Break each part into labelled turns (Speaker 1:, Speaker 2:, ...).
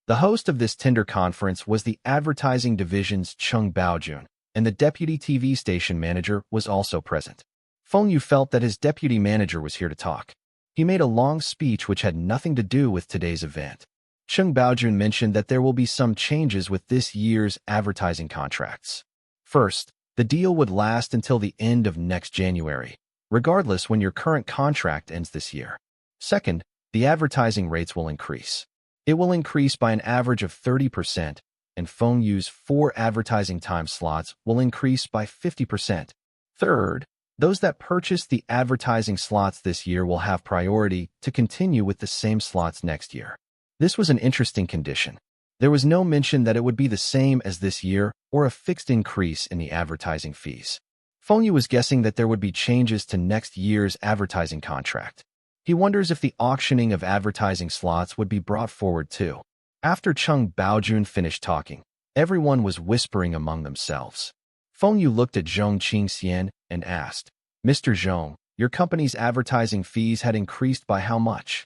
Speaker 1: The host of this tender conference was the advertising division's Chung Baojun, and the deputy TV station manager was also present. Feng Yu felt that his deputy manager was here to talk. He made a long speech which had nothing to do with today's event. Chung Baojun mentioned that there will be some changes with this year's advertising contracts. First, the deal would last until the end of next January, regardless when your current contract ends this year. Second, the advertising rates will increase. It will increase by an average of 30%, and Feng Yu's 4 advertising time slots will increase by 50%. Third, those that purchase the advertising slots this year will have priority to continue with the same slots next year. This was an interesting condition. There was no mention that it would be the same as this year or a fixed increase in the advertising fees. Feng Yu was guessing that there would be changes to next year's advertising contract. He wonders if the auctioning of advertising slots would be brought forward too. After Chung Baojun finished talking, everyone was whispering among themselves. Feng Yu looked at Zhong Qingxian and asked, "Mr. Zhong, your company's advertising fees had increased by how much?"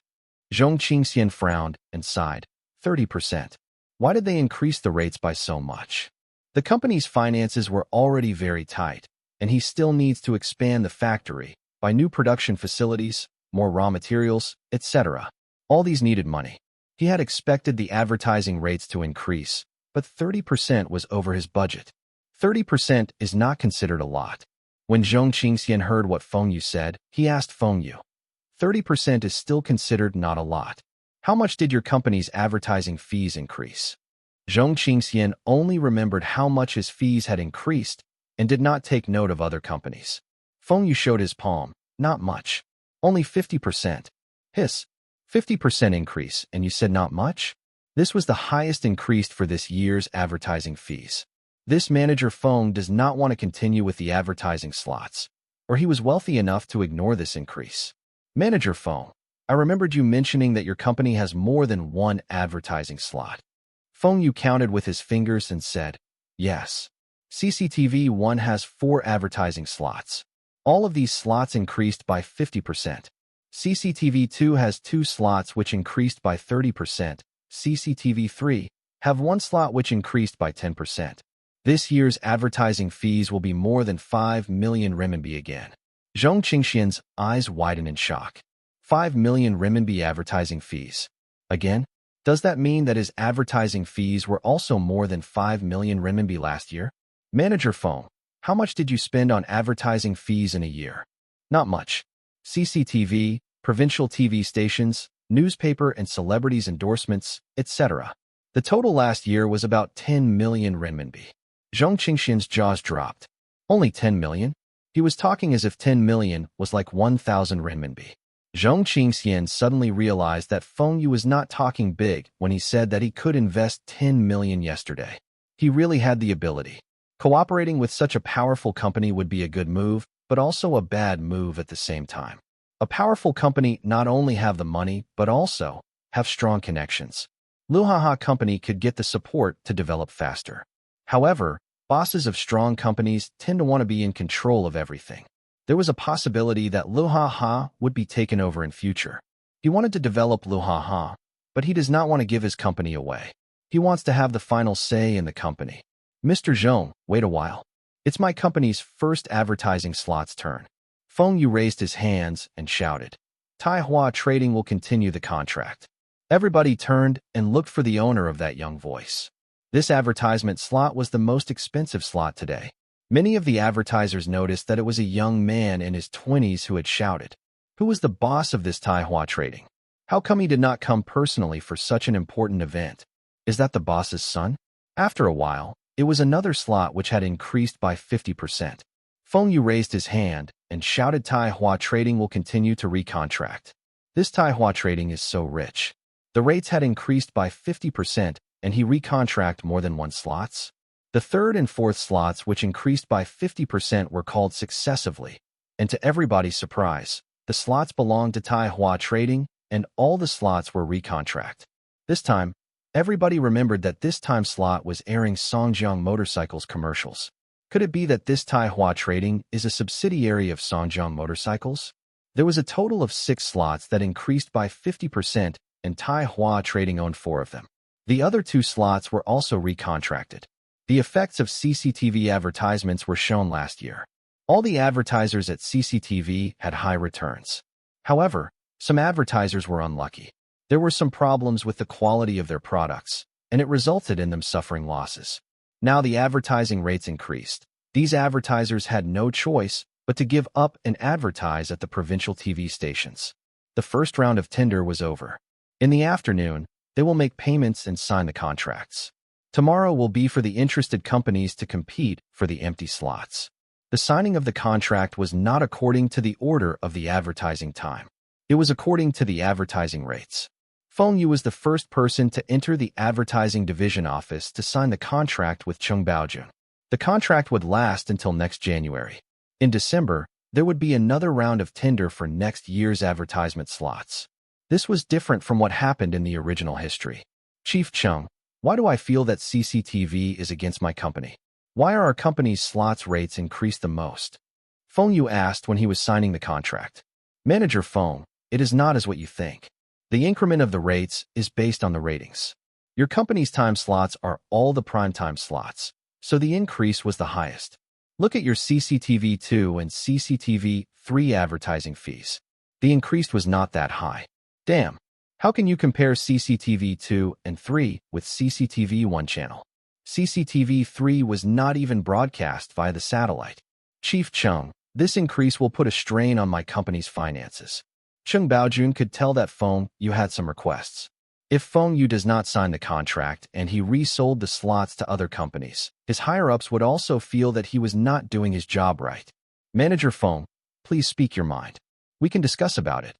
Speaker 1: Zhong Qingxian frowned and sighed, 30%. Why did they increase the rates by so much? The company's finances were already very tight, and he still needs to expand the factory, buy new production facilities, more raw materials, etc. All these needed money. He had expected the advertising rates to increase, but 30% was over his budget. 30% is not considered a lot. When Zhong Qingxian heard what Feng Yu said, he asked Feng Yu, 30% is still considered not a lot. How much did your company's advertising fees increase? Zhong Qingxian only remembered how much his fees had increased and did not take note of other companies. Feng Yu showed his palm, not much. Only 50%. Hiss, 50% increase, and you said not much? This was the highest increase for this year's advertising fees. This manager Feng does not want to continue with the advertising slots, or he was wealthy enough to ignore this increase. Manager Feng, I remembered you mentioning that your company has more than one advertising slot. Feng Yu counted with his fingers and said, yes. CCTV 1 has 4 advertising slots. All of these slots increased by 50%. CCTV 2 has 2 slots which increased by 30%. CCTV 3 have 1 slot which increased by 10%. This year's advertising fees will be more than 5 million renminbi again. Zhong Qingxian's eyes widened in shock. 5 million renminbi advertising fees. Again? Does that mean that his advertising fees were also more than 5 million renminbi last year? Manager Feng, how much did you spend on advertising fees in a year? Not much. CCTV, provincial TV stations, newspaper and celebrities endorsements, etc. The total last year was about 10 million renminbi. Zhong Qingxian's jaws dropped. Only 10 million? He was talking as if 10 million was like 1,000 renminbi. Zhong Qingxian suddenly realized that Feng Yu was not talking big when he said that he could invest 10 million yesterday. He really had the ability. Cooperating with such a powerful company would be a good move, but also a bad move at the same time. A powerful company not only have the money, but also have strong connections. Luhaha company could get the support to develop faster. However, bosses of strong companies tend to want to be in control of everything. There was a possibility that Luhaha would be taken over in future. He wanted to develop Luhaha, but he does not want to give his company away. He wants to have the final say in the company. Mr. Zhong, wait a while. It's my company's first advertising slot's turn. Feng Yu raised his hands and shouted. Taihua Trading will continue the contract. Everybody turned and looked for the owner of that young voice. This advertisement slot was the most expensive slot today. Many of the advertisers noticed that it was a young man in his 20s who had shouted. Who was the boss of this Taihua Trading? How come he did not come personally for such an important event? Is that the boss's son? After a while, it was another slot which had increased by 50%. Feng Yu raised his hand and shouted Taihua Trading will continue to recontract. This Taihua Trading is so rich. The rates had increased by 50%, and he recontract more than 1 slots. The third and fourth slots, which increased by 50%, were called successively, and to everybody's surprise, the slots belonged to Taihua Trading, and all the slots were recontract. This time, everybody remembered that this time slot was airing Songjiang Motorcycles commercials. Could it be that this Taihua Trading is a subsidiary of Songjiang Motorcycles? There was a total of 6 slots that increased by 50%, and Taihua Trading owned 4 of them. The other 2 slots were also recontracted. The effects of CCTV advertisements were shown last year. All the advertisers at CCTV had high returns. However, some advertisers were unlucky. There were some problems with the quality of their products, and it resulted in them suffering losses. Now the advertising rates increased. These advertisers had no choice but to give up and advertise at the provincial TV stations. The first round of tender was over. In the afternoon, they will make payments and sign the contracts. Tomorrow will be for the interested companies to compete for the empty slots. The signing of the contract was not according to the order of the advertising time. It was according to the advertising rates. Feng Yu was the first person to enter the advertising division office to sign the contract with Chung Baojun. The contract would last until next January. In December, there would be another round of tender for next year's advertisement slots. This was different from what happened in the original history. Chief Chung, why do I feel that CCTV is against my company? Why are our company's slots rates increased the most? Feng Yu asked when he was signing the contract. Manager Feng, it is not as what you think. The increment of the rates is based on the ratings. Your company's time slots are all the prime time slots, so the increase was the highest. Look at your CCTV 2 and CCTV 3 advertising fees. The increase was not that high. Damn. How can you compare CCTV 2 and 3 with CCTV 1 channel? CCTV 3 was not even broadcast via the satellite. Chief Chung, this increase will put a strain on my company's finances. Chung Baojun could tell that Feng Yu had some requests. If Feng Yu does not sign the contract and he resold the slots to other companies, his higher-ups would also feel that he was not doing his job right. Manager Feng, please speak your mind. We can discuss about it.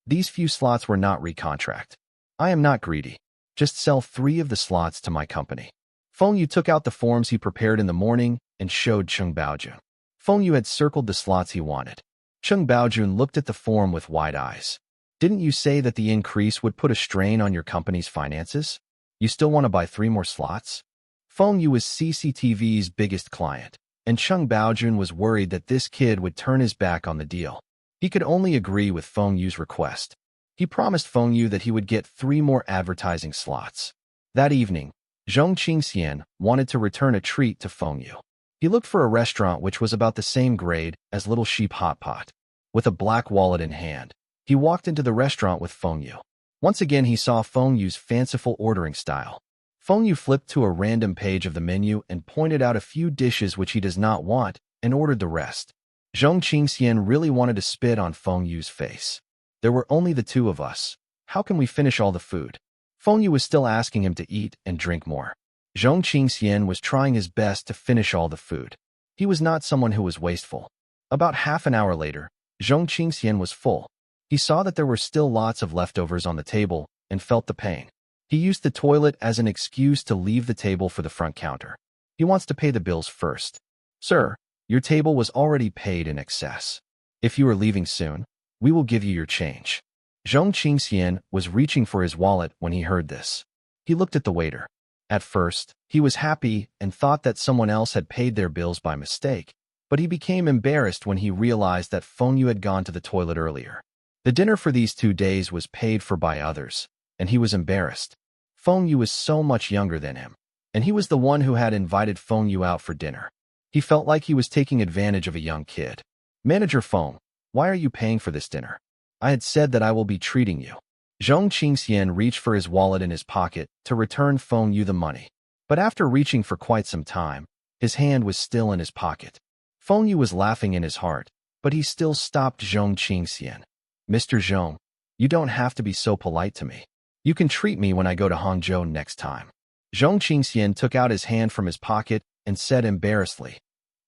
Speaker 1: These few slots were not recontract. I am not greedy. Just sell 3 of the slots to my company. Feng Yu took out the forms he prepared in the morning and showed Chung Baojun. Feng Yu had circled the slots he wanted. Chung Baojun looked at the form with wide eyes. Didn't you say that the increase would put a strain on your company's finances? You still want to buy 3 more slots? Feng Yu was CCTV's biggest client, and Chung Baojun was worried that this kid would turn his back on the deal. He could only agree with Feng Yu's request. He promised Feng Yu that he would get 3 more advertising slots. That evening, Zhong Qingxian wanted to return a treat to Feng Yu. He looked for a restaurant which was about the same grade as Little Sheep Hot Pot. With a black wallet in hand, he walked into the restaurant with Feng Yu. Once again, he saw Feng Yu's fanciful ordering style. Feng Yu flipped to a random page of the menu and pointed out a few dishes which he does not want and ordered the rest. Zhong Qingxian really wanted to spit on Feng Yu's face. There were only the 2 of us. How can we finish all the food? Feng Yu was still asking him to eat and drink more. Zhong Qingxian was trying his best to finish all the food. He was not someone who was wasteful. About half an hour later, Zhong Qingxian was full. He saw that there were still lots of leftovers on the table and felt the pain. He used the toilet as an excuse to leave the table for the front counter. He wants to pay the bills first. Sir, your table was already paid in excess. If you are leaving soon, we will give you your change. Zhong Qingxian was reaching for his wallet when he heard this. He looked at the waiter. At first, he was happy and thought that someone else had paid their bills by mistake, but he became embarrassed when he realized that Feng Yu had gone to the toilet earlier. The dinner for these 2 days was paid for by others, and he was embarrassed. Feng Yu was so much younger than him, and he was the one who had invited Feng Yu out for dinner. He felt like he was taking advantage of a young kid. Manager Feng, why are you paying for this dinner? I had said that I will be treating you. Zhong Qingxian reached for his wallet in his pocket to return Feng Yu the money. But after reaching for quite some time, his hand was still in his pocket. Feng Yu was laughing in his heart, but he still stopped Zhong Qingxian. Mr. Zhong, you don't have to be so polite to me. You can treat me when I go to Hangzhou next time. Zhong Qingxian took out his hand from his pocket and said embarrassedly,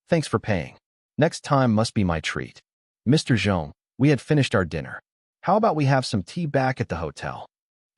Speaker 1: Thanks for paying. Next time must be my treat. Mr. Zhong, we had finished our dinner. How about we have some tea back at the hotel?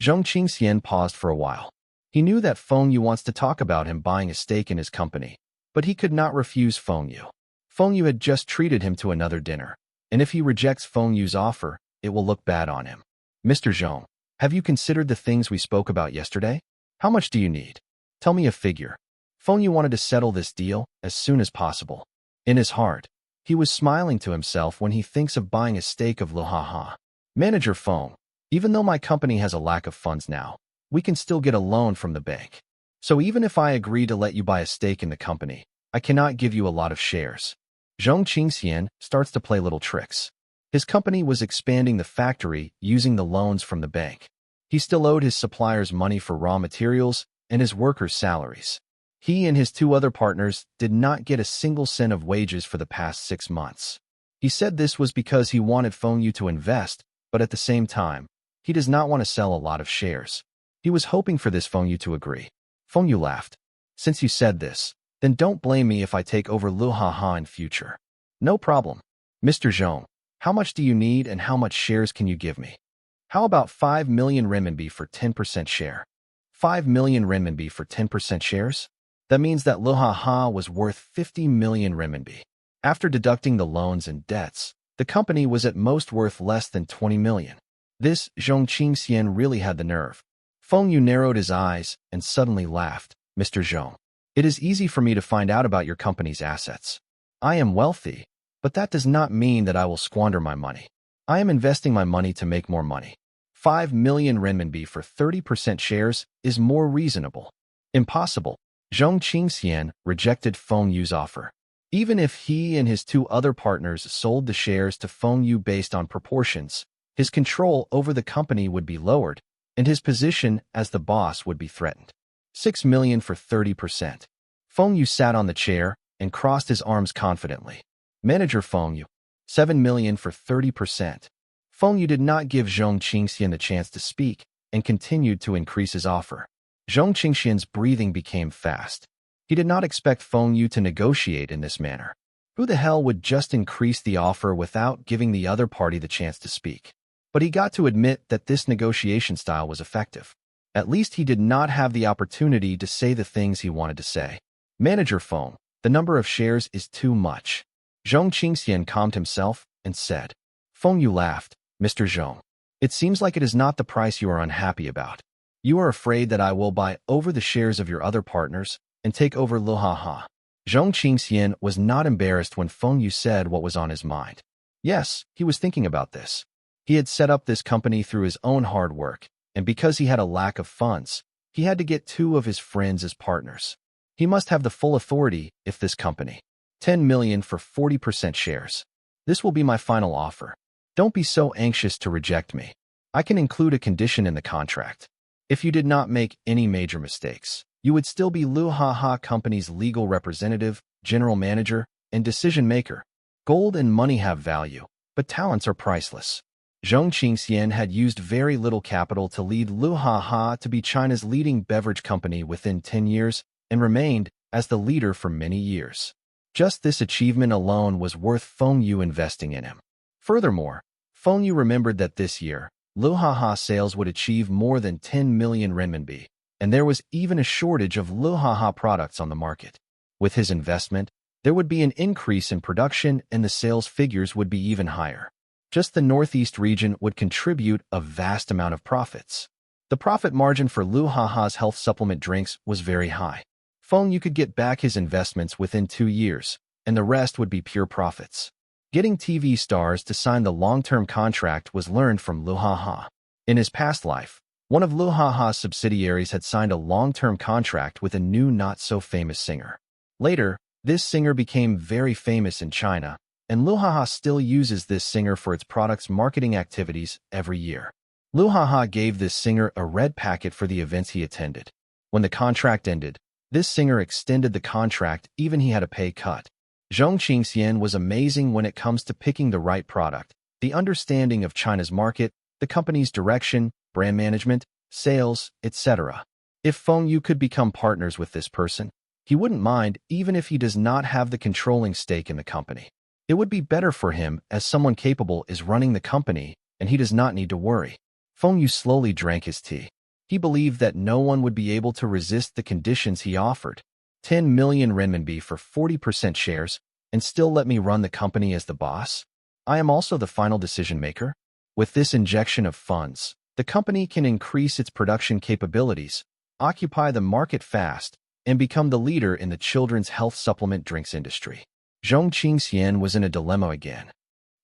Speaker 1: Zhong Qingxian paused for a while. He knew that Feng Yu wants to talk about him buying a stake in his company, but he could not refuse Feng Yu. Feng Yu had just treated him to another dinner, and if he rejects Feng Yu's offer, it will look bad on him. Mr. Zhong, have you considered the things we spoke about yesterday? How much do you need? Tell me a figure. Feng Yu wanted to settle this deal as soon as possible. In his heart, he was smiling to himself when he thinks of buying a stake of Luhaha. Manager Feng, even though my company has a lack of funds now, we can still get a loan from the bank. So even if I agree to let you buy a stake in the company, I cannot give you a lot of shares. Zhong Qingxian starts to play little tricks. His company was expanding the factory using the loans from the bank. He still owed his suppliers money for raw materials and his workers' salaries. He and his two other partners did not get a single cent of wages for the past 6 months. He said this was because he wanted Feng Yu to invest, but at the same time, he does not want to sell a lot of shares. He was hoping for this Feng Yu to agree. Feng Yu laughed. Since you said this, then don't blame me if I take over Luhaha in future. No problem. Mr. Zhong, how much do you need and how much shares can you give me? How about 5 million renminbi for 10% share? 5 million renminbi for 10% shares? That means that Luhaha was worth 50 million renminbi. After deducting the loans and debts, the company was at most worth less than 20 million. This Zhong Qingxian really had the nerve. Feng Yu narrowed his eyes and suddenly laughed. Mr. Zhong, it is easy for me to find out about your company's assets. I am wealthy, but that does not mean that I will squander my money. I am investing my money to make more money. 5 million renminbi for 30% shares is more reasonable. Impossible. Zhong Qingxian rejected Feng Yu's offer. Even if he and his two other partners sold the shares to Feng Yu based on proportions, his control over the company would be lowered, and his position as the boss would be threatened. 6 million for 30%. Feng Yu sat on the chair and crossed his arms confidently. Manager Feng Yu, 7 million for 30%. Feng Yu did not give Zhong Qingxian the chance to speak and continued to increase his offer. Zhong Qingxian's breathing became fast. He did not expect Feng Yu to negotiate in this manner. Who the hell would just increase the offer without giving the other party the chance to speak? But he got to admit that this negotiation style was effective. At least he did not have the opportunity to say the things he wanted to say. Manager Feng, the number of shares is too much. Zhong Qingxian calmed himself and said. Feng Yu laughed. Mr. Zhong, it seems like it is not the price you are unhappy about. You are afraid that I will buy over the shares of your other partners and take over Luhaha. Zhong Qingxian was not embarrassed when Feng Yu said what was on his mind. Yes, he was thinking about this. He had set up this company through his own hard work, and because he had a lack of funds, he had to get 2 of his friends as partners. He must have the full authority if this company. 10 million for 40% shares. This will be my final offer. Don't be so anxious to reject me. I can include a condition in the contract. If you did not make any major mistakes, you would still be Luhaha Company's legal representative, general manager, and decision maker. Gold and money have value, but talents are priceless. Zhong Qingxian had used very little capital to lead Luhaha to be China's leading beverage company within 10 years and remained as the leader for many years. Just this achievement alone was worth Feng Yu investing in him. Furthermore, Feng Yu remembered that this year, Luhaha sales would achieve more than 10 million renminbi, and there was even a shortage of Luhaha products on the market. With his investment, there would be an increase in production and the sales figures would be even higher. Just the Northeast region would contribute a vast amount of profits. The profit margin for Luhaha's health supplement drinks was very high. Feng Yu could get back his investments within 2 years, and the rest would be pure profits. Getting TV stars to sign the long-term contract was learned from Luhaha. In his past life, one of Luhaha's subsidiaries had signed a long-term contract with a new not-so-famous singer. Later, this singer became very famous in China, and Luhaha still uses this singer for its product's marketing activities every year. Luhaha gave this singer a red packet for the events he attended. When the contract ended, this singer extended the contract even he had a pay cut. Zhong Qingxian was amazing when it comes to picking the right product, the understanding of China's market, the company's direction, brand management, sales, etc. If Feng Yu could become partners with this person, he wouldn't mind even if he does not have the controlling stake in the company. It would be better for him as someone capable is running the company and he does not need to worry. Feng Yu slowly drank his tea. He believed that no one would be able to resist the conditions he offered. 10 million renminbi for 40% shares, and still let me run the company as the boss? I am also the final decision maker. With this injection of funds, the company can increase its production capabilities, occupy the market fast, and become the leader in the children's health supplement drinks industry. Zhong Qingxian was in a dilemma again.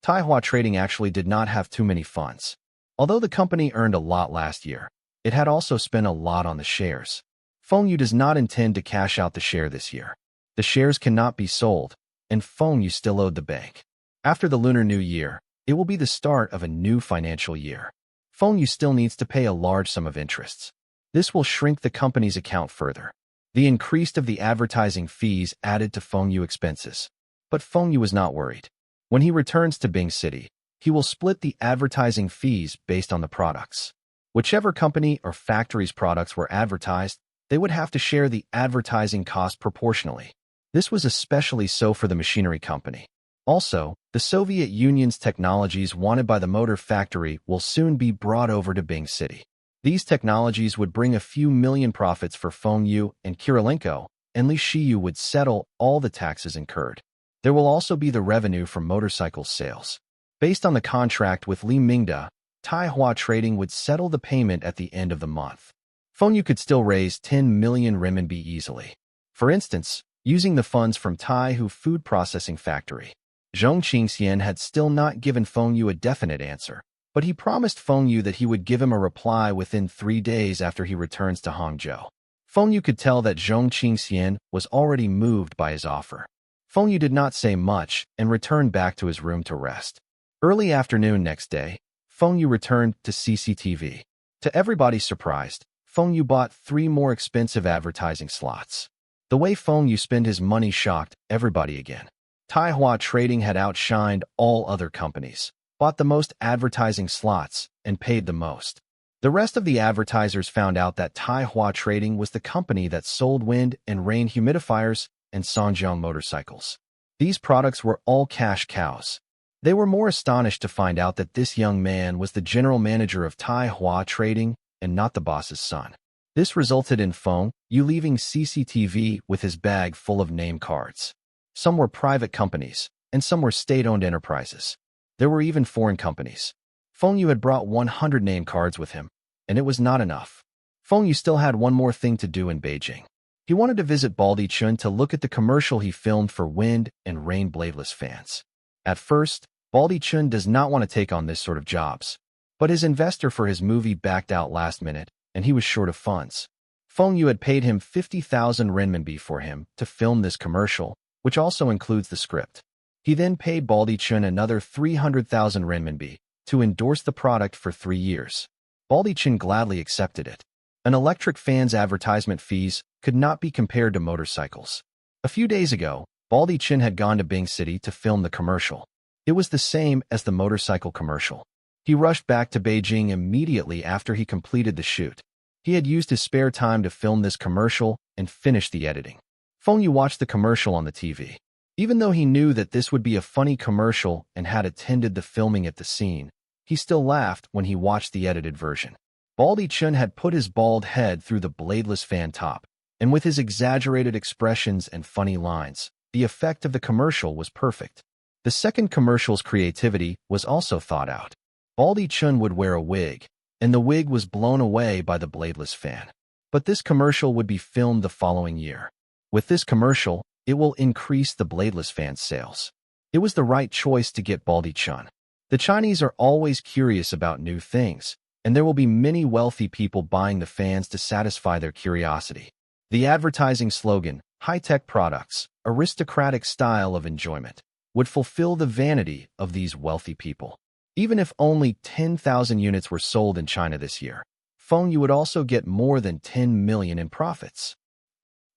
Speaker 1: Taihua Trading actually did not have too many funds. Although the company earned a lot last year, it had also spent a lot on the shares. Fengyu does not intend to cash out the share this year. The shares cannot be sold, and Fengyu still owed the bank. After the Lunar New Year, it will be the start of a new financial year. Fengyu still needs to pay a large sum of interests. This will shrink the company's account further. The increase of the advertising fees added to Fengyu expenses. But Fengyu was not worried. When he returns to Bing City, he will split the advertising fees based on the products. Whichever company or factory's products were advertised, they would have to share the advertising cost proportionally. This was especially so for the machinery company. Also, the Soviet Union's technologies wanted by the motor factory will soon be brought over to Bing City. These technologies would bring a few million profits for Fengyu and Kirilenko, and Li Shiyu would settle all the taxes incurred. There will also be the revenue from motorcycle sales. Based on the contract with Li Mingda, Taihua Trading would settle the payment at the end of the month. Fengyu could still raise 10 million renminbi easily. For instance, using the funds from Taihu Food Processing Factory. Zhong Qingxian had still not given Fengyu a definite answer, but he promised Fengyu that he would give him a reply within 3 days after he returns to Hangzhou. Fengyu could tell that Zhong Qingxian was already moved by his offer. Fengyu did not say much and returned back to his room to rest. Early afternoon next day, Fengyu returned to CCTV. To everybody's surprise, Fengyu bought 3 more expensive advertising slots. The way Fengyu spent his money shocked everybody again. Taihua Trading had outshined all other companies, bought the most advertising slots, and paid the most. The rest of the advertisers found out that Taihua Trading was the company that sold wind and rain humidifiers and Songjiang motorcycles. These products were all cash cows. They were more astonished to find out that this young man was the general manager of Taihua Trading and not the boss's son. This resulted in Fengyu leaving CCTV with his bag full of name cards. Some were private companies, and some were state-owned enterprises. There were even foreign companies. Fengyu had brought 100 name cards with him, and it was not enough. Fengyu still had one more thing to do in Beijing. He wanted to visit Baldi Chun to look at the commercial he filmed for wind and rain bladeless fans. At first, Baldi Chun does not want to take on this sort of jobs, but his investor for his movie backed out last minute, and he was short of funds. Fengyu had paid him 50,000 renminbi for him to film this commercial, which also includes the script. He then paid Baldi Chun another 300,000 renminbi to endorse the product for 3 years. Baldi Chun gladly accepted it. An electric fan's advertisement fees could not be compared to motorcycles. A few days ago, Baldi Chun had gone to Bing City to film the commercial. It was the same as the motorcycle commercial. He rushed back to Beijing immediately after he completed the shoot. He had used his spare time to film this commercial and finish the editing. Fengyu watched the commercial on the TV. Even though he knew that this would be a funny commercial and had attended the filming at the scene, he still laughed when he watched the edited version. Baldi Chun had put his bald head through the bladeless fan top, and with his exaggerated expressions and funny lines, the effect of the commercial was perfect. The second commercial's creativity was also thought out. Baldi Chun would wear a wig, and the wig was blown away by the bladeless fan. But this commercial would be filmed the following year. With this commercial, it will increase the bladeless fan's sales. It was the right choice to get Baldi Chun. The Chinese are always curious about new things, and there will be many wealthy people buying the fans to satisfy their curiosity. The advertising slogan, high-tech products, aristocratic style of enjoyment, would fulfill the vanity of these wealthy people. Even if only 10,000 units were sold in China this year, Fengyu would also get more than 10 million in profits.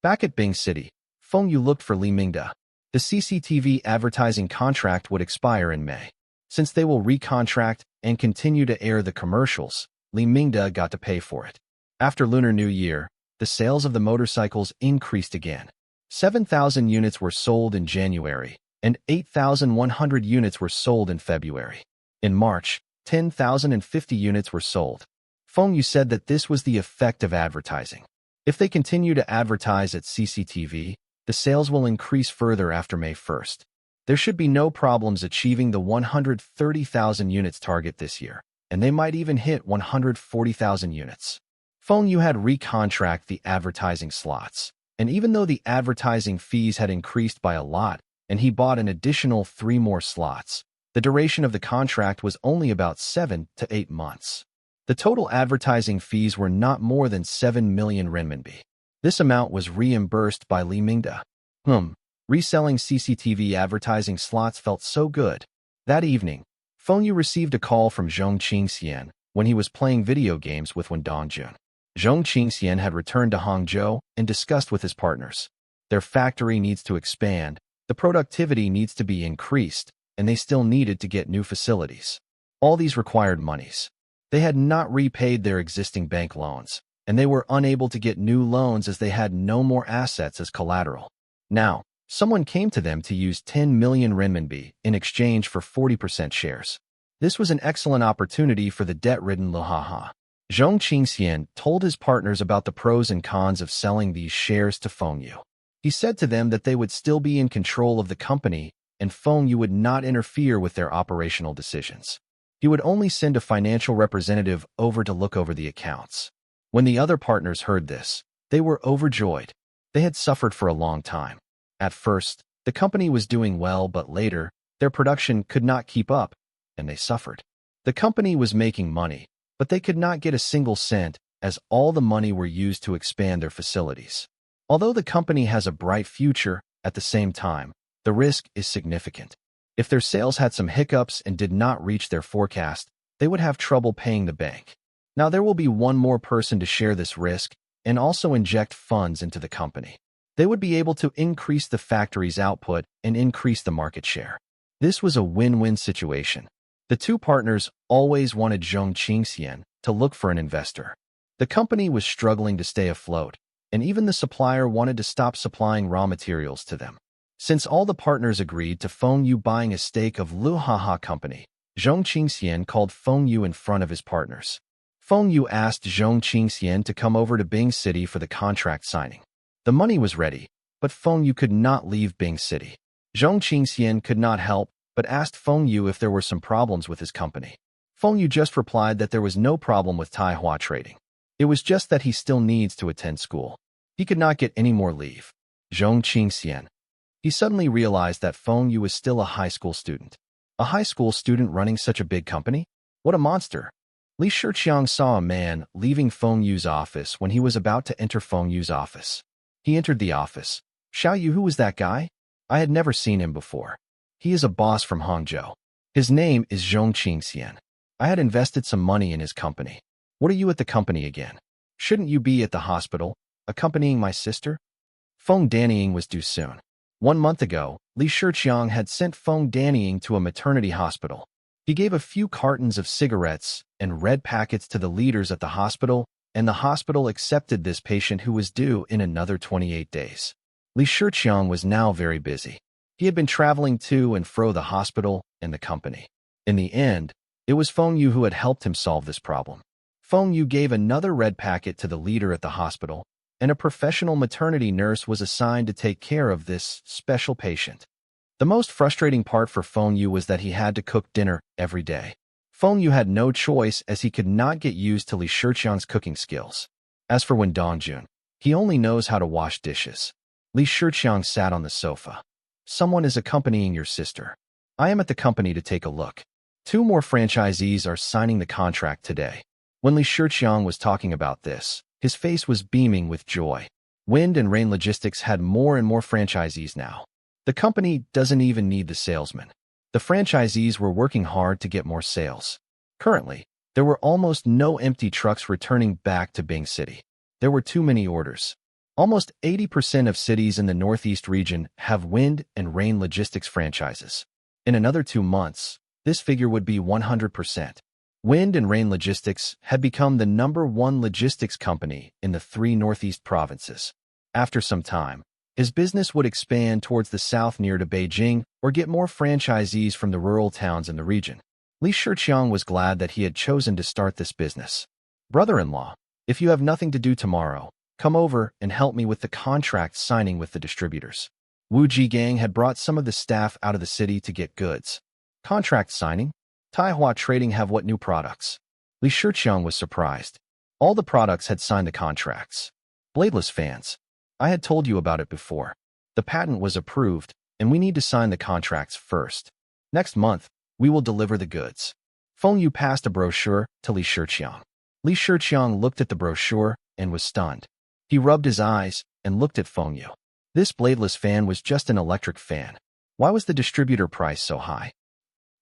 Speaker 1: Back at Bing City, Fengyu looked for Li Mingda. The CCTV advertising contract would expire in May. Since they will recontract and continue to air the commercials, Li Mingda got to pay for it. After Lunar New Year, the sales of the motorcycles increased again. 7,000 units were sold in January, and 8,100 units were sold in February. In March, 10,050 units were sold. Fengyu said that this was the effect of advertising. If they continue to advertise at CCTV, the sales will increase further after May 1st. There should be no problems achieving the 130,000 units target this year, and they might even hit 140,000 units. Fengyu had recontract the advertising slots, and even though the advertising fees had increased by a lot, and he bought an additional 3 more slots, the duration of the contract was only about 7 to 8 months. The total advertising fees were not more than 7 million renminbi. This amount was reimbursed by Li Mingde. Reselling CCTV advertising slots felt so good. That evening, Feng Yu received a call from Zhong Qingxian when he was playing video games with Wen Dongjun. Zhong Qingxian had returned to Hangzhou and discussed with his partners. Their factory needs to expand, the productivity needs to be increased, and they still needed to get new facilities. All these required monies. They had not repaid their existing bank loans, and they were unable to get new loans as they had no more assets as collateral. Now, someone came to them to use 10 million renminbi in exchange for 40% shares. This was an excellent opportunity for the debt-ridden Luhaha. Zhong Qingxian told his partners about the pros and cons of selling these shares to Feng Yu. He said to them that they would still be in control of the company and Feng Yu would not interfere with their operational decisions. He would only send a financial representative over to look over the accounts. When the other partners heard this, they were overjoyed. They had suffered for a long time. At first, the company was doing well, but later, their production could not keep up, and they suffered. The company was making money, but they could not get a single cent as all the money were used to expand their facilities. Although the company has a bright future, at the same time, the risk is significant. If their sales had some hiccups and did not reach their forecast, they would have trouble paying the bank. Now there will be one more person to share this risk and also inject funds into the company. They would be able to increase the factory's output and increase the market share. This was a win-win situation. The two partners always wanted Zhong Qingxian to look for an investor. The company was struggling to stay afloat, and even the supplier wanted to stop supplying raw materials to them. Since all the partners agreed to Feng Yu buying a stake of Luhaha Company, Zhong Qingxian called Feng Yu in front of his partners. Feng Yu asked Zhong Qingxian to come over to Bing City for the contract signing. The money was ready, but Feng Yu could not leave Bing City. Zhong Qingxian could not help, but asked Feng Yu if there were some problems with his company. Feng Yu just replied that there was no problem with Taihua Trading. It was just that he still needs to attend school. He could not get any more leave. Zhong Qingxian. He suddenly realized that Feng Yu was still a high school student. A high school student running such a big company? What a monster! Li Shiqiang saw a man leaving Feng Yu's office when he was about to enter Feng Yu's office. He entered the office. Xiao Yu, who was that guy? I had never seen him before. He is a boss from Hangzhou. His name is Zhong Qingxian. I had invested some money in his company. What are you at the company again? Shouldn't you be at the hospital, accompanying my sister? Feng Danying was due soon. 1 month ago, Li Shiqiang had sent Feng Danying to a maternity hospital. He gave a few cartons of cigarettes and red packets to the leaders at the hospital, and the hospital accepted this patient who was due in another 28 days. Li Shiqiang was now very busy. He had been traveling to and fro the hospital and the company. In the end, it was Feng Yu who had helped him solve this problem. Feng Yu gave another red packet to the leader at the hospital, and a professional maternity nurse was assigned to take care of this special patient. The most frustrating part for Feng Yu was that he had to cook dinner every day. Feng Yu had no choice as he could not get used to Li Shiqiang's cooking skills. As for Wen Dongjun, he only knows how to wash dishes. Li Shiqiang sat on the sofa. Someone is accompanying your sister. I am at the company to take a look. 2 more franchisees are signing the contract today. When Li Shiqiang was talking about this, his face was beaming with joy. Wind and Rain Logistics had more and more franchisees now. The company doesn't even need the salesmen. The franchisees were working hard to get more sales. Currently, there were almost no empty trucks returning back to Bing City. There were too many orders. Almost 80% of cities in the Northeast region have Wind and Rain Logistics franchises. In another 2 months, this figure would be 100%. Wind and Rain Logistics had become the #1 logistics company in the 3 Northeast provinces. After some time, his business would expand towards the south near to Beijing or get more franchisees from the rural towns in the region. Li Shiqiang was glad that he had chosen to start this business. Brother-in-law, if you have nothing to do tomorrow, come over and help me with the contract signing with the distributors. Wu Jigang had brought some of the staff out of the city to get goods. Contract signing? Taihua Trading have what new products? Li Shiqiang was surprised. All the products had signed the contracts. Bladeless fans. I had told you about it before. The patent was approved, and we need to sign the contracts first. Next month, we will deliver the goods. Feng Yu passed a brochure to Li Shiqiang. Li Shiqiang looked at the brochure and was stunned. He rubbed his eyes and looked at Feng Yu. This bladeless fan was just an electric fan. Why was the distributor price so high?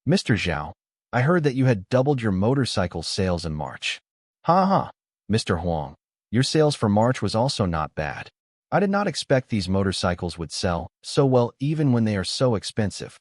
Speaker 1: Mr. Zhao, I heard that you had doubled your motorcycle sales in March. Ha ha, Mr. Huang, your sales for March was also not bad. I did not expect these motorcycles would sell so well even when they are so expensive.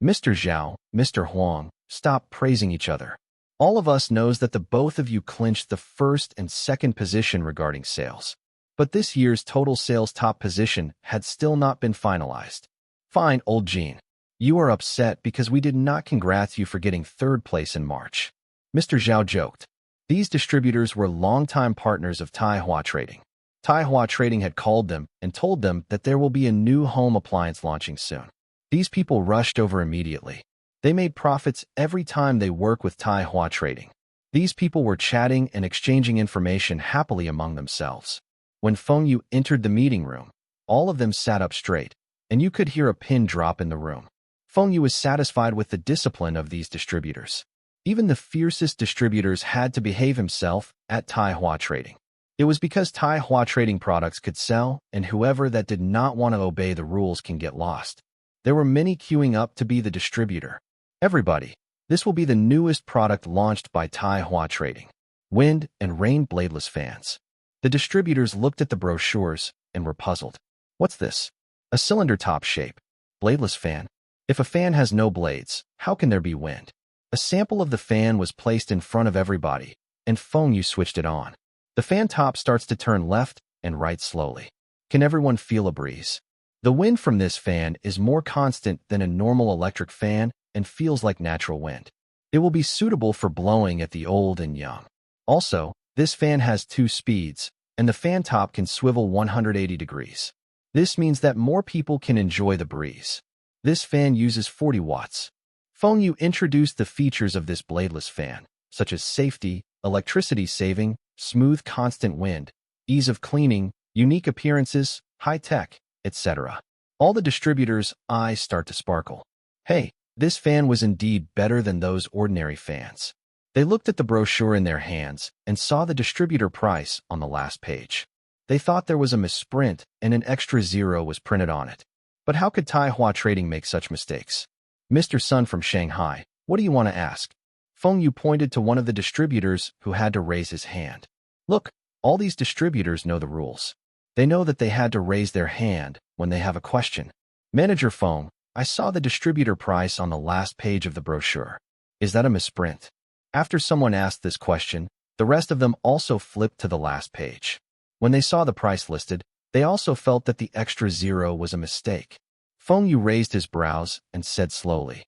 Speaker 1: Mr. Zhao, Mr. Huang, stop praising each other. All of us knows that the both of you clinched the first and second position regarding sales. But this year's total sales top position had still not been finalized. Fine, old Jean. You are upset because we did not congratulate you for getting third place in March. Mr. Zhao joked. These distributors were longtime partners of Taihua Trading. Taihua Trading had called them and told them that there will be a new home appliance launching soon. These people rushed over immediately. They made profits every time they work with Taihua Trading. These people were chatting and exchanging information happily among themselves. When Feng Yu entered the meeting room, all of them sat up straight, and you could hear a pin drop in the room. Feng Yu was satisfied with the discipline of these distributors. Even the fiercest distributors had to behave himself at Taihua Trading. It was because Taihua Trading products could sell, and whoever that did not want to obey the rules can get lost. There were many queuing up to be the distributor. Everybody, this will be the newest product launched by Taihua Trading. Wind and rain bladeless fans. The distributors looked at the brochures and were puzzled. What's this? A cylinder top shape. Bladeless fan. If a fan has no blades, how can there be wind? A sample of the fan was placed in front of everybody, and Feng Yu switched it on. The fan top starts to turn left and right slowly. Can everyone feel a breeze? The wind from this fan is more constant than a normal electric fan and feels like natural wind. It will be suitable for blowing at the old and young. Also, this fan has 2 speeds, and the fan top can swivel 180 degrees. This means that more people can enjoy the breeze. This fan uses 40 watts. Feng Yu introduced the features of this bladeless fan, such as safety, electricity saving, smooth constant wind, ease of cleaning, unique appearances, high tech, etc. All the distributors' eyes start to sparkle. Hey, this fan was indeed better than those ordinary fans. They looked at the brochure in their hands and saw the distributor price on the last page. They thought there was a misprint and an extra 0 was printed on it. But how could Taihua Trading make such mistakes? Mr. Sun from Shanghai, what do you want to ask? Feng Yu pointed to one of the distributors who had to raise his hand. Look, all these distributors know the rules. They know that they had to raise their hand when they have a question. Manager Feng, I saw the distributor price on the last page of the brochure. Is that a misprint? After someone asked this question, the rest of them also flipped to the last page. When they saw the price listed, they also felt that the extra 0 was a mistake. Feng Yu raised his brows and said slowly,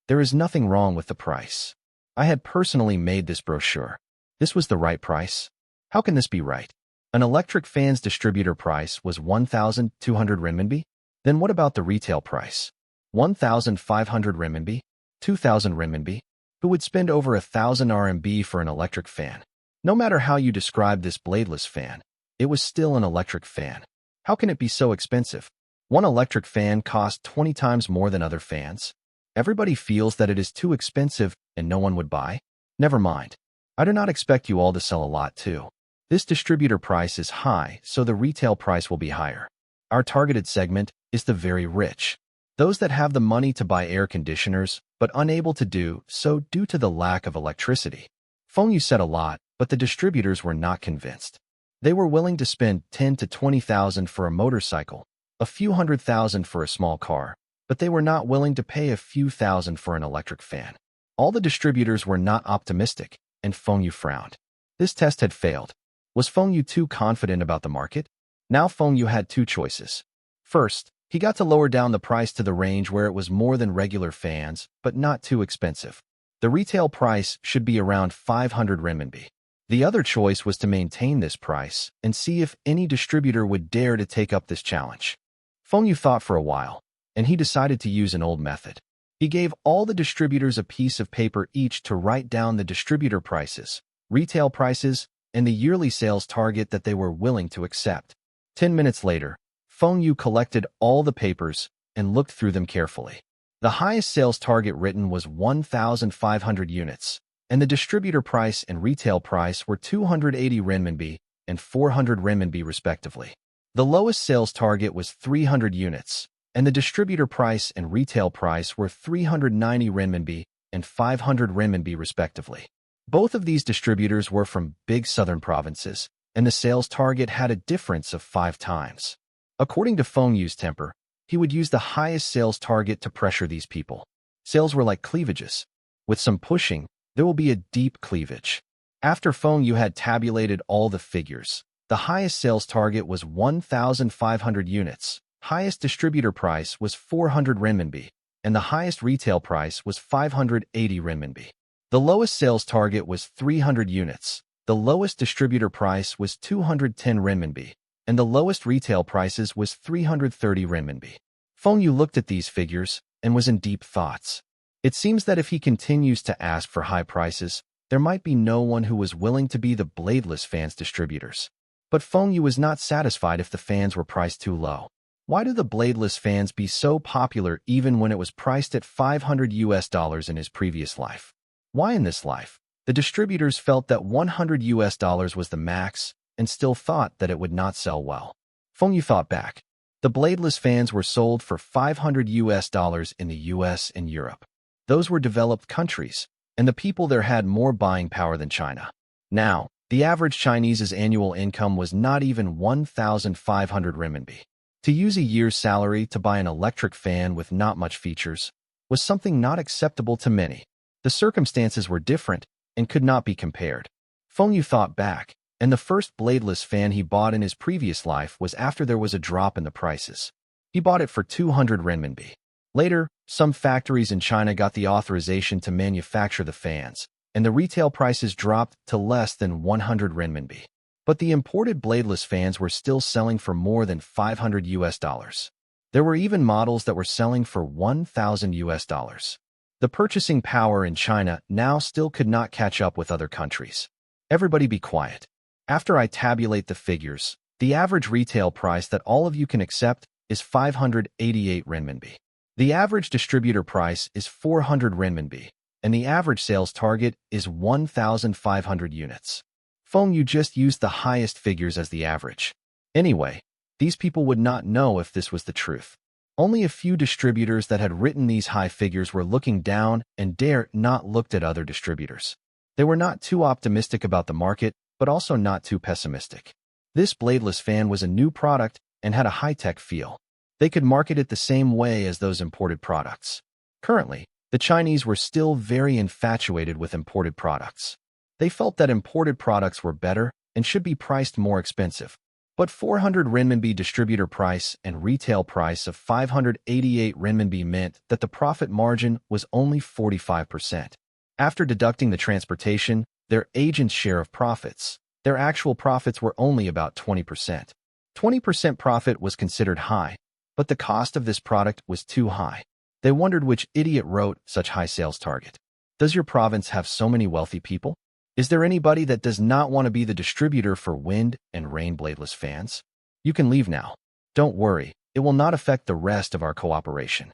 Speaker 1: there is nothing wrong with the price. I had personally made this brochure. This was the right price. How can this be right? An electric fan's distributor price was 1,200 renminbi? Then what about the retail price? 1,500 renminbi? 2,000 renminbi? Who would spend over 1,000 RMB for an electric fan? No matter how you describe this bladeless fan, it was still an electric fan. How can it be so expensive? One electric fan costs 20 times more than other fans. Everybody feels that it is too expensive and no one would buy. Never mind. I do not expect you all to sell a lot too. This distributor price is high, so the retail price will be higher. Our targeted segment is the very rich. Those that have the money to buy air conditioners, but unable to do so due to the lack of electricity. Feng Yu said a lot, but the distributors were not convinced. They were willing to spend 10 to 20,000 for a motorcycle, a few $100,000 for a small car, but they were not willing to pay a few thousand for an electric fan. All the distributors were not optimistic, and Feng Yu frowned. This test had failed. Was Feng Yu too confident about the market? Now Feng Yu had 2 choices. First, he got to lower down the price to the range where it was more than regular fans, but not too expensive. The retail price should be around 500 renminbi. The other choice was to maintain this price and see if any distributor would dare to take up this challenge. Feng Yu thought for a while, and he decided to use an old method. He gave all the distributors a piece of paper each to write down the distributor prices, retail prices, and the yearly sales target that they were willing to accept. 10 minutes later, Feng Yu collected all the papers and looked through them carefully. The highest sales target written was 1,500 units, and the distributor price and retail price were 280 renminbi and 400 renminbi respectively. The lowest sales target was 300 units, and the distributor price and retail price were 390 renminbi and 500 renminbi respectively. Both of these distributors were from big southern provinces, and the sales target had a difference of 5 times. According to Feng Yu's temper, he would use the highest sales target to pressure these people. Sales were like cleavages. With some pushing, there will be a deep cleavage. After Feng Yu had tabulated all the figures, the highest sales target was 1,500 units, highest distributor price was 400 renminbi, and the highest retail price was 580 renminbi. The lowest sales target was 300 units, the lowest distributor price was 210 renminbi, and the lowest retail prices was 330 renminbi. Feng Yu looked at these figures and was in deep thoughts. It seems that if he continues to ask for high prices, there might be no one who was willing to be the bladeless fans distributors. But Feng Yu was not satisfied if the fans were priced too low. Why do the bladeless fans be so popular even when it was priced at $500 in his previous life? Why in this life? The distributors felt that $100 was the max and still thought that it would not sell well. Feng Yu thought back. The bladeless fans were sold for $500 in the US and Europe. Those were developed countries, and the people there had more buying power than China. Now, the average Chinese's annual income was not even 1,500 renminbi. To use a year's salary to buy an electric fan with not much features was something not acceptable to many. The circumstances were different and could not be compared. Feng Yu thought back, and the first bladeless fan he bought in his previous life was after there was a drop in the prices. He bought it for 200 renminbi. Later, some factories in China got the authorization to manufacture the fans, and the retail prices dropped to less than 100 renminbi. But the imported bladeless fans were still selling for more than $500. There were even models that were selling for $1,000. The purchasing power in China now still could not catch up with other countries. Everybody be quiet. After I tabulate the figures, the average retail price that all of you can accept is 588 renminbi. The average distributor price is 400 renminbi, and the average sales target is 1,500 units. Feng Yu just used the highest figures as the average. Anyway, these people would not know if this was the truth. Only a few distributors that had written these high figures were looking down and dare not looked at other distributors. They were not too optimistic about the market, but also not too pessimistic. This bladeless fan was a new product and had a high-tech feel. They could market it the same way as those imported products. Currently, the Chinese were still very infatuated with imported products. They felt that imported products were better and should be priced more expensive. But 400 renminbi distributor price and retail price of 588 renminbi meant that the profit margin was only 45%. After deducting the transportation, their agent's share of profits, their actual profits were only about 20%. 20% profit was considered high, but the cost of this product was too high. They wondered which idiot wrote such high sales target. Does your province have so many wealthy people? Is there anybody that does not want to be the distributor for wind and rain bladeless fans? You can leave now. Don't worry, it will not affect the rest of our cooperation.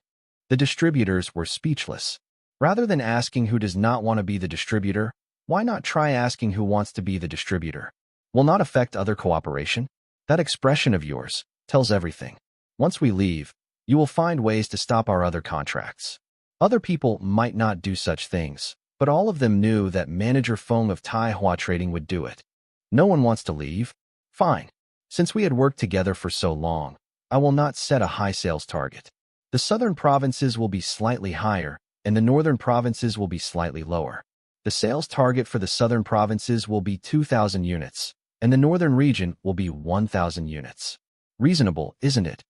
Speaker 1: The distributors were speechless. Rather than asking who does not want to be the distributor, why not try asking who wants to be the distributor? Will not affect other cooperation? That expression of yours tells everything. Once we leave, you will find ways to stop our other contracts. Other people might not do such things, but all of them knew that Manager Feng of Taihua Trading would do it. No one wants to leave? Fine. Since we had worked together for so long, I will not set a high sales target. The southern provinces will be slightly higher, and the northern provinces will be slightly lower. The sales target for the southern provinces will be 2,000 units, and the northern region will be 1,000 units. Reasonable, isn't it?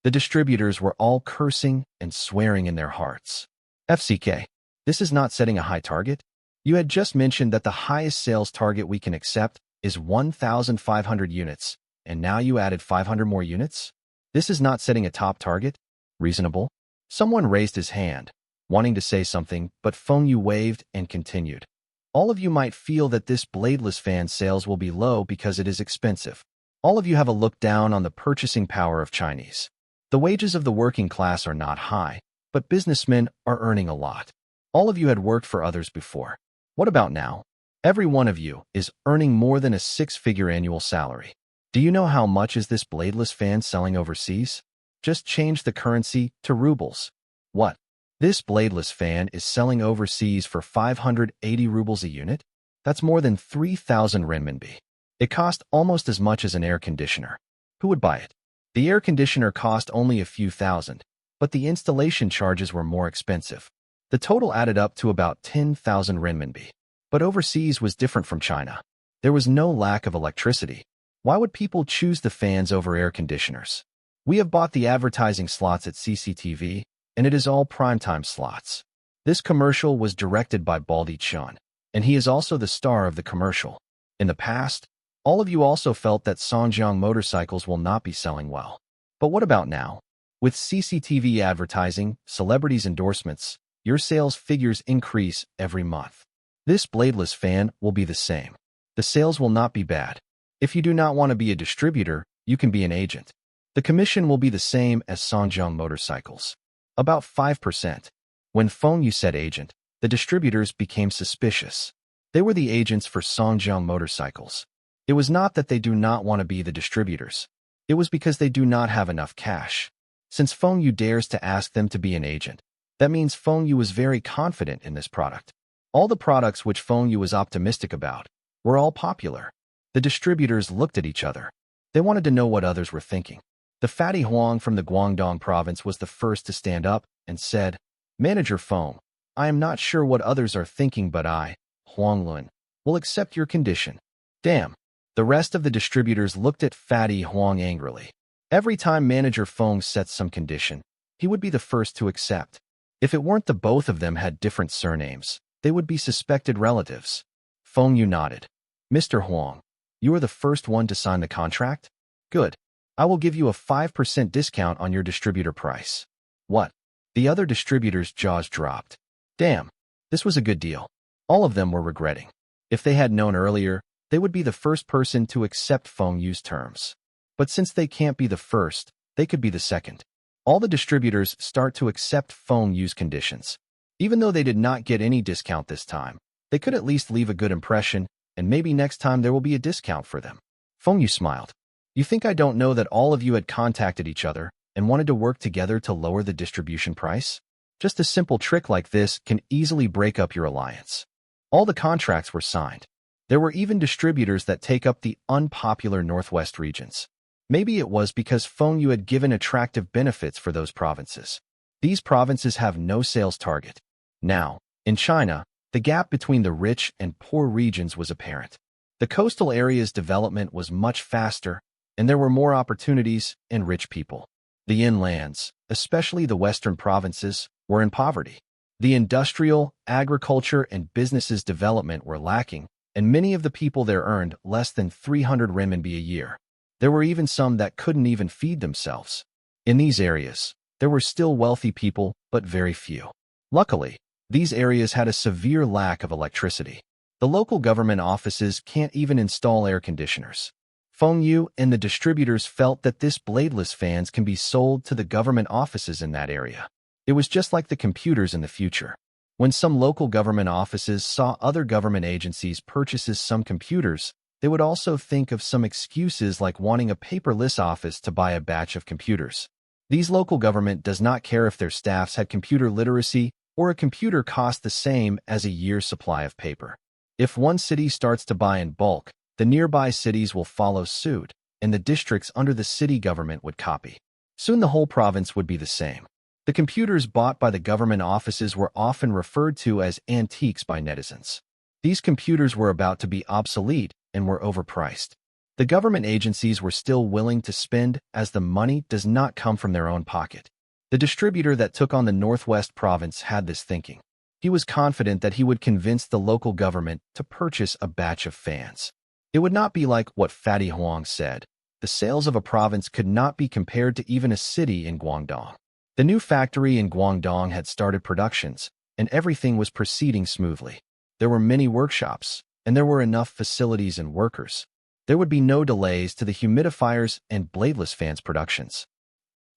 Speaker 1: The distributors were all cursing and swearing in their hearts. FCK, this is not setting a high target. You had just mentioned that the highest sales target we can accept is 1,500 units, and now you added 500 more units? This is not setting a top target? Reasonable? Someone raised his hand, wanting to say something, but Feng Yu waved and continued. All of you might feel that this bladeless fan sales will be low because it is expensive. All of you have a look down on the purchasing power of Chinese. The wages of the working class are not high, but businessmen are earning a lot. All of you had worked for others before. What about now? Every one of you is earning more than a six-figure annual salary. Do you know how much is this bladeless fan selling overseas? Just change the currency to rubles. What? This bladeless fan is selling overseas for 580 rubles a unit? That's more than 3,000 renminbi. It cost almost as much as an air conditioner. Who would buy it? The air conditioner cost only a few thousand, but the installation charges were more expensive. The total added up to about 10,000 renminbi. But overseas was different from China. There was no lack of electricity. Why would people choose the fans over air conditioners? We have bought the advertising slots at CCTV, and it is all primetime slots. This commercial was directed by Baldi Chun, and he is also the star of the commercial. In the past, all of you also felt that Songjiang motorcycles will not be selling well. But what about now? With CCTV advertising, celebrities' endorsements, your sales figures increase every month. This bladeless fan will be the same. The sales will not be bad. If you do not want to be a distributor, you can be an agent. The commission will be the same as Songjiang motorcycles. About 5%. When Fengyu said agent, the distributors became suspicious. They were the agents for Songjiang motorcycles. It was not that they do not want to be the distributors. It was because they do not have enough cash. Since Fengyu dares to ask them to be an agent, that means Fengyu was very confident in this product. All the products which Fengyu was optimistic about were all popular. The distributors looked at each other. They wanted to know what others were thinking. The fatty Huang from the Guangdong province was the first to stand up and said, "Manager Feng, I am not sure what others are thinking, but I, Huang Lun, will accept your condition." Damn. The rest of the distributors looked at fatty Huang angrily. Every time Manager Feng sets some condition, he would be the first to accept. If it weren't the both of them had different surnames, they would be suspected relatives. Fengyu nodded. "Mr. Huang, you are the first one to sign the contract? Good. I will give you a 5% discount on your distributor price." What? The other distributors' jaws dropped. Damn, this was a good deal. All of them were regretting. If they had known earlier, they would be the first person to accept Fengyu's terms. But since they can't be the first, they could be the second. All the distributors start to accept Fengyu's conditions. Even though they did not get any discount this time, they could at least leave a good impression, and maybe next time there will be a discount for them. Fengyu smiled. "You think I don't know that all of you had contacted each other and wanted to work together to lower the distribution price? Just a simple trick like this can easily break up your alliance." All the contracts were signed. There were even distributors that take up the unpopular Northwest regions. Maybe it was because Fengyu had given attractive benefits for those provinces. These provinces have no sales target. Now, in China, the gap between the rich and poor regions was apparent. The coastal area's development was much faster, and there were more opportunities and rich people. The inlands, especially the western provinces, were in poverty. The industrial, agriculture, and businesses development were lacking, and many of the people there earned less than 300 renminbi a year. There were even some that couldn't even feed themselves. In these areas, there were still wealthy people, but very few. Luckily, these areas had a severe lack of electricity. The local government offices can't even install air conditioners. Fengyu and the distributors felt that this bladeless fans can be sold to the government offices in that area. It was just like the computers in the future. When some local government offices saw other government agencies purchases some computers, they would also think of some excuses like wanting a paperless office to buy a batch of computers. These local government does not care if their staffs had computer literacy or a computer cost the same as a year's supply of paper. If one city starts to buy in bulk, the nearby cities will follow suit, and the districts under the city government would copy. Soon the whole province would be the same. The computers bought by the government offices were often referred to as antiques by netizens. These computers were about to be obsolete and were overpriced. The government agencies were still willing to spend as the money does not come from their own pocket. The distributor that took on the Northwest province had this thinking. He was confident that he would convince the local government to purchase a batch of fans. It would not be like what Fatty Huang said. The sales of a province could not be compared to even a city in Guangdong. The new factory in Guangdong had started productions, and everything was proceeding smoothly. There were many workshops, and there were enough facilities and workers. There would be no delays to the humidifiers and bladeless fans productions.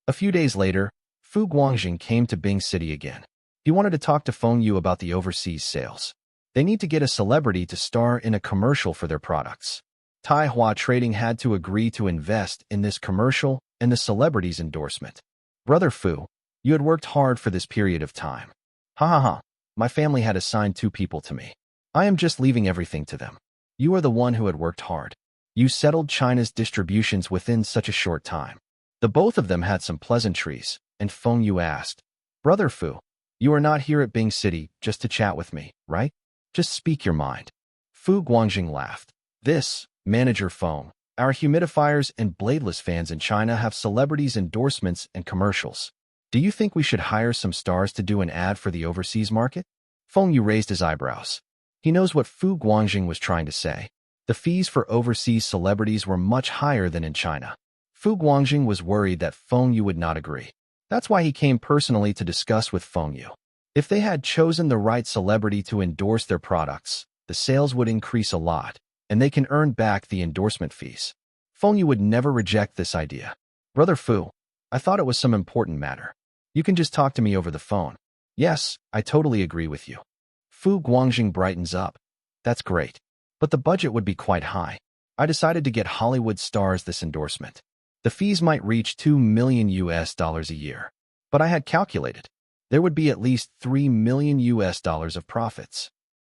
Speaker 1: A few days later, Fu Guangjing came to Bing City again. He wanted to talk to Fengyu about the overseas sales. They need to get a celebrity to star in a commercial for their products. Taihua Trading had to agree to invest in this commercial and the celebrity's endorsement. Brother Fu, you had worked hard for this period of time. Ha ha ha. My family had assigned 2 people to me. I am just leaving everything to them. You are the one who had worked hard. You settled China's distributions within such a short time. The both of them had some pleasantries, and Feng Yu asked, Brother Fu, you are not here at Bing City just to chat with me, right? Just speak your mind. Fu Guangjing laughed. This, Manager Feng, our humidifiers and bladeless fans in China have celebrities' endorsements and commercials. Do you think we should hire some stars to do an ad for the overseas market? Feng Yu raised his eyebrows. He knows what Fu Guangjing was trying to say. The fees for overseas celebrities were much higher than in China. Fu Guangjing was worried that Feng Yu would not agree. That's why he came personally to discuss with Feng Yu. If they had chosen the right celebrity to endorse their products, the sales would increase a lot, and they can earn back the endorsement fees. Feng Yu would never reject this idea. Brother Fu, I thought it was some important matter. You can just talk to me over the phone. Yes, I totally agree with you. Fu Guangjing brightens up. That's great. But the budget would be quite high. I decided to get Hollywood stars this endorsement. The fees might reach $2 million a year. But I had calculated. There would be at least $3 million of profits.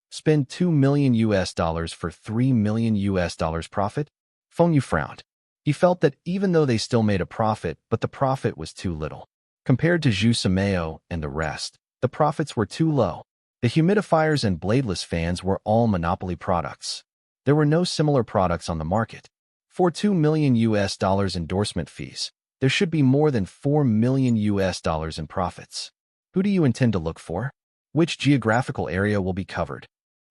Speaker 1: Spend $2 million for $3 million profit? Feng Yu frowned. He felt that even though they still made a profit, but the profit was too little. Compared to Zhu Simeo and the rest, the profits were too low. The humidifiers and bladeless fans were all monopoly products. There were no similar products on the market. For $2 million endorsement fees, there should be more than $4 million in profits. Who do you intend to look for? Which geographical area will be covered?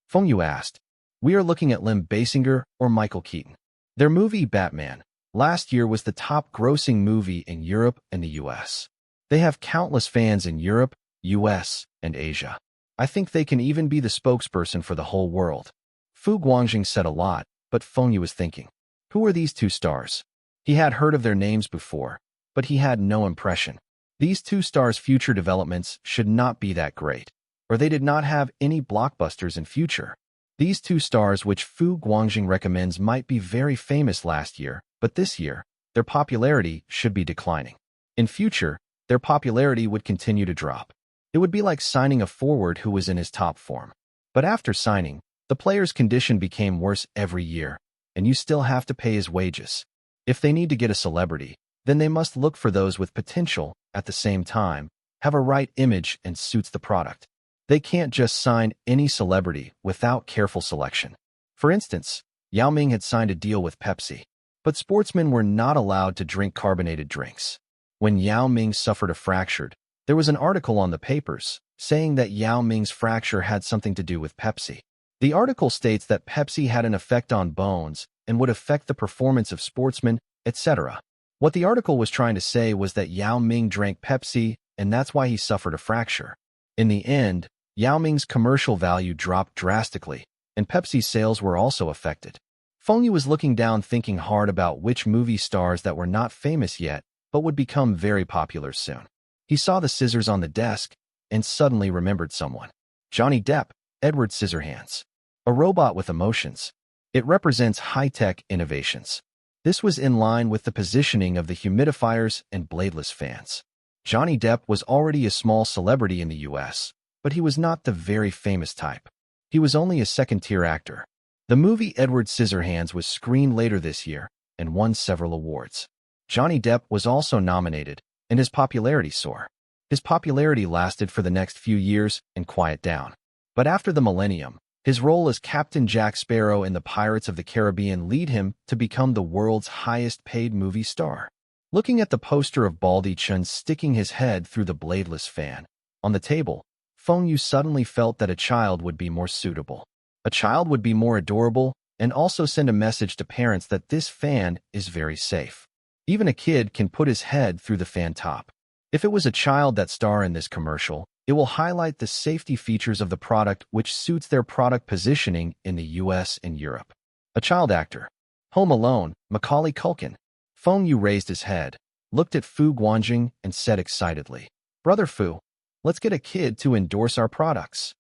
Speaker 1: Feng Yu asked. We are looking at Lim Basinger or Michael Keaton. Their movie Batman last year was the top-grossing movie in Europe and the US. They have countless fans in Europe, US, and Asia. I think they can even be the spokesperson for the whole world. Fu Guangjing said a lot, but Feng Yu was thinking, who are these 2 stars? He had heard of their names before, but he had no impression. These 2 stars' future developments should not be that great, or they did not have any blockbusters in future. These 2 stars which Fu Guangjing recommends might be very famous last year, but this year, their popularity should be declining. In future, their popularity would continue to drop. It would be like signing a forward who was in his top form. But after signing, the player's condition became worse every year, and you still have to pay his wages. If they need to get a celebrity, then they must look for those with potential, at the same time, have a right image and suits the product. They can't just sign any celebrity without careful selection. For instance, Yao Ming had signed a deal with Pepsi, but sportsmen were not allowed to drink carbonated drinks. When Yao Ming suffered a fracture, there was an article on the papers saying that Yao Ming's fracture had something to do with Pepsi. The article states that Pepsi had an effect on bones and would affect the performance of sportsmen, etc. What the article was trying to say was that Yao Ming drank Pepsi, and that's why he suffered a fracture. In the end, Yao Ming's commercial value dropped drastically, and Pepsi's sales were also affected. Feng Yu was looking down thinking hard about which movie stars that were not famous yet, but would become very popular soon. He saw the scissors on the desk and suddenly remembered someone. Johnny Depp, Edward Scissorhands. A robot with emotions. It represents high-tech innovations. This was in line with the positioning of the humidifiers and bladeless fans. Johnny Depp was already a small celebrity in the US, but he was not the very famous type. He was only a second-tier actor. The movie Edward Scissorhands was screened later this year and won several awards. Johnny Depp was also nominated, and his popularity soared. His popularity lasted for the next few years and quieted down. But after the millennium, his role as Captain Jack Sparrow in the Pirates of the Caribbean led him to become the world's highest-paid movie star. Looking at the poster of Baldy Chun sticking his head through the bladeless fan on the table, Feng Yu suddenly felt that a child would be more suitable. A child would be more adorable and also send a message to parents that this fan is very safe. Even a kid can put his head through the fan top. If it was a child that star in this commercial, it will highlight the safety features of the product which suits their product positioning in the US and Europe. A child actor. Home Alone, Macaulay Culkin. Feng Yu raised his head, looked at Fu Guangjing, and said excitedly, Brother Fu, let's get a kid to endorse our products.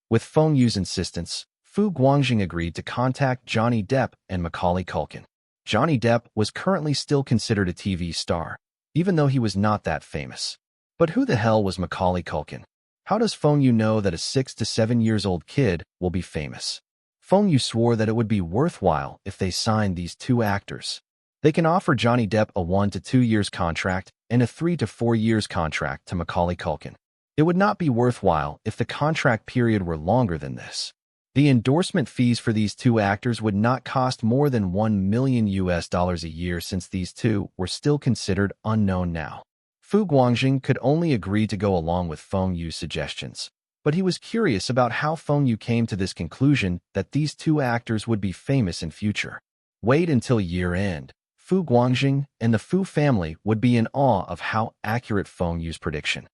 Speaker 1: With Feng Yu's insistence, Fu Guangjing agreed to contact Johnny Depp and Macaulay Culkin. Johnny Depp was currently still considered a TV star, even though he was not that famous. But who the hell was Macaulay Culkin? How does Feng Yu know that a 6 to 7 years old kid will be famous? Feng Yu swore that it would be worthwhile if they signed these two actors. They can offer Johnny Depp a 1 to 2 years contract and a 3 to 4 years contract to Macaulay Culkin. It would not be worthwhile if the contract period were longer than this. The endorsement fees for these two actors would not cost more than $1 million a year since these two were still considered unknown now. Fu Guangjing could only agree to go along with Feng Yu's suggestions, but he was curious about how Feng Yu came to this conclusion that these two actors would be famous in future. Wait until year-end. Fu Guangjing and the Fu family would be in awe of how accurate Feng Yu's prediction.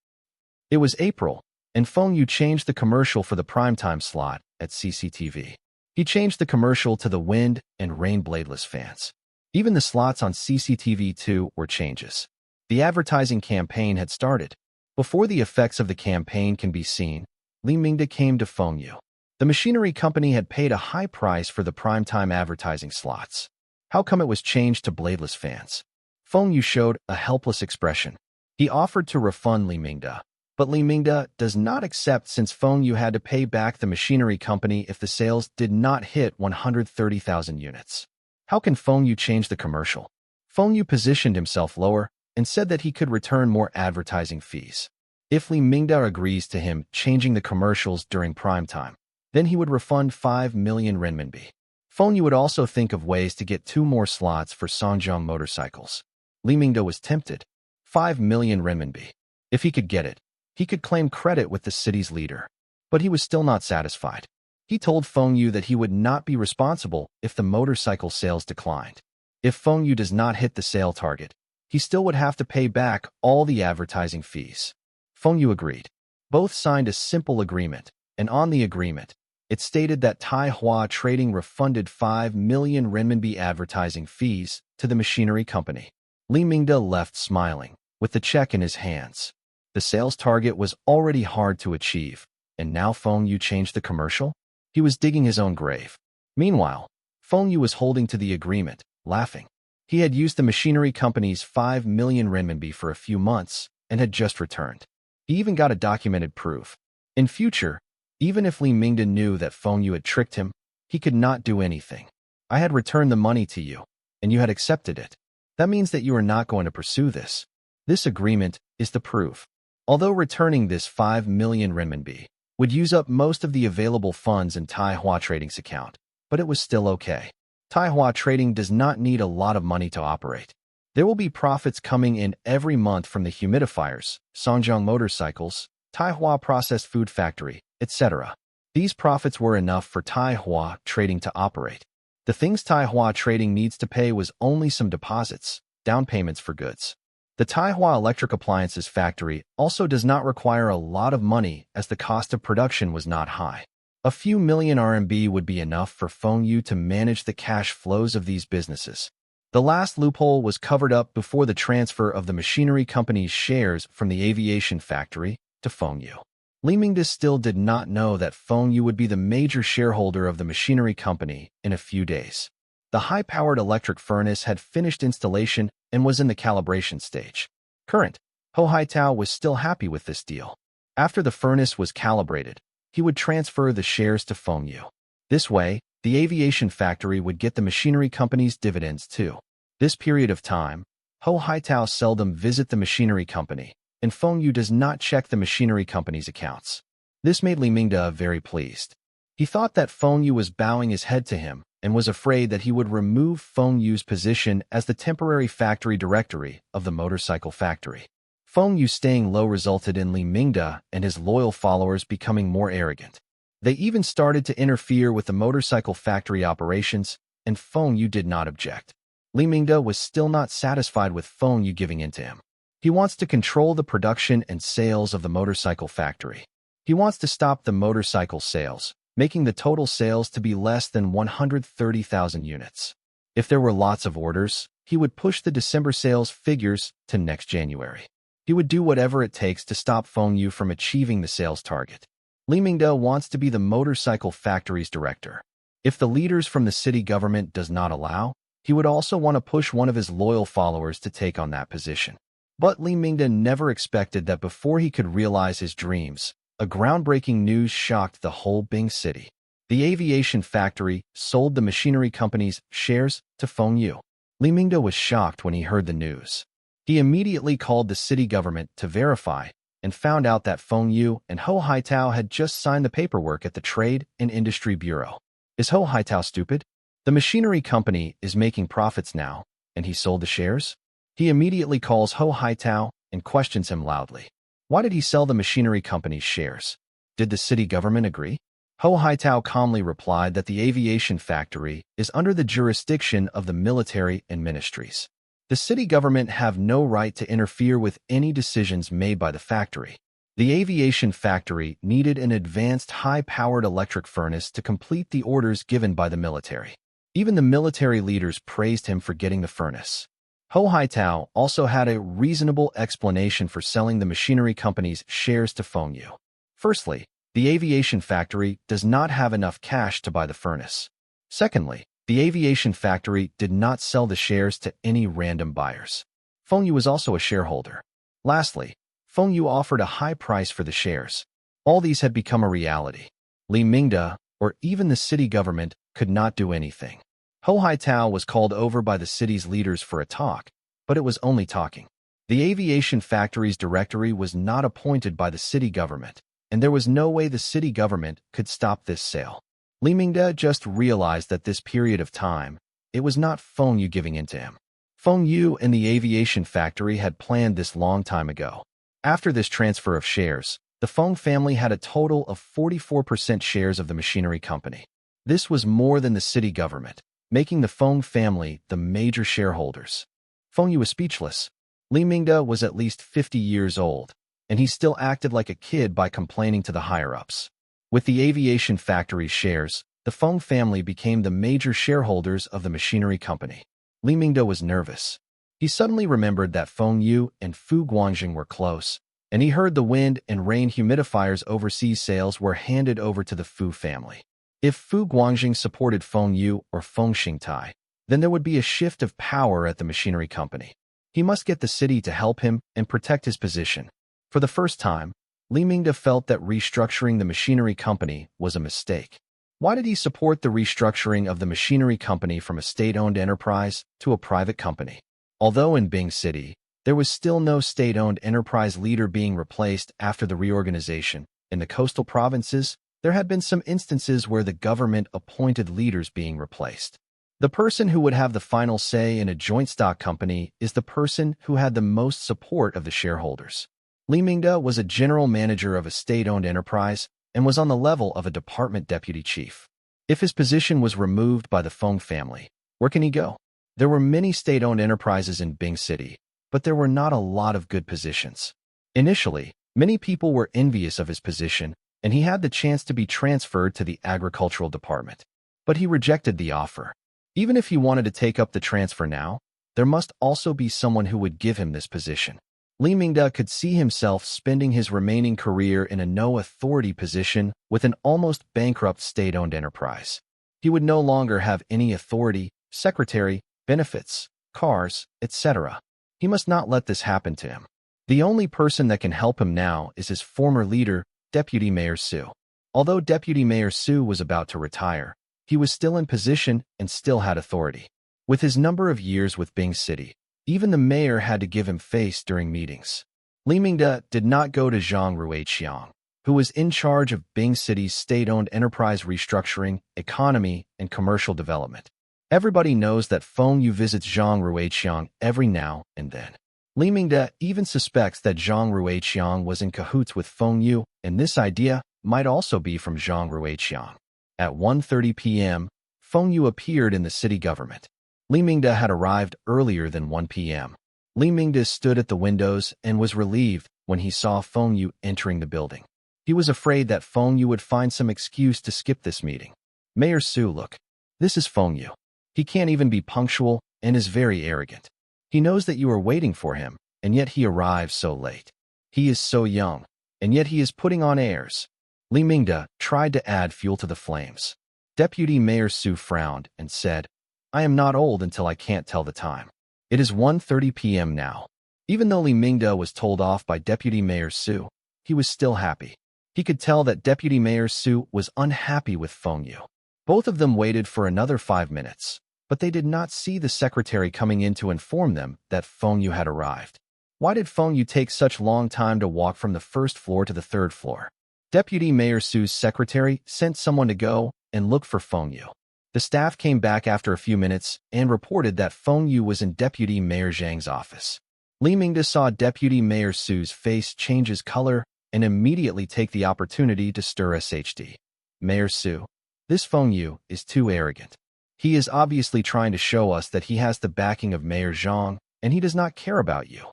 Speaker 1: It was April, and Feng Yu changed the commercial for the primetime slot at CCTV. He changed the commercial to the wind and rain bladeless fans. Even the slots on CCTV2 were changes. The advertising campaign had started. Before the effects of the campaign can be seen, Li Mingde came to Feng Yu. The machinery company had paid a high price for the primetime advertising slots. How come it was changed to bladeless fans? Feng Yu showed a helpless expression. He offered to refund Li Mingde, but Li Mingde does not accept since Feng Yu had to pay back the machinery company if the sales did not hit 130,000 units. How can Feng Yu change the commercial? Feng Yu positioned himself lower and said that he could return more advertising fees. If Li Mingde agrees to him changing the commercials during prime time, then he would refund 5 million renminbi. Feng Yu would also think of ways to get 2 more slots for Songjiang motorcycles. Li Mingde was tempted. 5 million renminbi. If he could get it, he could claim credit with the city's leader. But he was still not satisfied. He told Feng Yu that he would not be responsible if the motorcycle sales declined. If Feng Yu does not hit the sale target, he still would have to pay back all the advertising fees. Feng Yu agreed. Both signed a simple agreement, and on the agreement, it stated that Taihua Trading refunded 5 million renminbi advertising fees to the machinery company. Li Mingde left smiling, with the check in his hands. The sales target was already hard to achieve, and now Feng Yu changed the commercial? He was digging his own grave. Meanwhile, Feng Yu was holding to the agreement, laughing. He had used the machinery company's 5 million renminbi for a few months and had just returned. He even got a documented proof. In future, even if Li Mingde knew that Feng Yu had tricked him, he could not do anything. I had returned the money to you, and you had accepted it. That means that you are not going to pursue this. This agreement is the proof. Although returning this 5 million renminbi would use up most of the available funds in Taihua Trading's account, but it was still okay. Taihua Trading does not need a lot of money to operate. There will be profits coming in every month from the humidifiers, Songjiang motorcycles, Taihua processed food factory, etc. These profits were enough for Taihua Trading to operate. The things Taihua Trading needs to pay was only some deposits, down payments for goods. The Taihua Electric Appliances factory also does not require a lot of money as the cost of production was not high. A few million RMB would be enough for Feng Yu to manage the cash flows of these businesses. The last loophole was covered up before the transfer of the machinery company's shares from the aviation factory to Feng Yu. Li Mingde still did not know that Feng Yu would be the major shareholder of the machinery company in a few days. The high-powered electric furnace had finished installation and was in the calibration stage. Current, Ho Haitao was still happy with this deal. After the furnace was calibrated, he would transfer the shares to Feng Yu. This way, the aviation factory would get the machinery company's dividends too. This period of time, Ho Haitao seldom visit the machinery company, and Feng Yu does not check the machinery company's accounts. This made Li Mingde very pleased. He thought that Feng Yu was bowing his head to him and was afraid that he would remove Feng Yu's position as the temporary factory directory of the motorcycle factory. Feng Yu staying low resulted in Li Mingde and his loyal followers becoming more arrogant. They even started to interfere with the motorcycle factory operations, and Feng Yu did not object. Li Mingde was still not satisfied with Feng Yu giving in to him. He wants to control the production and sales of the motorcycle factory. He wants to stop the motorcycle sales, making the total sales to be less than 130,000 units. If there were lots of orders, he would push the December sales figures to next January. He would do whatever it takes to stop Feng Yu from achieving the sales target. Li Mingde wants to be the motorcycle factory's director. If the leaders from the city government does not allow, he would also want to push one of his loyal followers to take on that position. But Li Mingde never expected that before he could realize his dreams, a groundbreaking news shocked the whole Bing city. The aviation factory sold the machinery company's shares to Feng Yu. Li Mingde was shocked when he heard the news. He immediately called the city government to verify and found out that Feng Yu and Ho Haitao had just signed the paperwork at the Trade and Industry Bureau. Is Ho Haitao stupid? The machinery company is making profits now, and he sold the shares? He immediately calls Ho Haitao and questions him loudly. Why did he sell the machinery company's shares? Did the city government agree? Ho Haitao calmly replied that the aviation factory is under the jurisdiction of the military and ministries. The city government have no right to interfere with any decisions made by the factory. The aviation factory needed an advanced high-powered electric furnace to complete the orders given by the military. Even the military leaders praised him for getting the furnace. Ho Haitao also had a reasonable explanation for selling the machinery company's shares to Feng Yu. Firstly, the aviation factory does not have enough cash to buy the furnace. Secondly, the aviation factory did not sell the shares to any random buyers. Feng Yu was also a shareholder. Lastly, Feng Yu offered a high price for the shares. All these had become a reality. Li Mingde, or even the city government, could not do anything. Ho Haitao was called over by the city's leaders for a talk, but it was only talking. The aviation factory's directory was not appointed by the city government, and there was no way the city government could stop this sale. Li Mingde just realized that this period of time, it was not Feng Yu giving in to him. Feng Yu and the aviation factory had planned this long time ago. After this transfer of shares, the Feng family had a total of 44% shares of the machinery company. This was more than the city government, making the Feng family the major shareholders. Feng Yu was speechless. Li Mingde was at least 50 years old, and he still acted like a kid by complaining to the higher-ups. With the aviation factory's shares, the Feng family became the major shareholders of the machinery company. Li Mingde was nervous. He suddenly remembered that Feng Yu and Fu Guangjing were close, and he heard the wind and rain humidifiers overseas sales were handed over to the Fu family. If Fu Guangjing supported Feng Yu or Feng Xingtai, then there would be a shift of power at the machinery company. He must get the city to help him and protect his position. For the first time, Li Mingde felt that restructuring the machinery company was a mistake. Why did he support the restructuring of the machinery company from a state-owned enterprise to a private company? Although in Bing City, there was still no state-owned enterprise leader being replaced after the reorganization. In the coastal provinces, there had been some instances where the government appointed leaders being replaced. The person who would have the final say in a joint stock company is the person who had the most support of the shareholders. Li Mingde was a general manager of a state-owned enterprise and was on the level of a department deputy chief. If his position was removed by the Feng family, where can he go? There were many state-owned enterprises in Bing City, but there were not a lot of good positions. Initially, many people were envious of his position, and he had the chance to be transferred to the agricultural department. But he rejected the offer. Even if he wanted to take up the transfer now, there must also be someone who would give him this position. Li Mingde could see himself spending his remaining career in a no-authority position with an almost bankrupt state-owned enterprise. He would no longer have any authority, secretary, benefits, cars, etc. He must not let this happen to him. The only person that can help him now is his former leader, Deputy Mayor Su. Although Deputy Mayor Su was about to retire, he was still in position and still had authority. With his number of years with Bing City, even the mayor had to give him face during meetings. Li Mingde did not go to Zhang Ruiqiang, who was in charge of Bing City's state-owned enterprise restructuring, economy, and commercial development. Everybody knows that Feng Yu visits Zhang Ruiqiang every now and then. Li Mingde even suspects that Zhang Ruiqiang was in cahoots with Feng Yu, and this idea might also be from Zhang Ruiqiang. At 1:30 p.m., Feng Yu appeared in the city government. Li Mingde had arrived earlier than 1 p.m. Li Mingde stood at the windows and was relieved when he saw Feng Yu entering the building. He was afraid that Feng Yu would find some excuse to skip this meeting. Mayor Su, look. This is Feng Yu. He can't even be punctual and is very arrogant. He knows that you are waiting for him, and yet he arrives so late. He is so young, and yet he is putting on airs. Li Mingde tried to add fuel to the flames. Deputy Mayor Su frowned and said, I am not old until I can't tell the time. It is 1:30 p.m. now. Even though Li Mingde was told off by Deputy Mayor Su, he was still happy. He could tell that Deputy Mayor Su was unhappy with Feng Yu. Both of them waited for another 5 minutes, but they did not see the secretary coming in to inform them that Feng Yu had arrived. Why did Feng Yu take such long time to walk from the first floor to the third floor? Deputy Mayor Su's secretary sent someone to go and look for Feng Yu. The staff came back after a few minutes and reported that Feng Yu was in Deputy Mayor Zhang's office. Li Mingde saw Deputy Mayor Su's face change his color and immediately take the opportunity to stir SHD. Mayor Su, this Feng Yu is too arrogant. He is obviously trying to show us that he has the backing of Mayor Zhang, and he does not care about you.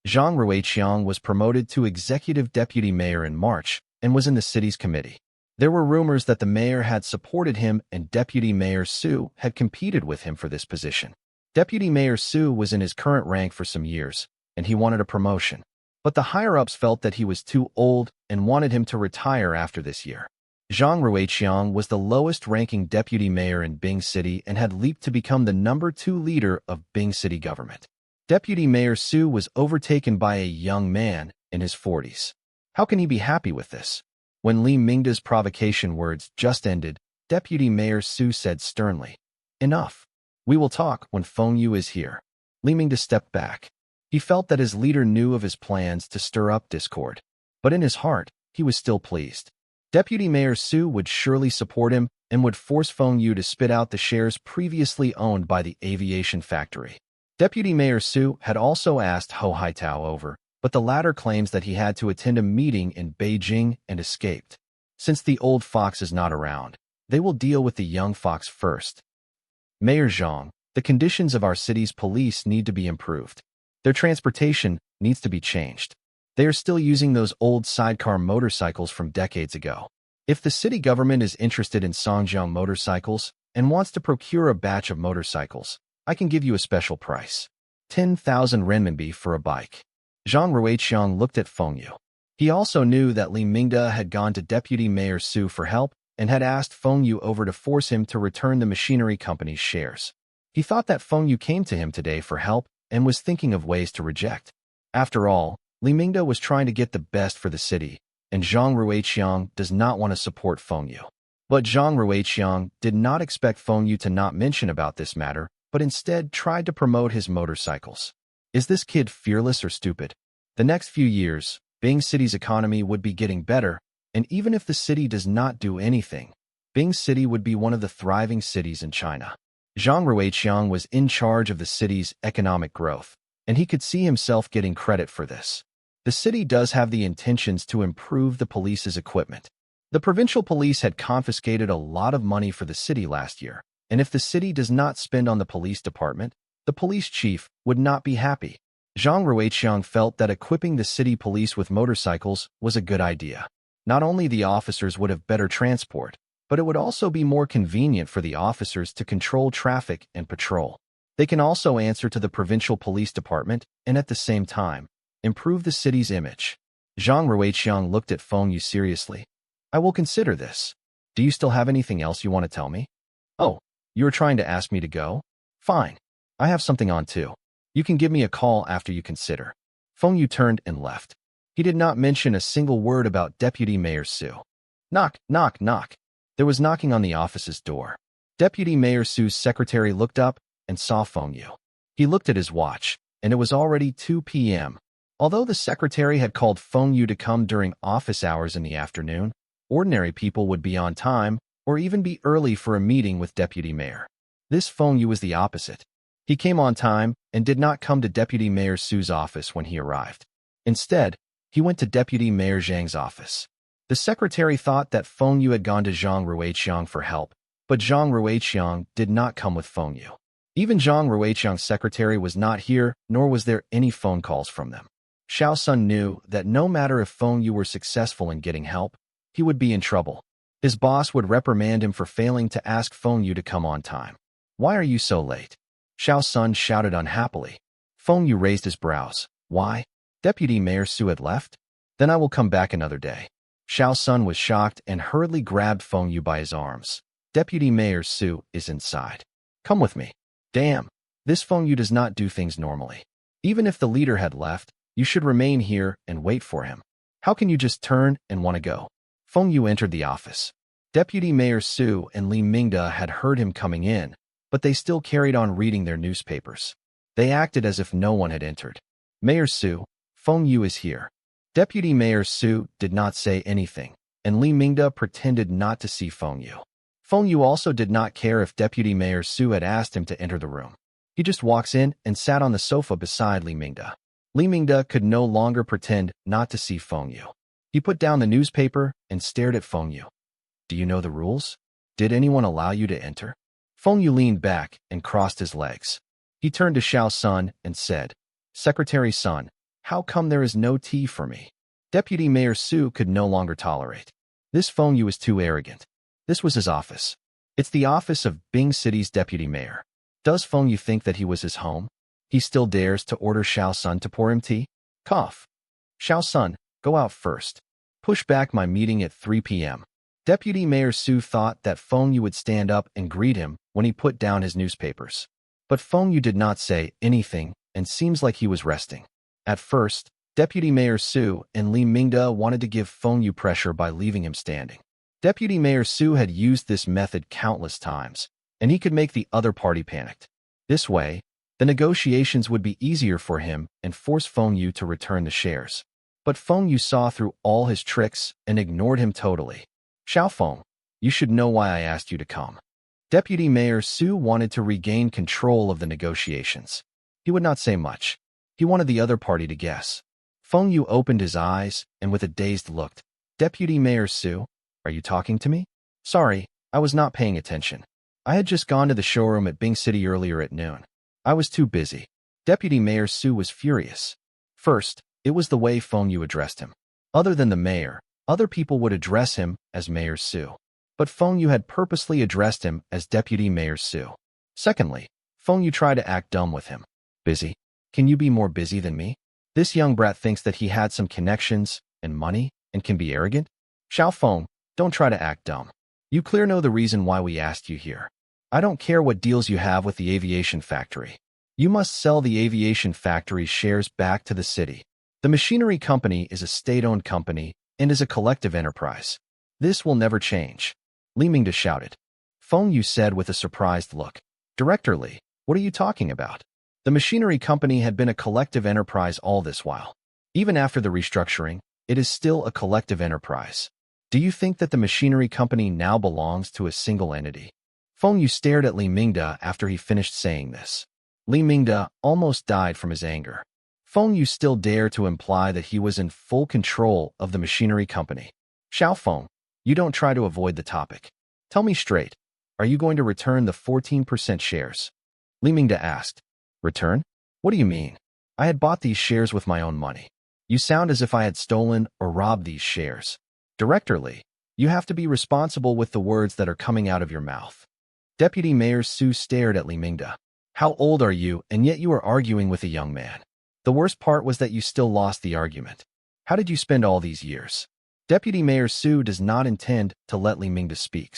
Speaker 1: Zhang Ruiqiang was promoted to executive deputy mayor in March and was in the city's committee. There were rumors that the mayor had supported him and Deputy Mayor Su had competed with him for this position. Deputy Mayor Su was in his current rank for some years, and he wanted a promotion. But the higher-ups felt that he was too old and wanted him to retire after this year. Zhang Ruiqiang was the lowest-ranking deputy mayor in Bing City and had leaped to become the number 2 leader of Bing City government. Deputy Mayor Su was overtaken by a young man in his 40s. How can he be happy with this? When Li Mingde's provocation words just ended, Deputy Mayor Su said sternly, Enough. We will talk when Feng Yu is here. Li Mingde stepped back. He felt that his leader knew of his plans to stir up discord. But in his heart, he was still pleased. Deputy Mayor Su would surely support him and would force Feng Yu to spit out the shares previously owned by the aviation factory. Deputy Mayor Su had also asked Ho Haitao over, but the latter claims that he had to attend a meeting in Beijing and escaped. Since the old fox is not around, they will deal with the young fox first. Mayor Zhang, the conditions of our city's police need to be improved. Their transportation needs to be changed. They are still using those old sidecar motorcycles from decades ago. If the city government is interested in Songjiang motorcycles and wants to procure a batch of motorcycles, I can give you a special price. 10,000 renminbi for a bike. Zhang Ruiqiang looked at Feng Yu. He also knew that Li Mingde had gone to Deputy Mayor Su for help and had asked Feng Yu over to force him to return the machinery company's shares. He thought that Feng Yu came to him today for help and was thinking of ways to reject. After all, Li Mingde was trying to get the best for the city, and Zhang Ruiqiang does not want to support Feng Yu. But Zhang Ruiqiang did not expect Feng Yu to not mention about this matter, but instead tried to promote his motorcycles. Is this kid fearless or stupid? The next few years, Bing City's economy would be getting better, and even if the city does not do anything, Bing City would be one of the thriving cities in China. Zhang Ruiqiang was in charge of the city's economic growth, and he could see himself getting credit for this. The city does have the intentions to improve the police's equipment. The provincial police had confiscated a lot of money for the city last year, and if the city does not spend on the police department, the police chief would not be happy. Zhang Ruiqiang felt that equipping the city police with motorcycles was a good idea. Not only the officers would have better transport, but it would also be more convenient for the officers to control traffic and patrol. They can also answer to the provincial police department and at the same time, improve the city's image. Zhang Ruiqiang looked at Feng Yu seriously. I will consider this. Do you still have anything else you want to tell me? Oh, you are trying to ask me to go? Fine. I have something on too. You can give me a call after you consider. Feng Yu turned and left. He did not mention a single word about Deputy Mayor Su. Knock, knock, knock. There was knocking on the office's door. Deputy Mayor Su's secretary looked up and saw Feng Yu. He looked at his watch, and it was already 2 p.m. Although the secretary had called Feng Yu to come during office hours in the afternoon, ordinary people would be on time or even be early for a meeting with Deputy Mayor. This Feng Yu was the opposite. He came on time and did not come to Deputy Mayor Su's office when he arrived. Instead, he went to Deputy Mayor Zhang's office. The secretary thought that Feng Yu had gone to Zhang Ruiqiang for help, but Zhang Ruiqiang did not come with Feng Yu. Even Zhang Ruiqiang's secretary was not here, nor was there any phone calls from them. Xiao Sun knew that no matter if Feng Yu were successful in getting help, he would be in trouble. His boss would reprimand him for failing to ask Feng Yu to come on time. Why are you so late? Xiao Sun shouted unhappily. Feng Yu raised his brows. Why? Deputy Mayor Su had left? Then I will come back another day. Xiao Sun was shocked and hurriedly grabbed Feng Yu by his arms. Deputy Mayor Su is inside. Come with me. Damn, this Feng Yu does not do things normally. Even if the leader had left, you should remain here and wait for him. How can you just turn and want to go? Feng Yu entered the office. Deputy Mayor Su and Li Mingda had heard him coming in, but they still carried on reading their newspapers. They acted as if no one had entered. Mayor Su, Feng Yu is here. Deputy Mayor Su did not say anything, and Li Mingda pretended not to see Feng Yu. Feng Yu also did not care if Deputy Mayor Su had asked him to enter the room. He just walks in and sat on the sofa beside Li Mingda. Li Mingda could no longer pretend not to see Feng Yu. He put down the newspaper and stared at Feng Yu. Do you know the rules? Did anyone allow you to enter? Feng Yu leaned back and crossed his legs. He turned to Xiao Sun and said, Secretary Sun, how come there is no tea for me? Deputy Mayor Su could no longer tolerate. This Feng Yu is too arrogant. This was his office. It's the office of Bing City's deputy mayor. Does Feng Yu think that he was his home? He still dares to order Xiao Sun to pour him tea? Cough. Xiao Sun, go out first. Push back my meeting at 3 p.m. Deputy Mayor Su thought that Feng Yu would stand up and greet him when he put down his newspapers. But Feng Yu did not say anything and seems like he was resting. At first, Deputy Mayor Su and Li Mingda wanted to give Feng Yu pressure by leaving him standing. Deputy Mayor Su had used this method countless times, and he could make the other party panicked. This way, the negotiations would be easier for him and force Feng Yu to return the shares. But Feng Yu saw through all his tricks and ignored him totally. Xiao Feng, you should know why I asked you to come. Deputy Mayor Su wanted to regain control of the negotiations. He would not say much. He wanted the other party to guess. Feng Yu opened his eyes and with a dazed look, Deputy Mayor Su, are you talking to me? Sorry, I was not paying attention. I had just gone to the showroom at Bing City earlier at noon. I was too busy. Deputy Mayor Su was furious. First, it was the way Feng Yu addressed him. Other than the mayor, other people would address him as Mayor Su. But Feng Yu had purposely addressed him as Deputy Mayor Su. Secondly, Feng Yu tried to act dumb with him. Busy? Can you be more busy than me? This young brat thinks that he had some connections and money and can be arrogant? Xiao Feng, don't try to act dumb. You clearly know the reason why we asked you here. I don't care what deals you have with the aviation factory. You must sell the aviation factory's shares back to the city. The machinery company is a state-owned company and is a collective enterprise. This will never change. Li Mingda shouted. Feng Yu said with a surprised look. Director Li, what are you talking about? The machinery company had been a collective enterprise all this while. Even after the restructuring, it is still a collective enterprise. Do you think that the machinery company now belongs to a single entity? Feng Yu stared at Li Mingda after he finished saying this. Li Mingda almost died from his anger. Feng Yu still dared to imply that he was in full control of the machinery company. Xiao Feng, you don't try to avoid the topic. Tell me straight, are you going to return the 14% shares? Li Mingda asked. Return? What do you mean? I had bought these shares with my own money. You sound as if I had stolen or robbed these shares. Director Li, you have to be responsible with the words that are coming out of your mouth. Deputy Mayor Su stared at Li Mingda. How old are you, and yet you are arguing with a young man? The worst part was that you still lost the argument. How did you spend all these years? Deputy Mayor Su does not intend to let Li Mingda speak.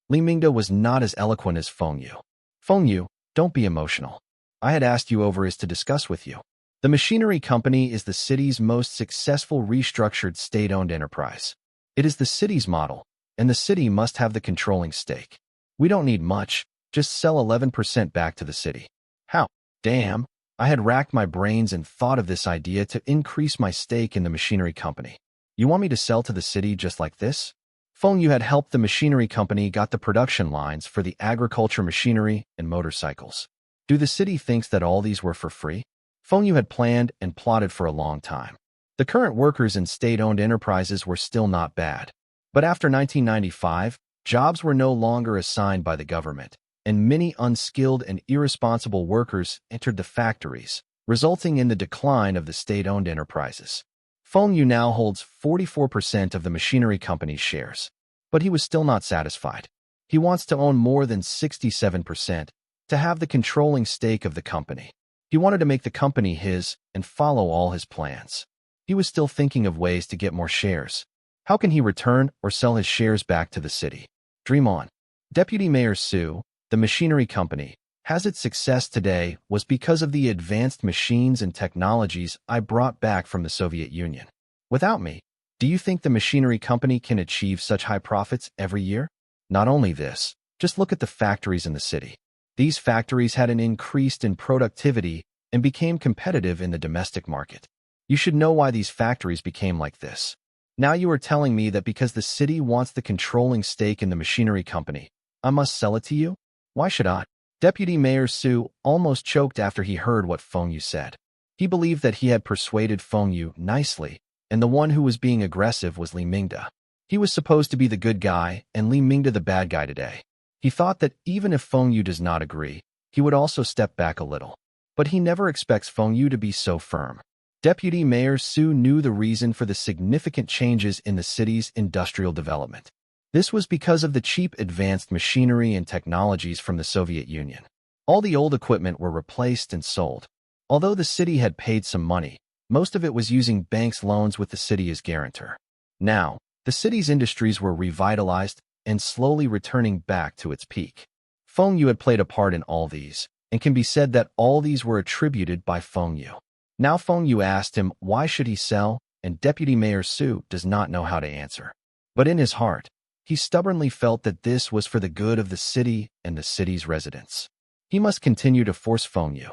Speaker 1: Li Mingda was not as eloquent as Feng Yu. Feng Yu, don't be emotional. I had asked you over is to discuss with you. The machinery company is the city's most successful restructured state-owned enterprise. It is the city's model, and the city must have the controlling stake. We don't need much, just sell 11% back to the city. How? Damn, I had racked my brains and thought of this idea to increase my stake in the machinery company. You want me to sell to the city just like this? Feng Yu had helped the machinery company got the production lines for the agriculture machinery and motorcycles. Do the city thinks that all these were for free? Feng Yu had planned and plotted for a long time. The current workers in state-owned enterprises were still not bad. But after 1995, jobs were no longer assigned by the government, and many unskilled and irresponsible workers entered the factories, resulting in the decline of the state-owned enterprises. Feng Yu now holds 44% of the machinery company's shares. But he was still not satisfied. He wants to own more than 67%, to have the controlling stake of the company. He wanted to make the company his and follow all his plans. He was still thinking of ways to get more shares. How can he return or sell his shares back to the city? Dream on. Deputy Mayor Su, the machinery company, has its success today was because of the advanced machines and technologies I brought back from the Soviet Union. Without me, do you think the machinery company can achieve such high profits every year? Not only this, just look at the factories in the city. These factories had an increase in productivity and became competitive in the domestic market. You should know why these factories became like this. Now you are telling me that because the city wants the controlling stake in the machinery company, I must sell it to you? Why should I? Deputy Mayor Su almost choked after he heard what Feng Yu said. He believed that he had persuaded Feng Yu nicely, and the one who was being aggressive was Li Mingde. He was supposed to be the good guy and Li Mingde the bad guy today. He thought that even if Feng Yu does not agree, he would also step back a little. But he never expects Feng Yu to be so firm. Deputy Mayor Su knew the reason for the significant changes in the city's industrial development. This was because of the cheap advanced machinery and technologies from the Soviet Union. All the old equipment were replaced and sold. Although the city had paid some money, most of it was using banks' loans with the city as guarantor. Now, the city's industries were revitalized and slowly returning back to its peak. Feng Yu had played a part in all these, and can be said that all these were attributed by Feng Yu. Now Feng Yu asked him why should he sell, and Deputy Mayor Su does not know how to answer. But in his heart, he stubbornly felt that this was for the good of the city and the city's residents. He must continue to force Feng Yu.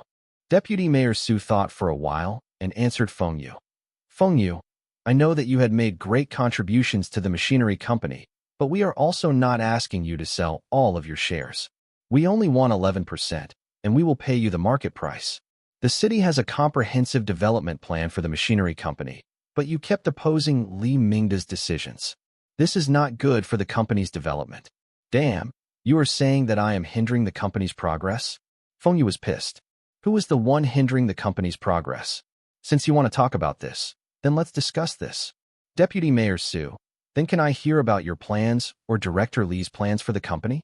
Speaker 1: Deputy Mayor Su thought for a while and answered Feng Yu. Feng Yu, I know that you had made great contributions to the machinery company, but we are also not asking you to sell all of your shares. We only want 11%, and we will pay you the market price. The city has a comprehensive development plan for the machinery company, but you kept opposing Li Mingde's decisions. This is not good for the company's development. Damn, you are saying that I am hindering the company's progress? Feng Yu was pissed. Who was the one hindering the company's progress? Since you want to talk about this, then let's discuss this. Deputy Mayor Su, then can I hear about your plans or Director Li's plans for the company?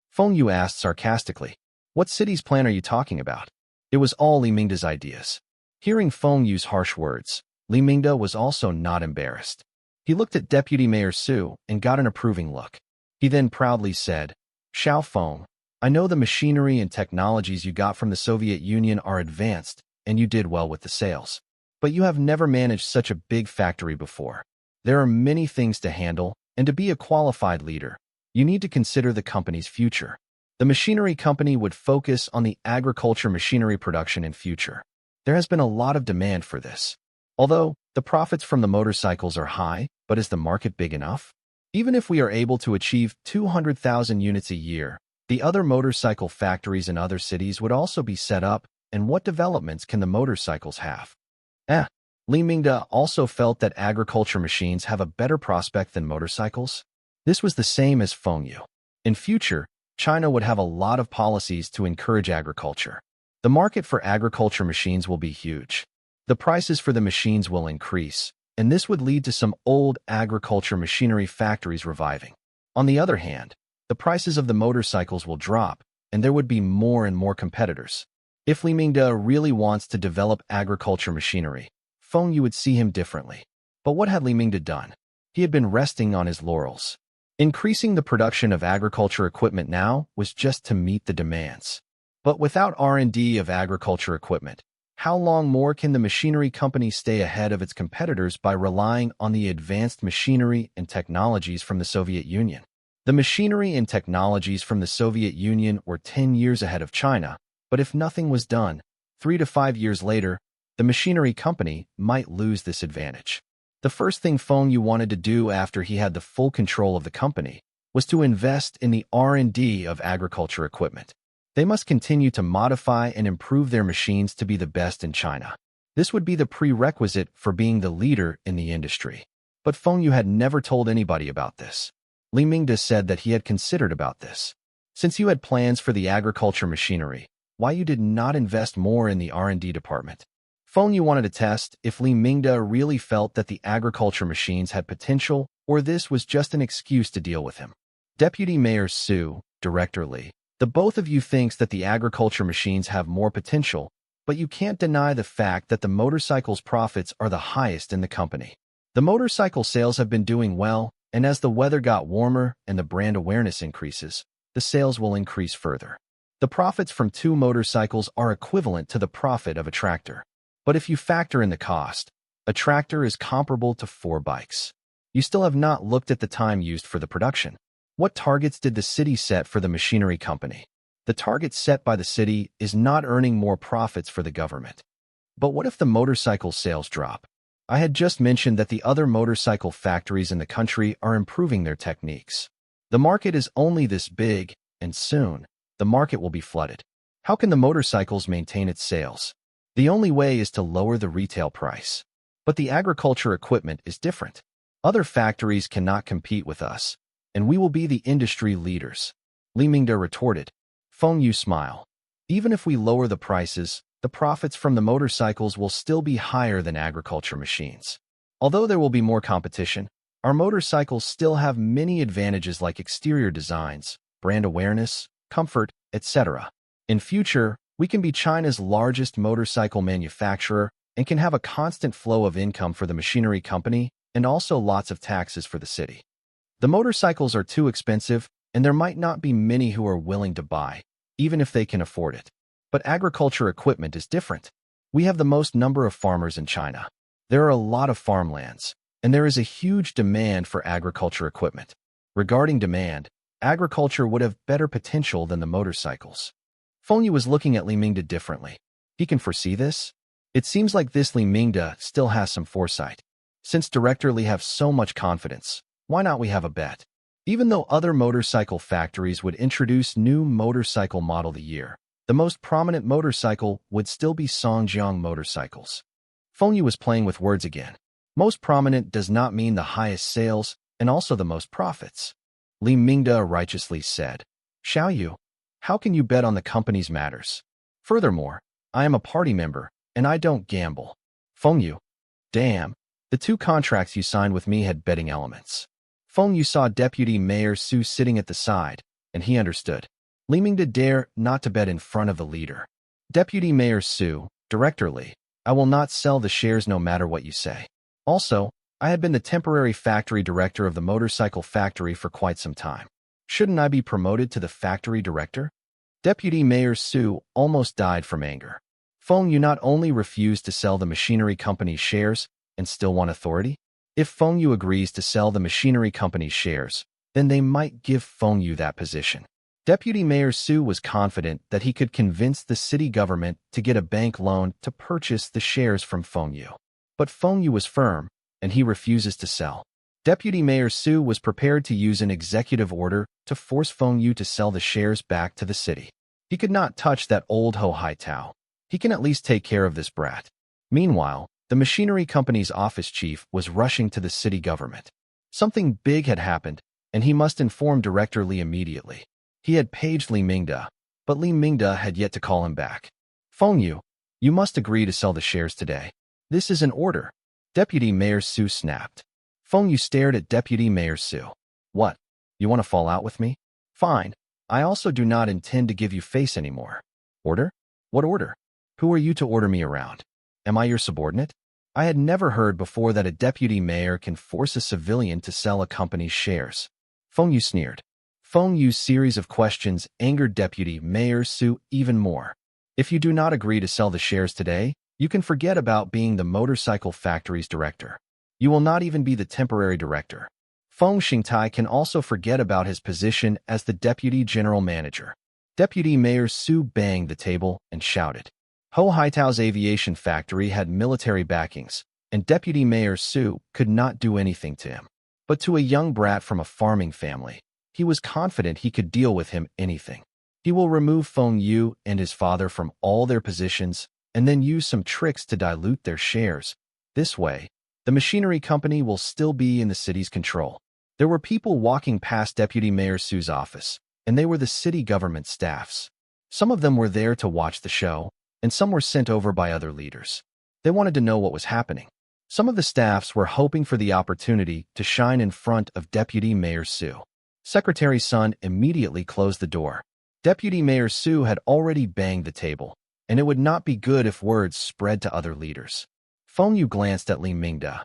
Speaker 1: Feng Yu asked sarcastically. What city's plan are you talking about? It was all Li Mingde's ideas. Hearing Feng Yu's harsh words, Li Mingde was also not embarrassed. He looked at Deputy Mayor Su and got an approving look. He then proudly said, Xiao Feng, I know the machinery and technologies you got from the Soviet Union are advanced, and you did well with the sales. But you have never managed such a big factory before. There are many things to handle, and to be a qualified leader, you need to consider the company's future. The machinery company would focus on the agriculture machinery production in future. There has been a lot of demand for this. Although, the profits from the motorcycles are high, but is the market big enough? Even if we are able to achieve 200,000 units a year, the other motorcycle factories in other cities would also be set up, and what developments can the motorcycles have? Li Mingde also felt that agriculture machines have a better prospect than motorcycles. This was the same as Feng Yu. In future, China would have a lot of policies to encourage agriculture. The market for agriculture machines will be huge. The prices for the machines will increase, and this would lead to some old agriculture machinery factories reviving. On the other hand, the prices of the motorcycles will drop, and there would be more and more competitors. If Li Mingde really wants to develop agriculture machinery, Feng Yu would see him differently. But what had Li Mingde done? He had been resting on his laurels. Increasing the production of agriculture equipment now was just to meet the demands. But without R&D of agriculture equipment, how long more can the machinery company stay ahead of its competitors by relying on the advanced machinery and technologies from the Soviet Union? The machinery and technologies from the Soviet Union were 10 years ahead of China, but if nothing was done, 3 to 5 years later, the machinery company might lose this advantage. The first thing Feng Yu wanted to do after he had the full control of the company was to invest in the R&D of agriculture equipment. They must continue to modify and improve their machines to be the best in China. This would be the prerequisite for being the leader in the industry. But Feng Yu had never told anybody about this. Li Mingde said that he had considered about this. Since you had plans for the agriculture machinery, why you did not invest more in the R&D department? Feng Yu wanted to test if Li Mingde really felt that the agriculture machines had potential, or this was just an excuse to deal with him. Deputy Mayor Su, Director Li, the both of you thinks that the agriculture machines have more potential, but you can't deny the fact that the motorcycles' profits are the highest in the company. The motorcycle sales have been doing well, and as the weather got warmer and the brand awareness increases, the sales will increase further. The profits from 2 motorcycles are equivalent to the profit of a tractor. But if you factor in the cost, a tractor is comparable to 4 bikes. You still have not looked at the time used for the production. What targets did the city set for the machinery company? The target set by the city is not earning more profits for the government. But what if the motorcycle sales drop? I had just mentioned that the other motorcycle factories in the country are improving their techniques. The market is only this big, and soon, the market will be flooded. How can the motorcycles maintain its sales? The only way is to lower the retail price. But the agriculture equipment is different. Other factories cannot compete with us, and we will be the industry leaders. Li Mingde retorted. Feng Yu smiled. Even if we lower the prices, the profits from the motorcycles will still be higher than agriculture machines. Although there will be more competition, our motorcycles still have many advantages like exterior designs, brand awareness, comfort, etc. In future, we can be China's largest motorcycle manufacturer and can have a constant flow of income for the machinery company and also lots of taxes for the city. The motorcycles are too expensive, and there might not be many who are willing to buy, even if they can afford it. But agriculture equipment is different. We have the most number of farmers in China. There are a lot of farmlands, and there is a huge demand for agriculture equipment. Regarding demand, agriculture would have better potential than the motorcycles. Feng Yu was looking at Li Mingde differently. He can foresee this? It seems like this Li Mingde still has some foresight. Since Director Li have so much confidence, why not we have a bet? Even though other motorcycle factories would introduce new motorcycle model the year, the most prominent motorcycle would still be Songjiang motorcycles. Feng Yu was playing with words again. Most prominent does not mean the highest sales and also the most profits. Li Mingde righteously said, Xiao Yu, how can you bet on the company's matters? Furthermore, I am a party member, and I don't gamble. Feng Yu, damn, the 2 contracts you signed with me had betting elements. Feng Yu saw Deputy Mayor Su sitting at the side, and he understood. Li Mingde dare not to bet in front of the leader. Deputy Mayor Su, Director Li, I will not sell the shares no matter what you say. Also, I had been the temporary factory director of the motorcycle factory for quite some time. Shouldn't I be promoted to the factory director? Deputy Mayor Su almost died from anger. Feng Yu not only refused to sell the machinery company's shares and still want authority? If Feng Yu agrees to sell the machinery company's shares, then they might give Feng Yu that position. Deputy Mayor Su was confident that he could convince the city government to get a bank loan to purchase the shares from Feng Yu. But Feng Yu was firm, and he refuses to sell. Deputy Mayor Su was prepared to use an executive order to force Feng Yu to sell the shares back to the city. He could not touch that old Ho Hai Tao. He can at least take care of this brat. Meanwhile, the machinery company's office chief was rushing to the city government. Something big had happened, and he must inform Director Li immediately. He had paged Li Mingde, but Li Mingde had yet to call him back. Feng Yu, you must agree to sell the shares today. This is an order. Deputy Mayor Su snapped. Feng Yu stared at Deputy Mayor Su. What? You want to fall out with me? Fine. I also do not intend to give you face anymore. Order? What order? Who are you to order me around? Am I your subordinate? I had never heard before that a deputy mayor can force a civilian to sell a company's shares. Feng Yu sneered. Feng Yu's series of questions angered Deputy Mayor Su even more. If you do not agree to sell the shares today, you can forget about being the motorcycle factory's director. You will not even be the temporary director. Feng Xingtai can also forget about his position as the deputy general manager. Deputy Mayor Su banged the table and shouted. Ho Haitao's aviation factory had military backings, and Deputy Mayor Su could not do anything to him. But to a young brat from a farming family, he was confident he could deal with him anything. He will remove Feng Yu and his father from all their positions and then use some tricks to dilute their shares. This way, the machinery company will still be in the city's control. There were people walking past Deputy Mayor Su's office, and they were the city government staffs. Some of them were there to watch the show, and some were sent over by other leaders. They wanted to know what was happening. Some of the staffs were hoping for the opportunity to shine in front of Deputy Mayor Su. Secretary Sun immediately closed the door. Deputy Mayor Su had already banged the table, and it would not be good if words spread to other leaders. Feng Yu glanced at Li Mingde.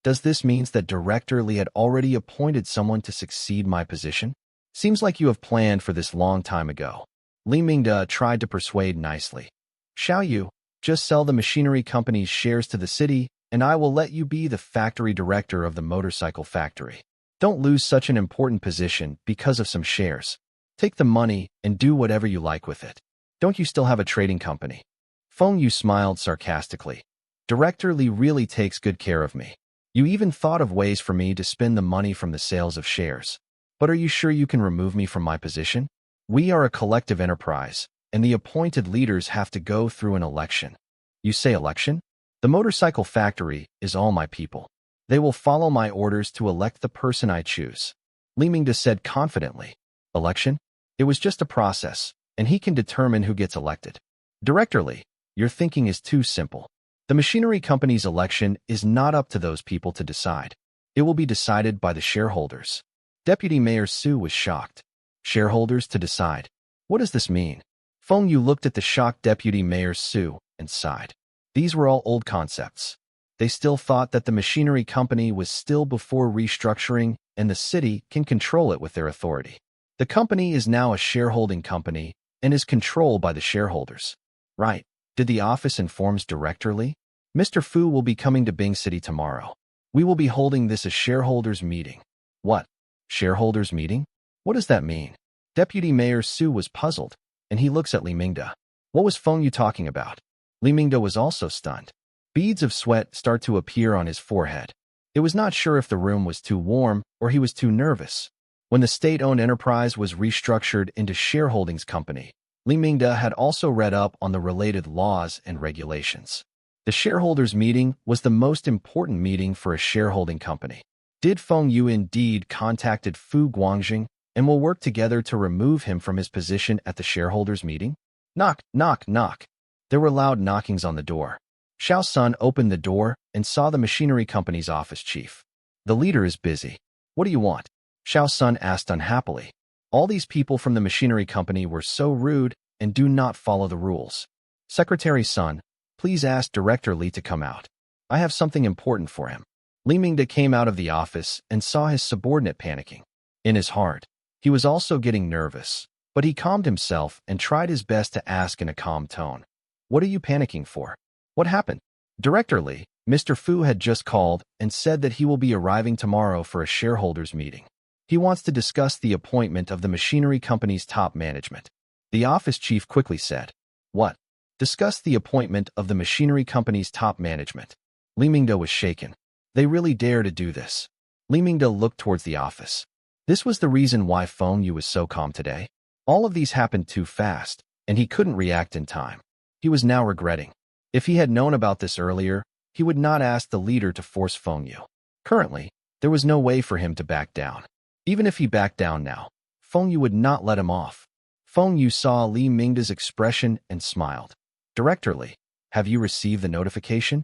Speaker 1: Does this mean that Director Li had already appointed someone to succeed my position? Seems like you have planned for this long time ago. Li Mingde tried to persuade nicely. Xiao Yu, just sell the machinery company's shares to the city, and I will let you be the factory director of the motorcycle factory. Don't lose such an important position because of some shares. Take the money and do whatever you like with it. Don't you still have a trading company? Feng Yu smiled sarcastically. Director Li really takes good care of me. You even thought of ways for me to spend the money from the sales of shares. But are you sure you can remove me from my position? We are a collective enterprise, and the appointed leaders have to go through an election. You say election? The motorcycle factory is all my people. They will follow my orders to elect the person I choose. Li Mingde said confidently. Election? It was just a process, and he can determine who gets elected. Director Li, your thinking is too simple. The machinery company's election is not up to those people to decide. It will be decided by the shareholders. Deputy Mayor Su was shocked. Shareholders to decide. What does this mean? Feng Yu looked at the shocked Deputy Mayor Su and sighed. These were all old concepts. They still thought that the machinery company was still before restructuring and the city can control it with their authority. The company is now a shareholding company and is controlled by the shareholders. Right. Did the office informs Director Li? Mr. Fu will be coming to Bing City tomorrow. We will be holding this as shareholders meeting. What? Shareholders meeting? What does that mean? Deputy Mayor Su was puzzled, and he looks at Li Mingde. What was Feng Yu talking about? Li Mingde was also stunned. Beads of sweat start to appear on his forehead. It was not sure if the room was too warm or he was too nervous. When the state-owned enterprise was restructured into shareholdings company, Li Mingde had also read up on the related laws and regulations. The shareholders' meeting was the most important meeting for a shareholding company. Did Feng Yu indeed contacted Fu Guangjing and will work together to remove him from his position at the shareholders' meeting? Knock, knock, knock. There were loud knockings on the door. Xiao Sun opened the door and saw the machinery company's office chief. The leader is busy. What do you want? Xiao Sun asked unhappily. All these people from the machinery company were so rude and do not follow the rules. Secretary Sun, please ask Director Li to come out. I have something important for him. Li Mingde came out of the office and saw his subordinate panicking. In his heart, he was also getting nervous, but he calmed himself and tried his best to ask in a calm tone. What are you panicking for? What happened? Director Li, Mr. Fu had just called and said that he will be arriving tomorrow for a shareholders meeting. He wants to discuss the appointment of the machinery company's top management. The office chief quickly said, What? Discuss the appointment of the machinery company's top management. Li Mingde was shaken. They really dare to do this. Li Mingde looked towards the office. This was the reason why Feng Yu was so calm today. All of these happened too fast, and he couldn't react in time. He was now regretting. If he had known about this earlier, he would not ask the leader to force Feng Yu. Currently, there was no way for him to back down. Even if he backed down now, Feng Yu would not let him off. Feng Yu saw Li Mingde's expression and smiled. Director Li, have you received the notification?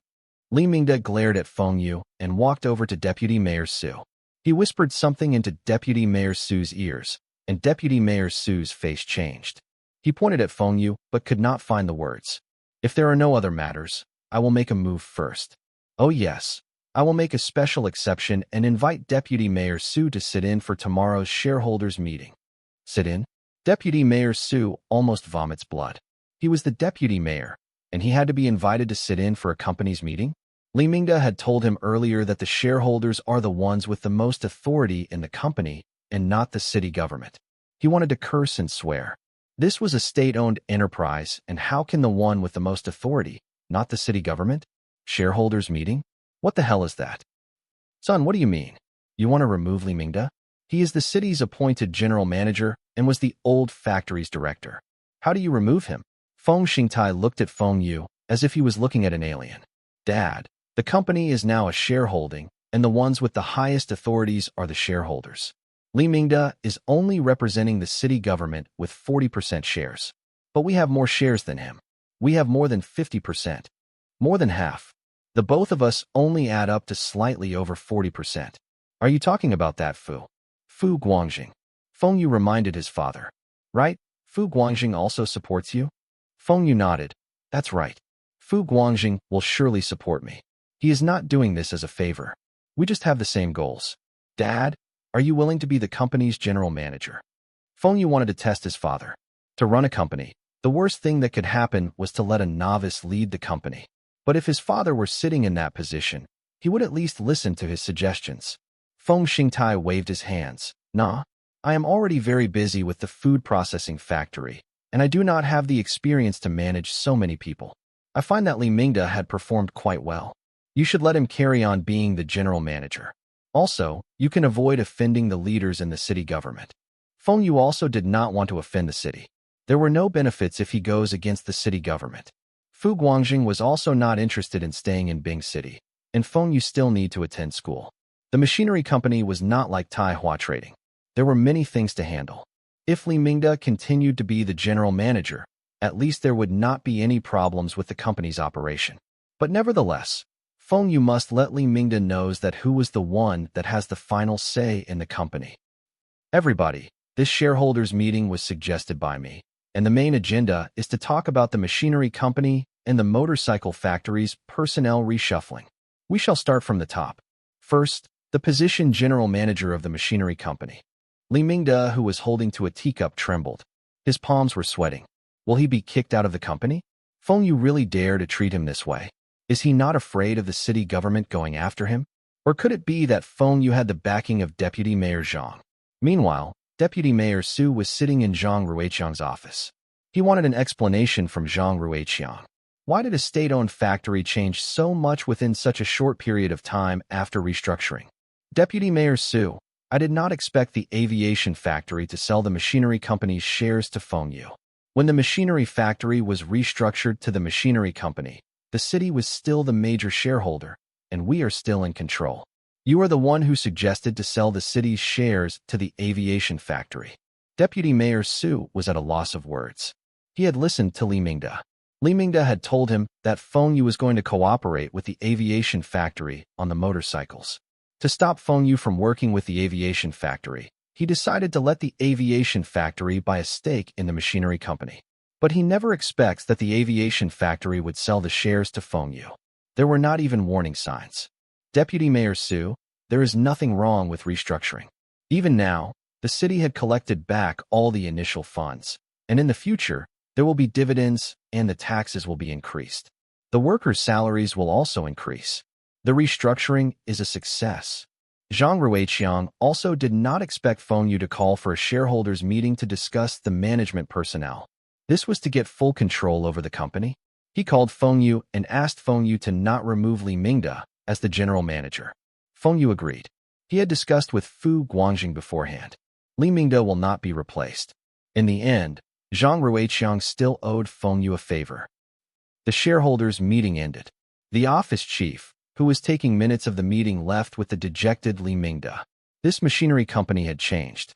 Speaker 1: Li Mingde glared at Feng Yu and walked over to Deputy Mayor Su. He whispered something into Deputy Mayor Su's ears, and Deputy Mayor Su's face changed. He pointed at Feng Yu but could not find the words. If there are no other matters, I will make a move first. Oh yes. I will make a special exception and invite Deputy Mayor Su to sit in for tomorrow's shareholders meeting. Sit in? Deputy Mayor Su almost vomits blood. He was the deputy mayor, and he had to be invited to sit in for a company's meeting? Li Mingde had told him earlier that the shareholders are the ones with the most authority in the company and not the city government. He wanted to curse and swear. This was a state-owned enterprise, and how can the one with the most authority, not the city government? Shareholders meeting? What the hell is that? Son, what do you mean? You want to remove Li Mingde? He is the city's appointed general manager and was the old factory's director. How do you remove him? Feng Xingtai looked at Feng Yu as if he was looking at an alien. Dad, the company is now a shareholding, and the ones with the highest authorities are the shareholders. Li Mingde is only representing the city government with 40% shares. But we have more shares than him. We have more than 50%. More than half. The both of us only add up to slightly over 40%. Are you talking about that, Fu? Fu Guangjing. Feng Yu reminded his father. Right? Fu Guangjing also supports you? Feng Yu nodded. That's right. Fu Guangjing will surely support me. He is not doing this as a favor. We just have the same goals. Dad, are you willing to be the company's general manager? Feng Yu wanted to test his father. To run a company, the worst thing that could happen was to let a novice lead the company. But if his father were sitting in that position, he would at least listen to his suggestions. Feng Xingtai waved his hands. Nah, I am already very busy with the food processing factory, and I do not have the experience to manage so many people. I find that Li Mingde had performed quite well. You should let him carry on being the general manager. Also, you can avoid offending the leaders in the city government. Feng Yu also did not want to offend the city. There were no benefits if he goes against the city government. Fu Guangjing was also not interested in staying in Bing City, and Feng Yu still need to attend school. The machinery company was not like Taihua Trading. There were many things to handle. If Li Mingde continued to be the general manager, at least there would not be any problems with the company's operation. But nevertheless, Feng Yu must let Li Mingde knows that who was the one that has the final say in the company. Everybody, this shareholders meeting was suggested by me, and the main agenda is to talk about the machinery company and the motorcycle factory's personnel reshuffling. We shall start from the top. First, the position general manager of the machinery company. Li Mingde, who was holding to a teacup, trembled. His palms were sweating. Will he be kicked out of the company? Feng Yu really dare to treat him this way? Is he not afraid of the city government going after him? Or could it be that Feng Yu had the backing of Deputy Mayor Zhang? Meanwhile, Deputy Mayor Su was sitting in Zhang Ruiqiang's office. He wanted an explanation from Zhang Ruiqiang. Why did a state-owned factory change so much within such a short period of time after restructuring? Deputy Mayor Su, I did not expect the aviation factory to sell the machinery company's shares to Feng Yu. When the machinery factory was restructured to the machinery company, the city was still the major shareholder, and we are still in control. You are the one who suggested to sell the city's shares to the aviation factory. Deputy Mayor Su was at a loss of words. He had listened to Li Mingde. Li Mingde had told him that Feng Yu was going to cooperate with the aviation factory on the motorcycles. To stop Feng Yu from working with the aviation factory, he decided to let the aviation factory buy a stake in the machinery company. But he never expects that the aviation factory would sell the shares to Feng Yu. There were not even warning signs. Deputy Mayor Su, there is nothing wrong with restructuring. Even now, the city had collected back all the initial funds, and in the future, there will be dividends and the taxes will be increased. The workers' salaries will also increase. The restructuring is a success. Zhang Ruiqiang also did not expect Feng Yu to call for a shareholders meeting to discuss the management personnel. This was to get full control over the company. He called Feng Yu and asked Feng Yu to not remove Li Mingde as the general manager. Feng Yu agreed. He had discussed with Fu Guangjing beforehand. Li Mingde will not be replaced. In the end, Zhang Ruiqiang still owed Feng Yu a favor. The shareholders' meeting ended. The office chief, who was taking minutes of the meeting, left with the dejected Li Mingde. This machinery company had changed.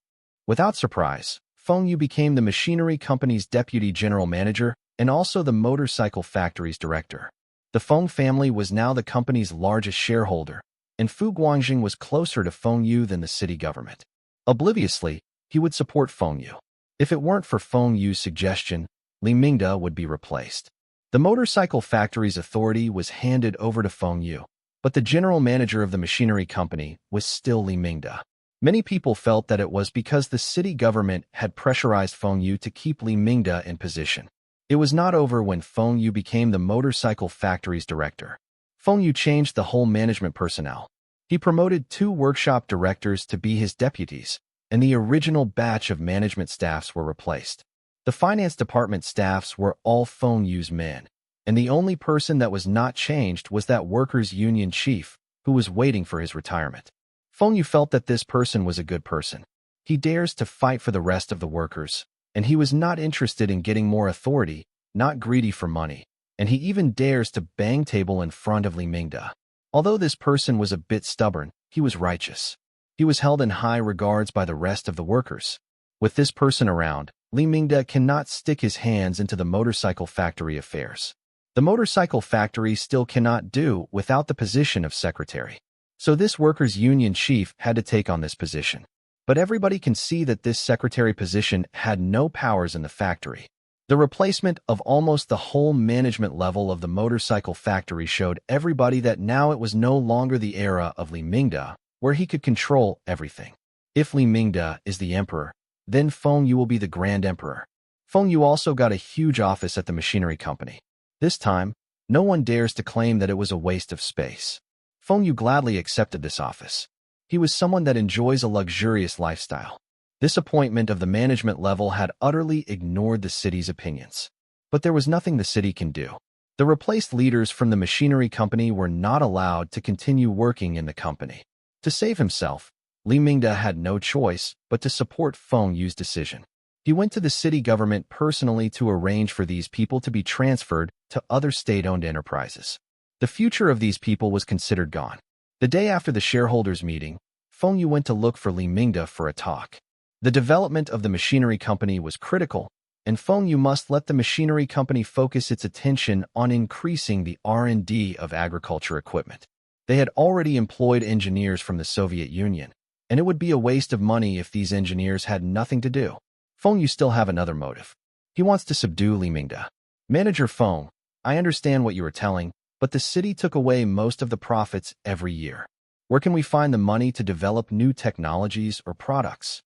Speaker 1: Without surprise, Feng Yu became the machinery company's deputy general manager and also the motorcycle factory's director. The Feng family was now the company's largest shareholder, and Fu Guangjing was closer to Feng Yu than the city government. Obliviously, he would support Feng Yu. If it weren't for Feng Yu's suggestion, Li Mingde would be replaced. The motorcycle factory's authority was handed over to Feng Yu, but the general manager of the machinery company was still Li Mingde. Many people felt that it was because the city government had pressurized Feng Yu to keep Li Mingde in position. It was not over when Feng Yu became the motorcycle factory's director. Feng Yu changed the whole management personnel. He promoted 2 workshop directors to be his deputies, and the original batch of management staffs were replaced. The finance department staffs were all Feng Yu's men, and the only person that was not changed was that workers' union chief, who was waiting for his retirement. Feng Yu felt that this person was a good person. He dares to fight for the rest of the workers, and he was not interested in getting more authority, not greedy for money, and he even dares to bang table in front of Li Mingde. Although this person was a bit stubborn, he was righteous. He was held in high regards by the rest of the workers. With this person around, Li Mingde cannot stick his hands into the motorcycle factory affairs. The motorcycle factory still cannot do without the position of secretary. So this workers' union chief had to take on this position. But everybody can see that this secretary position had no powers in the factory. The replacement of almost the whole management level of the motorcycle factory showed everybody that now it was no longer the era of Li Mingde, where he could control everything. If Li Mingde is the emperor, then Feng Yu will be the grand emperor. Feng Yu also got a huge office at the machinery company. This time, no one dares to claim that it was a waste of space. Feng Yu gladly accepted this office. He was someone that enjoys a luxurious lifestyle. This appointment of the management level had utterly ignored the city's opinions. But there was nothing the city can do. The replaced leaders from the machinery company were not allowed to continue working in the company. To save himself, Li Mingde had no choice but to support Feng Yu's decision. He went to the city government personally to arrange for these people to be transferred to other state-owned enterprises. The future of these people was considered gone. The day after the shareholders' meeting, Feng Yu went to look for Li Mingde for a talk. The development of the machinery company was critical, and Feng Yu must let the machinery company focus its attention on increasing the R&D of agriculture equipment. They had already employed engineers from the Soviet Union, and it would be a waste of money if these engineers had nothing to do. Feng Yu still have another motive. He wants to subdue Li Mingde. Manager Feng, I understand what you were telling, but the city took away most of the profits every year. Where can we find the money to develop new technologies or products?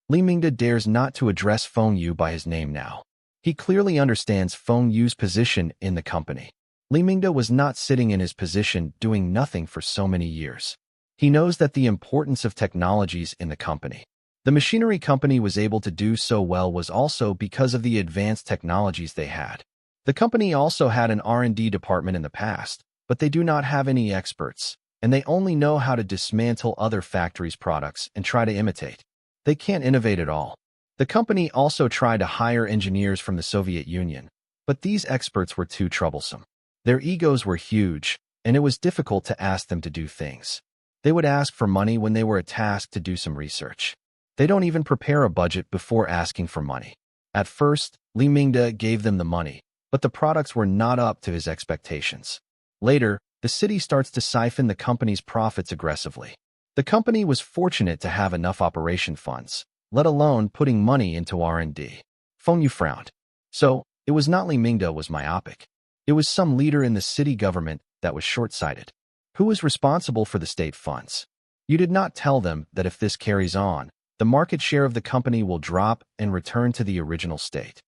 Speaker 1: Li Mingde dares not to address Feng Yu by his name now. He clearly understands Feng Yu's position in the company. Li Mingde was not sitting in his position doing nothing for so many years. He knows that the importance of technologies in the company. The machinery company was able to do so well was also because of the advanced technologies they had. The company also had an R&D department in the past, but they do not have any experts, and they only know how to dismantle other factories' products and try to imitate. They can't innovate at all. The company also tried to hire engineers from the Soviet Union, but these experts were too troublesome. Their egos were huge, and it was difficult to ask them to do things. They would ask for money when they were tasked to do some research. They don't even prepare a budget before asking for money. At first, Li Mingde gave them the money, but the products were not up to his expectations. Later, the city starts to siphon the company's profits aggressively. The company was fortunate to have enough operation funds, let alone putting money into R&D. Feng Yu frowned. So, it was not Li Mingde was myopic. It was some leader in the city government that was short-sighted. Who was responsible for the state funds? You did not tell them that if this carries on, the market share of the company will drop and return to the original state.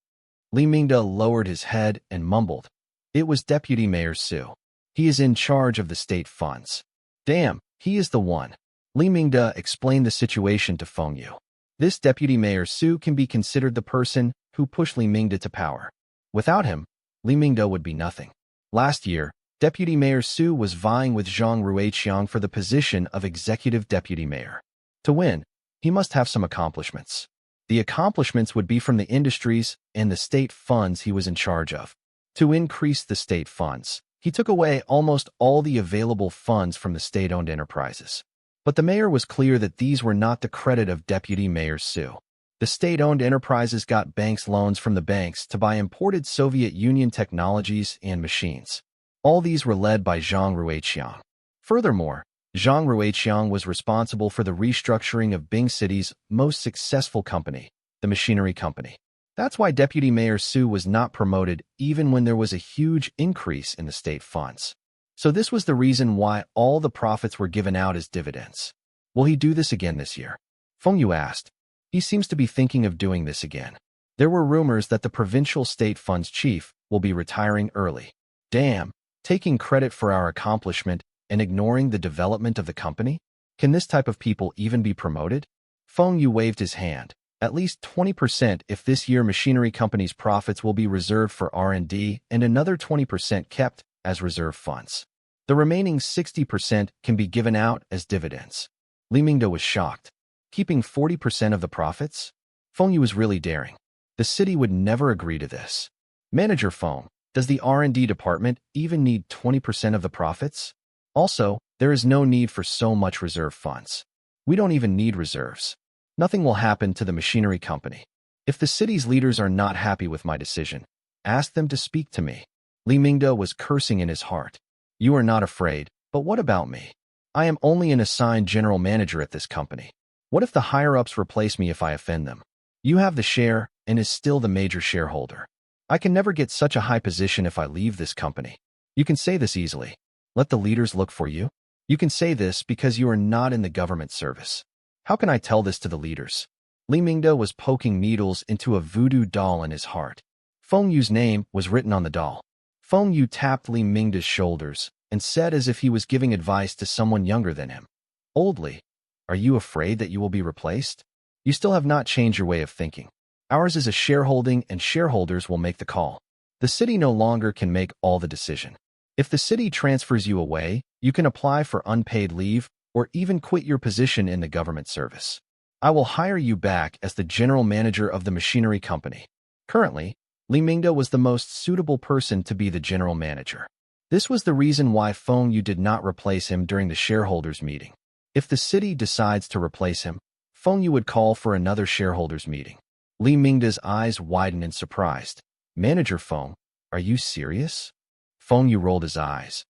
Speaker 1: Li Mingde lowered his head and mumbled. It was Deputy Mayor Su. He is in charge of the state funds. Damn, he is the one. Li Mingde explained the situation to Feng Yu. This Deputy Mayor Su can be considered the person who pushed Li Mingde to power. Without him, Li Mingde would be nothing. Last year, Deputy Mayor Su was vying with Zhang Ruiqiang for the position of Executive Deputy Mayor. To win, he must have some accomplishments. The accomplishments would be from the industries and the state funds he was in charge of. To increase the state funds, he took away almost all the available funds from the state-owned enterprises. But the mayor was clear that these were not the credit of Deputy Mayor Su. The state-owned enterprises got banks loans from the banks to buy imported Soviet Union technologies and machines. All these were led by Zhang Ruiqiang. Furthermore, Zhang Ruiqiang was responsible for the restructuring of Bing City's most successful company, the machinery company. That's why Deputy Mayor Su was not promoted even when there was a huge increase in the state funds. So this was the reason why all the profits were given out as dividends. Will he do this again this year? Feng Yu asked. He seems to be thinking of doing this again. There were rumors that the provincial state funds chief will be retiring early. Damn, taking credit for our accomplishment and ignoring the development of the company? Can this type of people even be promoted? Feng Yu waved his hand. At least 20% if this year machinery company's profits will be reserved for R&D and another 20% kept as reserve funds. The remaining 60% can be given out as dividends. Li Mingde was shocked. Keeping 40% of the profits? Feng Yu was really daring. The city would never agree to this. Manager Feng, does the R&D department even need 20% of the profits? Also, there is no need for so much reserve funds. We don't even need reserves. Nothing will happen to the machinery company. If the city's leaders are not happy with my decision, ask them to speak to me. Li Mingde was cursing in his heart. You are not afraid, but what about me? I am only an assigned general manager at this company. What if the higher-ups replace me if I offend them? You have the share and is still the major shareholder. I can never get such a high position if I leave this company. You can say this easily. Let the leaders look for you. You can say this because you are not in the government service. How can I tell this to the leaders? Li Mingda was poking needles into a voodoo doll in his heart. Feng Yu's name was written on the doll. Feng Yu tapped Li Mingda's shoulders and said as if he was giving advice to someone younger than him. Old Li, are you afraid that you will be replaced? You still have not changed your way of thinking. Ours is a shareholding and shareholders will make the call. The city no longer can make all the decision. If the city transfers you away, you can apply for unpaid leave or even quit your position in the government service. I will hire you back as the general manager of the machinery company. Currently, Li Mingda was the most suitable person to be the general manager. This was the reason why Feng Yu did not replace him during the shareholders meeting. If the city decides to replace him, Feng Yu would call for another shareholders meeting. Li Mingda's eyes widened in surprise. Manager Feng, are you serious? Feng Yu rolled his eyes.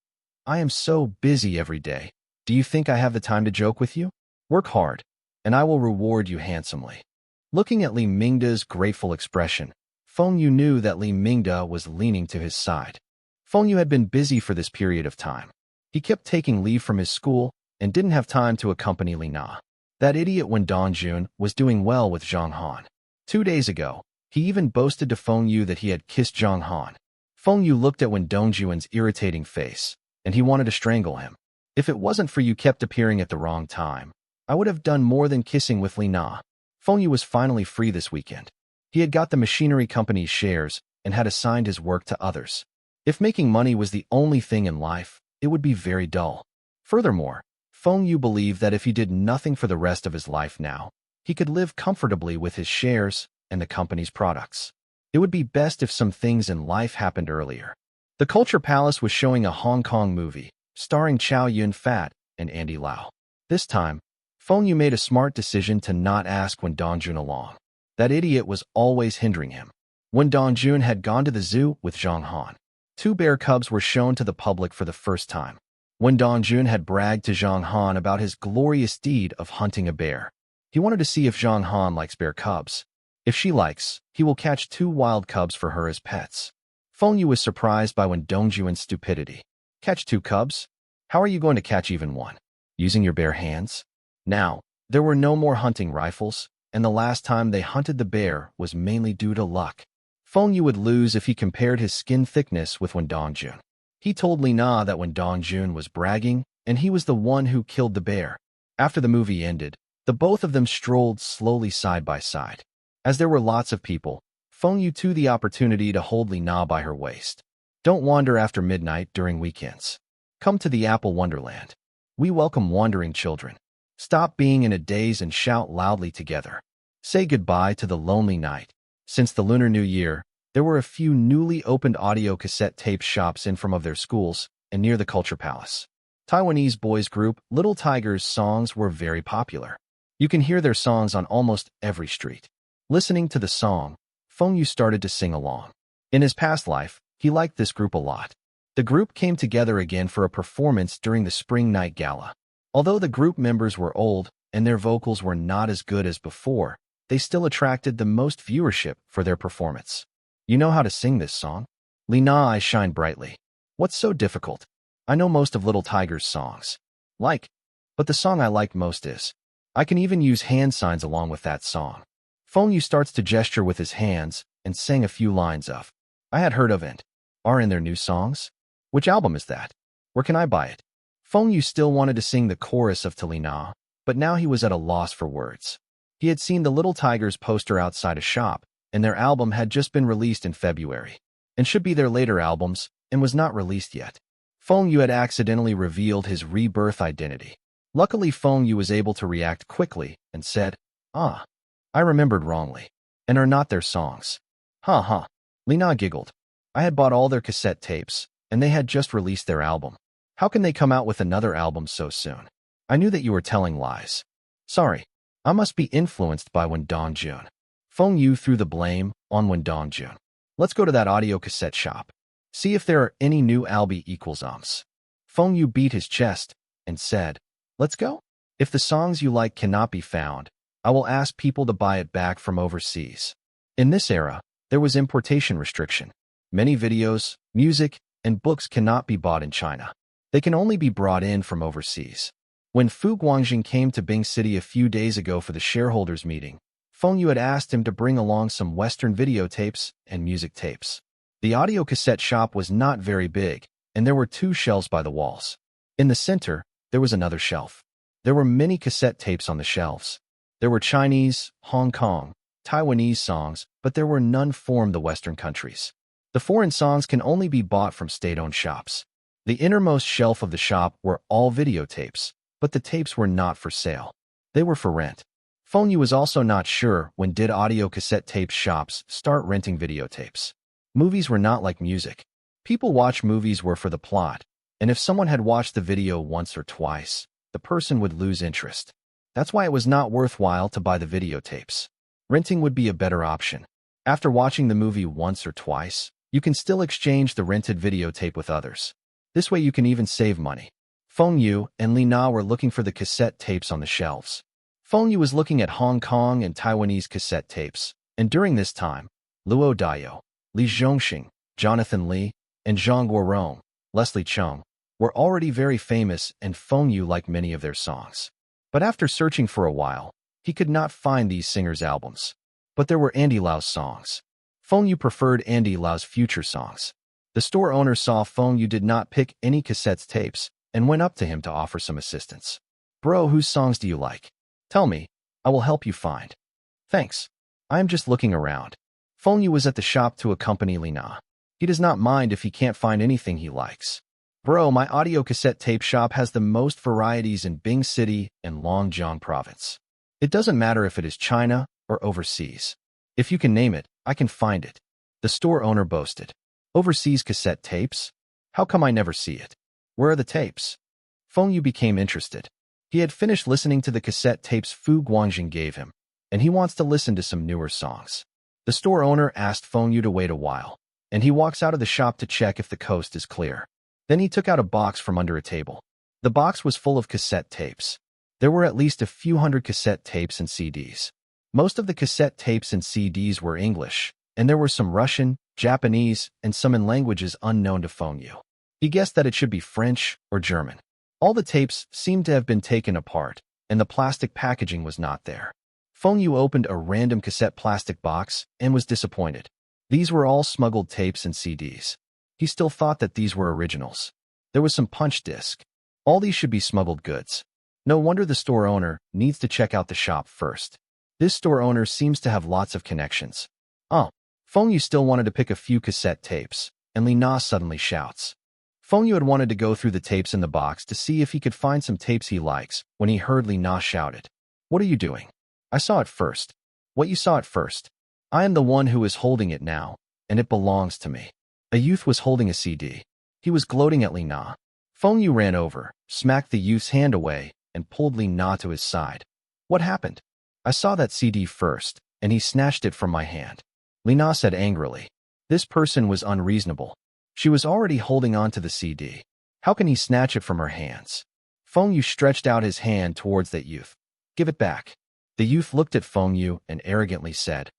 Speaker 1: I am so busy every day. Do you think I have the time to joke with you? Work hard, and I will reward you handsomely. Looking at Li Mingda's grateful expression, Feng Yu knew that Li Mingda was leaning to his side. Feng Yu had been busy for this period of time. He kept taking leave from his school and didn't have time to accompany Li Na. That idiot Wen Dongjun was doing well with Zhang Han. 2 days ago, he even boasted to Feng Yu that he had kissed Zhang Han. Feng Yu looked at Wen Dongjun's irritating face, and he wanted to strangle him. If it wasn't for you kept appearing at the wrong time, I would have done more than kissing with Li Na. Feng Yu was finally free this weekend. He had got the machinery company's shares and had assigned his work to others. If making money was the only thing in life, it would be very dull. Furthermore, Feng Yu believed that if he did nothing for the rest of his life now, he could live comfortably with his shares and the company's products. It would be best if some things in life happened earlier. The Culture Palace was showing a Hong Kong movie, starring Chow Yun-fat and Andy Lau. This time, Feng Yu made a smart decision to not ask Wen Dongjun along. That idiot was always hindering him. Wen Dongjun had gone to the zoo with Zhang Han. 2 bear cubs were shown to the public for the first time. Wen Dongjun had bragged to Zhang Han about his glorious deed of hunting a bear. He wanted to see if Zhang Han likes bear cubs. If she likes, he will catch 2 wild cubs for her as pets. Feng Yu was surprised by Wen Dongjun's stupidity. Catch 2 cubs? How are you going to catch even one? Using your bare hands? Now, there were no more hunting rifles, and the last time they hunted the bear was mainly due to luck. Feng Yu would lose if he compared his skin thickness with Wen Dongjun. He told Li Na that Wen Dongjun was bragging, and he was the one who killed the bear. After the movie ended, the both of them strolled slowly side by side. As there were lots of people, Feng Yu took the opportunity to hold Li Na by her waist. Don't wander after midnight during weekends. Come to the Apple Wonderland. We welcome wandering children. Stop being in a daze and shout loudly together. Say goodbye to the lonely night. Since the Lunar New Year, there were a few newly opened audio cassette tape shops in front of their schools and near the Culture Palace. Taiwanese boys group Little Tiger's songs were very popular. You can hear their songs on almost every street. Listening to the song, Feng Yu started to sing along. In his past life, he liked this group a lot. The group came together again for a performance during the Spring Night Gala. Although the group members were old and their vocals were not as good as before, they still attracted the most viewership for their performance. You know how to sing this song? Li Na eyes shined brightly. What's so difficult? I know most of Little Tiger's songs. But the song I liked most is. I can even use hand signs along with that song. Feng Yu starts to gesture with his hands and sang a few lines of I had heard of and are in their new songs. Which album is that? Where can I buy it? Feng Yu still wanted to sing the chorus of Li Na, but now he was at a loss for words. He had seen the Little Tigers poster outside a shop, and their album had just been released in February, and should be their later albums, and was not released yet. Feng Yu had accidentally revealed his rebirth identity. Luckily, Feng Yu was able to react quickly and said, I remembered wrongly, and are not their songs. Ha. Li Na giggled. I had bought all their cassette tapes, and they had just released their album. How can they come out with another album so soon? I knew that you were telling lies. Sorry, I must be influenced by Wen Dongjun. Feng Yu threw the blame on Wen Dongjun. Let's go to that audio cassette shop. See if there are any new albi equals ums. Feng Yu beat his chest and said, Let's go. If the songs you like cannot be found, I will ask people to buy it back from overseas. In this era, There was importation restriction. Many videos, music, and books cannot be bought in China. They can only be brought in from overseas. When Fu Guangjing came to Bing City a few days ago for the shareholders' meeting, Feng Yu had asked him to bring along some Western videotapes and music tapes. The audio cassette shop was not very big, and there were 2 shelves by the walls. In the center, there was another shelf. There were many cassette tapes on the shelves. There were Chinese, Hong Kong, Taiwanese songs, but there were none from the Western countries. The foreign songs can only be bought from state-owned shops. The innermost shelf of the shop were all videotapes, but the tapes were not for sale. They were for rent. Feng Yu was also not sure when did audio cassette tape shops start renting videotapes. Movies were not like music. People watch movies were for the plot, and if someone had watched the video once or twice, the person would lose interest. That's why it was not worthwhile to buy the videotapes. Renting would be a better option. After watching the movie once or twice, you can still exchange the rented videotape with others. This way you can even save money. Feng Yu and Li Na were looking for the cassette tapes on the shelves. Feng Yu was looking at Hong Kong and Taiwanese cassette tapes, and during this time, Luo Dayo, Li Zhongxing, Jonathan Li, and Zhang Guorong, Leslie Chung, were already very famous and Feng Yu liked many of their songs. But after searching for a while, he could not find these singers' albums. But there were Andy Lau's songs. Feng Yu preferred Andy Lau's future songs. The store owner saw Feng Yu did not pick any cassette tapes and went up to him to offer some assistance. Bro, whose songs do you like? Tell me, I will help you find. Thanks. I am just looking around. Feng Yu was at the shop to accompany Li Na. He does not mind if he can't find anything he likes. Bro, my audio cassette tape shop has the most varieties in Bing City and Longjiang province. It doesn't matter if it is China or overseas. If you can name it, I can find it. The store owner boasted. Overseas cassette tapes? How come I never see it? Where are the tapes? Feng Yu became interested. He had finished listening to the cassette tapes Fu Guangjing gave him, and he wants to listen to some newer songs. The store owner asked Feng Yu to wait a while, and he walks out of the shop to check if the coast is clear. Then he took out a box from under a table. The box was full of cassette tapes. There were at least a few hundred cassette tapes and CDs. Most of the cassette tapes and CDs were English, and there were some Russian, Japanese, and some in languages unknown to Feng Yu. He guessed that it should be French or German. All the tapes seemed to have been taken apart, and the plastic packaging was not there. Feng Yu opened a random cassette plastic box and was disappointed. These were all smuggled tapes and CDs. He still thought that these were originals. There was some punch disc. All these should be smuggled goods. No wonder the store owner needs to check out the shop first. This store owner seems to have lots of connections. Oh, Feng Yu still wanted to pick a few cassette tapes, and Li Na suddenly shouts. Feng Yu had wanted to go through the tapes in the box to see if he could find some tapes he likes when he heard Li Na shouted. What are you doing? I saw it first. What you saw it first? I am the one who is holding it now, and it belongs to me. A youth was holding a CD. He was gloating at Li Na. Feng Yu ran over, smacked the youth's hand away, and pulled Li Na to his side. What happened? I saw that CD first, and he snatched it from my hand. Li Na said angrily. This person was unreasonable. She was already holding on to the CD. How can he snatch it from her hands? Feng Yu stretched out his hand towards that youth. Give it back. The youth looked at Feng Yu and arrogantly said,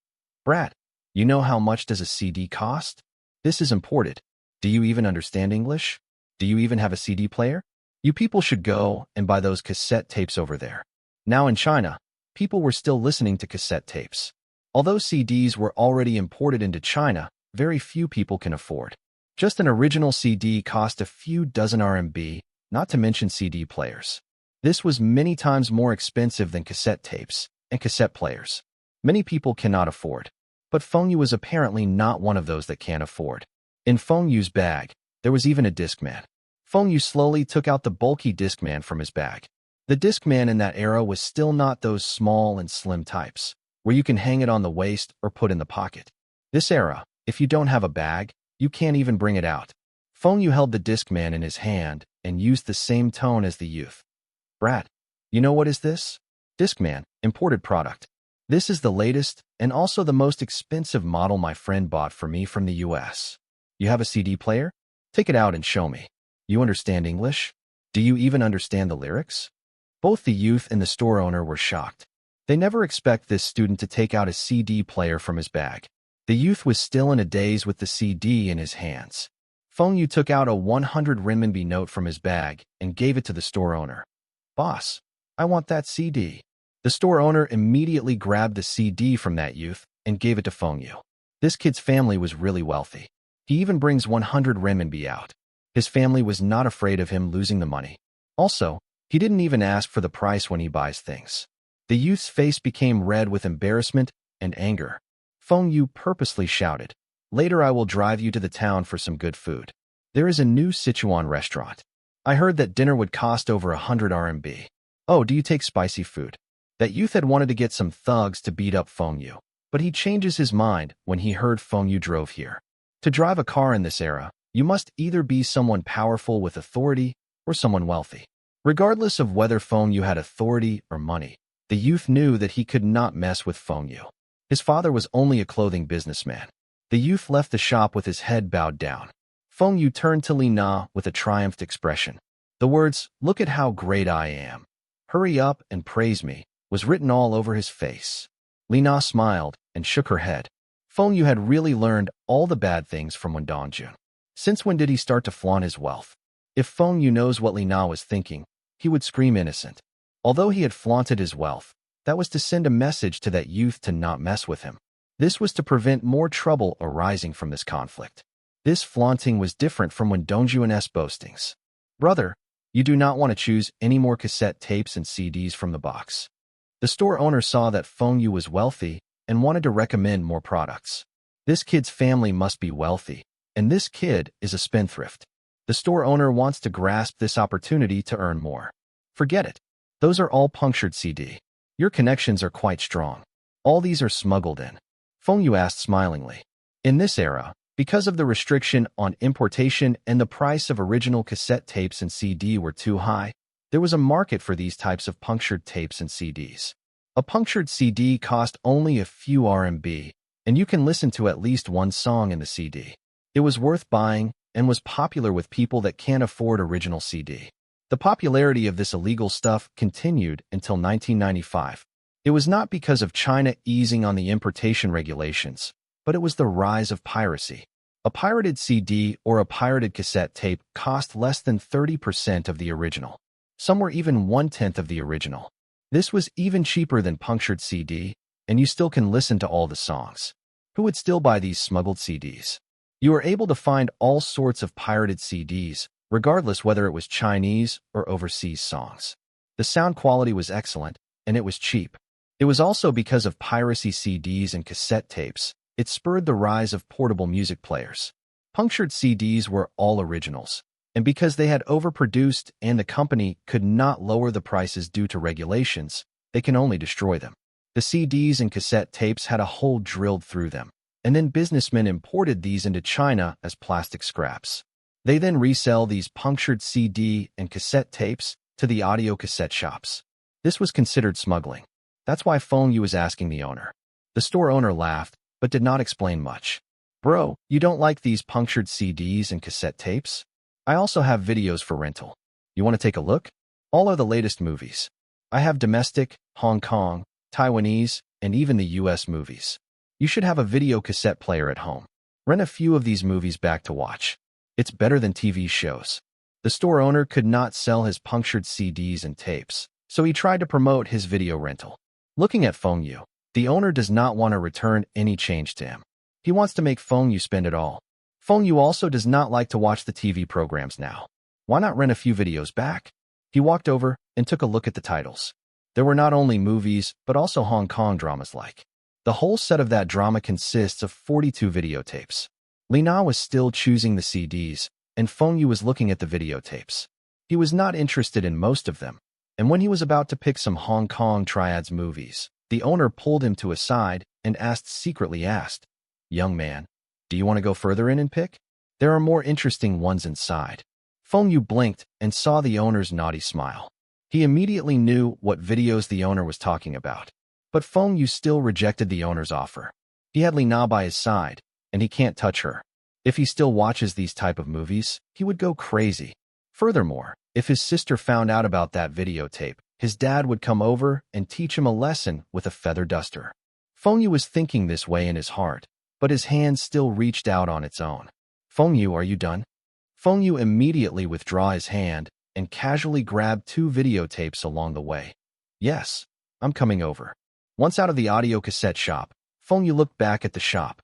Speaker 1: Brat, you know how much does a CD cost? This is imported. Do you even understand English? Do you even have a CD player? You people should go and buy those cassette tapes over there. Now in China, people were still listening to cassette tapes. Although CDs were already imported into China, very few people can afford. Just an original CD cost a few dozen RMB, not to mention CD players. This was many times more expensive than cassette tapes and cassette players. Many people cannot afford. But Feng Yu was apparently not one of those that can't afford. In Feng Yu's bag, there was even a Discman. Feng Yu slowly took out the bulky Discman from his bag. The Discman in that era was still not those small and slim types, where you can hang it on the waist or put in the pocket. This era, if you don't have a bag, you can't even bring it out. Feng Yu held the Discman in his hand and used the same tone as the youth. Brat, you know what is this? Discman, imported product. This is the latest and also the most expensive model my friend bought for me from the US. You have a CD player? Take it out and show me. You understand English? Do you even understand the lyrics? Both the youth and the store owner were shocked. They never expect this student to take out a CD player from his bag. The youth was still in a daze with the CD in his hands. Feng Yu took out a 100 renminbi note from his bag and gave it to the store owner. "Boss, I want that CD." The store owner immediately grabbed the CD from that youth and gave it to Feng Yu. This kid's family was really wealthy. He even brings 100 renminbi out. His family was not afraid of him losing the money. Also, he didn't even ask for the price when he buys things. The youth's face became red with embarrassment and anger. Feng Yu purposely shouted, "Later I will drive you to the town for some good food. There is a new Sichuan restaurant. I heard that dinner would cost over 100 RMB. Oh, do you take spicy food?" That youth had wanted to get some thugs to beat up Feng Yu, but he changes his mind when he heard Feng Yu drove here. To drive a car in this era, you must either be someone powerful with authority or someone wealthy. Regardless of whether Feng Yu had authority or money, the youth knew that he could not mess with Feng Yu. His father was only a clothing businessman. The youth left the shop with his head bowed down. Feng Yu turned to Li Na with a triumphant expression. The words, "Look at how great I am. Hurry up and praise me," was written all over his face. Li Na smiled and shook her head. Feng Yu had really learned all the bad things from Wen Dongjun. Since when did he start to flaunt his wealth? If Feng Yu knows what Li Na was thinking, he would scream innocent. Although he had flaunted his wealth, that was to send a message to that youth to not mess with him. This was to prevent more trouble arising from this conflict. This flaunting was different from Wen Dongjun's boastings. "Brother, you do not want to choose any more cassette tapes and CDs from the box." The store owner saw that Feng Yu was wealthy and wanted to recommend more products. This kid's family must be wealthy, and this kid is a spendthrift. The store owner wants to grasp this opportunity to earn more. Forget it. Those are all punctured CD. Your connections are quite strong. All these are smuggled in. Feng Yu asked smilingly. In this era, because of the restriction on importation and the price of original cassette tapes and CD were too high, there was a market for these types of punctured tapes and CDs. A punctured CD cost only a few RMB, and you can listen to at least one song in the CD. It was worth buying and was popular with people that can't afford original CD. The popularity of this illegal stuff continued until 1995. It was not because of China easing on the importation regulations, but it was the rise of piracy. A pirated CD or a pirated cassette tape cost less than 30% of the original. Some were even 1/10 of the original. This was even cheaper than punctured CD, and you still can listen to all the songs. Who would still buy these smuggled CDs? You were able to find all sorts of pirated CDs, regardless whether it was Chinese or overseas songs. The sound quality was excellent, and it was cheap. It was also because of piracy CDs and cassette tapes. It spurred the rise of portable music players. Punctured CDs were all originals, and because they had overproduced and the company could not lower the prices due to regulations, they can only destroy them. The CDs and cassette tapes had a hole drilled through them, and then businessmen imported these into China as plastic scraps. They then resell these punctured CD and cassette tapes to the audio cassette shops. This was considered smuggling. That's why Feng Yu was asking the owner. The store owner laughed, but did not explain much. "Bro, you don't like these punctured CDs and cassette tapes? I also have videos for rental. You want to take a look? All are the latest movies. I have domestic, Hong Kong, Taiwanese, and even the US movies. You should have a video cassette player at home. Rent a few of these movies back to watch. It's better than TV shows." The store owner could not sell his punctured CDs and tapes, so he tried to promote his video rental. Looking at Feng Yu, the owner does not want to return any change to him. He wants to make Feng Yu spend it all. Feng Yu also does not like to watch the TV programs now. Why not rent a few videos back? He walked over and took a look at the titles. There were not only movies, but also Hong Kong dramas like. The whole set of that drama consists of 42 videotapes. Li Na was still choosing the CDs, and Feng Yu was looking at the videotapes. He was not interested in most of them, and when he was about to pick some Hong Kong triads movies, the owner pulled him to a side and secretly asked, "Young man, do you want to go further in and pick? There are more interesting ones inside." Feng Yu blinked and saw the owner's naughty smile. He immediately knew what videos the owner was talking about. But Feng Yu still rejected the owner's offer. He had Li Na by his side, and he can't touch her. If he still watches these type of movies, he would go crazy. Furthermore, if his sister found out about that videotape, his dad would come over and teach him a lesson with a feather duster. Feng Yu was thinking this way in his heart, but his hand still reached out on its own. Feng Yu, are you done? Feng Yu immediately withdrew his hand and casually grabbed 2 videotapes along the way. Yes, I'm coming over. Once out of the audio cassette shop, Feng Yu looked back at the shop.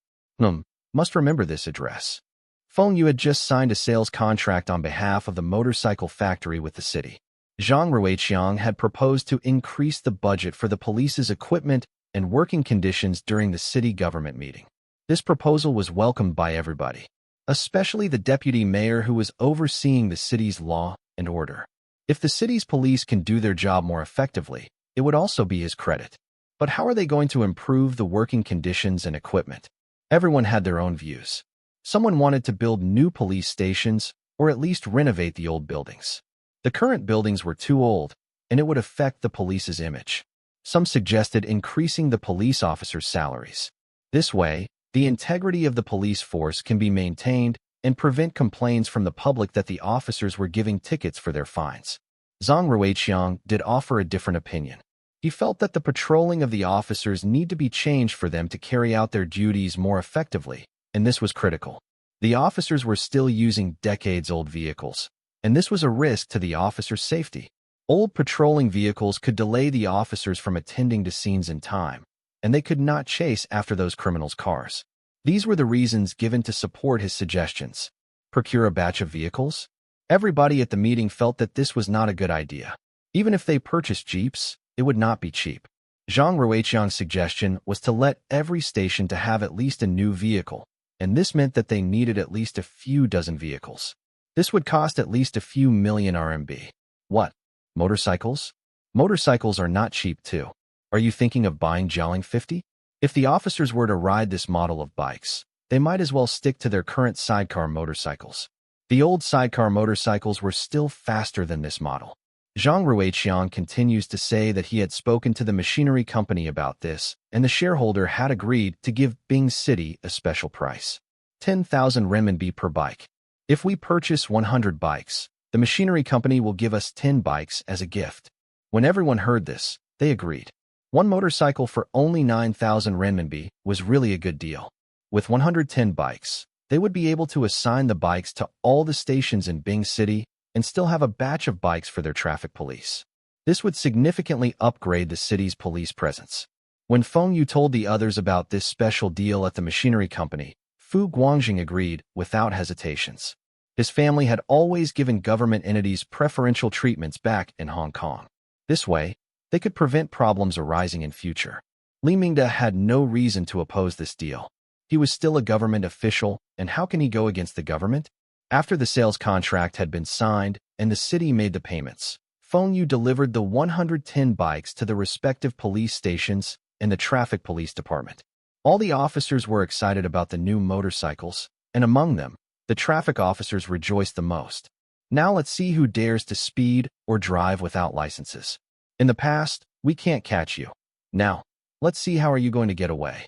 Speaker 1: Must remember this address. Feng Yu had just signed a sales contract on behalf of the motorcycle factory with the city. Zhang Ruiqiang had proposed to increase the budget for the police's equipment and working conditions during the city government meeting. This proposal was welcomed by everybody, especially the deputy mayor who was overseeing the city's law and order. If the city's police can do their job more effectively, it would also be his credit. But how are they going to improve the working conditions and equipment? Everyone had their own views. Someone wanted to build new police stations or at least renovate the old buildings. The current buildings were too old, and it would affect the police's image. Some suggested increasing the police officers' salaries. This way, the integrity of the police force can be maintained and prevent complaints from the public that the officers were giving tickets for their fines. Zhang Ruiqiang did offer a different opinion. He felt that the patrolling of the officers need to be changed for them to carry out their duties more effectively, and this was critical. The officers were still using decades-old vehicles, and this was a risk to the officers' safety. Old patrolling vehicles could delay the officers from attending to scenes in time, and they could not chase after those criminals' cars. These were the reasons given to support his suggestions. Procure a batch of vehicles? Everybody at the meeting felt that this was not a good idea. Even if they purchased jeeps, it would not be cheap. Zhang Ruiqiang's suggestion was to let every station to have at least a new vehicle, and this meant that they needed at least a few dozen vehicles. This would cost at least a few million RMB. What? Motorcycles? Motorcycles are not cheap too. Are you thinking of buying Jialing 50? If the officers were to ride this model of bikes, they might as well stick to their current sidecar motorcycles. The old sidecar motorcycles were still faster than this model. Zhang Ruiqiang continues to say that he had spoken to the machinery company about this, and the shareholder had agreed to give Bing City a special price. 10,000 renminbi per bike. If we purchase 100 bikes, the machinery company will give us 10 bikes as a gift. When everyone heard this, they agreed. One motorcycle for only 9,000 renminbi was really a good deal. With 110 bikes, they would be able to assign the bikes to all the stations in Bing City and still have a batch of bikes for their traffic police. This would significantly upgrade the city's police presence. When Feng Yu told the others about this special deal at the machinery company, Fu Guangjing agreed without hesitations. His family had always given government entities preferential treatments back in Hong Kong. This way, they could prevent problems arising in future. Li Mingde had no reason to oppose this deal. He was still a government official, and how can he go against the government? After the sales contract had been signed and the city made the payments, Feng Yu delivered the 110 bikes to the respective police stations and the traffic police department. All the officers were excited about the new motorcycles, and among them, the traffic officers rejoiced the most. Now let's see who dares to speed or drive without licenses. In the past, we can't catch you. Now, let's see how are you going to get away.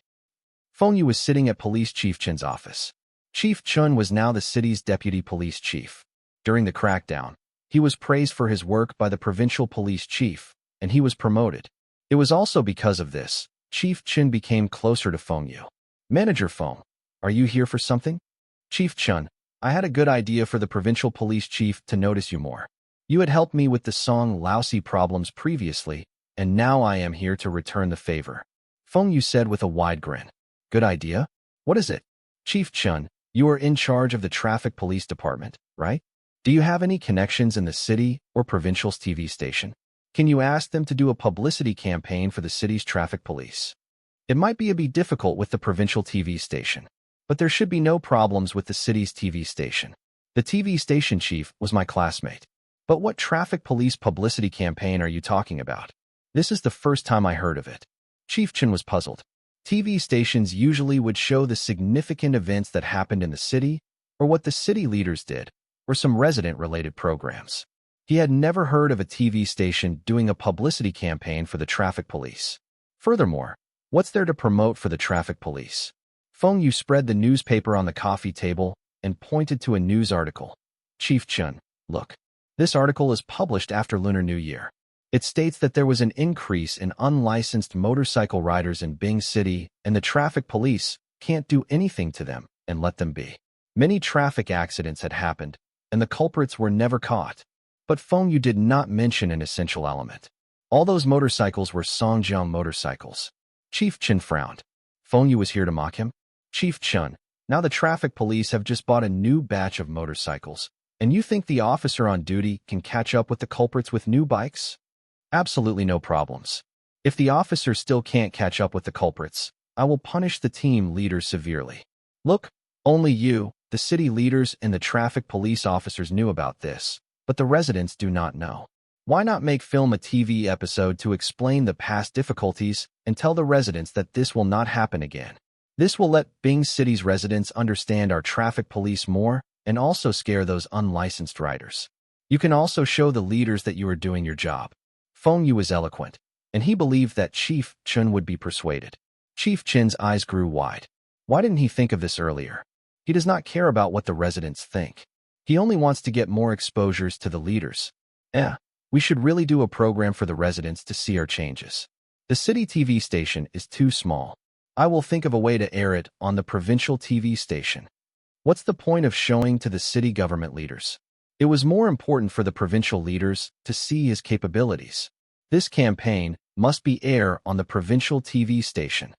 Speaker 1: Feng Yu was sitting at Police Chief Chen's office. Chief Chen was now the city's deputy police chief. During the crackdown, he was praised for his work by the provincial police chief, and he was promoted. It was also because of this, Chief Chen became closer to Feng Yu. Manager Feng, are you here for something? Chief Chen, I had a good idea for the provincial police chief to notice you more. You had helped me with the Song Laosi problems previously, and now I am here to return the favor. Feng Yu said with a wide grin. Good idea? What is it? Chief Chen, you are in charge of the traffic police department, right? Do you have any connections in the city or provincial's TV station? Can you ask them to do a publicity campaign for the city's traffic police? It might be a bit difficult with the provincial TV station, but there should be no problems with the city's TV station. The TV station chief was my classmate. But what traffic police publicity campaign are you talking about? This is the first time I heard of it. Chief Chen was puzzled. TV stations usually would show the significant events that happened in the city, or what the city leaders did, or some resident-related programs. He had never heard of a TV station doing a publicity campaign for the traffic police. Furthermore, what's there to promote for the traffic police? Feng Yu spread the newspaper on the coffee table and pointed to a news article. Chief Chen, look. This article is published after Lunar New Year. It states that there was an increase in unlicensed motorcycle riders in Bing City, and the traffic police can't do anything to them and let them be. Many traffic accidents had happened, and the culprits were never caught. But Feng Yu did not mention an essential element. All those motorcycles were Songjiang motorcycles. Chief Chen frowned. Feng Yu was here to mock him? Chief Chen, now the traffic police have just bought a new batch of motorcycles, and you think the officer on duty can catch up with the culprits with new bikes? Absolutely no problems. If the officer still can't catch up with the culprits, I will punish the team leaders severely. Look, only you, the city leaders and the traffic police officers knew about this, but the residents do not know. Why not film a TV episode to explain the past difficulties and tell the residents that this will not happen again? This will let Bing City's residents understand our traffic police more and also scare those unlicensed riders. You can also show the leaders that you are doing your job. Feng Yu was eloquent, and he believed that Chief Chen would be persuaded. Chief Chen's eyes grew wide. Why didn't he think of this earlier? He does not care about what the residents think. He only wants to get more exposures to the leaders. We should really do a program for the residents to see our changes. The city TV station is too small. I will think of a way to air it on the provincial TV station. What's the point of showing to the city government leaders? It was more important for the provincial leaders to see his capabilities. This campaign must be aired on the provincial TV station.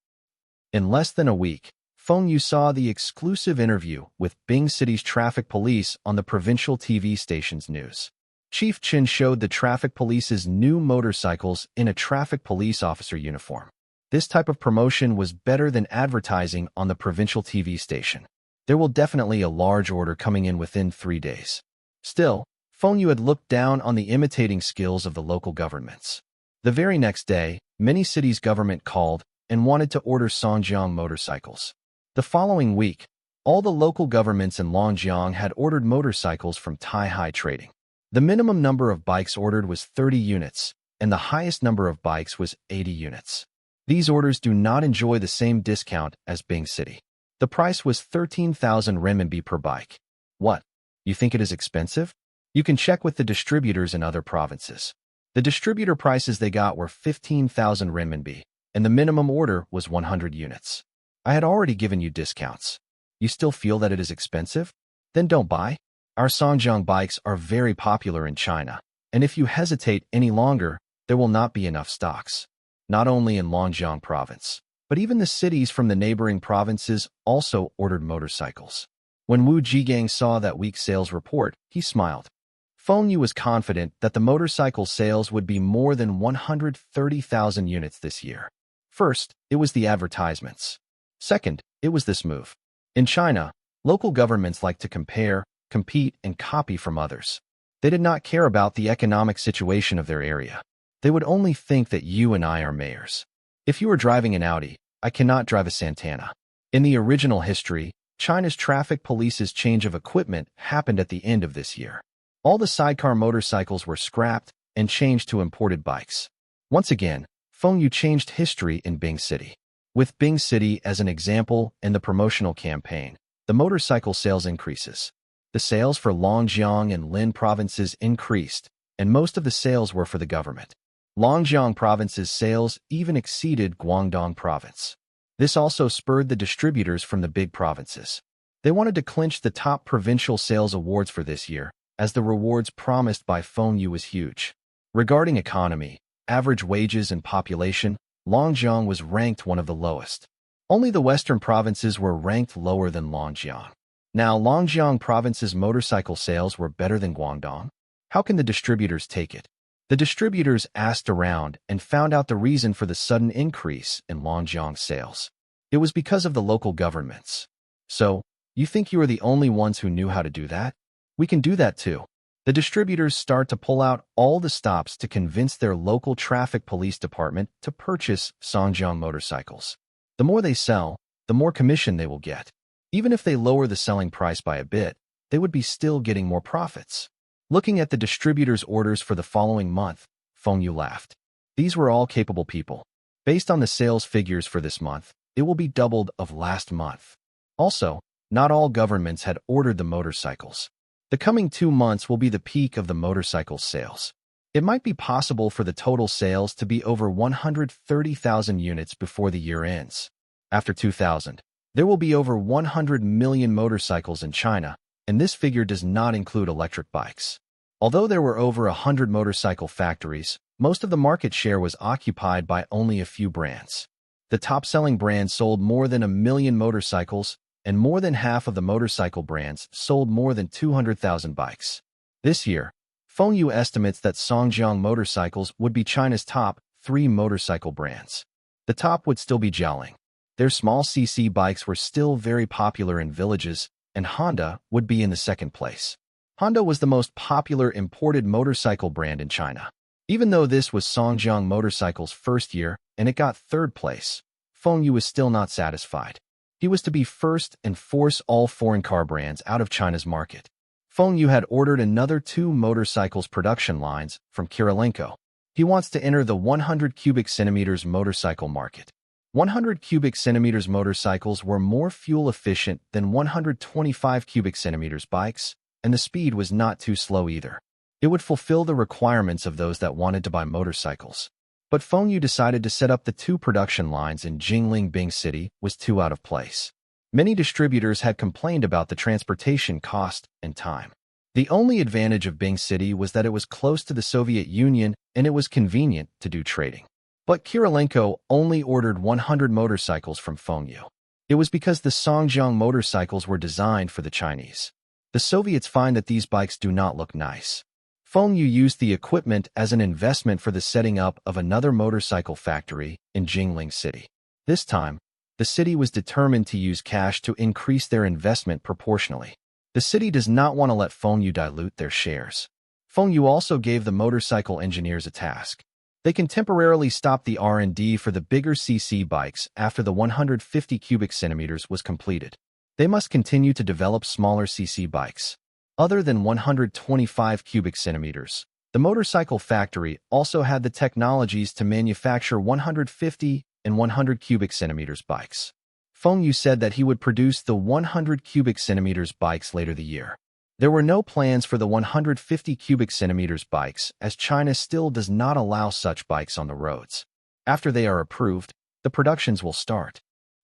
Speaker 1: In less than a week, Feng Yu saw the exclusive interview with Bing City's traffic police on the provincial TV station's news. Chief Chen showed the traffic police's new motorcycles in a traffic police officer uniform. This type of promotion was better than advertising on the provincial TV station. There will definitely a large order coming in within 3 days. Still, Feng Yu had looked down on the imitating skills of the local governments. The very next day, many cities' government called and wanted to order Songjiang motorcycles. The following week, all the local governments in Longjiang had ordered motorcycles from Tai Trading. The minimum number of bikes ordered was 30 units, and the highest number of bikes was 80 units. These orders do not enjoy the same discount as Bing City. The price was 13,000 renminbi per bike. What? You think it is expensive? You can check with the distributors in other provinces. The distributor prices they got were 15,000 renminbi, and the minimum order was 100 units. I had already given you discounts. You still feel that it is expensive? Then don't buy. Our Songjiang bikes are very popular in China, and if you hesitate any longer, there will not be enough stocks. Not only in Longjiang province, but even the cities from the neighboring provinces also ordered motorcycles. When Wu Jigang saw that week's sales report, he smiled. Feng Yu was confident that the motorcycle sales would be more than 130,000 units this year. First, it was the advertisements. Second, it was this move. In China, local governments like to compare, compete, and copy from others. They did not care about the economic situation of their area. They would only think that you and I are mayors. If you are driving an Audi, I cannot drive a Santana. In the original history, China's traffic police's change of equipment happened at the end of this year. All the sidecar motorcycles were scrapped and changed to imported bikes. Once again, Feng Yu changed history in Bing City. With Bing City as an example in the promotional campaign, the motorcycle sales increases. The sales for Longjiang and Lin provinces increased, and most of the sales were for the government. Longjiang province's sales even exceeded Guangdong province. This also spurred the distributors from the big provinces. They wanted to clinch the top provincial sales awards for this year, as the rewards promised by Feng Yu was huge. Regarding economy, average wages and population, Longjiang was ranked one of the lowest. Only the western provinces were ranked lower than Longjiang. Now, Longjiang province's motorcycle sales were better than Guangdong. How can the distributors take it? The distributors asked around and found out the reason for the sudden increase in Longjiang sales. It was because of the local governments. So, you think you are the only ones who knew how to do that? We can do that too. The distributors start to pull out all the stops to convince their local traffic police department to purchase Songjiang motorcycles. The more they sell, the more commission they will get. Even if they lower the selling price by a bit, they would be still getting more profits. Looking at the distributors' orders for the following month, Feng Yu laughed. These were all capable people. Based on the sales figures for this month, it will be doubled of last month. Also, not all governments had ordered the motorcycles. The coming 2 months will be the peak of the motorcycle sales. It might be possible for the total sales to be over 130,000 units before the year ends. After 2000, There will be over 100 million motorcycles in China, and this figure does not include electric bikes. Although there were over 100 motorcycle factories, most of the market share was occupied by only a few brands. The top-selling brands sold more than 1 million motorcycles, and more than half of the motorcycle brands sold more than 200,000 bikes. This year, Fengyu estimates that Songjiang Motorcycles would be China's top 3 motorcycle brands. The top would still be Jialing. Their small cc bikes were still very popular in villages, and Honda would be in the second place. Honda was the most popular imported motorcycle brand in China. Even though this was Songjiang Motorcycles' first year and it got third place, Fengyu was still not satisfied. He was to be first and force all foreign car brands out of China's market. Fengyu had ordered another 2 motorcycles production lines from Kirilenko. He wants to enter the 100 cubic centimeters motorcycle market. 100 cubic centimeters motorcycles were more fuel efficient than 125 cubic centimeters bikes, and the speed was not too slow either. It would fulfill the requirements of those that wanted to buy motorcycles. But Fengyu decided to set up the 2 production lines in Jingling Bing City was too out of place. Many distributors had complained about the transportation cost and time. The only advantage of Bing City was that it was close to the Soviet Union and it was convenient to do trading. But Kirilenko only ordered 100 motorcycles from Fengyu. It was because the Songjiang motorcycles were designed for the Chinese. The Soviets find that these bikes do not look nice. Fengyu used the equipment as an investment for the setting up of another motorcycle factory in Jingling City. This time, the city was determined to use cash to increase their investment proportionally. The city does not want to let Fengyu dilute their shares. Fengyu also gave the motorcycle engineers a task. They can temporarily stop the R&D for the bigger cc bikes after the 150 cubic centimeters was completed. They must continue to develop smaller cc bikes. Other than 125 cubic centimeters, the motorcycle factory also had the technologies to manufacture 150 and 100 cubic centimeters bikes. Fengyu said that he would produce the 100 cubic centimeters bikes later the year. There were no plans for the 150 cubic centimeters bikes, as China still does not allow such bikes on the roads. After they are approved, the productions will start.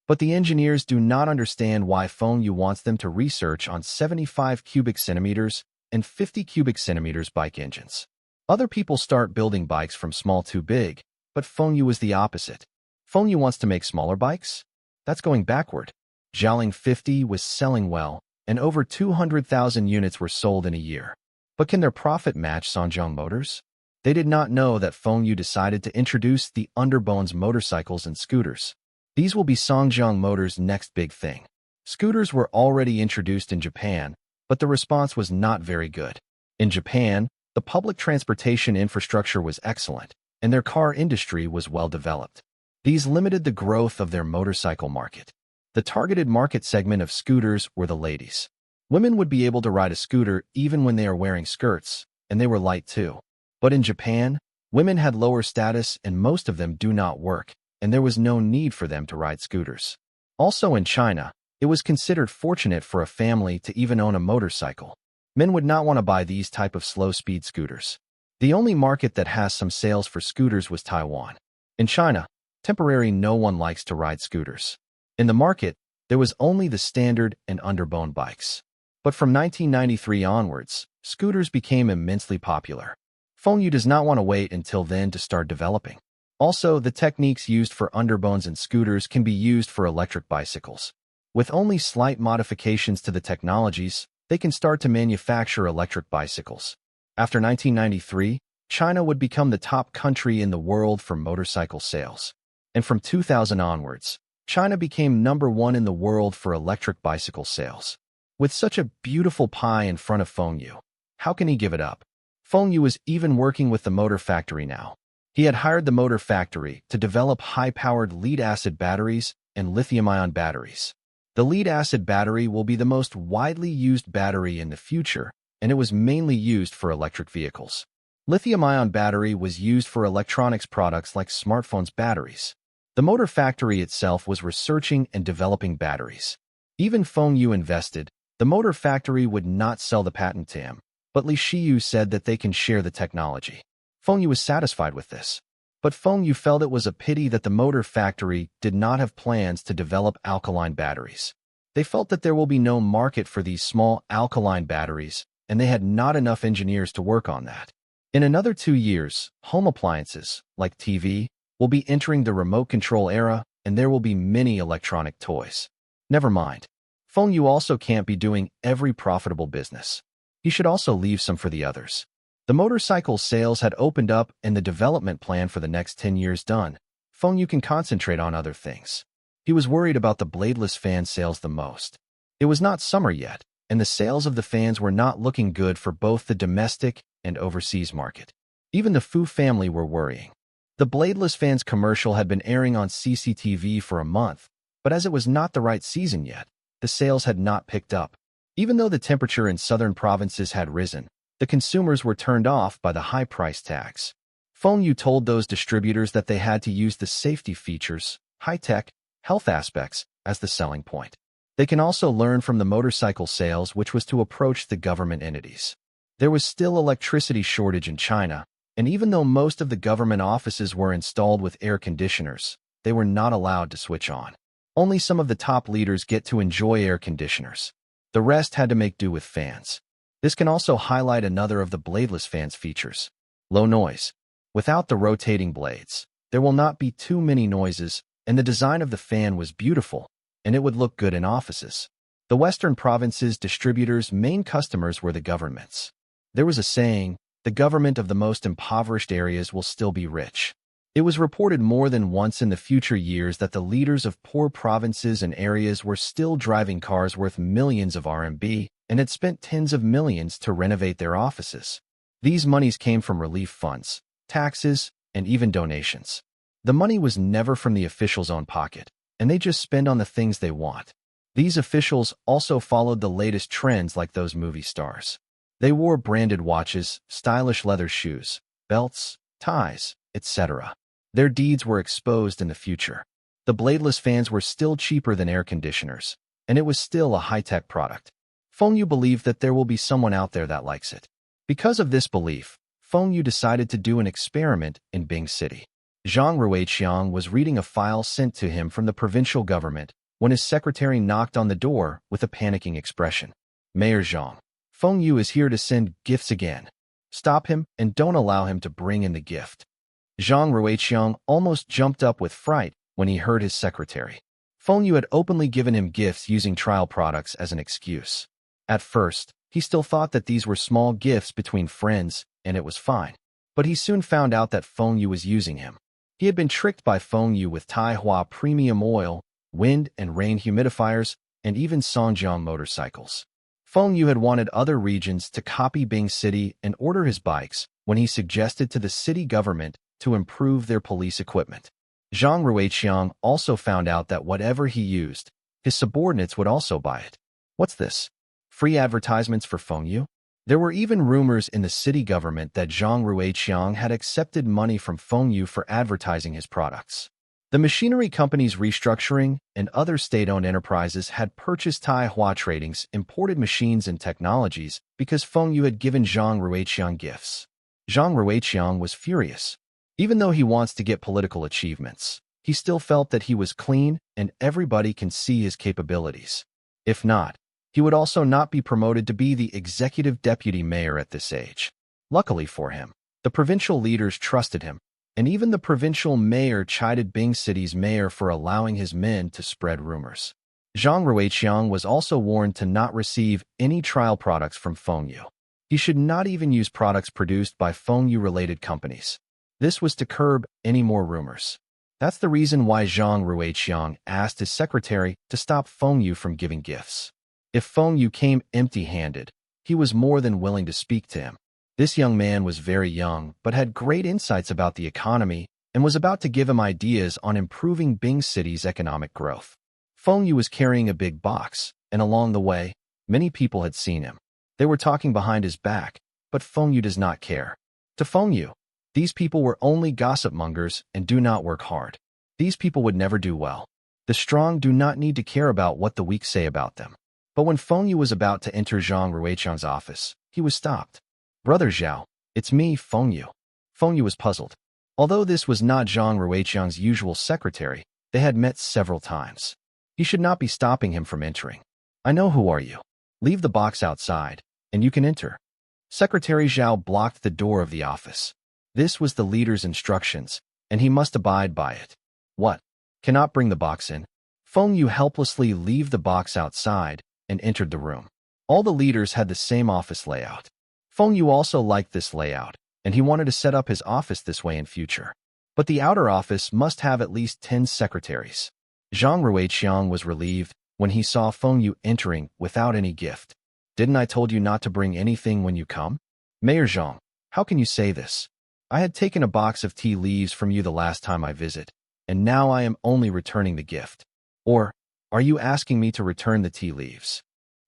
Speaker 1: But the engineers do not understand why Fengyu wants them to research on 75 cubic centimeters and 50 cubic centimeters bike engines. Other people start building bikes from small to big, but Fengyu is the opposite. Fengyu wants to make smaller bikes? That's going backward. Jialing 50 was selling well, and over 200,000 units were sold in a year. But can their profit match Songjiang Motors? They did not know that Fengyu decided to introduce the underbones motorcycles and scooters. These will be Songjiang Motors' next big thing. Scooters were already introduced in Japan, but the response was not very good. In Japan, the public transportation infrastructure was excellent, and their car industry was well developed. These limited the growth of their motorcycle market. The targeted market segment of scooters were the ladies. Women would be able to ride a scooter even when they are wearing skirts, and they were light too. But in Japan, women had lower status and most of them do not work, and there was no need for them to ride scooters. Also in China, it was considered fortunate for a family to even own a motorcycle. Men would not want to buy these type of slow-speed scooters. The only market that has some sales for scooters was Taiwan. In China, temporarily no one likes to ride scooters. In the market, there was only the standard and underbone bikes. But from 1993 onwards, scooters became immensely popular. Fengyu does not want to wait until then to start developing. Also, the techniques used for underbones and scooters can be used for electric bicycles. With only slight modifications to the technologies, they can start to manufacture electric bicycles. After 1993, China would become the top country in the world for motorcycle sales. And from 2000 onwards, China became #1 in the world for electric bicycle sales. With such a beautiful pie in front of Fengyu, how can he give it up? Fengyu is even working with the motor factory now. He had hired the motor factory to develop high-powered lead-acid batteries and lithium-ion batteries. The lead-acid battery will be the most widely used battery in the future, and it was mainly used for electric vehicles. Lithium-ion battery was used for electronics products like smartphones batteries. The motor factory itself was researching and developing batteries. Even Fengyu invested, the motor factory would not sell the patent to him, but Li Shiyu said that they can share the technology. Fengyu was satisfied with this. But Feng Yu felt it was a pity that the motor factory did not have plans to develop alkaline batteries. They felt that there will be no market for these small alkaline batteries, and they had not enough engineers to work on that. In another 2 years, home appliances, like TV, will be entering the remote control era, and there will be many electronic toys. Never mind. Feng Yu also can't be doing every profitable business. He should also leave some for the others. The motorcycle sales had opened up and the development plan for the next 10 years done. Feng Yu can concentrate on other things. He was worried about the bladeless fan sales the most. It was not summer yet, and the sales of the fans were not looking good for both the domestic and overseas market. Even the Fu family were worrying. The bladeless fans commercial had been airing on CCTV for a month, but as it was not the right season yet, the sales had not picked up. Even though the temperature in southern provinces had risen, the consumers were turned off by the high price tags. Feng Yu told those distributors that they had to use the safety features, high-tech, health aspects, as the selling point. They can also learn from the motorcycle sales, which was to approach the government entities. There was still electricity shortage in China, and even though most of the government offices were installed with air conditioners, they were not allowed to switch on. Only some of the top leaders get to enjoy air conditioners. The rest had to make do with fans. This can also highlight another of the bladeless fans' features: low noise. Without the rotating blades, there will not be too many noises, and the design of the fan was beautiful, and it would look good in offices. The Western provinces' distributors' main customers were the governments. There was a saying, the government of the most impoverished areas will still be rich. It was reported more than once in the future years that the leaders of poor provinces and areas were still driving cars worth millions of RMB and had spent tens of millions to renovate their offices. These monies came from relief funds, taxes, and even donations. The money was never from the officials' own pocket, and they just spend on the things they want. These officials also followed the latest trends like those movie stars. They wore branded watches, stylish leather shoes, belts, ties, etc. Their deeds were exposed in the future. The bladeless fans were still cheaper than air conditioners, and it was still a high-tech product. Feng Yu believed that there will be someone out there that likes it. Because of this belief, Feng Yu decided to do an experiment in Bing City. Zhang Ruiqiang was reading a file sent to him from the provincial government when his secretary knocked on the door with a panicking expression. Mayor Zhang, Feng Yu is here to send gifts again. Stop him and don't allow him to bring in the gift. Zhang Ruiqiang almost jumped up with fright when he heard his secretary. Feng Yu had openly given him gifts using trial products as an excuse. At first, he still thought that these were small gifts between friends, and it was fine. But he soon found out that Feng Yu was using him. He had been tricked by Feng Yu with Taihua premium oil, wind and rain humidifiers, and even Songjiang motorcycles. Feng Yu had wanted other regions to copy Bing City and order his bikes when he suggested to the city government to improve their police equipment. Zhang Ruiqiang also found out that whatever he used, his subordinates would also buy it. What's this? Free advertisements for Feng Yu? There were even rumors in the city government that Zhang Ruiqiang had accepted money from Feng Yu for advertising his products. The machinery company's restructuring and other state-owned enterprises had purchased Taihua Trading's imported machines and technologies because Feng Yu had given Zhang Ruiqiang gifts. Zhang Ruiqiang was furious. Even though he wants to get political achievements, he still felt that he was clean and everybody can see his capabilities. If not, he would also not be promoted to be the executive deputy mayor at this age. Luckily for him, the provincial leaders trusted him, and even the provincial mayor chided Bing City's mayor for allowing his men to spread rumors. Zhang Ruiqiang was also warned to not receive any trial products from Feng Yu. He should not even use products produced by Feng Yu-related companies. This was to curb any more rumors. That's the reason why Zhang Ruiqiang asked his secretary to stop Feng Yu from giving gifts. If Feng Yu came empty-handed, he was more than willing to speak to him. This young man was very young, but had great insights about the economy and was about to give him ideas on improving Bing City's economic growth. Feng Yu was carrying a big box, and along the way, many people had seen him. They were talking behind his back, but Feng Yu does not care. To Feng Yu, these people were only gossip mongers and do not work hard. These people would never do well. The strong do not need to care about what the weak say about them. But when Feng Yu was about to enter Zhang Ruiqiang's office, he was stopped. Brother Zhao, it's me, Feng Yu. Feng Yu was puzzled. Although this was not Zhang Ruiqiang's usual secretary, they had met several times. He should not be stopping him from entering. I know who are you. Leave the box outside, and you can enter. Secretary Zhao blocked the door of the office. This was the leader's instructions, and he must abide by it. What? Cannot bring the box in? Feng Yu helplessly leave the box outside and entered the room. All the leaders had the same office layout. Feng Yu also liked this layout, and he wanted to set up his office this way in future. But the outer office must have at least 10 secretaries. Zhang Ruiqiang was relieved when he saw Feng Yu entering without any gift. Didn't I told you not to bring anything when you come? Mayor Zhang, how can you say this? I had taken a box of tea leaves from you the last time I visit, and now I am only returning the gift. Or, are you asking me to return the tea leaves?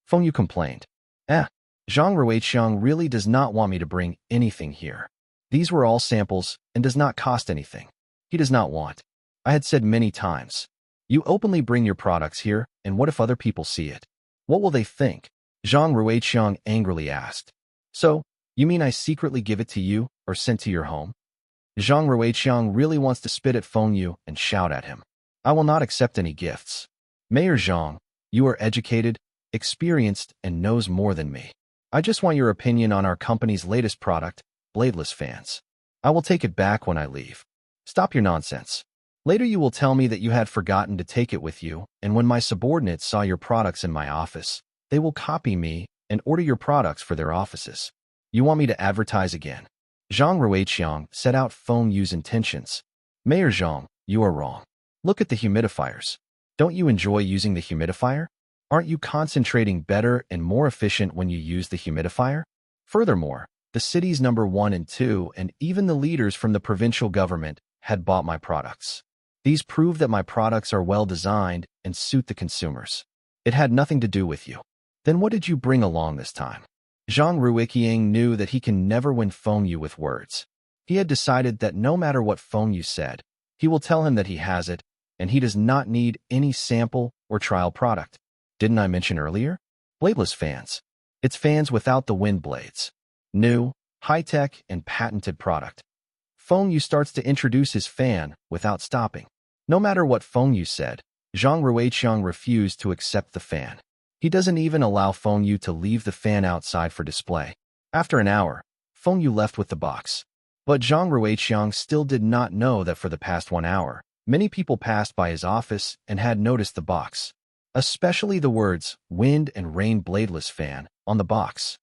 Speaker 1: Feng Yu complained. Zhang Ruiqiang really does not want me to bring anything here. These were all samples and does not cost anything. He does not want. I had said many times. You openly bring your products here, and what if other people see it? What will they think? Zhang Ruiqiang angrily asked. So, you mean I secretly give it to you or sent to your home? Zhang Ruiqiang really wants to spit at Feng Yu and shout at him. I will not accept any gifts. Mayor Zhang, you are educated, experienced, and knows more than me. I just want your opinion on our company's latest product, bladeless fans. I will take it back when I leave. Stop your nonsense. Later you will tell me that you had forgotten to take it with you, and when my subordinates saw your products in my office, they will copy me and order your products for their offices. You want me to advertise again? Zhang Ruiqiang set out Feng Yu's intentions. Mayor Zhang, you are wrong. Look at the humidifiers. Don't you enjoy using the humidifier? Aren't you concentrating better and more efficient when you use the humidifier? Furthermore, the city's number 1 and 2 and even the leaders from the provincial government had bought my products. These prove that my products are well designed and suit the consumers. It had nothing to do with you. Then what did you bring along this time? Zhang Ruiqiang knew that he can never win Feng Yu with words. He had decided that no matter what Feng Yu said, he will tell him that he has it, and he does not need any sample or trial product. Didn't I mention earlier? Bladeless fans. It's fans without the wind blades. New, high-tech, and patented product. Feng Yu starts to introduce his fan without stopping. No matter what Feng Yu said, Zhang Ruiqiang refused to accept the fan. He doesn't even allow Feng Yu to leave the fan outside for display. After an hour, Feng Yu left with the box. But Zhang Ruiqiang still did not know that for the past 1 hour, many people passed by his office and had noticed the box, especially the words "Wind and Rain Bladeless Fan" on the box.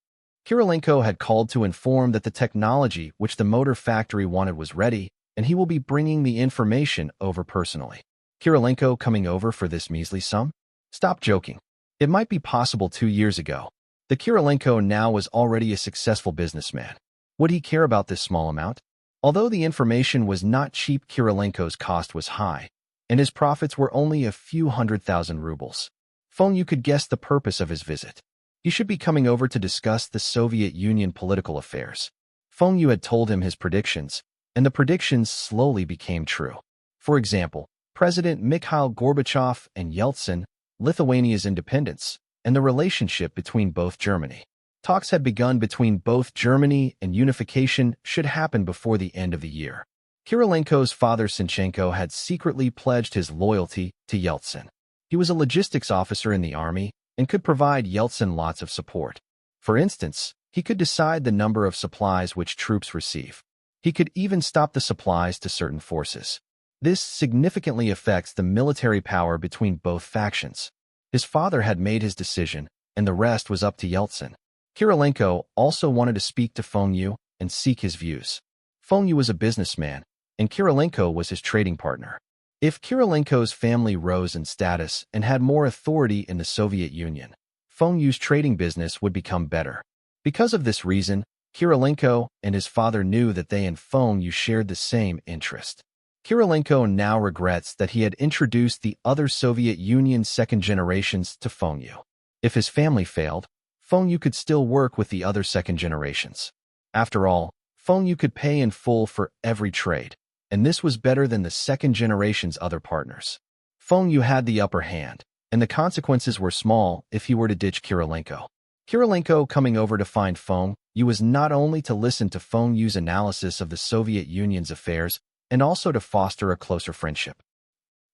Speaker 1: Kirilenko had called to inform that the technology which the motor factory wanted was ready, and he will be bringing the information over personally. Kirilenko coming over for this measly sum? Stop joking. It might be possible 2 years ago. The Kirilenko now was already a successful businessman. Would he care about this small amount? Although the information was not cheap, Kirilenko's cost was high, and his profits were only a few 100,000 rubles. Feng Yu could guess the purpose of his visit. He should be coming over to discuss the Soviet Union political affairs. Feng Yu had told him his predictions, and the predictions slowly became true. For example, President Mikhail Gorbachev and Yeltsin, Lithuania's independence, and the relationship between both Germany. Talks had begun between both Germany and unification should happen before the end of the year. Kirilenko's father Sinchenko had secretly pledged his loyalty to Yeltsin. He was a logistics officer in the army and could provide Yeltsin lots of support. For instance, he could decide the number of supplies which troops receive. He could even stop the supplies to certain forces. This significantly affects the military power between both factions. His father had made his decision, and the rest was up to Yeltsin. Kirilenko also wanted to speak to Feng Yu and seek his views. Feng Yu was a businessman, and Kirilenko was his trading partner. If Kirilenko's family rose in status and had more authority in the Soviet Union, Feng Yu's trading business would become better. Because of this reason, Kirilenko and his father knew that they and Feng Yu shared the same interest. Kirilenko now regrets that he had introduced the other Soviet Union second generations to Feng Yu. If his family failed, Feng Yu could still work with the other second generations. After all, Feng Yu could pay in full for every trade, and this was better than the second generation's other partners. Feng Yu had the upper hand, and the consequences were small if he were to ditch Kirilenko. Kirilenko coming over to find Feng Yu was not only to listen to Feng Yu's analysis of the Soviet Union's affairs, and also to foster a closer friendship.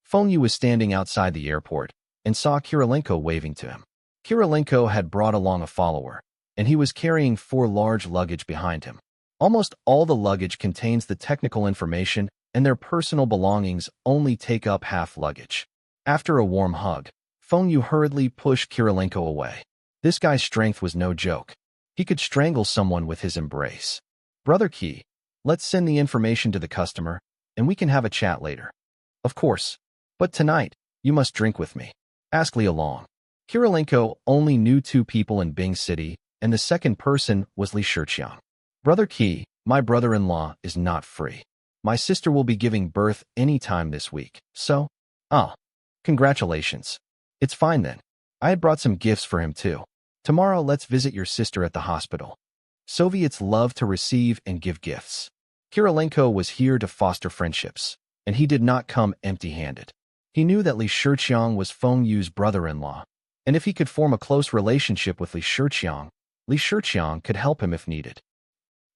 Speaker 1: Feng Yu was standing outside the airport and saw Kirilenko waving to him. Kirilenko had brought along a follower, and he was carrying 4 large luggage behind him. Almost all the luggage contains the technical information, and their personal belongings only take up half luggage. After a warm hug, Feng Yu hurriedly pushed Kirilenko away. This guy's strength was no joke. He could strangle someone with his embrace. Brother Qi, let's send the information to the customer, and we can have a chat later. Of course. But tonight, you must drink with me. Ask Li along. Kirilenko only knew 2 people in Bing City, and the second person was Li Shiqiang. Brother Qi, my brother-in-law, is not free. My sister will be giving birth any time this week, so... Congratulations. It's fine then. I had brought some gifts for him too. Tomorrow let's visit your sister at the hospital. Soviets love to receive and give gifts. Kirilenko was here to foster friendships, and he did not come empty-handed. He knew that Li Shiqiang was Feng Yu's brother-in-law, and if he could form a close relationship with Li Shiqiang could help him if needed.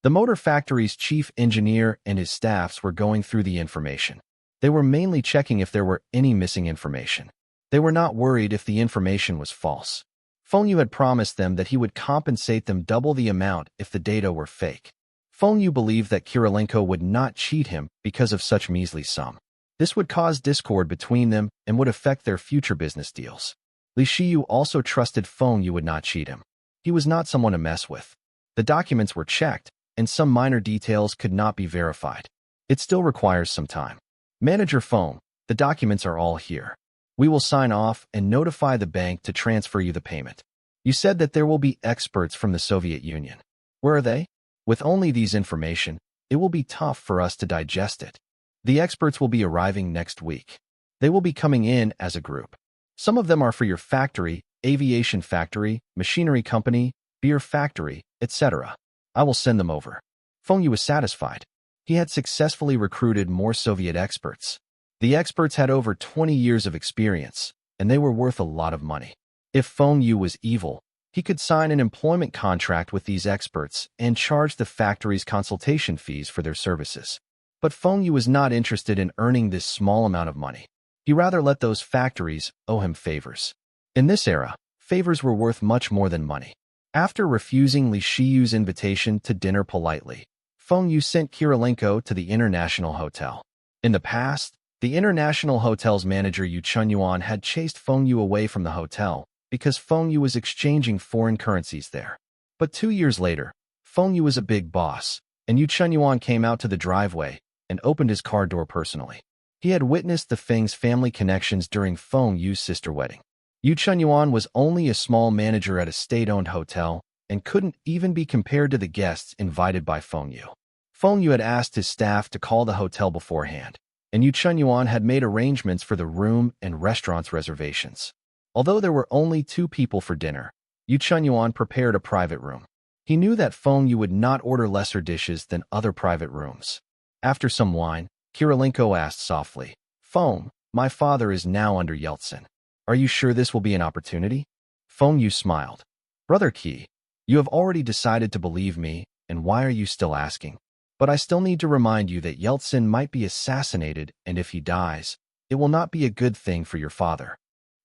Speaker 1: The motor factory's chief engineer and his staffs were going through the information. They were mainly checking if there were any missing information. They were not worried if the information was false. Feng Yu had promised them that he would compensate them double the amount if the data were fake. Feng Yu believed that Kirilenko would not cheat him because of such measly sum. This would cause discord between them and would affect their future business deals. Li Shiyu also trusted Feng Yu would not cheat him. He was not someone to mess with. The documents were checked, and some minor details could not be verified. It still requires some time. Manager Feng, the documents are all here. We will sign off and notify the bank to transfer you the payment. You said that there will be experts from the Soviet Union. Where are they? With only these information, it will be tough for us to digest it. The experts will be arriving next week. They will be coming in as a group. Some of them are for your factory, aviation factory, machinery company, beer factory, etc. I will send them over. Feng Yu was satisfied. He had successfully recruited more Soviet experts. The experts had over 20 years of experience, and they were worth a lot of money. If Feng Yu was evil, he could sign an employment contract with these experts and charge the factory's consultation fees for their services. But Feng Yu was not interested in earning this small amount of money. He rather let those factories owe him favors. In this era, favors were worth much more than money. After refusing Li Shiyu's invitation to dinner politely, Feng Yu sent Kirilenko to the International Hotel. In the past, the International Hotel's manager Yu Chunyuan had chased Feng Yu away from the hotel because Feng Yu was exchanging foreign currencies there. But 2 years later, Feng Yu was a big boss, and Yu Chunyuan came out to the driveway and opened his car door personally. He had witnessed the Feng's family connections during Feng Yu's sister wedding. Yu Chunyuan was only a small manager at a state-owned hotel and couldn't even be compared to the guests invited by Feng Yu. Feng Yu had asked his staff to call the hotel beforehand, and Yu Chunyuan had made arrangements for the room and restaurant's reservations. Although there were only 2 people for dinner, Yu Chunyuan prepared a private room. He knew that Feng Yu would not order lesser dishes than other private rooms. After some wine, Kirilenko asked softly, "Feng, my father is now under Yeltsin. Are you sure this will be an opportunity?" Feng Yu smiled. "Brother Qi, you have already decided to believe me, and why are you still asking? But I still need to remind you that Yeltsin might be assassinated, and if he dies, it will not be a good thing for your father."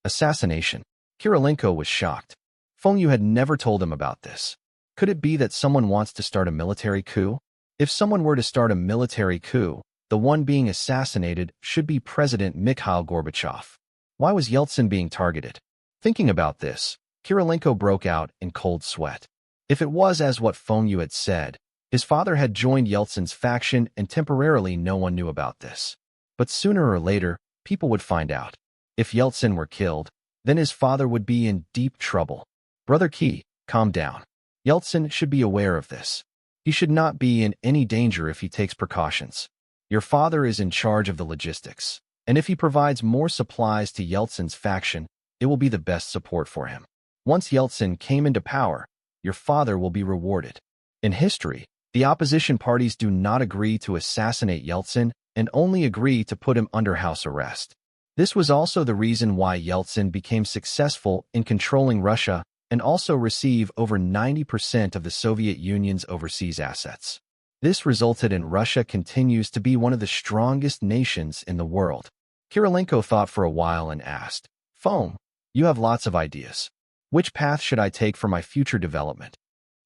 Speaker 1: Assassination. Kirilenko was shocked. Feng Yu had never told him about this. Could it be that someone wants to start a military coup? If someone were to start a military coup, the one being assassinated should be President Mikhail Gorbachev. Why was Yeltsin being targeted? Thinking about this, Kirilenko broke out in cold sweat. If it was as what Feng Yu had said, his father had joined Yeltsin's faction and temporarily no one knew about this. But sooner or later, people would find out. If Yeltsin were killed, then his father would be in deep trouble. Brother Qi, calm down. Yeltsin should be aware of this. He should not be in any danger if he takes precautions. Your father is in charge of the logistics, and if he provides more supplies to Yeltsin's faction, it will be the best support for him. Once Yeltsin came into power, your father will be rewarded. In history, the opposition parties do not agree to assassinate Yeltsin and only agree to put him under house arrest. This was also the reason why Yeltsin became successful in controlling Russia and also receive over 90% of the Soviet Union's overseas assets. This resulted in Russia continues to be one of the strongest nations in the world. Kirilenko thought for a while and asked, Feng, you have lots of ideas. Which path should I take for my future development?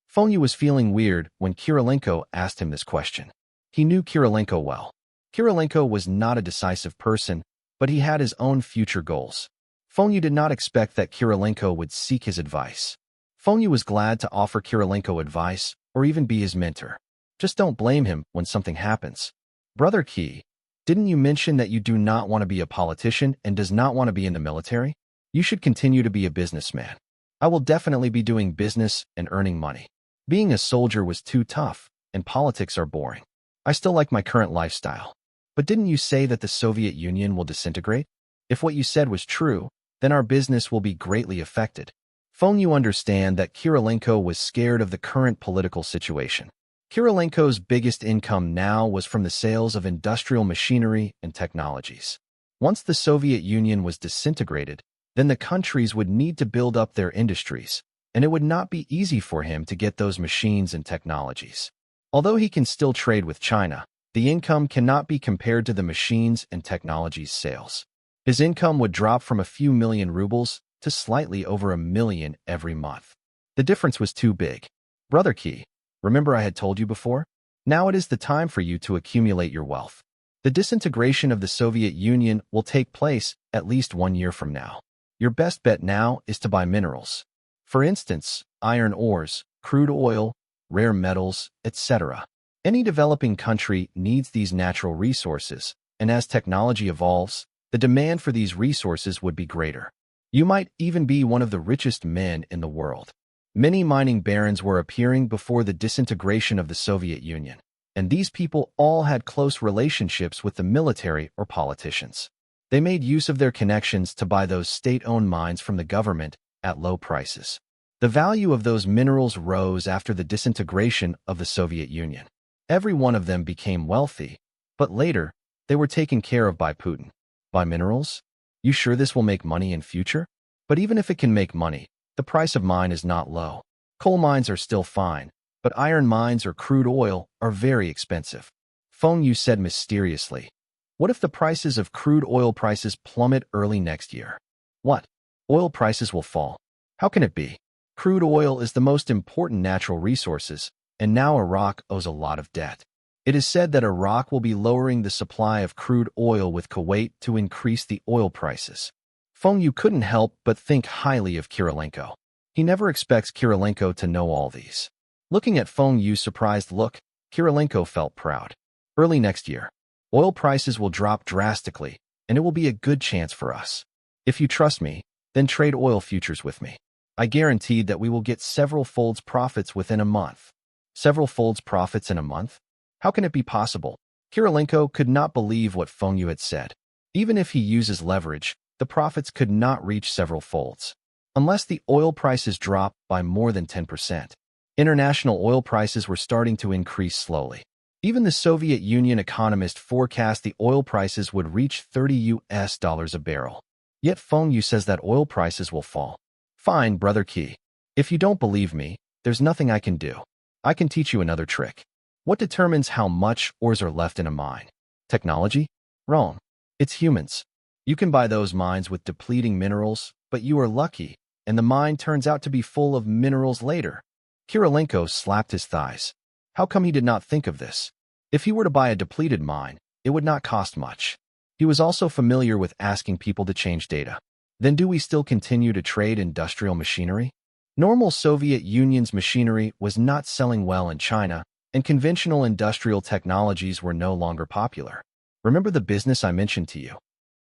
Speaker 1: Feng was feeling weird when Kirilenko asked him this question. He knew Kirilenko well. Kirilenko was not a decisive person, but he had his own future goals. Feng did not expect that Kirilenko would seek his advice. Feng was glad to offer Kirilenko advice or even be his mentor. Just don't blame him when something happens. Brother Ki, didn't you mention that you do not want to be a politician and does not want to be in the military? You should continue to be a businessman. I will definitely be doing business and earning money. Being a soldier was too tough, and politics are boring. I still like my current lifestyle. But didn't you say that the Soviet Union will disintegrate? If what you said was true, then our business will be greatly affected. Feng, you understand that Kirilenko was scared of the current political situation. Kirilenko's biggest income now was from the sales of industrial machinery and technologies. Once the Soviet Union was disintegrated, then the countries would need to build up their industries, and it would not be easy for him to get those machines and technologies. Although he can still trade with China, the income cannot be compared to the machines and technologies sales. His income would drop from a few million rubles to slightly over 1 million every month. The difference was too big. Brother Ki, remember I had told you before? Now it is the time for you to accumulate your wealth. The disintegration of the Soviet Union will take place at least 1 year from now. Your best bet now is to buy minerals. For instance, iron ores, crude oil, rare metals, etc. Any developing country needs these natural resources, and as technology evolves, the demand for these resources would be greater. You might even be one of the richest men in the world. Many mining barons were appearing before the disintegration of the Soviet Union, and these people all had close relationships with the military or politicians. They made use of their connections to buy those state-owned mines from the government at low prices. The value of those minerals rose after the disintegration of the Soviet Union. Every one of them became wealthy, but later, they were taken care of by Putin. Buy minerals? You sure this will make money in future? But even if it can make money, the price of mine is not low. Coal mines are still fine, but iron mines or crude oil are very expensive. Feng Yu said mysteriously. What if the prices of crude oil prices plummet early next year? What? Oil prices will fall. How can it be? Crude oil is the most important natural resources, and now Iraq owes a lot of debt. It is said that Iraq will be lowering the supply of crude oil with Kuwait to increase the oil prices. Feng Yu couldn't help but think highly of Kirilenko. He never expects Kirilenko to know all these. Looking at Feng Yu's surprised look, Kirilenko felt proud. Early next year, oil prices will drop drastically, and it will be a good chance for us. If you trust me, then trade oil futures with me. I guaranteed that we will get several folds profits within a month. Several folds profits in a month? How can it be possible? Kirilenko could not believe what Feng Yu had said. Even if he uses leverage, the profits could not reach several folds. Unless the oil prices drop by more than 10%. International oil prices were starting to increase slowly. Even the Soviet Union economist forecast the oil prices would reach $30 a barrel. Yet Feng Yu says that oil prices will fall. Fine, Brother Ki. If you don't believe me, there's nothing I can do. I can teach you another trick. What determines how much ores are left in a mine? Technology? Wrong. It's humans. You can buy those mines with depleting minerals, but you are lucky, and the mine turns out to be full of minerals later. Kirilenko slapped his thighs. How come he did not think of this? If he were to buy a depleted mine, it would not cost much. He was also familiar with asking people to change data. Then do we still continue to trade industrial machinery? Normal Soviet Union's machinery was not selling well in China, and conventional industrial technologies were no longer popular. Remember the business I mentioned to you?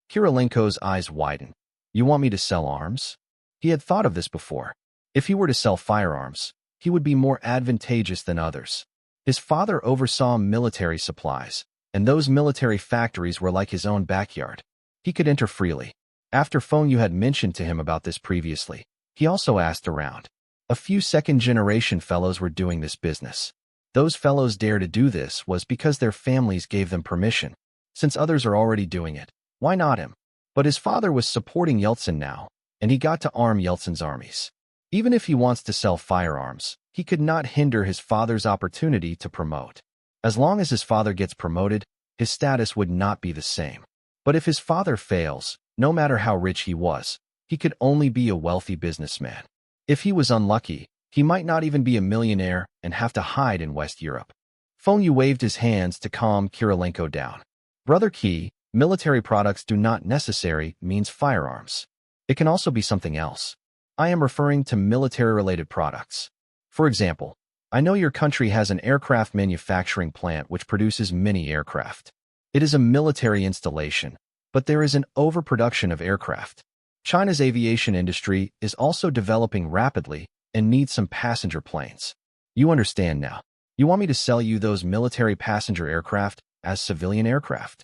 Speaker 1: Kirilenko's eyes widened. You want me to sell arms? He had thought of this before. If he were to sell firearms, he would be more advantageous than others. His father oversaw military supplies, and those military factories were like his own backyard. He could enter freely. After Feng Yu had mentioned to him about this previously, he also asked around. A few second-generation fellows were doing this business. Those fellows dare to do this was because their families gave them permission. Since others are already doing it, why not him? But his father was supporting Yeltsin now, and he got to arm Yeltsin's armies. Even if he wants to sell firearms, he could not hinder his father's opportunity to promote. As long as his father gets promoted, his status would not be the same. But if his father fails, no matter how rich he was, he could only be a wealthy businessman. If he was unlucky, he might not even be a millionaire and have to hide in West Europe. Feng Yu waved his hands to calm Kirilenko down. Brother Qi, military products do not necessarily mean firearms. It can also be something else. I am referring to military-related products. For example, I know your country has an aircraft manufacturing plant which produces many aircraft. It is a military installation, but there is an overproduction of aircraft. China's aviation industry is also developing rapidly and needs some passenger planes. You understand now. You want me to sell you those military passenger aircraft as civilian aircraft?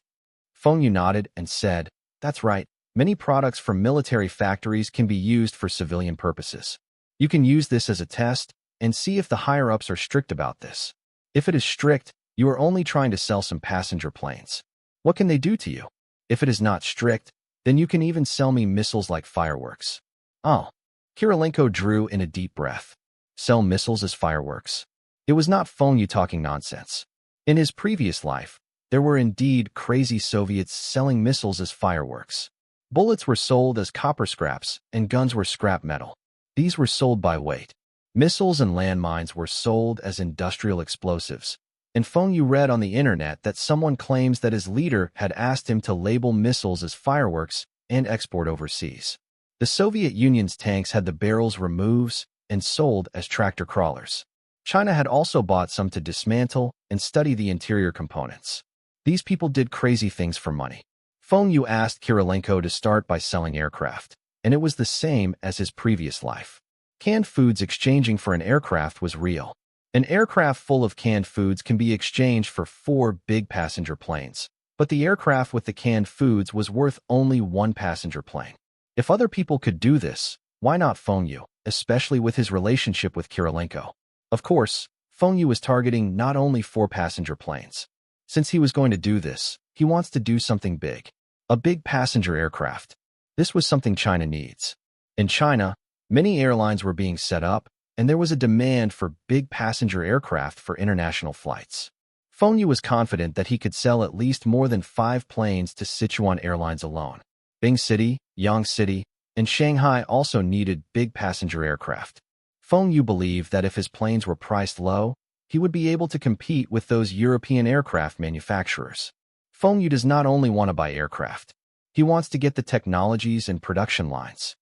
Speaker 1: Feng Yu nodded and said, that's right. Many products from military factories can be used for civilian purposes. You can use this as a test and see if the higher-ups are strict about this. If it is strict, you are only trying to sell some passenger planes. What can they do to you? If it is not strict, then you can even sell me missiles like fireworks. Oh. Kirilenko drew in a deep breath. Sell missiles as fireworks. It was not Feng Yu talking nonsense. In his previous life, there were indeed crazy Soviets selling missiles as fireworks. Bullets were sold as copper scraps, and guns were scrap metal. These were sold by weight. Missiles and landmines were sold as industrial explosives. And Feng Yu read on the internet that someone claims that his leader had asked him to label missiles as fireworks and export overseas. The Soviet Union's tanks had the barrels removed and sold as tractor crawlers. China had also bought some to dismantle and study the interior components. These people did crazy things for money. Feng Yu asked Kirilenko to start by selling aircraft, and it was the same as his previous life. Canned foods exchanging for an aircraft was real. An aircraft full of canned foods can be exchanged for 4 big passenger planes, but the aircraft with the canned foods was worth only 1 passenger plane. If other people could do this, why not Feng Yu, especially with his relationship with Kirilenko? Of course, Feng Yu was targeting not only 4 passenger planes. Since he was going to do this, he wants to do something big. A big passenger aircraft. This was something China needs. In China, many airlines were being set up, and there was a demand for big passenger aircraft for international flights. Feng Yu was confident that he could sell at least more than 5 planes to Sichuan Airlines alone. Bing City, Yang City, and Shanghai also needed big passenger aircraft. Feng Yu believed that if his planes were priced low, he would be able to compete with those European aircraft manufacturers. Feng Yu does not only want to buy aircraft. He wants to get the technologies and production lines.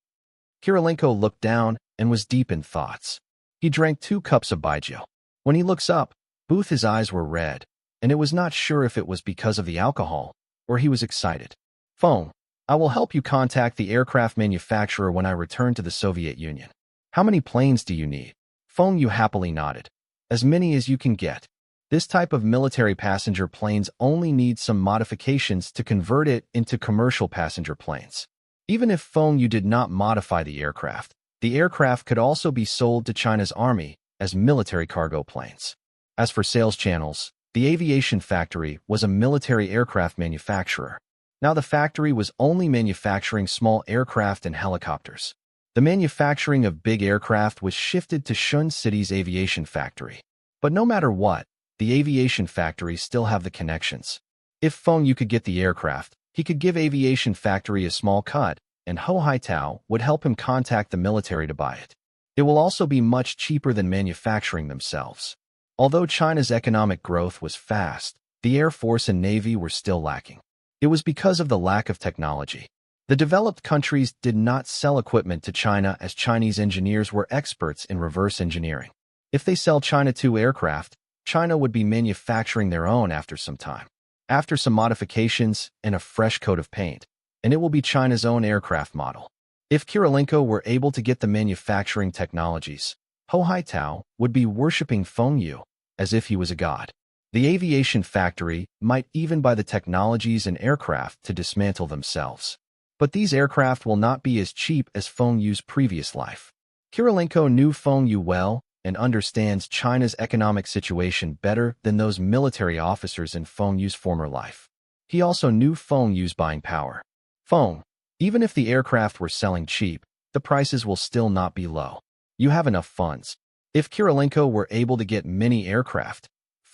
Speaker 1: Kirilenko looked down and was deep in thoughts. He drank 2 cups of baijiu. When he looks up, both his eyes were red, and it was not sure if it was because of the alcohol or he was excited. Feng, I will help you contact the aircraft manufacturer when I return to the Soviet Union. How many planes do you need? Feng Yu happily nodded. As many as you can get. This type of military passenger planes only needs some modifications to convert it into commercial passenger planes. Even if Feng Yu did not modify the aircraft could also be sold to China's army as military cargo planes. As for sales channels, the aviation factory was a military aircraft manufacturer. Now the factory was only manufacturing small aircraft and helicopters. The manufacturing of big aircraft was shifted to Shun City's aviation factory. But no matter what, the aviation factories still have the connections. If Feng Yu could get the aircraft, he could give aviation factory a small cut, and Ho Haitao would help him contact the military to buy it. It will also be much cheaper than manufacturing themselves. Although China's economic growth was fast, the Air Force and Navy were still lacking. It was because of the lack of technology. The developed countries did not sell equipment to China as Chinese engineers were experts in reverse engineering. If they sell China 2 aircraft, China would be manufacturing their own after some time. After some modifications and a fresh coat of paint, and it will be China's own aircraft model. If Kirilenko were able to get the manufacturing technologies, Ho Haitao would be worshipping Feng Yu as if he was a god. The aviation factory might even buy the technologies and aircraft to dismantle themselves. But these aircraft will not be as cheap as Feng Yu's previous life. Kirilenko knew Feng Yu well and understands China's economic situation better than those military officers in Feng Yu's former life. He also knew Feng Yu's buying power. Feng, even if the aircraft were selling cheap, the prices will still not be low. You have enough funds. If Kirilenko were able to get many aircraft,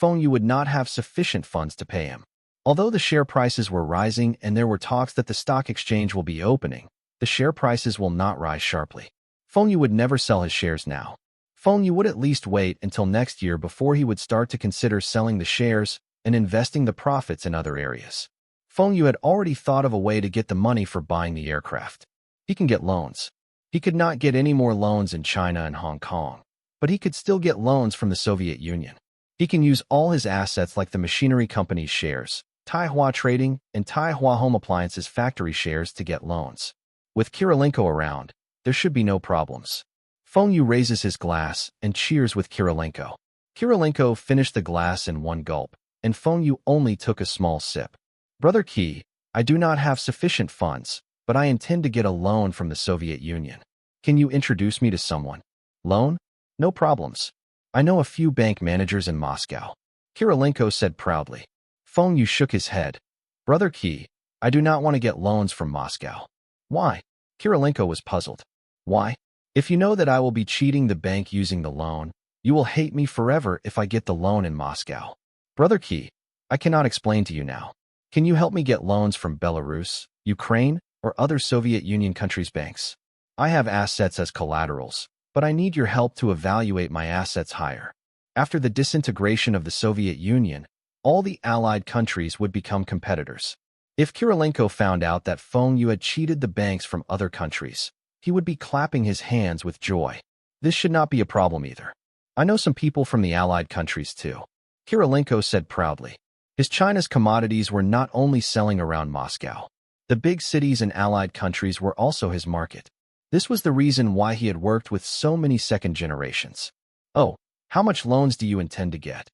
Speaker 1: Feng Yu would not have sufficient funds to pay him. Although the share prices were rising and there were talks that the stock exchange will be opening, the share prices will not rise sharply. Feng Yu would never sell his shares now. Feng Yu would at least wait until next year before he would start to consider selling the shares and investing the profits in other areas. Feng Yu had already thought of a way to get the money for buying the aircraft. He can get loans. He could not get any more loans in China and Hong Kong, but he could still get loans from the Soviet Union. He can use all his assets like the machinery company's shares, Taihua Trading, and Taihua Home Appliances factory shares to get loans. With Kirilenko around, there should be no problems. Feng Yu raises his glass and cheers with Kirilenko. Kirilenko finished the glass in one gulp, and Feng Yu only took a small sip. Brother Qi, I do not have sufficient funds, but I intend to get a loan from the Soviet Union. Can you introduce me to someone? Loan? No problems. I know a few bank managers in Moscow. Kirilenko said proudly. Feng Yu shook his head. Brother Qi, I do not want to get loans from Moscow. Why? Kirilenko was puzzled. Why? If you know that I will be cheating the bank using the loan, you will hate me forever if I get the loan in Moscow. Brother Qi, I cannot explain to you now. Can you help me get loans from Belarus, Ukraine, or other Soviet Union countries' banks? I have assets as collaterals, but I need your help to evaluate my assets higher. After the disintegration of the Soviet Union, all the Allied countries would become competitors. If Kirilenko found out that Feng Yu had cheated the banks from other countries, he would be clapping his hands with joy. This should not be a problem either. I know some people from the Allied countries too. Kirilenko said proudly. His China's commodities were not only selling around Moscow. The big cities and Allied countries were also his market. This was the reason why he had worked with so many second generations. Oh, how much loans do you intend to get?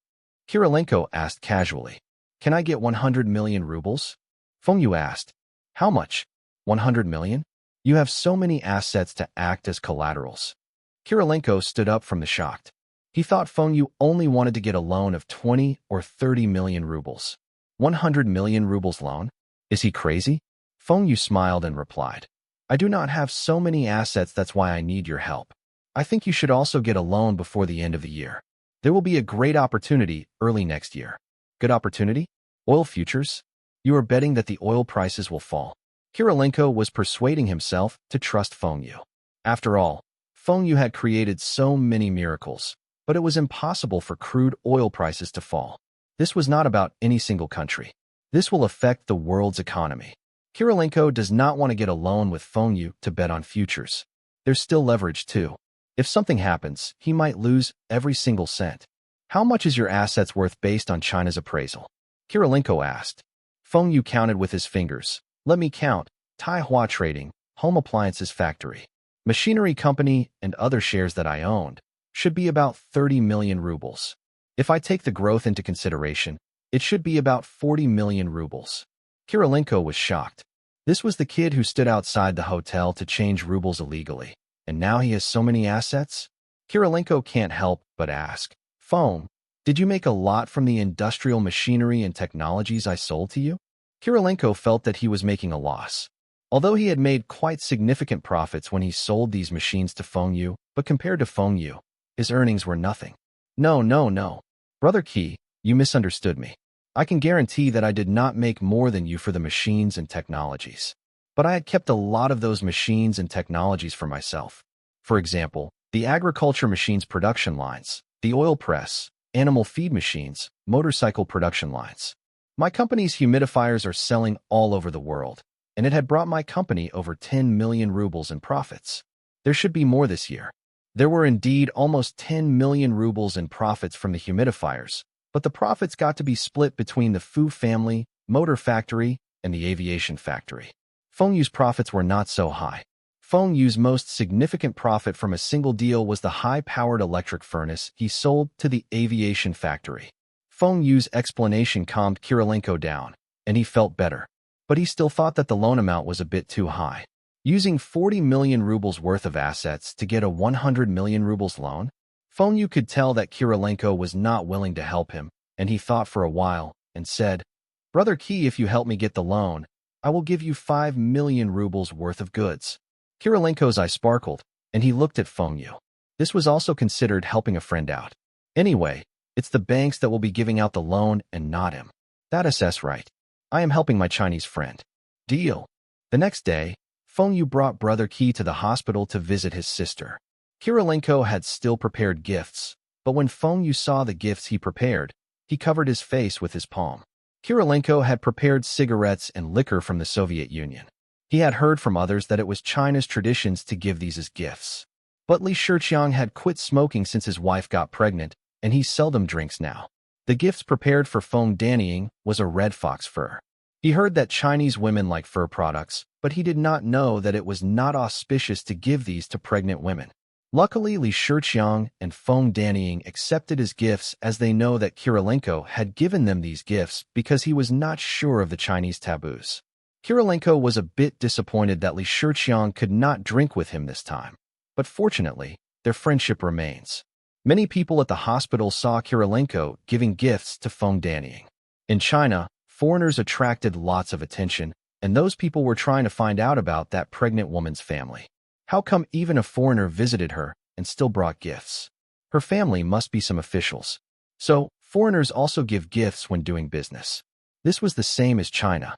Speaker 1: Kirilenko asked casually. Can I get 100 million rubles? Feng Yu asked. How much? 100 million? You have so many assets to act as collaterals. Kirilenko stood up from the shocked. He thought Feng Yu only wanted to get a loan of 20 or 30 million rubles. 100 million rubles loan? Is he crazy? Feng Yu smiled and replied. I do not have so many assets, that's why I need your help. I think you should also get a loan before the end of the year. There will be a great opportunity early next year. Good opportunity? Oil futures? You are betting that the oil prices will fall. Kirilenko was persuading himself to trust Feng Yu. After all, Feng Yu had created so many miracles, but it was impossible for crude oil prices to fall. This was not about any single country. This will affect the world's economy. Kirilenko does not want to get a loan with Feng Yu to bet on futures. There's still leverage too. If something happens, he might lose every single cent. How much is your assets worth based on China's appraisal? Kirilenko asked. Feng Yu counted with his fingers. Let me count. Taihua Trading, Home Appliances Factory, Machinery Company, and other shares that I owned should be about 30 million rubles. If I take the growth into consideration, it should be about 40 million rubles. Kirilenko was shocked. This was the kid who stood outside the hotel to change rubles illegally, and now he has so many assets? Kirilenko can't help but ask, Feng, did you make a lot from the industrial machinery and technologies I sold to you? Kirilenko felt that he was making a loss. Although he had made quite significant profits when he sold these machines to Feng Yu, but compared to Feng Yu, his earnings were nothing. No. Brother Qi, you misunderstood me. I can guarantee that I did not make more than you for the machines and technologies. But I had kept a lot of those machines and technologies for myself. For example, the agriculture machines production lines, the oil press, animal feed machines, motorcycle production lines. My company's humidifiers are selling all over the world, and it had brought my company over 10 million rubles in profits. There should be more this year. There were indeed almost 10 million rubles in profits from the humidifiers, but the profits got to be split between the Fu family, motor factory, and the aviation factory. Feng Yu's profits were not so high. Feng Yu's most significant profit from a single deal was the high-powered electric furnace he sold to the aviation factory. Feng Yu's explanation calmed Kirilenko down, and he felt better. But he still thought that the loan amount was a bit too high. Using 40 million rubles worth of assets to get a 100 million rubles loan? Feng Yu could tell that Kirilenko was not willing to help him, and he thought for a while and said, Brother Qi, if you help me get the loan, I will give you 5 million rubles worth of goods. Kirilenko's eye sparkled, and he looked at Feng Yu. This was also considered helping a friend out. Anyway, It's the banks that will be giving out the loan and not him. That assess right. I am helping my Chinese friend. Deal. The next day, Feng Yu brought Brother Qi to the hospital to visit his sister. Kirilenko had still prepared gifts, but when Feng Yu saw the gifts he prepared, he covered his face with his palm. Kirilenko had prepared cigarettes and liquor from the Soviet Union. He had heard from others that it was China's traditions to give these as gifts. But Li Shiqiang had quit smoking since his wife got pregnant, and he seldom drinks now. The gifts prepared for Feng Danying was a red fox fur. He heard that Chinese women like fur products, but he did not know that it was not auspicious to give these to pregnant women. Luckily, Li Shiqiang and Feng Danying accepted his gifts as they know that Kirilenko had given them these gifts because he was not sure of the Chinese taboos. Kirilenko was a bit disappointed that Li Shiqiang could not drink with him this time, but fortunately, their friendship remains. Many people at the hospital saw Kirilenko giving gifts to Feng Danying. In China, foreigners attracted lots of attention, and those people were trying to find out about that pregnant woman's family. How come even a foreigner visited her and still brought gifts? Her family must be some officials. So, foreigners also give gifts when doing business. This was the same as China.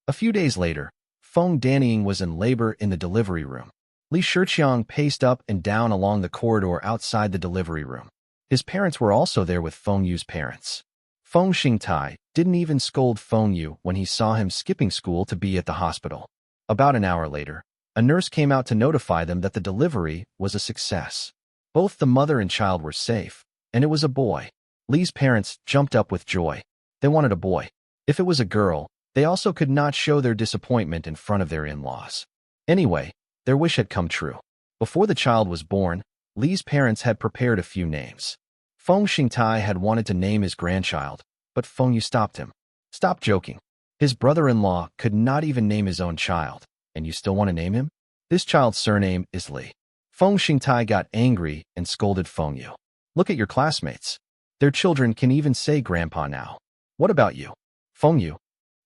Speaker 1: A few days later, Feng Danying was in labor in the delivery room. Li Shiqiang paced up and down along the corridor outside the delivery room. His parents were also there with Feng Yu's parents. Feng Xingtai didn't even scold Feng Yu when he saw him skipping school to be at the hospital. About an hour later, a nurse came out to notify them that the delivery was a success. Both the mother and child were safe, and it was a boy. Li's parents jumped up with joy. They wanted a boy. If it was a girl, they also could not show their disappointment in front of their in-laws. Anyway, their wish had come true. Before the child was born, Li's parents had prepared a few names. Feng Xingtai had wanted to name his grandchild, but Feng Yu stopped him. Stop joking. His brother-in-law could not even name his own child, and you still want to name him? This child's surname is Li. Feng Xingtai got angry and scolded Feng Yu. Look at your classmates. Their children can even say grandpa now. What about you? Feng Yu.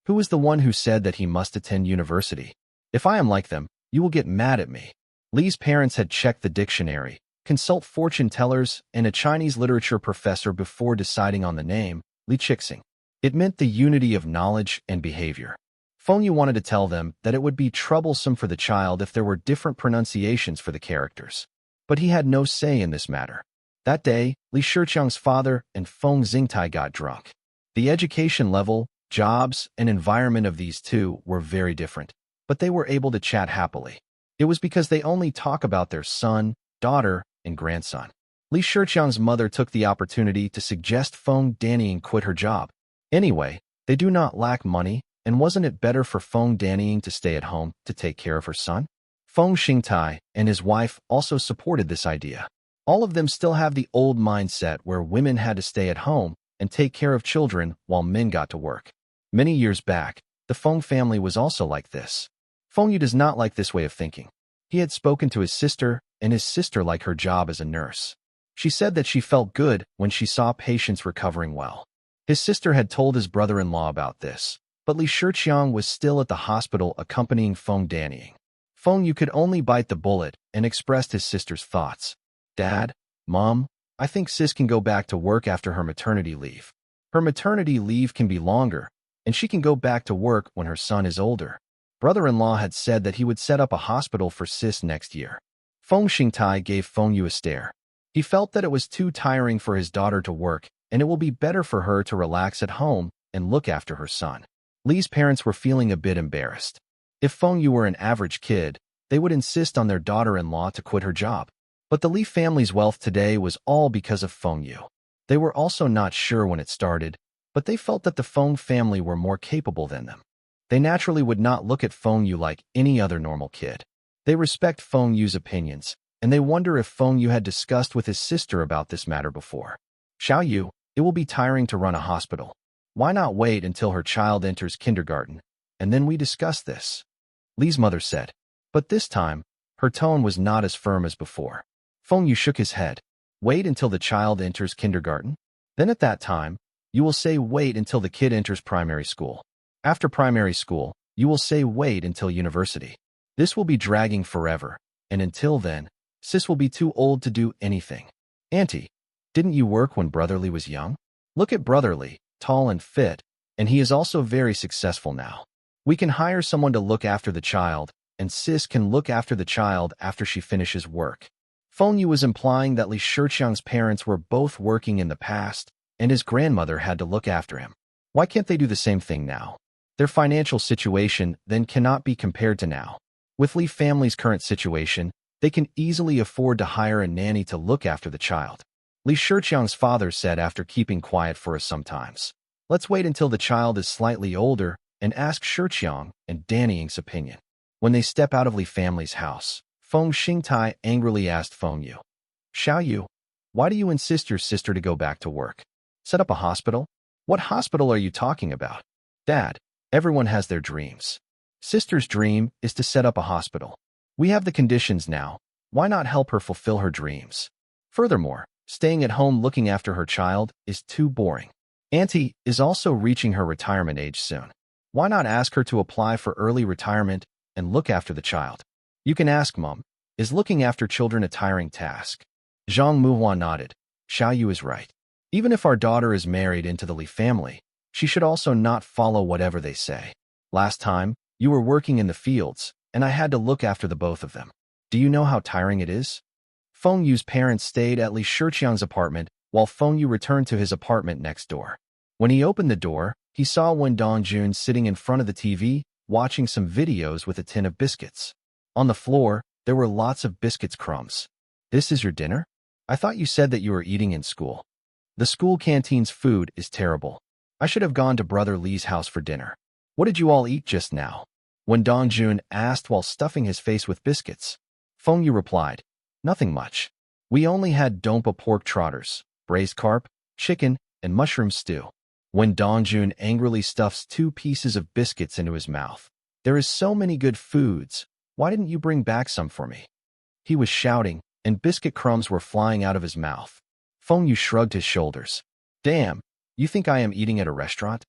Speaker 1: Who is the one who said that he must attend university? If I am like them, you will get mad at me. Li's parents had checked the dictionary, consult fortune tellers, and a Chinese literature professor before deciding on the name, Li Qixing. It meant the unity of knowledge and behavior. Feng Yu wanted to tell them that it would be troublesome for the child if there were different pronunciations for the characters. But he had no say in this matter. That day, Li Shiqiang's father and Feng Xingtai got drunk. The education level, jobs, and environment of these two were very different, but they were able to chat happily. It was because they only talk about their son, daughter, and grandson. Li Shiqiang's mother took the opportunity to suggest Feng Danying quit her job. Anyway, they do not lack money, and wasn't it better for Feng Danying to stay at home to take care of her son? Feng Xingtai and his wife also supported this idea. All of them still have the old mindset where women had to stay at home and take care of children while men got to work. Many years back, the Feng family was also like this. Feng Yu does not like this way of thinking. He had spoken to his sister, and his sister liked her job as a nurse. She said that she felt good when she saw patients recovering well. His sister had told his brother-in-law about this, but Li Shiqiang was still at the hospital accompanying Feng Danying. Feng Yu could only bite the bullet and expressed his sister's thoughts. Dad, Mom, I think Sis can go back to work after her maternity leave. Her maternity leave can be longer, and she can go back to work when her son is older. Brother-in-law had said that he would set up a hospital for Sis next year. Feng Xingtai gave Feng Yu a stare. He felt that it was too tiring for his daughter to work, and it will be better for her to relax at home and look after her son. Li's parents were feeling a bit embarrassed. If Feng Yu were an average kid, they would insist on their daughter-in-law to quit her job. But the Li family's wealth today was all because of Feng Yu. They were also not sure when it started, but they felt that the Feng family were more capable than them. They naturally would not look at Feng Yu like any other normal kid. They respect Feng Yu's opinions, and they wonder if Feng Yu had discussed with his sister about this matter before. Xiao Yu, it will be tiring to run a hospital. Why not wait until her child enters kindergarten, and then we discuss this? Li's mother said. But this time, her tone was not as firm as before. Feng Yu shook his head. Wait until the child enters kindergarten? Then at that time, you will say wait until the kid enters primary school. After primary school, you will say wait until university. This will be dragging forever, and until then, Sis will be too old to do anything. Auntie, Didn't you work when Brotherly was young? Look at Brotherly, tall and fit, and he is also very successful now. We can hire someone to look after the child, and Sis can look after the child after she finishes work. Feng Yu was implying that Li Shiqiang's parents were both working in the past, and his grandmother had to look after him. Why can't they do the same thing now? Their financial situation then cannot be compared to now. With Li family's current situation, they can easily afford to hire a nanny to look after the child. Li Shiqiang's father said after keeping quiet for us sometimes. Let's wait until the child is slightly older and ask Shiqiang and Danny Ying's opinion. When they step out of Li family's house, Feng Xingtai angrily asked Feng Yu, Xiao Yu, why do you insist your sister to go back to work? Set up a hospital? What hospital are you talking about? Dad, everyone has their dreams. Sister's dream is to set up a hospital. We have the conditions now. Why not help her fulfill her dreams? Furthermore, staying at home looking after her child is too boring. Auntie is also reaching her retirement age soon. Why not ask her to apply for early retirement and look after the child? You can ask Mom, is looking after children a tiring task? Zhang Muhua nodded. Xiao Yu is right. Even if our daughter is married into the Li family, she should also not follow whatever they say. Last time, you were working in the fields, and I had to look after the both of them. Do you know how tiring it is? Feng Yu's parents stayed at Li Shiqiang's apartment, while Feng Yu returned to his apartment next door. When he opened the door, he saw Wen Dongjun sitting in front of the TV, watching some videos with a tin of biscuits. On the floor, there were lots of biscuits crumbs. This is your dinner? I thought you said that you were eating in school. The school canteen's food is terrible. I should have gone to Brother Li's house for dinner. What did you all eat just now? Wen Dongjun asked while stuffing his face with biscuits. Feng Yu replied, nothing much. We only had dompa pork trotters, braised carp, chicken, and mushroom stew. When Dongjun angrily stuffs 2 pieces of biscuits into his mouth. There is so many good foods. Why didn't you bring back some for me? He was shouting, and biscuit crumbs were flying out of his mouth. Feng Yu shrugged his shoulders. Damn, you think I am eating at a restaurant?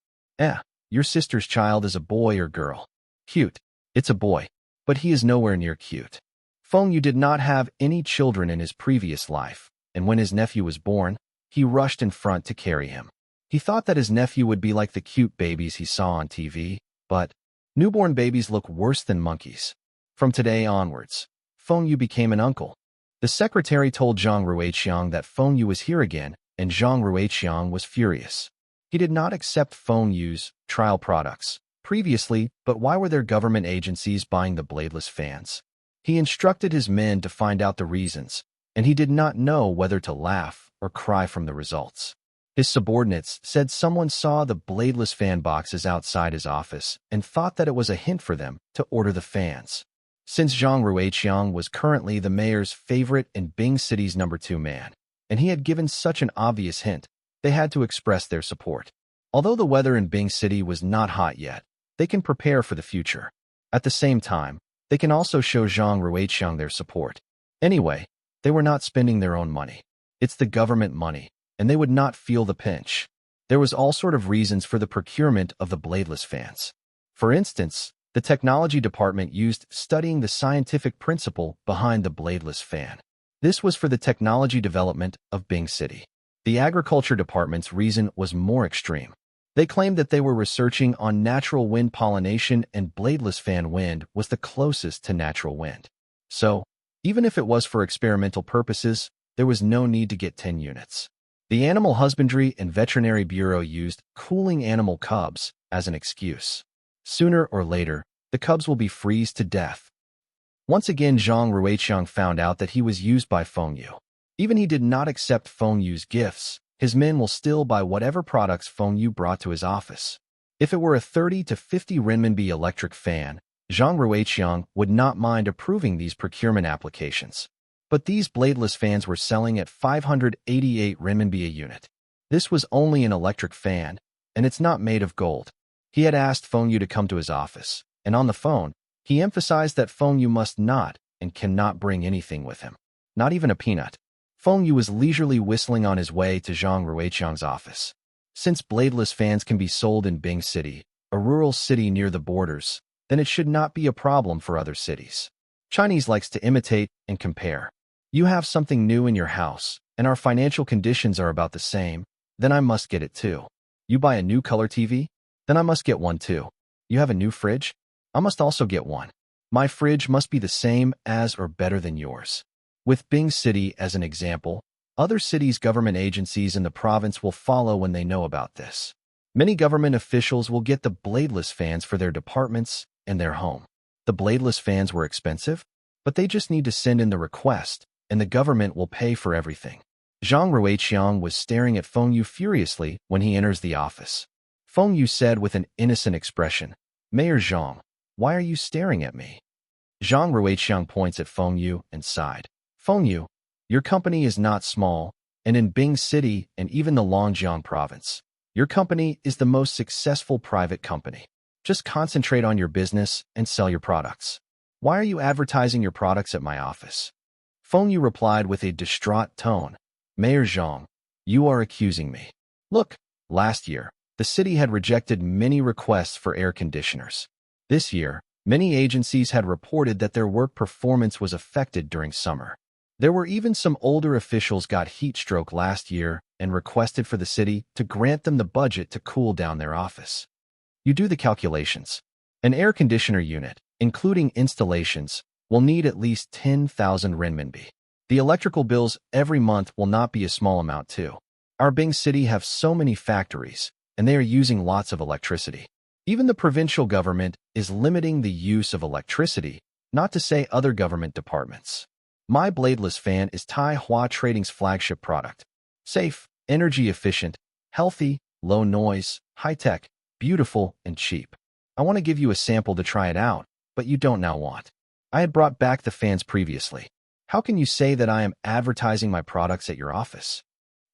Speaker 1: Your sister's child is a boy or girl. Cute. It's a boy, but he is nowhere near cute. Feng Yu did not have any children in his previous life, and when his nephew was born, he rushed in front to carry him. He thought that his nephew would be like the cute babies he saw on TV, but newborn babies look worse than monkeys. From today onwards, Feng Yu became an uncle. The secretary told Zhang Ruiqiang that Feng Yu was here again, and Zhang Ruiqiang was furious. He did not accept Feng Yu's trial products previously, but why were there government agencies buying the bladeless fans? He instructed his men to find out the reasons, and he did not know whether to laugh or cry from the results. His subordinates said someone saw the bladeless fan boxes outside his office and thought that it was a hint for them to order the fans. Since Zhang Ruiqiang was currently the mayor's favorite and Bing City's number 2 man, and he had given such an obvious hint, they had to express their support. Although the weather in Bing City was not hot yet, they can prepare for the future. At the same time, they can also show Zhang Ruiqiang their support. Anyway, they were not spending their own money. It's the government money, and they would not feel the pinch. There was all sort of reasons for the procurement of the bladeless fans. For instance, the technology department used studying the scientific principle behind the bladeless fan. This was for the technology development of Bing City. The agriculture department's reason was more extreme. They claimed that they were researching on natural wind pollination and bladeless fan wind was the closest to natural wind. So, even if it was for experimental purposes, there was no need to get 10 units. The Animal Husbandry and Veterinary Bureau used cooling animal cubs as an excuse. Sooner or later, the cubs will be freezed to death. Once again, Zhang Ruiqiang found out that he was used by Feng Yu. Even he did not accept Feng Yu's gifts, his men will still buy whatever products Feng Yu brought to his office. If it were a 30 to 50 renminbi electric fan, Zhang Ruiqiang would not mind approving these procurement applications. But these bladeless fans were selling at 588 renminbi a unit. This was only an electric fan, and it's not made of gold. He had asked Feng Yu to come to his office, and on the phone, he emphasized that Feng Yu must not and cannot bring anything with him, not even a peanut. Feng Yu was leisurely whistling on his way to Zhang Ruiqiang's office. Since bladeless fans can be sold in Bing City, a rural city near the borders, then it should not be a problem for other cities. Chinese likes to imitate and compare. You have something new in your house, and our financial conditions are about the same, then I must get it too. You buy a new color TV? Then I must get one too. You have a new fridge? I must also get one. My fridge must be the same as or better than yours. With Bing City as an example, other cities' government agencies in the province will follow when they know about this. Many government officials will get the bladeless fans for their departments and their home. The bladeless fans were expensive, but they just need to send in the request, and the government will pay for everything. Zhang Ruiqiang was staring at Feng Yu furiously when he enters the office. Feng Yu said with an innocent expression, "Mayor Zhang, why are you staring at me?" Zhang Ruiqiang points at Feng Yu and sighed. "Feng Yu, your company is not small, and in Bing City and even the Longjiang province, your company is the most successful private company. Just concentrate on your business and sell your products. Why are you advertising your products at my office?" Feng Yu replied with a distraught tone, "Mayor Zhang, you are accusing me. Look, last year, the city had rejected many requests for air conditioners. This year, many agencies had reported that their work performance was affected during summer. There were even some older officials got heat stroke last year and requested for the city to grant them the budget to cool down their office. You do the calculations. An air conditioner unit, including installations, will need at least 10,000 renminbi. The electrical bills every month will not be a small amount too. Our Bing City have so many factories, and they are using lots of electricity. Even the provincial government is limiting the use of electricity, not to say other government departments. My bladeless fan is Tai Hua Trading's flagship product. Safe, energy efficient, healthy, low noise, high-tech, beautiful, and cheap. I want to give you a sample to try it out, but you don't now want. I had brought back the fans previously. How can you say that I am advertising my products at your office?"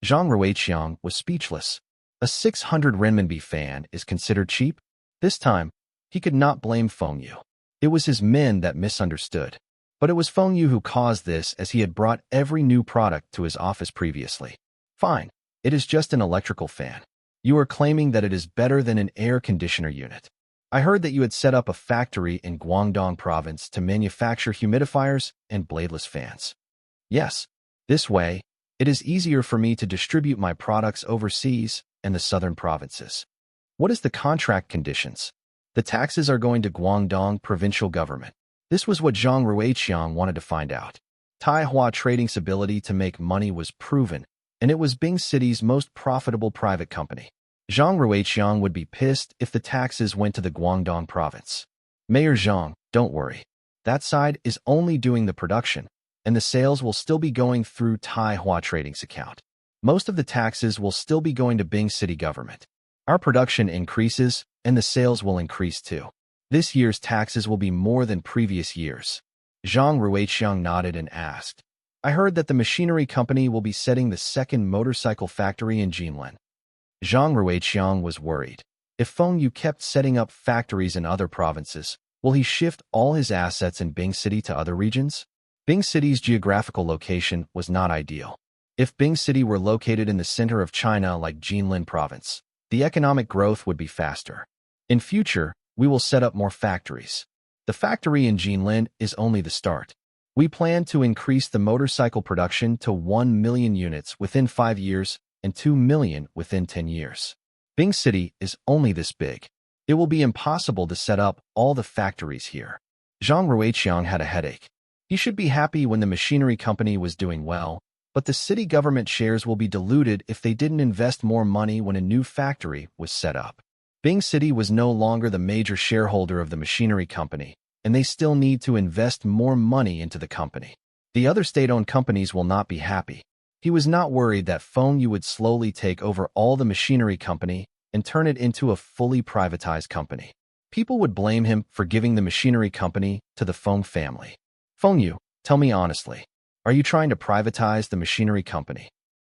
Speaker 1: Zhang Ruiqiang was speechless. A 600 renminbi fan is considered cheap? This time, he could not blame Feng Yu. It was his men that misunderstood. But it was Feng Yu who caused this, as he had brought every new product to his office previously. "Fine, it is just an electrical fan. You are claiming that it is better than an air conditioner unit. I heard that you had set up a factory in Guangdong province to manufacture humidifiers and bladeless fans. Yes, this way, it is easier for me to distribute my products overseas and the southern provinces. What is the contract conditions? The taxes are going to Guangdong provincial government." This was what Zhang Ruiqiang wanted to find out. Tai Hua Trading's ability to make money was proven, and it was Bing City's most profitable private company. Zhang Ruiqiang would be pissed if the taxes went to the Guangdong province. "Mayor Zhang, don't worry. That side is only doing the production, and the sales will still be going through Tai Hua Trading's account. Most of the taxes will still be going to Bing City government. Our production increases, and the sales will increase too. This year's taxes will be more than previous years." Zhang Ruiqiang nodded and asked, "I heard that the machinery company will be setting the second motorcycle factory in Jinlin." Zhang Ruiqiang was worried. If Feng Yu kept setting up factories in other provinces, will he shift all his assets in Bing City to other regions? Bing City's geographical location was not ideal. If Bing City were located in the center of China like Jinlin province, the economic growth would be faster. In future, we will set up more factories. The factory in Jinlin is only the start. We plan to increase the motorcycle production to 1 million units within 5 years and 2 million within 10 years. Bing City is only this big. It will be impossible to set up all the factories here. Zhang Ruiqiang had a headache. He should be happy when the machinery company was doing well, but the city government shares will be diluted if they didn't invest more money when a new factory was set up. Bing City was no longer the major shareholder of the machinery company, and they still need to invest more money into the company. The other state-owned companies will not be happy. He was not worried that Feng Yu would slowly take over all the machinery company and turn it into a fully privatized company. People would blame him for giving the machinery company to the Feng family. "Feng Yu, tell me honestly, are you trying to privatize the machinery company?"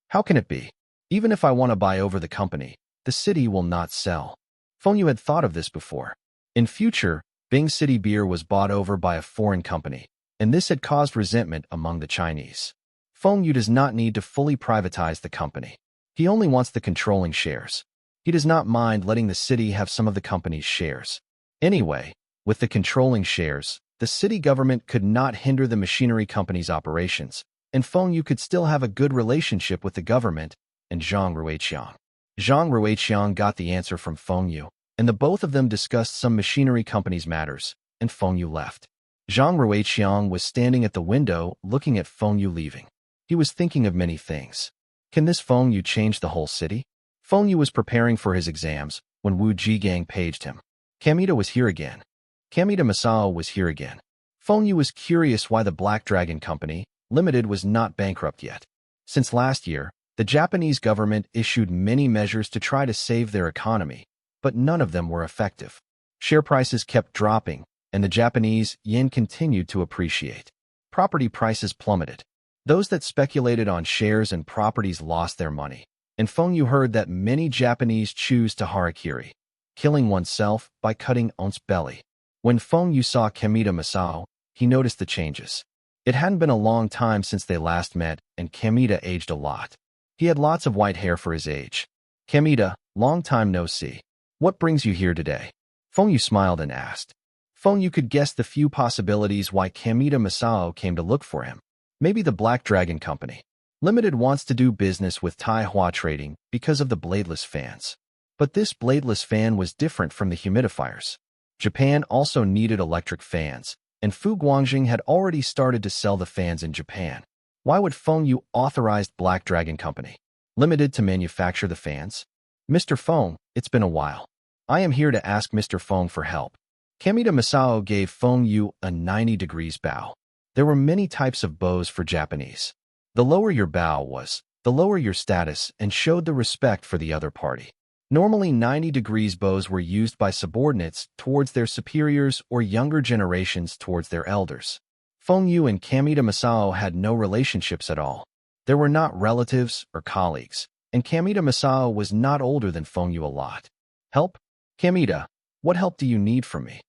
Speaker 1: "How can it be? Even if I want to buy over the company, the city will not sell." Feng Yu had thought of this before. In future, Bing City Beer was bought over by a foreign company, and this had caused resentment among the Chinese. Feng Yu does not need to fully privatize the company. He only wants the controlling shares. He does not mind letting the city have some of the company's shares. Anyway, with the controlling shares, the city government could not hinder the machinery company's operations, and Feng Yu could still have a good relationship with the government and Zhang Ruiqiang. Zhang Ruiqiang got the answer from Feng Yu, and the both of them discussed some machinery company's matters, and Feng Yu left. Zhang Ruiqiang was standing at the window looking at Feng Yu leaving. He was thinking of many things. Can this Feng Yu change the whole city? Feng Yu was preparing for his exams when Wu Jigang paged him. Kamita was here again. Kamita Masao was here again. Feng Yu was curious why the Black Dragon Company, Limited, was not bankrupt yet. Since last year, the Japanese government issued many measures to try to save their economy, but none of them were effective. Share prices kept dropping, and the Japanese yen continued to appreciate. Property prices plummeted. Those that speculated on shares and properties lost their money, and Feng Yu heard that many Japanese choose to harakiri, killing oneself by cutting one's belly. When Feng Yu saw Kamita Masao, he noticed the changes. It hadn't been a long time since they last met, and Kamita aged a lot. He had lots of white hair for his age. Kamita, long time no see. What brings you here today? Feng Yu smiled and asked. Feng Yu could guess the few possibilities why Kamita Masao came to look for him. Maybe the Black Dragon Company, Limited, wants to do business with Taihua Trading because of the bladeless fans. But this bladeless fan was different from the humidifiers. Japan also needed electric fans, and Fu Guangjing had already started to sell the fans in Japan. Why would Feng Yu authorize Black Dragon Company, Limited, to manufacture the fans? Mr. Feng, it's been a while. I am here to ask Mr. Feng for help. Kamita Masao gave Feng Yu a 90 degrees bow. There were many types of bows for Japanese. The lower your bow was, the lower your status and showed the respect for the other party. Normally 90 degrees bows were used by subordinates towards their superiors or younger generations towards their elders. Feng Yu and Kamita Masao had no relationships at all. There were not relatives or colleagues, and Kamita Masao was not older than Feng Yu a lot. Help? Kamita, what help do you need from me?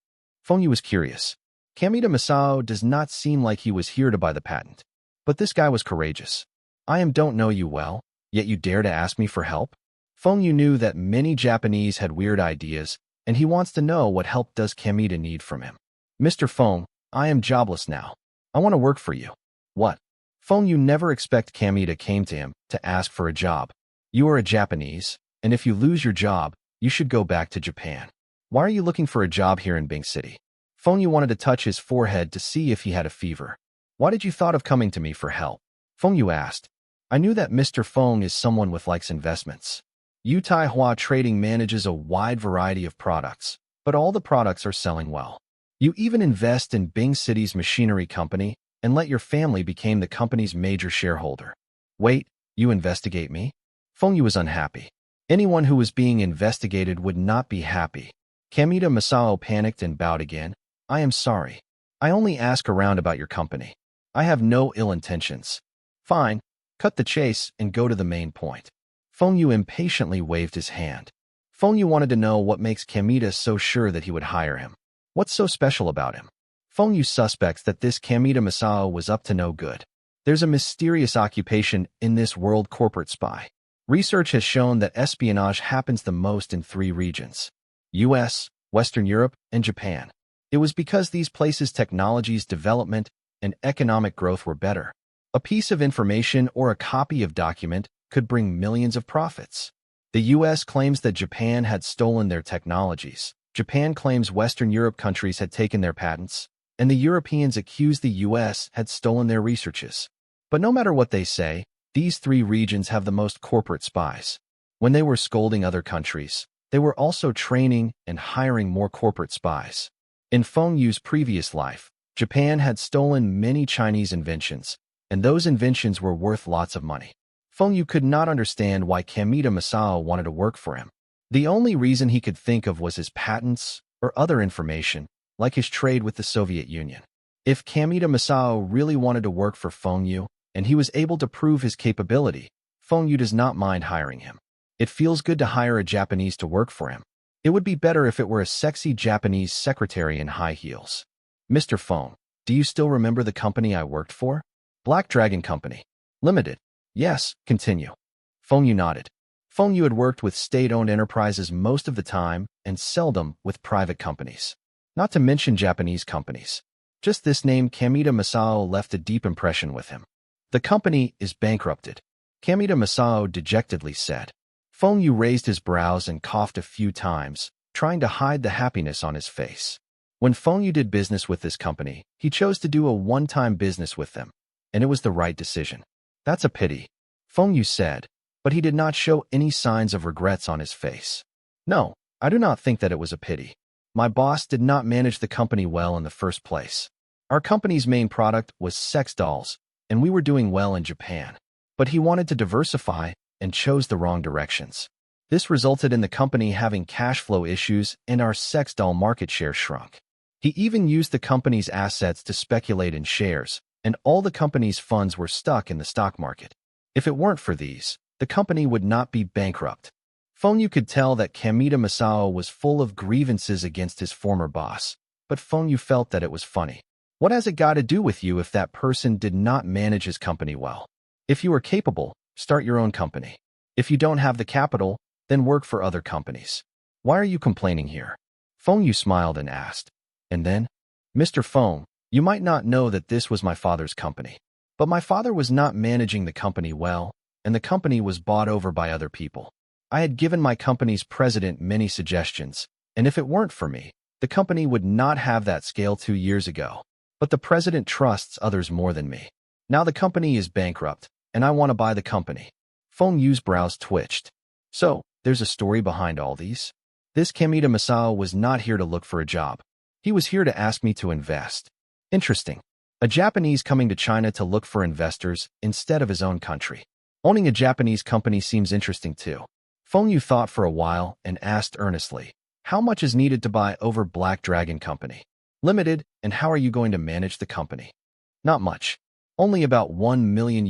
Speaker 1: Feng Yu was curious. Kamita Masao does not seem like he was here to buy the patent. But this guy was courageous. Don't know you well, yet you dare to ask me for help? Feng Yu knew that many Japanese had weird ideas, and he wants to know what help does Kamita need from him. Mr. Feng, I am jobless now. I want to work for you. What? Feng Yu never expect Kamita came to him to ask for a job. You are a Japanese, and if you lose your job, you should go back to Japan. Why are you looking for a job here in Bing City? Feng Yu wanted to touch his forehead to see if he had a fever. Why did you thought of coming to me for help? Feng Yu asked. I knew that Mr. Feng is someone with likes investments. Taihua Trading manages a wide variety of products, but all the products are selling well. You even invest in Bing City's machinery company and let your family become the company's major shareholder. Wait, you investigate me? Feng Yu was unhappy. Anyone who was being investigated would not be happy. Kamita Masao panicked and bowed again. I am sorry. I only ask around about your company. I have no ill intentions. Fine, cut the chase and go to the main point. Feng Yu impatiently waved his hand. Feng Yu wanted to know what makes Kamita so sure that he would hire him. What's so special about him? Feng Yu suspects that this Kamita Masao was up to no good. There's a mysterious occupation in this world: corporate spy. Research has shown that espionage happens the most in 3 regions: US, Western Europe, and Japan. It was because these places' technology's development and economic growth were better. A piece of information or a copy of document could bring millions of profits. The US claims that Japan had stolen their technologies. Japan claims Western Europe countries had taken their patents, and the Europeans accuse the US had stolen their researches. But no matter what they say, these 3 regions have the most corporate spies. When they were scolding other countries, they were also training and hiring more corporate spies. In Feng Yu's previous life, Japan had stolen many Chinese inventions, and those inventions were worth lots of money. Feng Yu could not understand why Kamita Masao wanted to work for him. The only reason he could think of was his patents or other information, like his trade with the Soviet Union. If Kamita Masao really wanted to work for Feng Yu, and he was able to prove his capability, Feng Yu does not mind hiring him. It feels good to hire a Japanese to work for him. It would be better if it were a sexy Japanese secretary in high heels. Mr. Feng, do you still remember the company I worked for? Black Dragon Company, Limited. Yes, continue. Feng Yu nodded. Feng Yu had worked with state-owned enterprises most of the time and seldom with private companies. Not to mention Japanese companies. Just this name, Kamita Masao, left a deep impression with him. The company is bankrupted, Kamita Masao dejectedly said. Feng Yu raised his brows and coughed a few times, trying to hide the happiness on his face. When Feng Yu did business with this company, he chose to do a one-time business with them, and it was the right decision. That's a pity, Feng Yu said, but he did not show any signs of regrets on his face. No, I do not think that it was a pity. My boss did not manage the company well in the first place. Our company's main product was sex dolls, and we were doing well in Japan. But he wanted to diversify and chose the wrong directions. This resulted in the company having cash flow issues and our sex doll market share shrunk. He even used the company's assets to speculate in shares, and all the company's funds were stuck in the stock market. If it weren't for these, the company would not be bankrupt. Feng Yu could tell that Kamita Masao was full of grievances against his former boss, but Feng Yu felt that it was funny. What has it got to do with you if that person did not manage his company well? If you are capable, start your own company. If you don't have the capital, then work for other companies. Why are you complaining here? Feng Yu smiled and asked. And then, Mr. Feng, you might not know that this was my father's company. But my father was not managing the company well, and the company was bought over by other people. I had given my company's president many suggestions, and if it weren't for me, the company would not have that scale 2 years ago. But the president trusts others more than me. Now the company is bankrupt, and I want to buy the company. Feng Yu's brows twitched. So, there's a story behind all these? This Kamita Masao was not here to look for a job. He was here to ask me to invest. Interesting. A Japanese coming to China to look for investors instead of his own country. Owning a Japanese company seems interesting too. Feng Yu thought for a while and asked earnestly, how much is needed to buy over Black Dragon Company Limited, and how are you going to manage the company? Not much. Only about $1 million.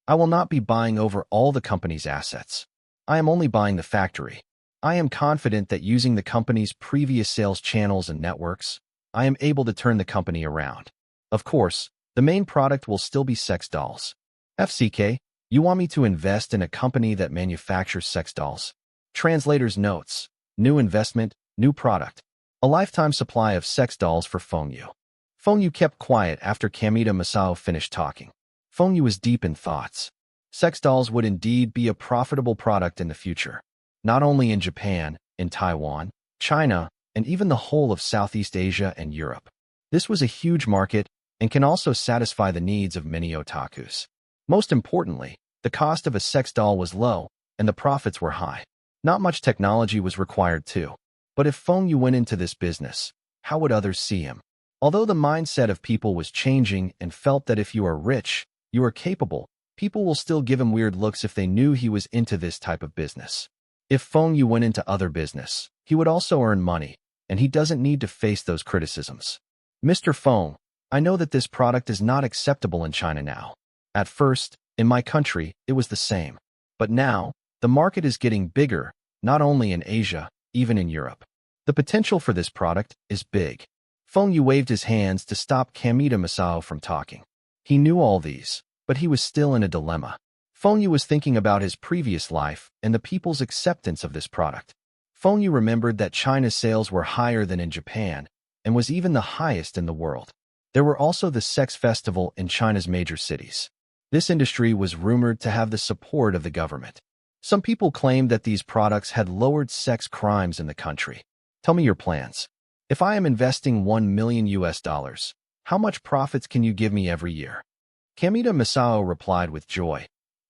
Speaker 1: I will not be buying over all the company's assets. I am only buying the factory. I am confident that using the company's previous sales channels and networks, I am able to turn the company around. Of course, the main product will still be sex dolls. FCK, you want me to invest in a company that manufactures sex dolls? Translator's notes. New investment, new product. A lifetime supply of sex dolls for Feng Yu. Feng Yu kept quiet after Kamita Masao finished talking. Feng Yu was deep in thoughts. Sex dolls would indeed be a profitable product in the future. Not only in Japan, in Taiwan, China, and even the whole of Southeast Asia and Europe. This was a huge market and can also satisfy the needs of many otakus. Most importantly, the cost of a sex doll was low and the profits were high. Not much technology was required too. But if Feng Yu went into this business, how would others see him? Although the mindset of people was changing and felt that if you are rich, you are capable, people will still give him weird looks if they knew he was into this type of business. If Feng Yu went into other business, he would also earn money, and he doesn't need to face those criticisms. Mr. Feng, I know that this product is not acceptable in China now. At first, in my country, it was the same. But now, the market is getting bigger, not only in Asia, even in Europe. The potential for this product is big. Feng Yu waved his hands to stop Kamita Masao from talking. He knew all these, but he was still in a dilemma. Feng Yu was thinking about his previous life and the people's acceptance of this product. Feng Yu remembered that China's sales were higher than in Japan and was even the highest in the world. There were also the sex festival in China's major cities. This industry was rumored to have the support of the government. Some people claimed that these products had lowered sex crimes in the country. Tell me your plans. If I am investing $1 million, how much profits can you give me every year? Kamita Masao replied with joy.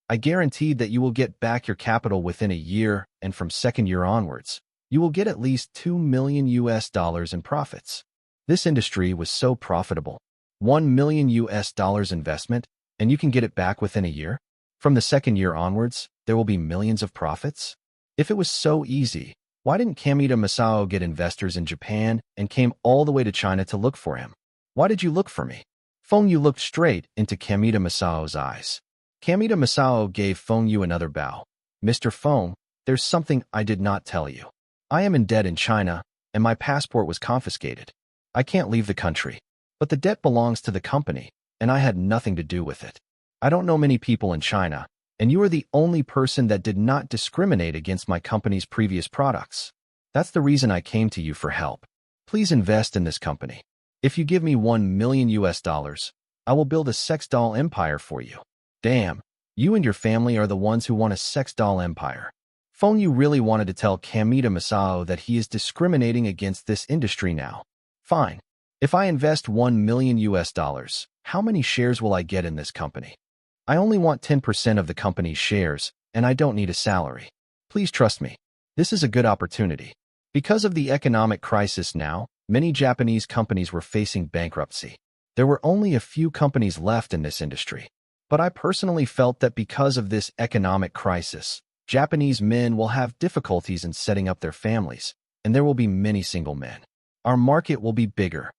Speaker 1: I guaranteed that you will get back your capital within a year, and from second year onwards, you will get at least $2 million in profits. This industry was so profitable. $1 million investment, and you can get it back within a year? From the second year onwards, there will be millions of profits? If it was so easy, why didn't Kamita Masao get investors in Japan and came all the way to China to look for him? Why did you look for me? Feng Yu looked straight into Kamita Masao's eyes. Kamita Masao gave Feng Yu another bow. Mr. Feng, there's something I did not tell you. I am in debt in China, and my passport was confiscated. I can't leave the country. But the debt belongs to the company, and I had nothing to do with it. I don't know many people in China, and you are the only person that did not discriminate against my company's previous products. That's the reason I came to you for help. Please invest in this company. If you give me $1 million, I will build a sex doll empire for you. Damn, you and your family are the ones who want a sex doll empire. Feng Yu really wanted to tell Kamita Masao that he is discriminating against this industry now. Fine. If I invest $1 million, how many shares will I get in this company? I only want 10% of the company's shares, and I don't need a salary. Please trust me. This is a good opportunity. Because of the economic crisis now, many Japanese companies were facing bankruptcy. There were only a few companies left in this industry. But I personally felt that because of this economic crisis, Japanese men will have difficulties in setting up their families, and there will be many single men. Our market will be bigger.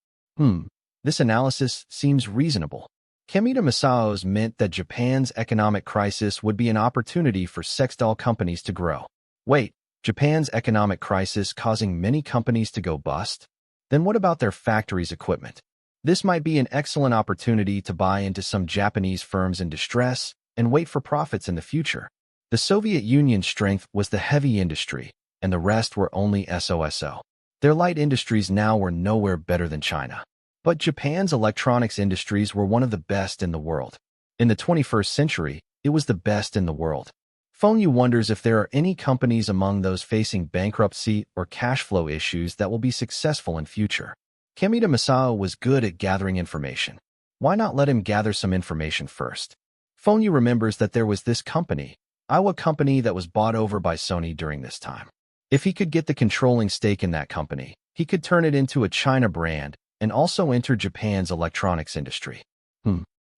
Speaker 1: This analysis seems reasonable. Kamita Masao's meant that Japan's economic crisis would be an opportunity for sex doll companies to grow. Wait, Japan's economic crisis causing many companies to go bust? Then what about their factories' equipment? This might be an excellent opportunity to buy into some Japanese firms in distress and wait for profits in the future. The Soviet Union's strength was the heavy industry, and the rest were only SOSO. Their light industries now were nowhere better than China. But Japan's electronics industries were one of the best in the world. In the 21st century, it was the best in the world. Feng Yu wonders if there are any companies among those facing bankruptcy or cash flow issues that will be successful in future. Kamita Masao was good at gathering information. Why not let him gather some information first? Feng Yu remembers that there was this company, Aiwa Company, that was bought over by Sony during this time. If he could get the controlling stake in that company, he could turn it into a China brand and also enter Japan's electronics industry.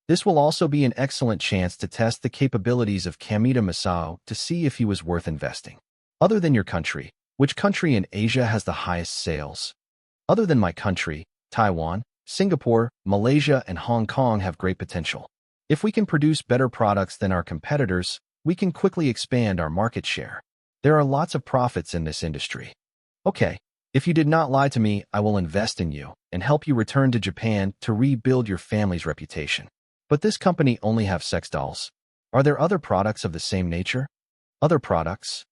Speaker 1: This will also be an excellent chance to test the capabilities of Kamita Masao to see if he was worth investing. Other than your country, which country in Asia has the highest sales? Other than my country, Taiwan, Singapore, Malaysia, and Hong Kong have great potential. If we can produce better products than our competitors, we can quickly expand our market share. There are lots of profits in this industry. Okay, if you did not lie to me, I will invest in you and help you return to Japan to rebuild your family's reputation. But this company only have sex dolls. Are there other products of the same nature? Other products?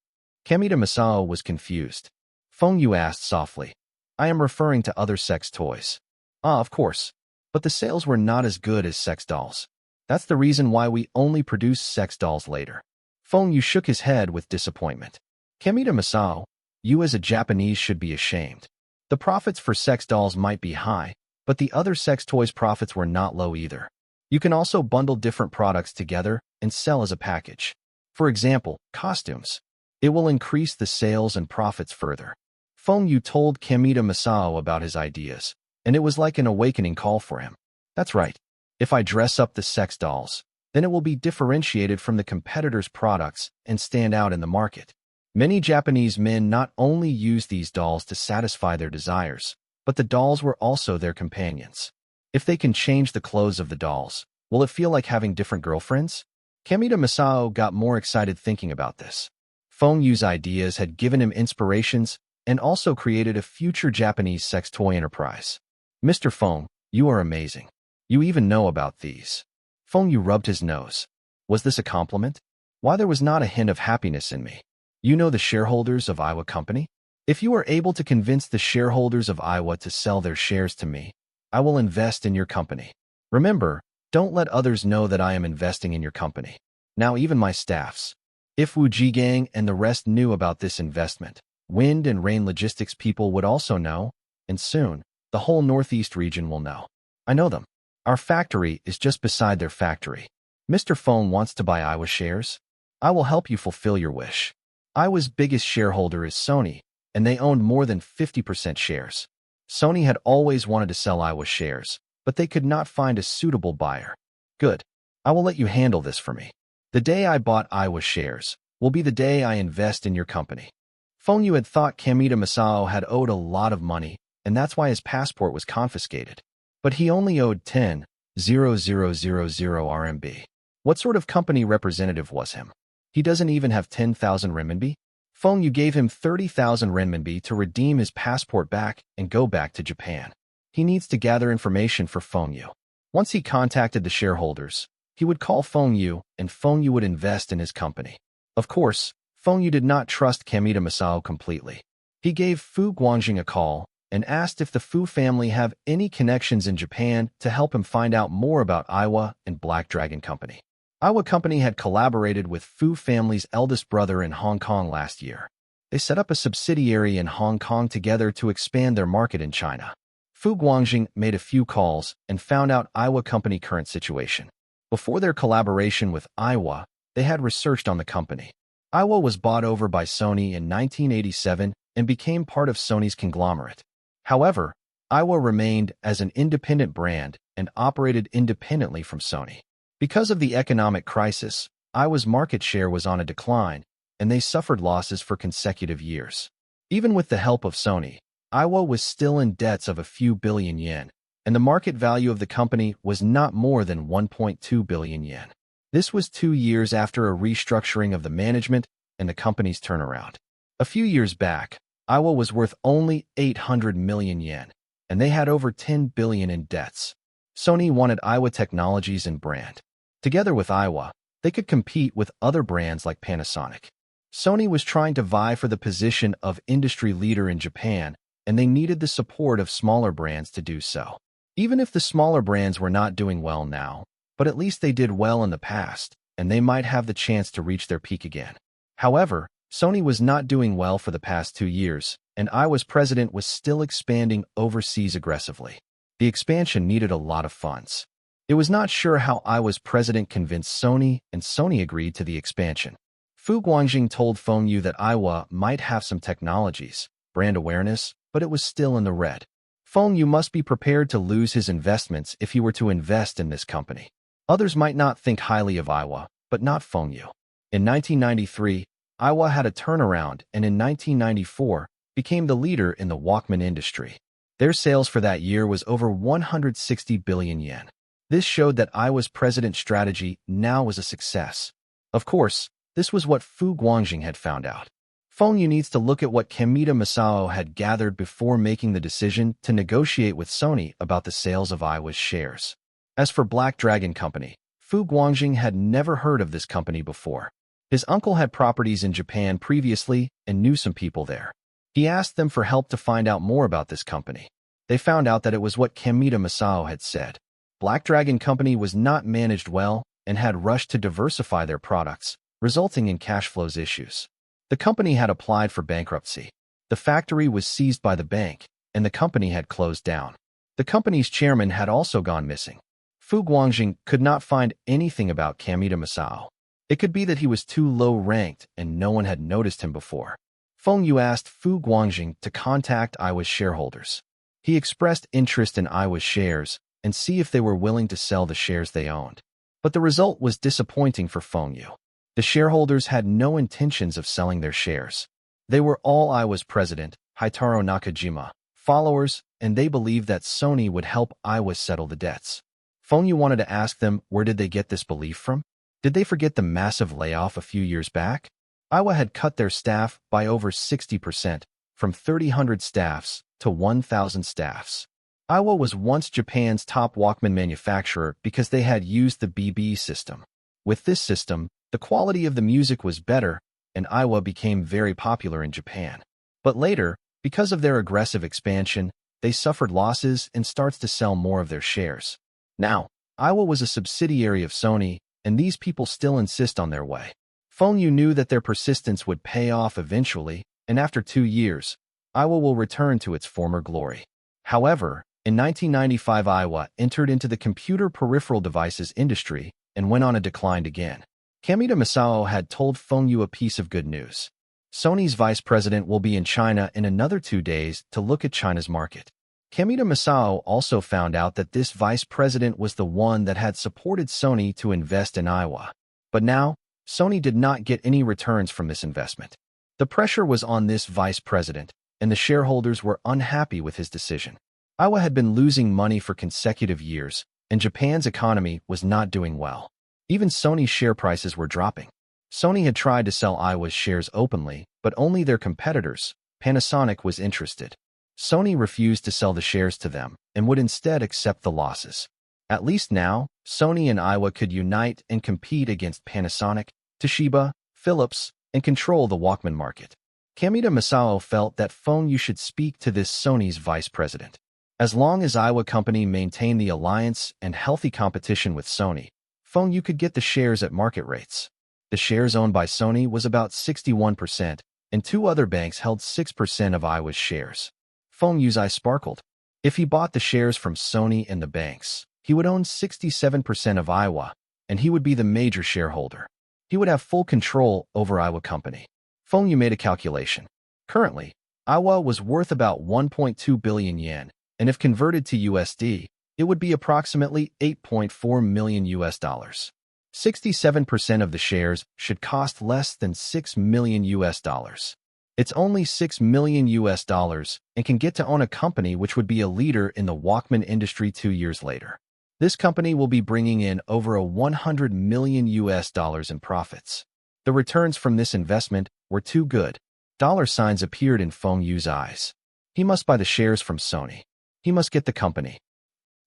Speaker 1: Kamita Masao was confused. Feng Yu asked softly. I am referring to other sex toys. Ah, of course. But the sales were not as good as sex dolls. That's the reason why we only produce sex dolls later. Feng Yu shook his head with disappointment. Kamita Masao, you as a Japanese should be ashamed. The profits for sex dolls might be high, but the other sex toys profits were not low either. You can also bundle different products together and sell as a package. For example, costumes. It will increase the sales and profits further. Feng Yu told Kamita Masao about his ideas, and it was like an awakening call for him. That's right. If I dress up the sex dolls, then it will be differentiated from the competitors' products and stand out in the market. Many Japanese men not only use these dolls to satisfy their desires, but the dolls were also their companions. If they can change the clothes of the dolls, will it feel like having different girlfriends? Kamita Masao got more excited thinking about this. Feng Yu's ideas had given him inspirations and also created a future Japanese sex toy enterprise. Mr. Feng, you are amazing. You even know about these. Feng Yu rubbed his nose. Was this a compliment? Why, there was not a hint of happiness in me. You know the shareholders of Aiwa Company? If you are able to convince the shareholders of Aiwa to sell their shares to me, I will invest in your company. Remember, don't let others know that I am investing in your company. Now even my staffs. If Wu Jigang and the rest knew about this investment, wind and rain logistics people would also know, and soon, the whole Northeast region will know. I know them. Our factory is just beside their factory. Mr. Feng wants to buy Aiwa shares. I will help you fulfill your wish. Aiwa's biggest shareholder is Sony, and they owned more than 50% shares. Sony had always wanted to sell Aiwa shares, but they could not find a suitable buyer. Good. I will let you handle this for me. The day I bought Aiwa shares will be the day I invest in your company. Feng Yu had thought Kamita Masao had owed a lot of money, and that's why his passport was confiscated. But he only owed 10,000 RMB. What sort of company representative was him? He doesn't even have 10,000 renminbi? Feng Yu gave him 30,000 renminbi to redeem his passport back and go back to Japan. He needs to gather information for Feng Yu. Once he contacted the shareholders, he would call Feng Yu, and Feng Yu would invest in his company. Of course, Feng Yu did not trust Kamita Masao completely. He gave Fu Guangjing a call, and asked if the Fu family have any connections in Japan to help him find out more about Aiwa and Black Dragon Company. Aiwa Company had collaborated with Fu family's eldest brother in Hong Kong last year. They set up a subsidiary in Hong Kong together to expand their market in China. Fu Guangjing made a few calls and found out Aiwa Company current situation. Before their collaboration with Aiwa, they had researched on the company. Aiwa was bought over by Sony in 1987 and became part of Sony's conglomerate. However, Aiwa remained as an independent brand and operated independently from Sony. Because of the economic crisis, Aiwa's market share was on a decline, and they suffered losses for consecutive years. Even with the help of Sony, Aiwa was still in debts of a few billion yen, and the market value of the company was not more than 1.2 billion yen. This was 2 years after a restructuring of the management and the company's turnaround. A few years back, Aiwa was worth only 800 million yen, and they had over 10 billion in debts. Sony wanted Aiwa technologies and brand. Together with Aiwa, they could compete with other brands like Panasonic. Sony was trying to vie for the position of industry leader in Japan, and they needed the support of smaller brands to do so. Even if the smaller brands were not doing well now, but at least they did well in the past, and they might have the chance to reach their peak again. However, Sony was not doing well for the past 2 years, and Aiwa's president was still expanding overseas aggressively. The expansion needed a lot of funds. It was not sure how Aiwa's president convinced Sony, and Sony agreed to the expansion. Fu Guangjing told Fengyu that Aiwa might have some technologies, brand awareness, but it was still in the red. Fengyu must be prepared to lose his investments if he were to invest in this company. Others might not think highly of Aiwa, but not Fengyu. In 1993, Aiwa had a turnaround and in 1994 became the leader in the Walkman industry. Their sales for that year was over 160 billion yen. This showed that Aiwa's president's strategy now was a success. Of course, this was what Fu Guangjing had found out. Fengyu needs to look at what Kamita Masao had gathered before making the decision to negotiate with Sony about the sales of Aiwa's shares. As for Black Dragon Company, Fu Guangjing had never heard of this company before. His uncle had properties in Japan previously and knew some people there. He asked them for help to find out more about this company. They found out that it was what Kamita Masao had said. Black Dragon Company was not managed well and had rushed to diversify their products, resulting in cash flows issues. The company had applied for bankruptcy. The factory was seized by the bank, and the company had closed down. The company's chairman had also gone missing. Fu Guangjing could not find anything about Kamita Masao. It could be that he was too low-ranked and no one had noticed him before. Fengyu asked Fu Guangjing to contact Aiwa's shareholders. He expressed interest in Aiwa's shares and see if they were willing to sell the shares they owned. But the result was disappointing for Fengyu. The shareholders had no intentions of selling their shares. They were all Aiwa's president, Hitaro Nakajima, followers, and they believed that Sony would help Aiwa settle the debts. Fengyu wanted to ask them where did they get this belief from? Did they forget the massive layoff a few years back? Aiwa had cut their staff by over 60%, from 3,000 staffs to 1,000 staffs. Aiwa was once Japan's top Walkman manufacturer because they had used the BB system. With this system, the quality of the music was better, and Aiwa became very popular in Japan. But later, because of their aggressive expansion, they suffered losses and starts to sell more of their shares. Now, Aiwa was a subsidiary of Sony, and these people still insist on their way. Fengyu knew that their persistence would pay off eventually, and after 2 years, Aiwa will return to its former glory. However, in 1995 Aiwa entered into the computer peripheral devices industry and went on a decline again. Kamita Masao had told Fengyu a piece of good news. Sony's vice president will be in China in another 2 days to look at China's market. Kamita Masao also found out that this vice president was the one that had supported Sony to invest in Aiwa. But now, Sony did not get any returns from this investment. The pressure was on this vice president, and the shareholders were unhappy with his decision. Aiwa had been losing money for consecutive years, and Japan's economy was not doing well. Even Sony's share prices were dropping. Sony had tried to sell Aiwa's shares openly, but only their competitors, Panasonic, was interested. Sony refused to sell the shares to them and would instead accept the losses. At least now, Sony and Aiwa could unite and compete against Panasonic, Toshiba, Philips, and control the Walkman market. Kamita Masao felt that Feng Yu should speak to this Sony's vice president. As long as Iowa Company maintained the alliance and healthy competition with Sony, Feng Yu could get the shares at market rates. The shares owned by Sony was about 61%, and two other banks held 6% of Iowa's shares. Feng Yu's eyes sparkled. If he bought the shares from Sony and the banks, he would own 67% of Iowa, and he would be the major shareholder. He would have full control over Iowa Company. Feng Yu made a calculation. Currently, Iowa was worth about 1.2 billion yen, and if converted to USD, it would be approximately 8.4 million US dollars. 67% of the shares should cost less than 6 million US dollars. It's only 6 million US dollars and can get to own a company which would be a leader in the Walkman industry 2 years later. This company will be bringing in over 100 million US dollars in profits. The returns from this investment were too good. Dollar signs appeared in Feng Yu's eyes. He must buy the shares from Sony. He must get the company.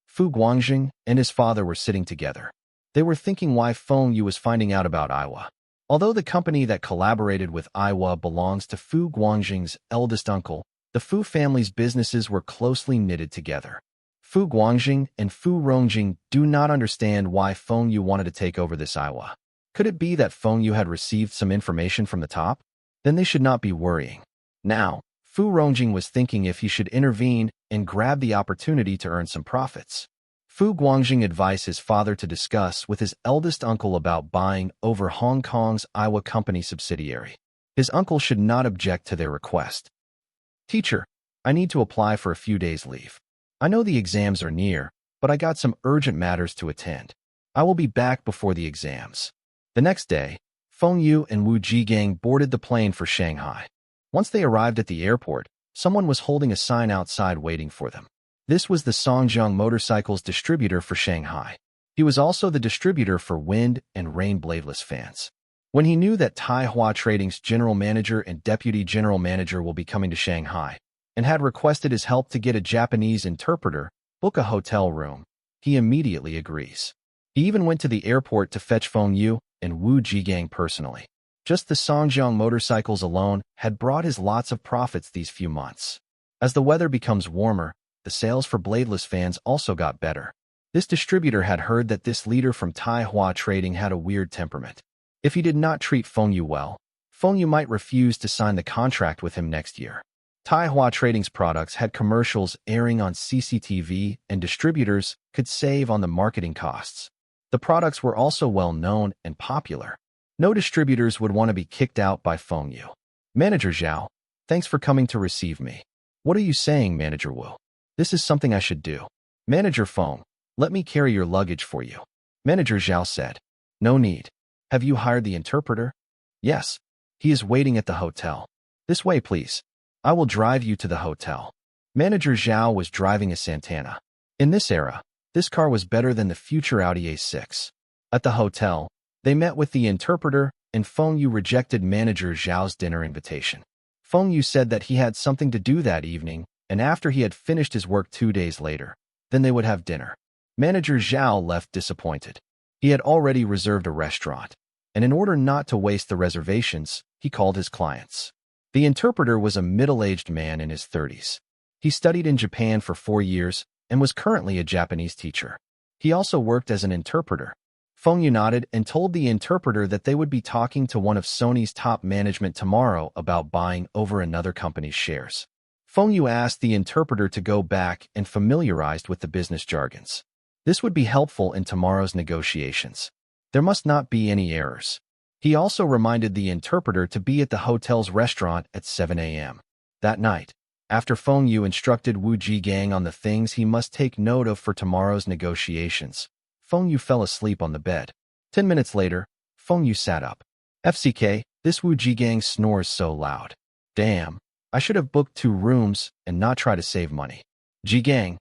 Speaker 1: Fu Guangjing and his father were sitting together. They were thinking why Feng Yu was finding out about Iowa. Although the company that collaborated with Iowa belongs to Fu Guangjing's eldest uncle, the Fu family's businesses were closely knitted together. Fu Guangjing and Fu Rongjing do not understand why Feng Yu wanted to take over this Iowa. Could it be that Feng Yu had received some information from the top? Then they should not be worrying. Now, Fu Rongjing was thinking if he should intervene and grab the opportunity to earn some profits. Fu Guangjing advised his father to discuss with his eldest uncle about buying over Hong Kong's Iowa Company subsidiary. His uncle should not object to their request. Teacher, I need to apply for a few days' leave. I know the exams are near, but I got some urgent matters to attend. I will be back before the exams. The next day, Feng Yu and Wu Jigang boarded the plane for Shanghai. Once they arrived at the airport, someone was holding a sign outside waiting for them. This was the Songjiang Motorcycles distributor for Shanghai. He was also the distributor for wind and rain bladeless fans. When he knew that Taihua Trading's general manager and deputy general manager will be coming to Shanghai, and had requested his help to get a Japanese interpreter, book a hotel room, he immediately agrees. He even went to the airport to fetch Feng Yu and Wu Jigang personally. Just the Songjiang Motorcycles alone had brought his lots of profits these few months. As the weather becomes warmer, the sales for bladeless fans also got better. This distributor had heard that this leader from Taihua Trading had a weird temperament. If he did not treat Feng Yu well, Feng Yu might refuse to sign the contract with him next year. Taihua Trading's products had commercials airing on CCTV, and distributors could save on the marketing costs. The products were also well known and popular. No distributors would want to be kicked out by Feng Yu. Manager Zhao, thanks for coming to receive me. What are you saying, Manager Wu? This is something I should do. Manager Feng, let me carry your luggage for you. Manager Zhao said. No need. Have you hired the interpreter? Yes. He is waiting at the hotel. This way, please. I will drive you to the hotel. Manager Zhao was driving a Santana. In this era, this car was better than the future Audi A6. At the hotel, they met with the interpreter, and Feng Yu rejected Manager Zhao's dinner invitation. Feng Yu said that he had something to do that evening, and after he had finished his work 2 days later, then they would have dinner. Manager Zhao left disappointed. He had already reserved a restaurant, and in order not to waste the reservations, he called his clients. The interpreter was a middle-aged man in his 30s. He studied in Japan for 4 years and was currently a Japanese teacher. He also worked as an interpreter. Feng Yu nodded and told the interpreter that they would be talking to one of Sony's top management tomorrow about buying over another company's shares. Feng Yu asked the interpreter to go back and familiarized with the business jargons. This would be helpful in tomorrow's negotiations. There must not be any errors. He also reminded the interpreter to be at the hotel's restaurant at 7 a.m. That night, after Feng Yu instructed Wu Jigang on the things he must take note of for tomorrow's negotiations, Feng Yu fell asleep on the bed. 10 minutes later, Feng Yu sat up. FCK, this Wu Jigang snores so loud. Damn, I should have booked 2 rooms and not try to save money. Jigang,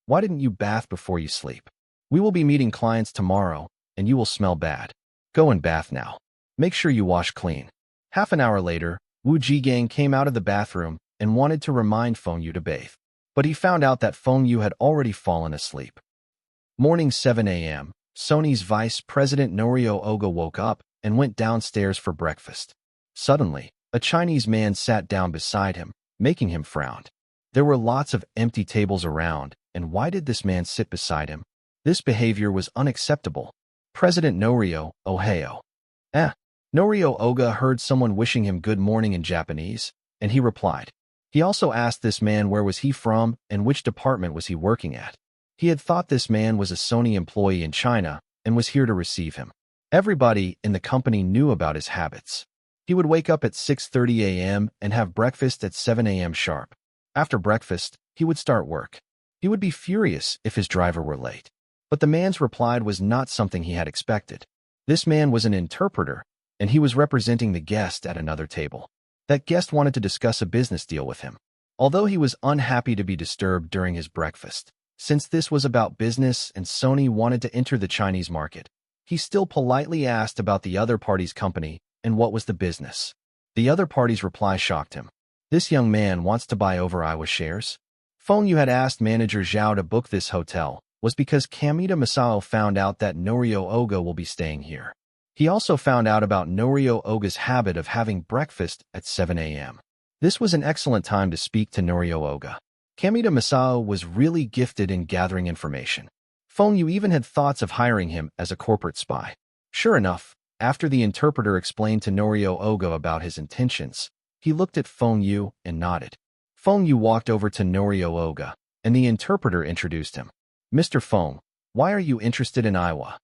Speaker 1: why didn't you bath before you sleep? We will be meeting clients tomorrow, and you will smell bad. Go and bath now. Make sure you wash clean. Half an hour later, Wu Jigang came out of the bathroom and wanted to remind Feng Yu to bathe. But he found out that Feng Yu had already fallen asleep. Morning 7 a.m., Sony's vice president Norio Oga woke up and went downstairs for breakfast. Suddenly, A Chinese man sat down beside him, making him frown. There were lots of empty tables around, and why did this man sit beside him? This behavior was unacceptable. President Norio, Ohio. Norio Oga heard someone wishing him good morning in Japanese, and he replied. He also asked this man where was he from and which department was he working at. He had thought this man was a Sony employee in China and was here to receive him. Everybody in the company knew about his habits. He would wake up at 6:30 a.m. and have breakfast at 7 a.m. sharp. After breakfast, he would start work. He would be furious if his driver were late. But the man's reply was not something he had expected. This man was an interpreter, and he was representing the guest at another table. That guest wanted to discuss a business deal with him. Although he was unhappy to be disturbed during his breakfast, since this was about business and Sony wanted to enter the Chinese market, he still politely asked about the other party's company and what was the business. The other party's reply shocked him. This young man wants to buy over Iowa shares. Phone you had asked manager Zhao to book this hotel was because Kamita Masao found out that Norio Oga will be staying here. He also found out about Norio Oga's habit of having breakfast at 7 a.m. This was an excellent time to speak to Norio Oga. Kamita Masao was really gifted in gathering information. Phone you even had thoughts of hiring him as a corporate spy. Sure enough, after the interpreter explained to Norio Oga about his intentions, he looked at Phone Yu and nodded. Phone Yu walked over to Norio Oga, and the interpreter introduced him. Mr. Phone, why are you interested in Iowa?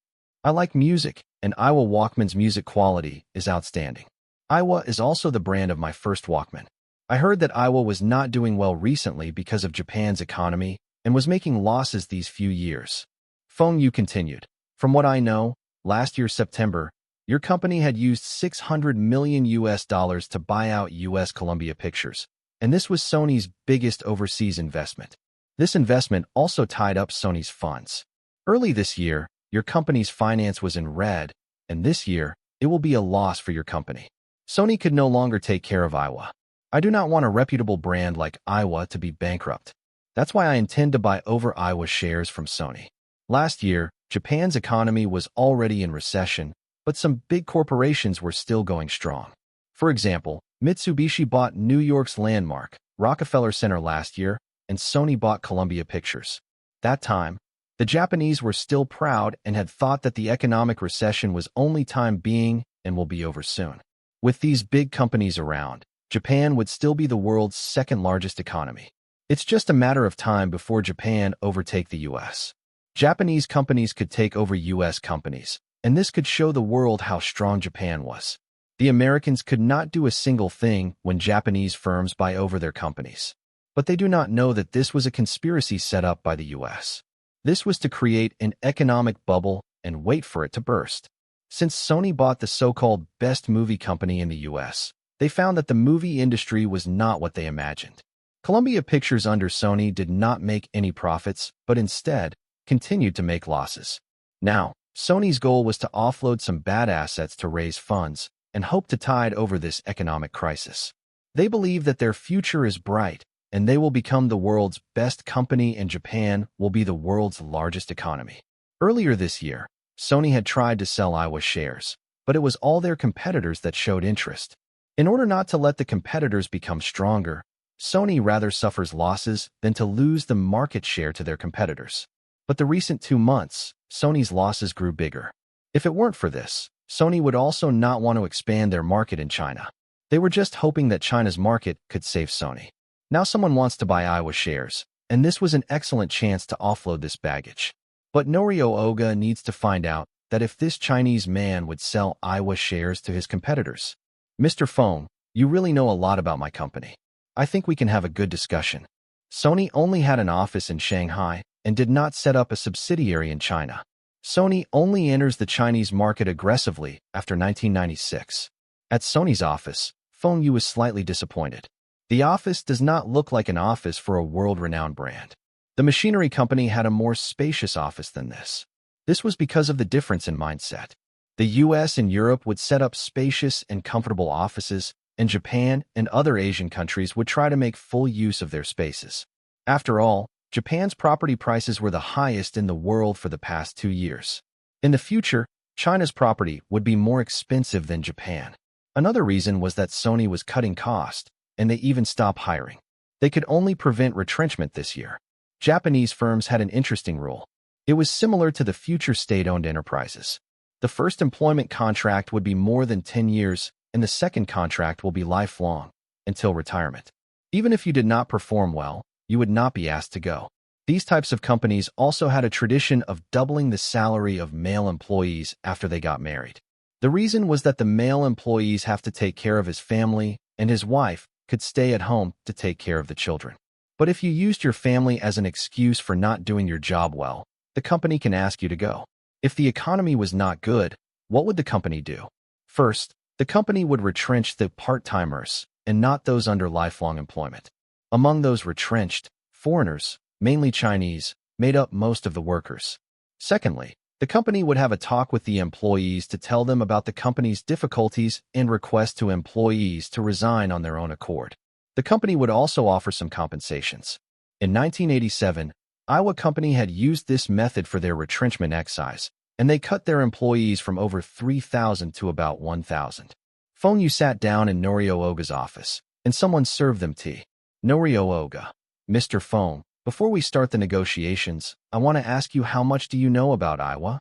Speaker 1: I like music, and Iowa Walkman's music quality is outstanding. Iowa is also the brand of my first Walkman. I heard that Iowa was not doing well recently because of Japan's economy and was making losses these few years. Phone Yu continued. From what I know, last year September, your company had used $600 million to buy out U.S. Columbia Pictures, and this was Sony's biggest overseas investment. This investment also tied up Sony's funds. Early this year, your company's finance was in red, and this year, it will be a loss for your company. Sony could no longer take care of Iowa. I do not want a reputable brand like Iowa to be bankrupt. That's why I intend to buy over Iowa shares from Sony. Last year, Japan's economy was already in recession, but some big corporations were still going strong. For example, Mitsubishi bought New York's landmark, Rockefeller Center last year, and Sony bought Columbia Pictures. That time, the Japanese were still proud and had thought that the economic recession was only time being and will be over soon. With these big companies around, Japan would still be the world's second largest economy. It's just a matter of time before Japan overtake the U.S. Japanese companies could take over U.S. companies, and this could show the world how strong Japan was. The Americans could not do a single thing when Japanese firms buy over their companies. But they do not know that this was a conspiracy set up by the U.S. This was to create an economic bubble and wait for it to burst. Since Sony bought the so-called best movie company in the U.S., they found that the movie industry was not what they imagined. Columbia Pictures under Sony did not make any profits, but instead continued to make losses. Now, Sony's goal was to offload some bad assets to raise funds and hope to tide over this economic crisis. They believe that their future is bright, and they will become the world's best company and Japan will be the world's largest economy. Earlier this year, Sony had tried to sell Iowa shares, but it was all their competitors that showed interest. In order not to let the competitors become stronger, Sony rather suffers losses than to lose the market share to their competitors. But the recent 2 months, Sony's losses grew bigger. If it weren't for this, Sony would also not want to expand their market in China. They were just hoping that China's market could save Sony. Now someone wants to buy Iowa shares, and this was an excellent chance to offload this baggage. But Norio Oga needs to find out that if this Chinese man would sell Iowa shares to his competitors. Mr. Phone, you really know a lot about my company. I think we can have a good discussion. Sony only had an office in Shanghai and did not set up a subsidiary in China. Sony only enters the Chinese market aggressively after 1996. At Sony's office, Phone Yu was slightly disappointed. The office does not look like an office for a world-renowned brand. The machinery company had a more spacious office than this. This was because of the difference in mindset. The US and Europe would set up spacious and comfortable offices, and Japan and other Asian countries would try to make full use of their spaces. After all, Japan's property prices were the highest in the world for the past 2 years. In the future, China's property would be more expensive than Japan. Another reason was that Sony was cutting costs, and they even stopped hiring. They could only prevent retrenchment this year. Japanese firms had an interesting rule. It was similar to the future state-owned enterprises. The first employment contract would be more than 10 years, and the second contract will be lifelong, until retirement. Even if you did not perform well, you would not be asked to go. These types of companies also had a tradition of doubling the salary of male employees after they got married. The reason was that the male employees have to take care of his family, and his wife could stay at home to take care of the children. But if you used your family as an excuse for not doing your job well, the company can ask you to go. If the economy was not good, what would the company do? First, the company would retrench the part-timers and not those under lifelong employment. Among those retrenched, foreigners, mainly Chinese, made up most of the workers. Secondly, the company would have a talk with the employees to tell them about the company's difficulties and request to employees to resign on their own accord. The company would also offer some compensations. In 1987, Iowa Company had used this method for their retrenchment exercise, and they cut their employees from over 3,000 to about 1,000. Feng sat down in Norio Oga's office, and someone served them tea. Norio Oga, Mr. Feng, before we start the negotiations, I want to ask you, how much do you know about Iowa?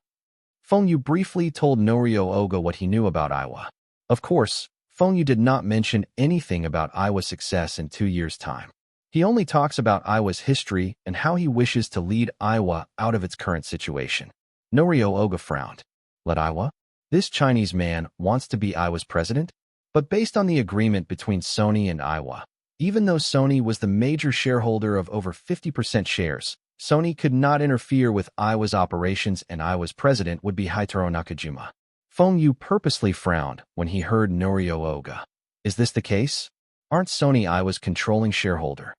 Speaker 1: Feng Yu briefly told Norio Oga what he knew about Iowa. Of course, Feng Yu did not mention anything about Iowa's success in 2 years' time. He only talks about Iowa's history and how he wishes to lead Iowa out of its current situation. Norio Oga frowned. Let Iowa? This Chinese man wants to be Iowa's president? But based on the agreement between Sony and Iowa, even though Sony was the major shareholder of over 50% shares, Sony could not interfere with Iowa's operations, and Iowa's president would be Haitaro Nakajima. Feng Yu purposely frowned when he heard Norio Oga. Is this the case? Aren't Sony Iowa's controlling shareholder?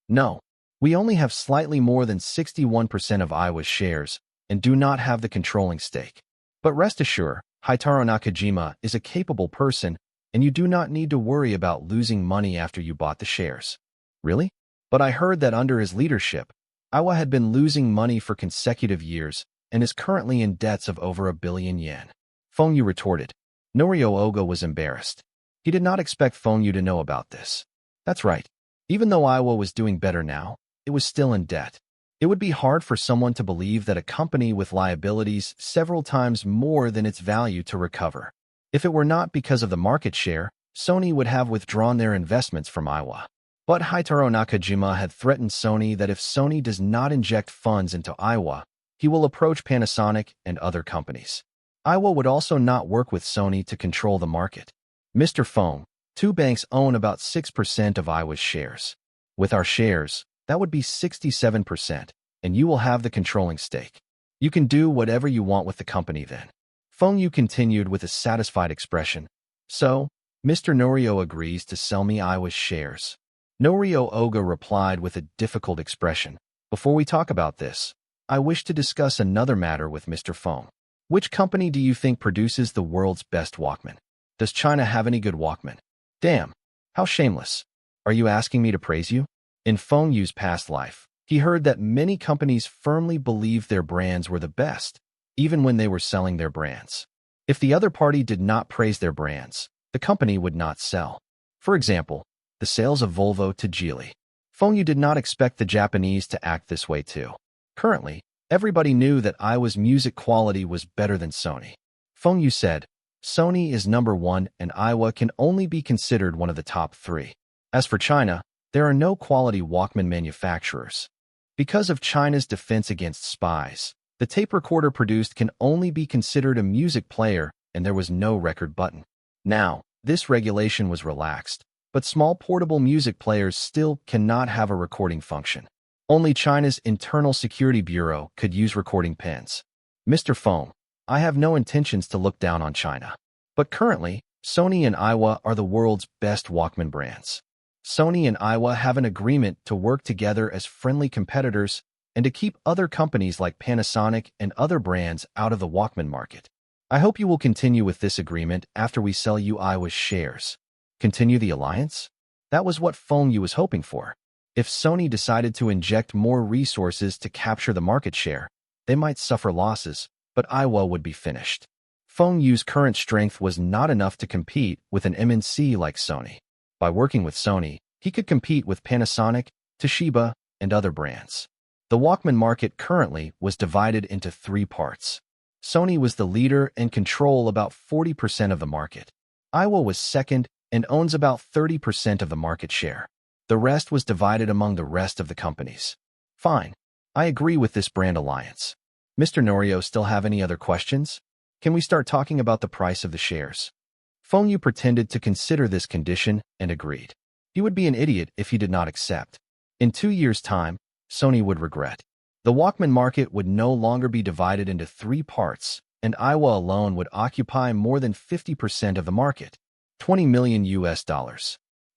Speaker 1: No. We only have slightly more than 61% of Iowa's shares and do not have the controlling stake. But rest assured, Haitaro Nakajima is a capable person, and you do not need to worry about losing money after you bought the shares. Really? But I heard that under his leadership, Iowa had been losing money for consecutive years and is currently in debts of over 1 billion yen. Feng Yu retorted. Norio Oga was embarrassed. He did not expect Feng Yu to know about this. That's right. Even though Iowa was doing better now, it was still in debt. It would be hard for someone to believe that a company with liabilities several times more than its value to recover. If it were not because of the market share, Sony would have withdrawn their investments from Iowa. But Haitaro Nakajima had threatened Sony that if Sony does not inject funds into Iowa, he will approach Panasonic and other companies. Iowa would also not work with Sony to control the market. Mr. Feng, 2 banks own about 6% of Iowa's shares. With our shares, that would be 67%, and you will have the controlling stake. You can do whatever you want with the company then. Feng Yu continued with a satisfied expression. So, Mr. Norio agrees to sell me Iowa's shares. Norio Oga replied with a difficult expression. Before we talk about this, I wish to discuss another matter with Mr. Feng. Which company do you think produces the world's best Walkman? Does China have any good Walkman? Damn, how shameless. Are you asking me to praise you? In Feng Yu's past life, he heard that many companies firmly believed their brands were the best, even when they were selling their brands. If the other party did not praise their brands, the company would not sell. For example, the sales of Volvo to Geely. Feng Yu did not expect the Japanese to act this way too. Currently, everybody knew that Iowa's music quality was better than Sony. Feng Yu said, Sony is number 1 and Iowa can only be considered one of the top 3. As for China, there are no quality Walkman manufacturers. Because of China's defense against spies, the tape recorder produced can only be considered a music player, and there was no record button. Now, this regulation was relaxed, but small portable music players still cannot have a recording function. Only China's Internal Security Bureau could use recording pens. Mr. Feng, I have no intentions to look down on China. But currently, Sony and Iowa are the world's best Walkman brands. Sony and Iowa have an agreement to work together as friendly competitors and to keep other companies like Panasonic and other brands out of the Walkman market. I hope you will continue with this agreement after we sell you Iowa's shares. Continue the alliance? That was what Feng Yu was hoping for. If Sony decided to inject more resources to capture the market share, they might suffer losses, but Iowa would be finished. Feng Yu's current strength was not enough to compete with an MNC like Sony. By working with Sony, he could compete with Panasonic, Toshiba, and other brands. The Walkman market currently was divided into three parts. Sony was the leader and controlled about 40% of the market. Aiwa was second and owns about 30% of the market share. The rest was divided among the rest of the companies. Fine. I agree with this brand alliance. Mr. Norio, still have any other questions? Can we start talking about the price of the shares? Feng Yu pretended to consider this condition and agreed. He would be an idiot if he did not accept. In 2 years' time, Sony would regret. The Walkman market would no longer be divided into three parts, and Aiwa alone would occupy more than 50% of the market, $20 million.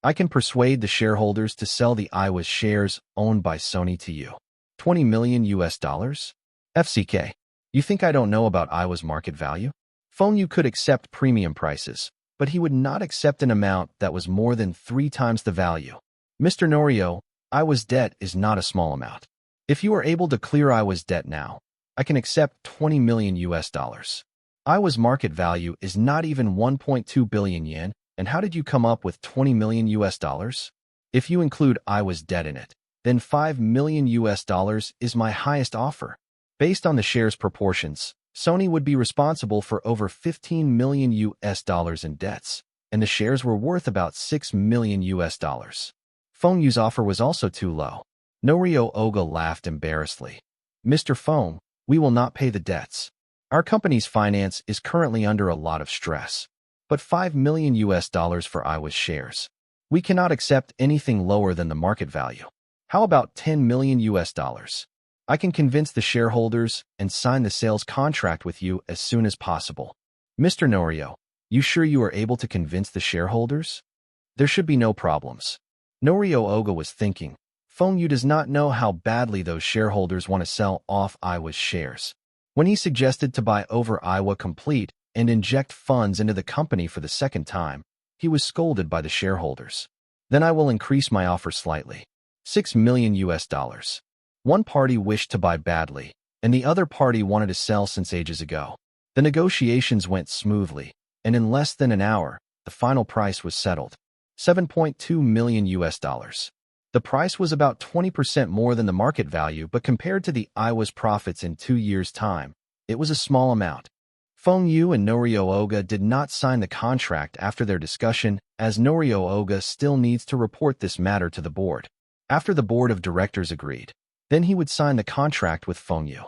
Speaker 1: I can persuade the shareholders to sell the Aiwa's shares owned by Sony to you. $20 million? FCK. You think I don't know about Aiwa's market value? Feng Yu could accept premium prices, but he would not accept an amount that was more than 3 times the value. Mr. Norio, Aiwa's debt is not a small amount. If you are able to clear Aiwa's debt now, I can accept $20 million. Aiwa's market value is not even 1.2 billion yen, and how did you come up with $20 million? If you include Aiwa's debt in it, then $5 million is my highest offer. Based on the shares proportions, Sony would be responsible for over $15 million in debts, and the shares were worth about $6 million. Feng Yu's offer was also too low. Norio Oga laughed embarrassedly. Mr. Feng, we will not pay the debts. Our company's finance is currently under a lot of stress. But $5 million for Aiwa's shares. We cannot accept anything lower than the market value. How about $10 million? I can convince the shareholders and sign the sales contract with you as soon as possible. Mr. Norio, you sure you are able to convince the shareholders? There should be no problems. Norio Oga was thinking, Feng Yu does not know how badly those shareholders want to sell off Aiwa's shares. When he suggested to buy over Aiwa complete and inject funds into the company for the second time, he was scolded by the shareholders. Then I will increase my offer slightly. $6 million. One party wished to buy badly, and the other party wanted to sell since ages ago. The negotiations went smoothly, and in less than an hour, the final price was settled. $7.2 million. The price was about 20% more than the market value, but compared to the Aiwa's profits in 2 years' time, it was a small amount. Feng Yu and Norio Oga did not sign the contract after their discussion, as Norio Oga still needs to report this matter to the board. After the board of directors agreed, then he would sign the contract with Feng Yu.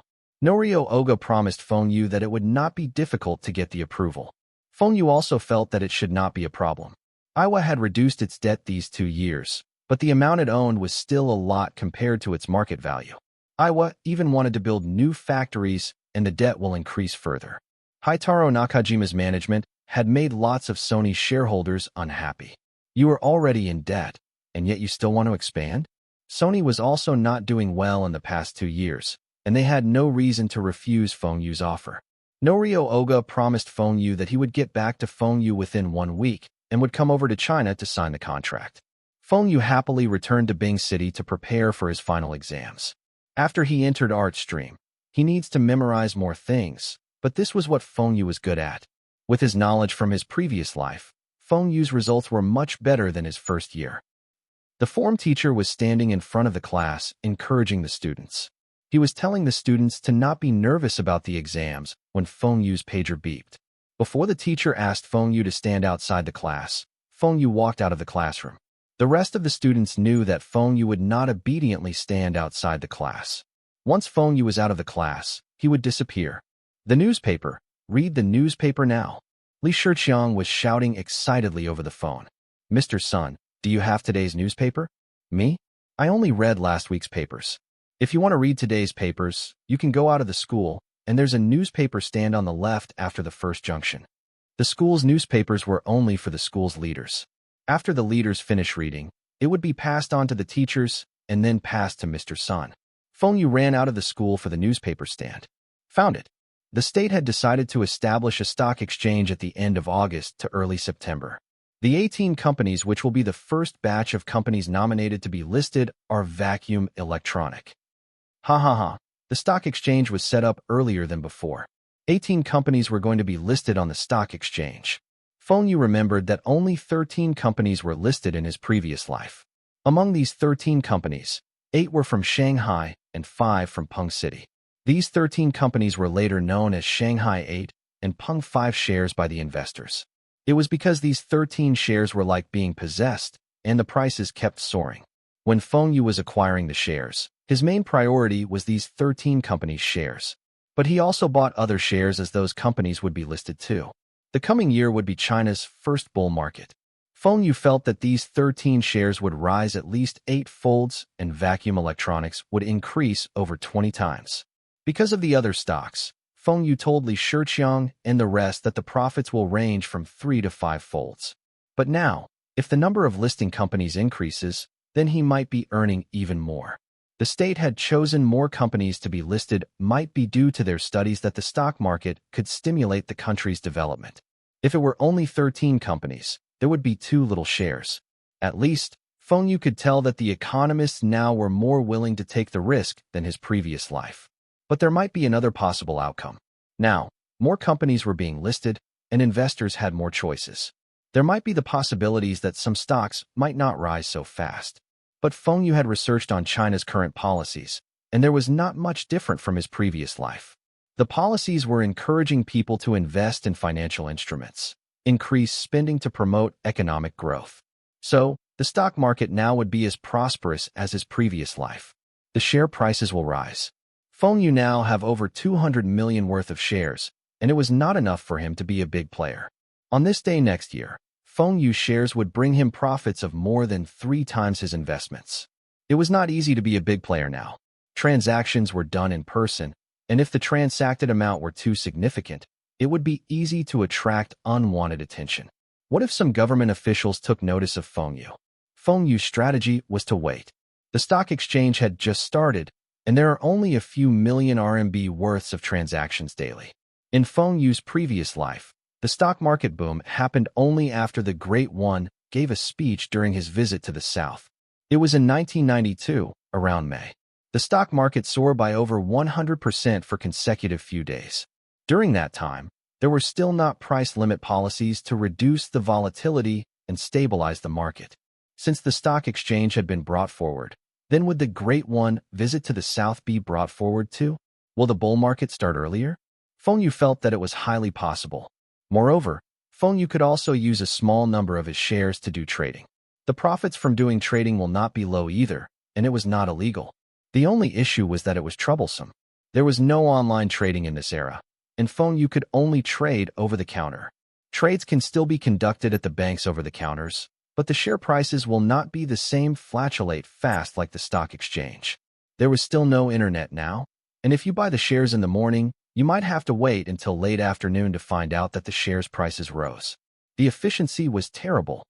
Speaker 1: Norio Oga promised Feng Yu that it would not be difficult to get the approval. Feng Yu also felt that it should not be a problem. Aiwa had reduced its debt these 2 years, but the amount it owned was still a lot compared to its market value. Aiwa even wanted to build new factories, and the debt will increase further. Haitaro Nakajima's management had made lots of Sony shareholders unhappy. You are already in debt, and yet you still want to expand? Sony was also not doing well in the past 2 years, and they had no reason to refuse Feng Yu's offer. Norio Oga promised Feng Yu that he would get back to Feng Yu within 1 week and would come over to China to sign the contract. Feng Yu happily returned to Bing City to prepare for his final exams. After he entered art stream, he needs to memorize more things, but this was what Feng Yu was good at. With his knowledge from his previous life, Feng Yu's results were much better than his first year. The form teacher was standing in front of the class, encouraging the students. He was telling the students to not be nervous about the exams when Feng Yu's pager beeped. Before the teacher asked Feng Yu to stand outside the class, Feng Yu walked out of the classroom. The rest of the students knew that Feng Yu would not obediently stand outside the class. Once Feng Yu was out of the class, he would disappear. The newspaper. Read the newspaper now. Li Shiqiang was shouting excitedly over the phone. Mr. Sun, do you have today's newspaper? Me? I only read last week's papers. If you want to read today's papers, you can go out of the school, and there's a newspaper stand on the left after the first junction. The school's newspapers were only for the school's leaders. After the leaders finished reading, it would be passed on to the teachers and then passed to Mr. Sun. Feng Yu ran out of the school for the newspaper stand. Found it. The state had decided to establish a stock exchange at the end of August to early September. The 18 companies which will be the first batch of companies nominated to be listed are Vacuum Electronic. The stock exchange was set up earlier than before. 18 companies were going to be listed on the stock exchange. Feng Yu remembered that only 13 companies were listed in his previous life. Among these 13 companies, 8 were from Shanghai and 5 from Peng City. These 13 companies were later known as Shanghai 8 and Peng 5 shares by the investors. It was because these 13 shares were like being possessed, and the prices kept soaring. When Feng Yu was acquiring the shares, his main priority was these 13 companies' shares. But he also bought other shares as those companies would be listed too. The coming year would be China's first bull market. Feng Yu felt that these 13 shares would rise at least 8 folds and vacuum electronics would increase over 20 times. Because of the other stocks, Feng Yu told Li Shiqiang and the rest that the profits will range from 3 to 5 folds. But now, if the number of listing companies increases, then he might be earning even more. The state had chosen more companies to be listed might be due to their studies that the stock market could stimulate the country's development. If it were only 13 companies, there would be too little shares. At least, Feng Yu could tell that the economists now were more willing to take the risk than his previous life. But there might be another possible outcome. Now, more companies were being listed, and investors had more choices. There might be the possibilities that some stocks might not rise so fast. But Feng Yu had researched on China's current policies, and there was not much different from his previous life. The policies were encouraging people to invest in financial instruments, increase spending to promote economic growth. So, the stock market now would be as prosperous as his previous life. The share prices will rise. Feng Yu now have over 200 million worth of shares, and it was not enough for him to be a big player. On this day next year, Feng Yu's shares would bring him profits of more than 3 times his investments. It was not easy to be a big player now. Transactions were done in person, and if the transacted amount were too significant, it would be easy to attract unwanted attention. What if some government officials took notice of Feng Yu? Feng Yu's strategy was to wait. The stock exchange had just started, and there are only a few million RMB worths of transactions daily. In Feng Yu's previous life, the stock market boom happened only after the Great One gave a speech during his visit to the South. It was in 1992, around May. The stock market soared by over 100% for consecutive few days. During that time, there were still not price limit policies to reduce the volatility and stabilize the market. Since the stock exchange had been brought forward, then would the Great One visit to the South be brought forward too? Will the bull market start earlier? Feng Yu felt that it was highly possible. Moreover, Feng Yu could also use a small number of his shares to do trading. The profits from doing trading will not be low either, and it was not illegal. The only issue was that it was troublesome. There was no online trading in this era, and Feng Yu could only trade over the counter. Trades can still be conducted at the banks over the counters, but the share prices will not be the same fluctuate fast like the stock exchange. There was still no internet now, and if you buy the shares in the morning, you might have to wait until late afternoon to find out that the shares' prices rose. The efficiency was terrible.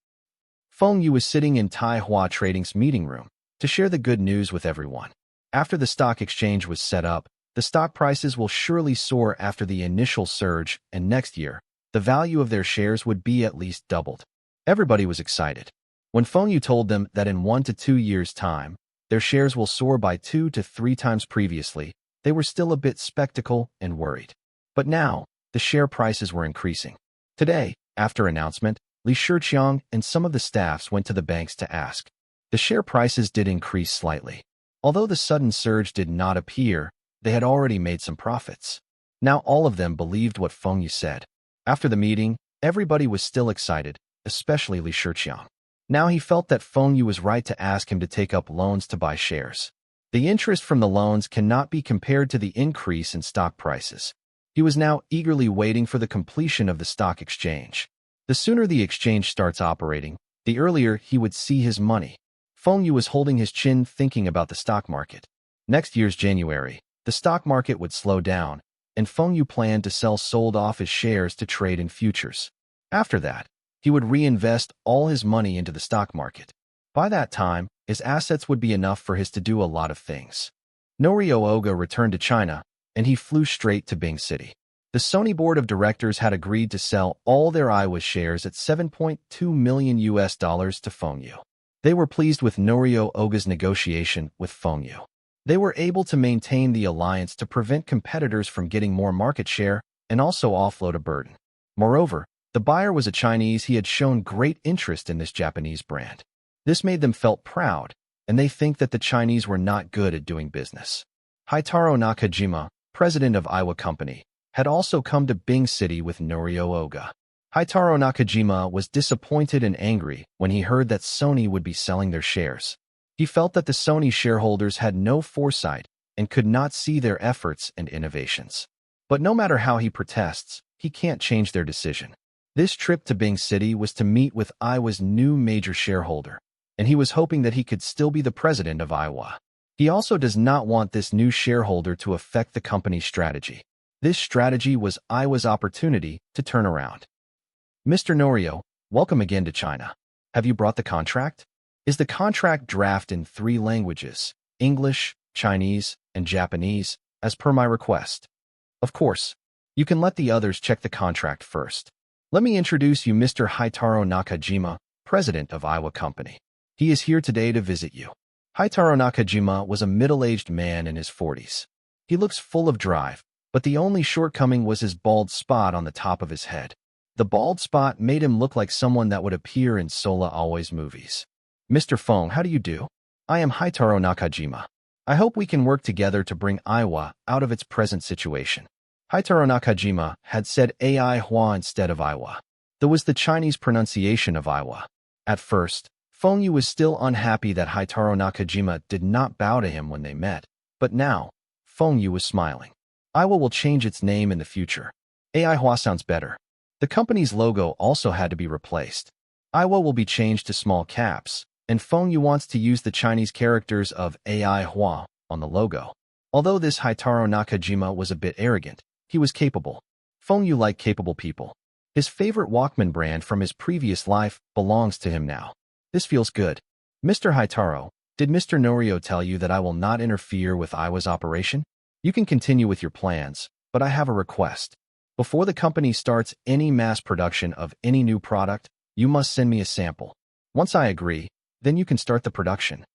Speaker 1: Feng Yu was sitting in Tai Hua Trading's meeting room to share the good news with everyone. After the stock exchange was set up, the stock prices will surely soar after the initial surge, and next year, the value of their shares would be at least doubled. Everybody was excited. When Feng Yu told them that in 1 to 2 years' time, their shares will soar by 2 to 3 times previously, they were still a bit skeptical and worried. But now, the share prices were increasing. Today, after announcement, Li Shiqiang and some of the staffs went to the banks to ask. The share prices did increase slightly. Although the sudden surge did not appear, they had already made some profits. Now all of them believed what Feng Yu said. After the meeting, everybody was still excited, especially Li Shiqiang. Now he felt that Feng Yu was right to ask him to take up loans to buy shares. The interest from the loans cannot be compared to the increase in stock prices. He was now eagerly waiting for the completion of the stock exchange. The sooner the exchange starts operating, the earlier he would see his money. Feng Yu was holding his chin thinking about the stock market. Next year's January, the stock market would slow down, and Feng Yu planned to sell sold off his shares to trade in futures. After that, he would reinvest all his money into the stock market. By that time, his assets would be enough for his to do a lot of things. Norio Oga returned to China, and he flew straight to Bing City. The Sony board of directors had agreed to sell all their iWish shares at $7.2 million to Feng Yu. They were pleased with Norio Oga's negotiation with Feng Yu. They were able to maintain the alliance to prevent competitors from getting more market share, and also offload a burden. Moreover, the buyer was a Chinese. He had shown great interest in this Japanese brand. This made them felt proud, and they think that the Chinese were not good at doing business. Haitaro Nakajima, president of Aiwa Company, had also come to Bing City with Norio Oga. Haitaro Nakajima was disappointed and angry when he heard that Sony would be selling their shares. He felt that the Sony shareholders had no foresight and could not see their efforts and innovations. But no matter how he protests, he can't change their decision. This trip to Bing City was to meet with Aiwa's new major shareholder, and he was hoping that he could still be the president of Aiwa. He also does not want this new shareholder to affect the company's strategy. This strategy was Aiwa's opportunity to turn around. Mr. Norio, welcome again to China. Have you brought the contract? Is the contract draft in 3 languages, English, Chinese, and Japanese, as per my request? Of course. You can let the others check the contract first. Let me introduce you Mr. Haitaro Nakajima, president of Aiwa Company. He is here today to visit you. Haitaro Nakajima was a middle-aged man in his 40s. He looks full of drive, but the only shortcoming was his bald spot on the top of his head. The bald spot made him look like someone that would appear in Sola Always movies. Mr. Feng, how do you do? I am Haitaro Nakajima. I hope we can work together to bring Aiwa out of its present situation. Haitaro Nakajima had said Ai Hua instead of Aiwa. There was the Chinese pronunciation of Aiwa. At first, Feng Yu was still unhappy that Haitaro Nakajima did not bow to him when they met, but now, Feng Yu was smiling. Aiwa will change its name in the future. Ai Hua sounds better. The company's logo also had to be replaced. Aiwa will be changed to small caps, and Feng Yu wants to use the Chinese characters of Ai Hua on the logo. Although this Haitaro Nakajima was a bit arrogant, he was capable. Feng Yu liked capable people. His favorite Walkman brand from his previous life belongs to him now. This feels good. Mr. Haitaro, did Mr. Norio tell you that I will not interfere with Aiwa's operation? You can continue with your plans, but I have a request. Before the company starts any mass production of any new product, you must send me a sample. Once I agree, then you can start the production.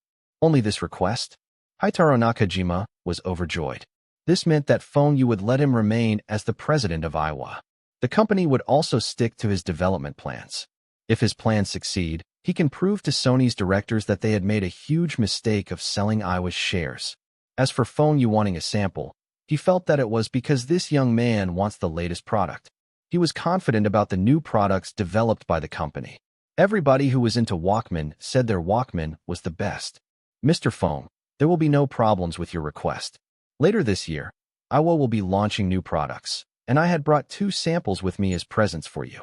Speaker 1: Only this request? Haitaro Nakajima was overjoyed. This meant that Feng Yu would let him remain as the president of Aiwa. The company would also stick to his development plans. If his plans succeed, he can prove to Sony's directors that they had made a huge mistake of selling Aiwa's shares. As for Feng Yu wanting a sample, he felt that it was because this young man wants the latest product. He was confident about the new products developed by the company. Everybody who was into Walkman said their Walkman was the best. Mr. Feng, there will be no problems with your request. Later this year, Aiwa will be launching new products, and I had brought 2 samples with me as presents for you.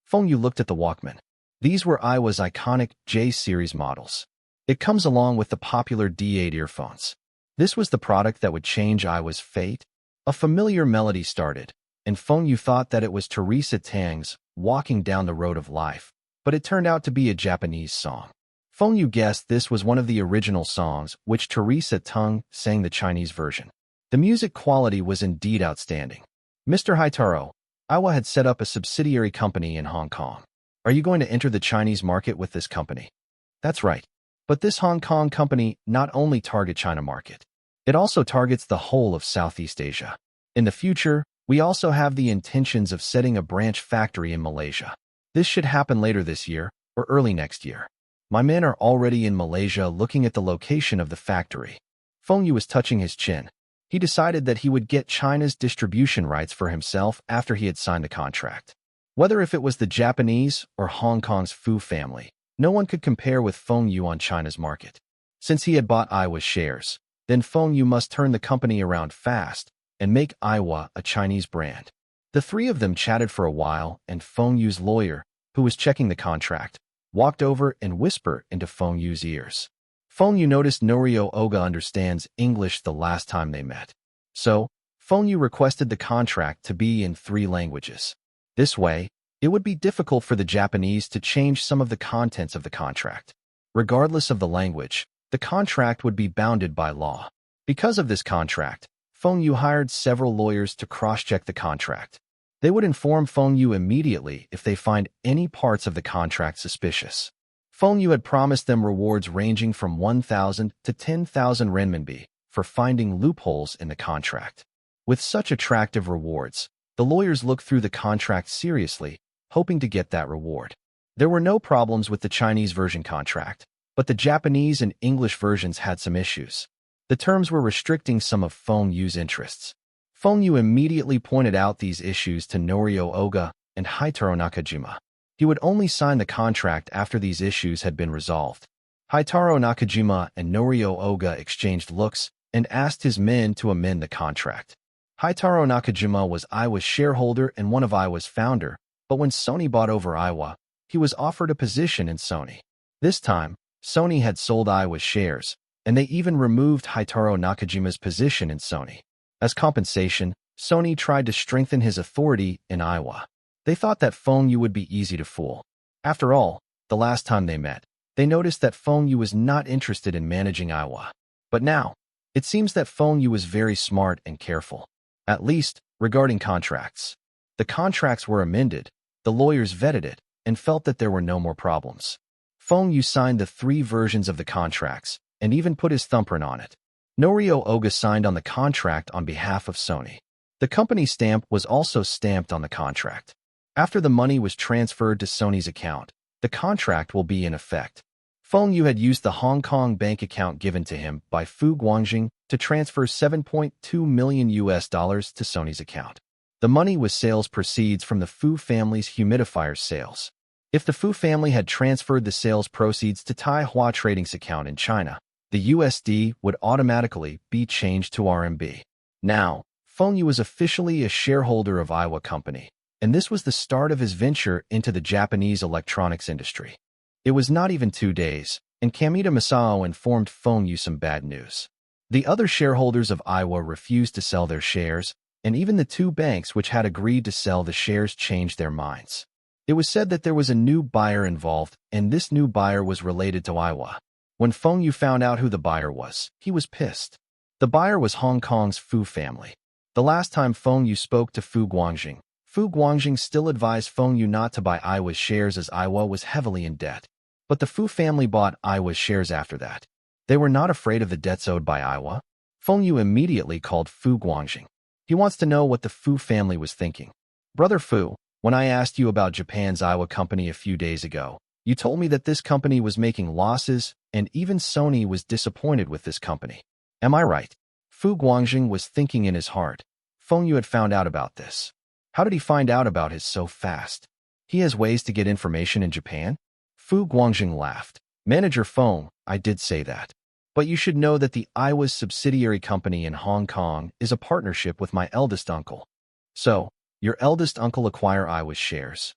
Speaker 1: Feng Yu looked at the Walkman. These were Aiwa's iconic J-series models. It comes along with the popular D8 earphones. This was the product that would change Aiwa's fate. A familiar melody started, and Feng Yu thought that it was Teresa Tang's Walking Down the Road of Life, but it turned out to be a Japanese song. Feng Yu guessed this was one of the original songs, which Teresa Tang sang the Chinese version. The music quality was indeed outstanding. Mr. Haitaro, Aiwa had set up a subsidiary company in Hong Kong. Are you going to enter the Chinese market with this company? That's right. But this Hong Kong company not only targets China market, it also targets the whole of Southeast Asia. In the future, we also have the intentions of setting a branch factory in Malaysia. This should happen later this year or early next year. My men are already in Malaysia looking at the location of the factory. Feng Yu was touching his chin. He decided that he would get China's distribution rights for himself after he had signed the contract. Whether if it was the Japanese or Hong Kong's Fu family, no one could compare with Feng Yu on China's market. Since he had bought Aiwa's shares, then Feng Yu must turn the company around fast and make Aiwa a Chinese brand. The 3 of them chatted for a while, and Feng Yu's lawyer, who was checking the contract, walked over and whispered into Feng Yu's ears. Feng Yu noticed Norio Oga understands English the last time they met. So, Feng Yu requested the contract to be in 3 languages. This way, it would be difficult for the Japanese to change some of the contents of the contract. Regardless of the language, the contract would be bounded by law. Because of this contract, Feng Yu hired several lawyers to cross-check the contract. They would inform Feng Yu immediately if they find any parts of the contract suspicious. Feng Yu had promised them rewards ranging from 1,000 to 10,000 renminbi for finding loopholes in the contract. With such attractive rewards, The lawyers looked through the contract seriously, hoping to get that reward. There were no problems with the Chinese version contract, but the Japanese and English versions had some issues. The terms were restricting some of Feng Yu's interests. Feng Yu immediately pointed out these issues to Norio Oga and Haitaro Nakajima. He would only sign the contract after these issues had been resolved. Haitaro Nakajima and Norio Oga exchanged looks and asked his men to amend the contract. Haitaro Nakajima was Aiwa's shareholder and one of Aiwa's founder, but when Sony bought over Aiwa, he was offered a position in Sony. This time, Sony had sold Aiwa's shares, and they even removed Haitaro Nakajima's position in Sony. As compensation, Sony tried to strengthen his authority in Aiwa. They thought that Feng Yu would be easy to fool. After all, the last time they met, they noticed that Feng Yu was not interested in managing Aiwa. But now, it seems that Feng Yu was very smart and careful. At least, regarding contracts. The contracts were amended, the lawyers vetted it, and felt that there were no more problems. Feng Yu signed the 3 versions of the contracts, and even put his thumbprint on it. Norio Oga signed on the contract on behalf of Sony. The company stamp was also stamped on the contract. After the money was transferred to Sony's account, the contract will be in effect. Feng Yu had used the Hong Kong bank account given to him by Fu Guangjing to transfer $7.2 million to Sony's account. The money was sales proceeds from the Fu family's humidifier sales. If the Fu family had transferred the sales proceeds to Tai Hua Trading's account in China, the USD would automatically be changed to RMB. Now, Feng Yu was officially a shareholder of Aiwa Company, and this was the start of his venture into the Japanese electronics industry. It was not even 2 days, and Kamita Masao informed Feng Yu some bad news. The other shareholders of Aiwa refused to sell their shares, and even the 2 banks which had agreed to sell the shares changed their minds. It was said that there was a new buyer involved, and this new buyer was related to Aiwa. When Feng Yu found out who the buyer was, he was pissed. The buyer was Hong Kong's Fu family. The last time Feng Yu spoke to Fu Guangjing still advised Feng Yu not to buy Aiwa's shares as Aiwa was heavily in debt. But the Fu family bought Aiwa's shares after that. They were not afraid of the debts owed by Aiwa. Feng Yu immediately called Fu Guangjing. He wants to know what the Fu family was thinking. Brother Fu, when I asked you about Japan's Aiwa company a few days ago, you told me that this company was making losses, and even Sony was disappointed with this company. Am I right? Fu Guangjing was thinking in his heart. Feng Yu had found out about this. How did he find out about it so fast? He has ways to get information in Japan? Fu Guangjing laughed. Manager Feng, I did say that. But you should know that the Aiwa's subsidiary company in Hong Kong is a partnership with my eldest uncle. So, your eldest uncle acquire Aiwa's shares?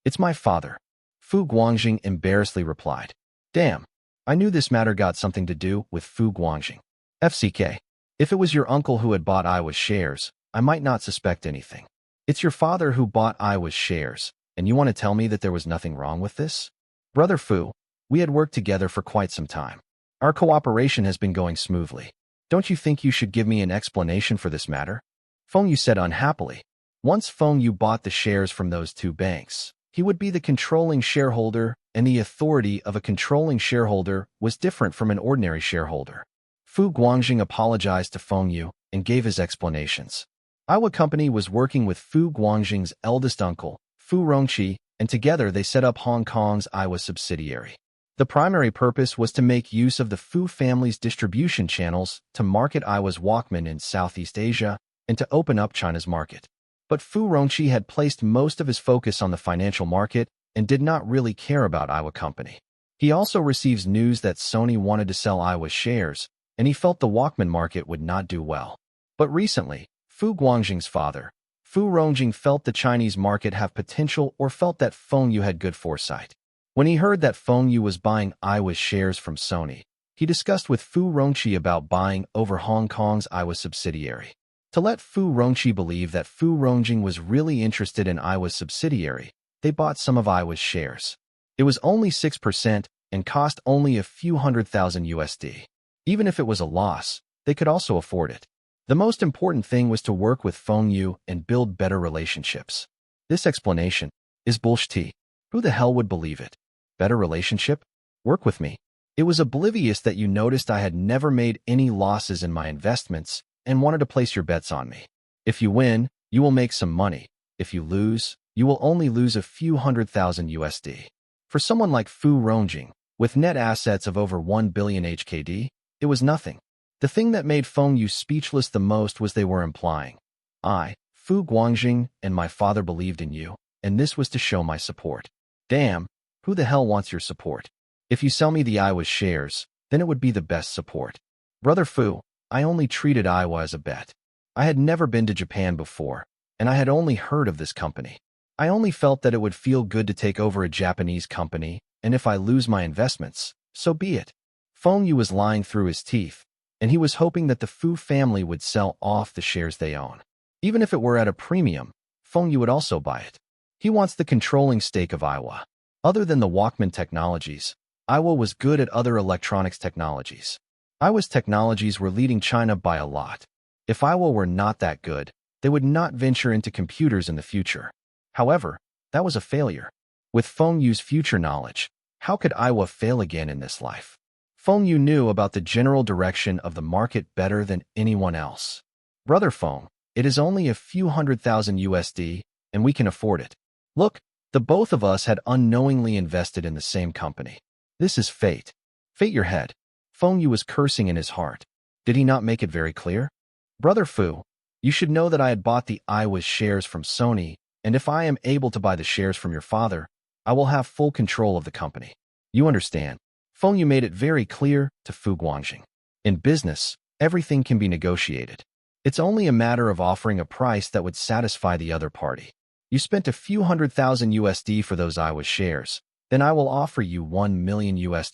Speaker 1: It's my father. Fu Guangjing embarrassedly replied. Damn, I knew this matter got something to do with Fu Guangjing. FCK. If it was your uncle who had bought Aiwa's shares, I might not suspect anything. It's your father who bought Aiwa's shares, and you want to tell me that there was nothing wrong with this? Brother Fu, we had worked together for quite some time. Our cooperation has been going smoothly. Don't you think you should give me an explanation for this matter? Feng Yu said unhappily. Once Feng Yu bought the shares from those 2 banks, he would be the controlling shareholder, and the authority of a controlling shareholder was different from an ordinary shareholder. Fu Guangjing apologized to Feng Yu and gave his explanations. Aiwa Company was working with Fu Guangjing's eldest uncle, Fu Rongqi, and together they set up Hong Kong's Aiwa subsidiary. The primary purpose was to make use of the Fu family's distribution channels to market Aiwa's Walkman in Southeast Asia and to open up China's market. But Fu Rongqi had placed most of his focus on the financial market and did not really care about Aiwa Company. He also receives news that Sony wanted to sell Aiwa's shares, and he felt the Walkman market would not do well. But recently, Fu Guangjing's father, Fu Rongjing, felt the Chinese market have potential or felt that Feng Yu had good foresight. When he heard that Feng Yu was buying Aiwa's shares from Sony, he discussed with Fu Rongqi about buying over Hong Kong's Aiwa subsidiary. To let Fu Rongqi believe that Fu Rongjing was really interested in Aiwa's subsidiary, they bought some of Aiwa's shares. It was only 6% and cost only a few $100,000 USD. Even if it was a loss, they could also afford it. The most important thing was to work with Feng Yu and build better relationships. This explanation is bullshit. Who the hell would believe it? Better relationship? Work with me. It was oblivious that you noticed I had never made any losses in my investments and wanted to place your bets on me. If you win, you will make some money. If you lose, you will only lose a few $100,000 USD. For someone like Fu Rongjing, with net assets of over 1 billion HKD, it was nothing. The thing that made Feng Yu speechless the most was they were implying, I, Fu Guangjing, and my father believed in you, and this was to show my support. Damn, who the hell wants your support? If you sell me the Iowa shares, then it would be the best support. Brother Fu, I only treated Iowa as a bet. I had never been to Japan before, and I had only heard of this company. I only felt that it would feel good to take over a Japanese company, and if I lose my investments, so be it. Feng Yu was lying through his teeth, and he was hoping that the Fu family would sell off the shares they own. Even if it were at a premium, Feng Yu would also buy it. He wants the controlling stake of Iowa. Other than the Walkman technologies, Iowa was good at other electronics technologies. Iowa's technologies were leading China by a lot. If Iowa were not that good, they would not venture into computers in the future. However, that was a failure. With Feng Yu's future knowledge, how could Iowa fail again in this life? Feng Yu knew about the general direction of the market better than anyone else. Brother Feng, it is only a few $100,000 USD, and we can afford it. Look, the both of us had unknowingly invested in the same company. This is fate. Fate your head. Feng Yu was cursing in his heart. Did he not make it very clear? Brother Fu, you should know that I had bought the Iowa's shares from Sony, and if I am able to buy the shares from your father, I will have full control of the company. You understand? Feng Yu made it very clear to Fu Guangjing. In business, everything can be negotiated. It's only a matter of offering a price that would satisfy the other party. You spent a few $100,000 USD for those Iowa shares, then I will offer you $1 million US.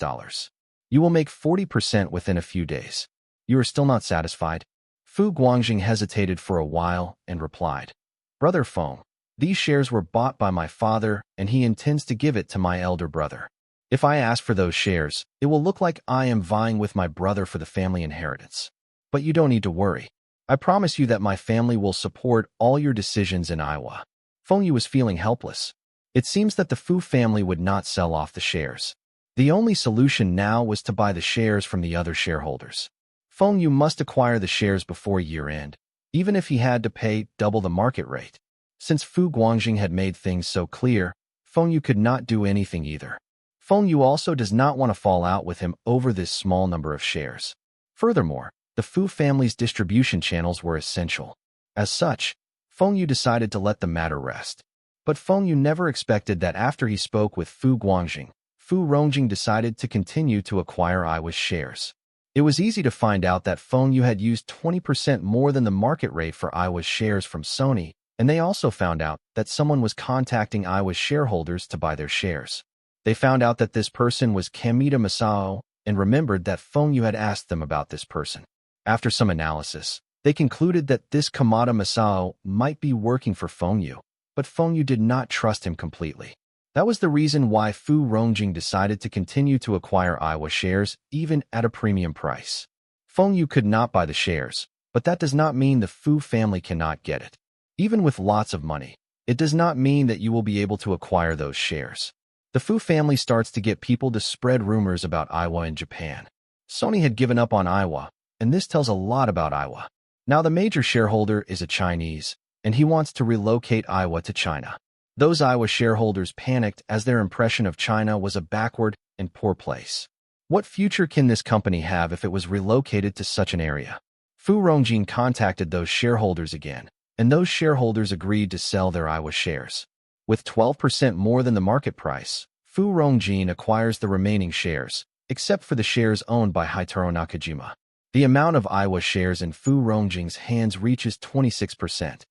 Speaker 1: You will make 40% within a few days. You are still not satisfied? Fu Guangjing hesitated for a while and replied, Brother Feng, these shares were bought by my father and he intends to give it to my elder brother. If I ask for those shares, it will look like I am vying with my brother for the family inheritance. But you don't need to worry. I promise you that my family will support all your decisions in Iowa. Feng Yu was feeling helpless. It seems that the Fu family would not sell off the shares. The only solution now was to buy the shares from the other shareholders. Feng Yu must acquire the shares before year-end, even if he had to pay double the market rate. Since Fu Guangjing had made things so clear, Feng Yu could not do anything either. Feng Yu also does not want to fall out with him over this small number of shares. Furthermore, the Fu family's distribution channels were essential. As such, Feng Yu decided to let the matter rest. But Feng Yu never expected that after he spoke with Fu Guangjing, Fu Rongjing decided to continue to acquire Iowa's shares. It was easy to find out that Feng Yu had used 20% more than the market rate for Iowa's shares from Sony, and they also found out that someone was contacting Iowa's shareholders to buy their shares. They found out that this person was Kamita Masao and remembered that Feng Yu had asked them about this person. After some analysis, they concluded that this Kamita Masao might be working for Feng Yu, but Feng Yu did not trust him completely. That was the reason why Fu Rongjing decided to continue to acquire Iowa shares even at a premium price. Feng Yu could not buy the shares, but that does not mean the Fu family cannot get it. Even with lots of money, it does not mean that you will be able to acquire those shares. The Fu family starts to get people to spread rumors about Iowa in Japan. Sony had given up on Iowa, and this tells a lot about Iowa. Now the major shareholder is a Chinese, and he wants to relocate Iowa to China. Those Iowa shareholders panicked as their impression of China was a backward and poor place. What future can this company have if it was relocated to such an area? Fu Rongjing contacted those shareholders again, and those shareholders agreed to sell their Iowa shares. With 12% more than the market price, Fu Rongjing acquires the remaining shares, except for the shares owned by Haitaro Nakajima. The amount of Iowa shares in Fu Rongjing's hands reaches 26%.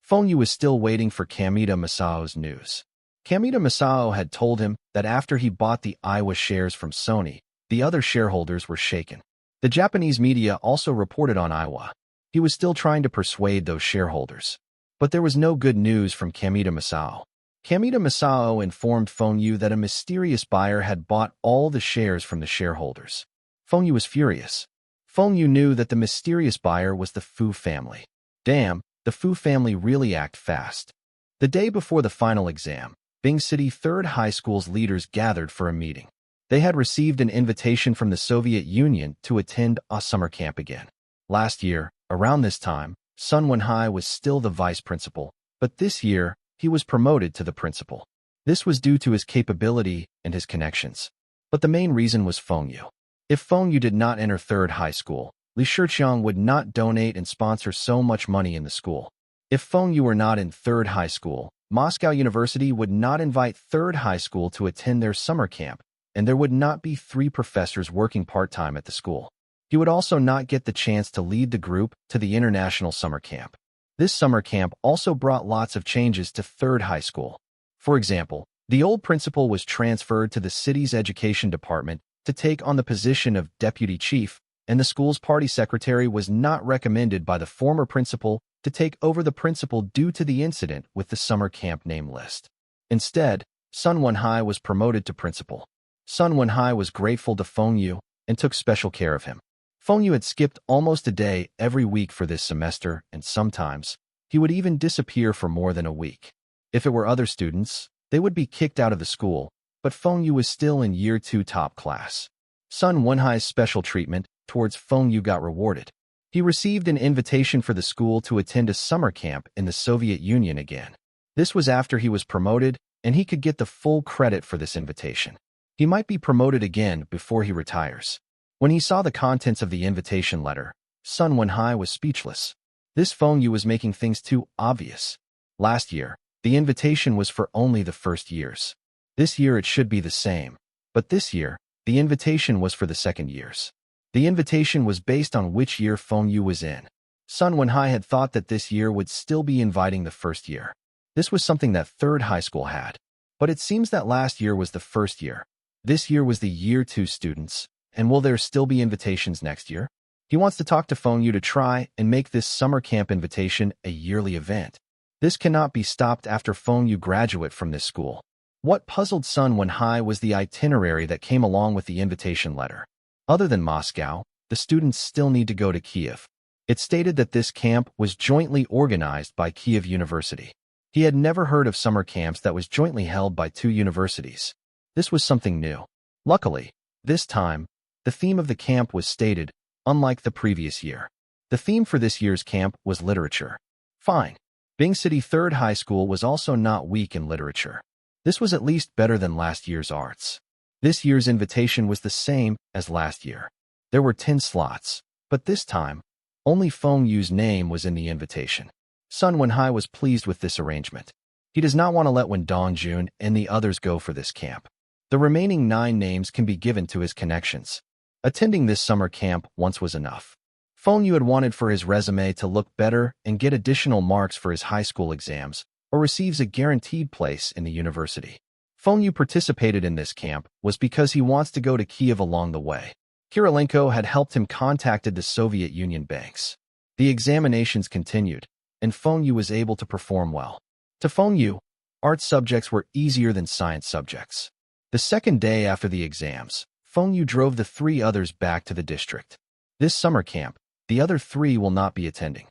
Speaker 1: Feng Yu was still waiting for Kamita Masao's news. Kamita Masao had told him that after he bought the Iowa shares from Sony, the other shareholders were shaken. The Japanese media also reported on Iowa. He was still trying to persuade those shareholders. But there was no good news from Kamita Masao. Kamita Masao informed Feng Yu that a mysterious buyer had bought all the shares from the shareholders. Feng Yu was furious. Feng Yu knew that the mysterious buyer was the Fu family. Damn, the Fu family really act fast. The day before the final exam, Bing City Third High School's leaders gathered for a meeting. They had received an invitation from the Soviet Union to attend a summer camp again. Last year, around this time, Sun Wenhai was still the vice principal, but this year, he was promoted to the principal. This was due to his capability and his connections. But the main reason was Feng Yu. If Feng Yu did not enter third high school, Li Shiqiang would not donate and sponsor so much money in the school. If Feng Yu were not in third high school, Moscow University would not invite third high school to attend their summer camp, and there would not be 3 professors working part-time at the school. He would also not get the chance to lead the group to the international summer camp. This summer camp also brought lots of changes to third high school. For example, the old principal was transferred to the city's education department to take on the position of deputy chief, and the school's party secretary was not recommended by the former principal to take over the principal due to the incident with the summer camp name list. Instead, Sun Wenhai was promoted to principal. Sun Wenhai was grateful to Feng Yu and took special care of him. Feng Yu had skipped almost a day every week for this semester, and sometimes he would even disappear for more than a week. If it were other students, they would be kicked out of the school, but Feng Yu was still in year 2 top class. Sun Wenhai's special treatment towards Feng Yu got rewarded. He received an invitation for the school to attend a summer camp in the Soviet Union again. This was after he was promoted, and he could get the full credit for this invitation. He might be promoted again before he retires. When he saw the contents of the invitation letter, Sun Wenhai was speechless. This Feng Yu was making things too obvious. Last year, the invitation was for only the first years. This year it should be the same, but this year, the invitation was for the second years. The invitation was based on which year Feng Yu was in. Sun Wenhai had thought that this year would still be inviting the first year. This was something that third high school had. But it seems that last year was the first year. This year was the year 2 students. And will there still be invitations next year? He wants to talk to Feng Yu to try and make this summer camp invitation a yearly event. This cannot be stopped after Feng Yu graduate from this school. What puzzled Sun Wenhai was the itinerary that came along with the invitation letter. Other than Moscow, the students still need to go to Kiev. It stated that this camp was jointly organized by Kiev University. He had never heard of summer camps that was jointly held by 2 universities. This was something new. Luckily, this time, the theme of the camp was stated, unlike the previous year. The theme for this year's camp was literature. Fine. Bing City Third High School was also not weak in literature. This was at least better than last year's arts. This year's invitation was the same as last year. There were 10 slots, but this time, only Feng Yu's name was in the invitation. Sun Wenhai was pleased with this arrangement. He does not want to let Wen Dongjun and the others go for this camp. The remaining 9 names can be given to his connections. Attending this summer camp once was enough. Feng Yu had wanted for his resume to look better and get additional marks for his high school exams, or receives a guaranteed place in the university. Feng Yu participated in this camp was because he wants to go to Kiev along the way. Kirilenko had helped him contacted the Soviet Union banks. The examinations continued, and Feng Yu was able to perform well. To Feng Yu, art subjects were easier than science subjects. The second day after the exams, Feng Yu drove the 3 others back to the district. This summer camp, the other 3 will not be attending.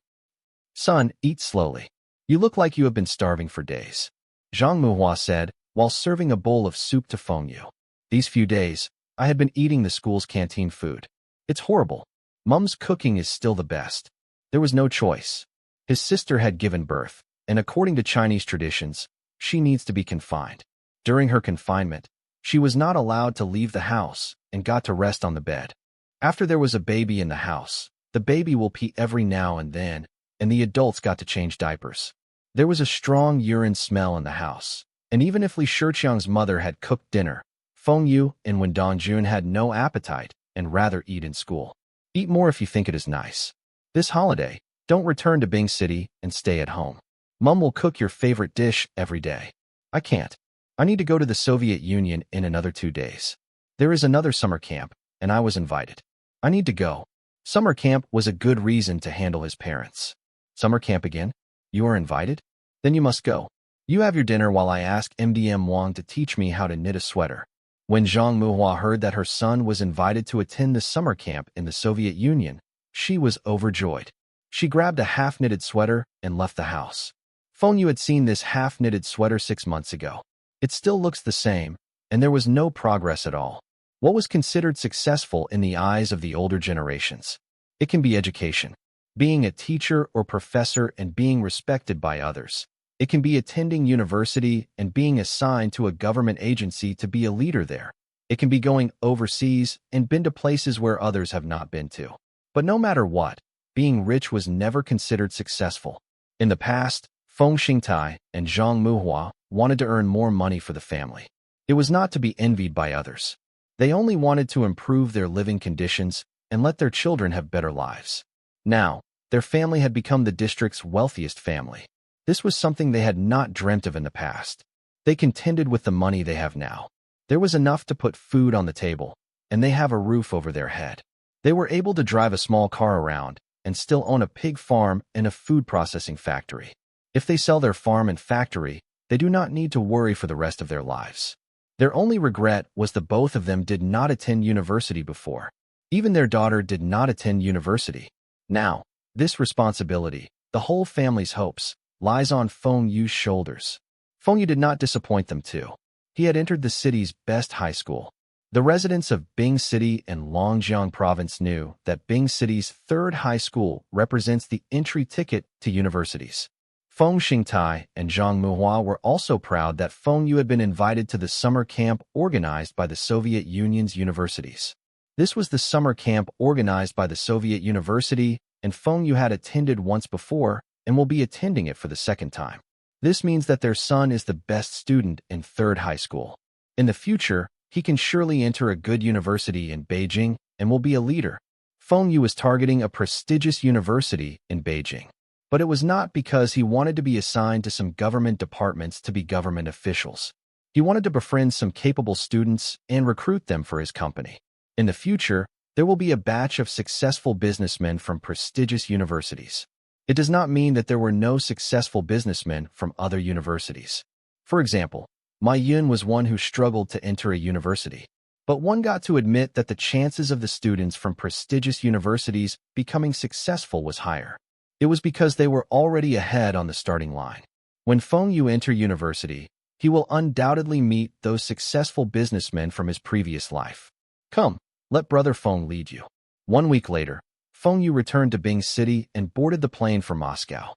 Speaker 1: Son, eat slowly. You look like you have been starving for days, Zhang Muhua said, while serving a bowl of soup to Feng Yu. These few days, I had been eating the school's canteen food. It's horrible. Mum's cooking is still the best. There was no choice. His sister had given birth, and according to Chinese traditions, she needs to be confined. During her confinement, she was not allowed to leave the house and got to rest on the bed. After there was a baby in the house, the baby will pee every now and then, and the adults got to change diapers. There was a strong urine smell in the house, and even if Li Shiqiang's mother had cooked dinner, Feng Yu and Wen Dongjun had no appetite and rather eat in school. Eat more if you think it is nice. This holiday, don't return to Bing City and stay at home. Mum will cook your favorite dish every day. I can't. I need to go to the Soviet Union in another 2 days. There is another summer camp, and I was invited. I need to go. Summer camp was a good reason to handle his parents. Summer camp again? You are invited? Then you must go. You have your dinner while I ask MDM Wang to teach me how to knit a sweater. When Zhang Muhua heard that her son was invited to attend the summer camp in the Soviet Union, she was overjoyed. She grabbed a half-knitted sweater and left the house. Feng Yu had seen this half-knitted sweater 6 months ago. It still looks the same, and there was no progress at all. What was considered successful in the eyes of the older generations? It can be education. being a teacher or professor and being respected by others. It can be attending university and being assigned to a government agency to be a leader there. It can be going overseas and been to places where others have not been to. But no matter what, being rich was never considered successful. In the past, Feng Xingtai and Zhang Muhua wanted to earn more money for the family. It was not to be envied by others. They only wanted to improve their living conditions and let their children have better lives. Now, their family had become the district's wealthiest family. This was something they had not dreamt of in the past. They contended with the money they have now. There was enough to put food on the table, and they have a roof over their head. They were able to drive a small car around and still own a pig farm and a food processing factory. If they sell their farm and factory, they do not need to worry for the rest of their lives. Their only regret was that both of them did not attend university before. Even their daughter did not attend university. Now, this responsibility, the whole family's hopes, lies on Feng Yu's shoulders. Feng Yu did not disappoint them too. He had entered the city's best high school. The residents of Bing City and Longjiang Province knew that Bing City's third high school represents the entry ticket to universities. Feng Xingtai and Zhang Muhua were also proud that Feng Yu had been invited to the summer camp organized by the Soviet Union's universities. This was the summer camp organized by the Soviet University, and Feng Yu had attended once before and will be attending it for the second time. This means that their son is the best student in third high school. In the future, he can surely enter a good university in Beijing and will be a leader. Feng Yu was targeting a prestigious university in Beijing. But it was not because he wanted to be assigned to some government departments to be government officials. He wanted to befriend some capable students and recruit them for his company. In the future, there will be a batch of successful businessmen from prestigious universities. It does not mean that there were no successful businessmen from other universities. For example, Ma Yun was one who struggled to enter a university. But one got to admit that the chances of the students from prestigious universities becoming successful was higher. It was because they were already ahead on the starting line. When Feng Yu enter university, he will undoubtedly meet those successful businessmen from his previous life. Come, let Brother Feng lead you. 1 week later, Feng Yu returned to Bing City and boarded the plane for Moscow.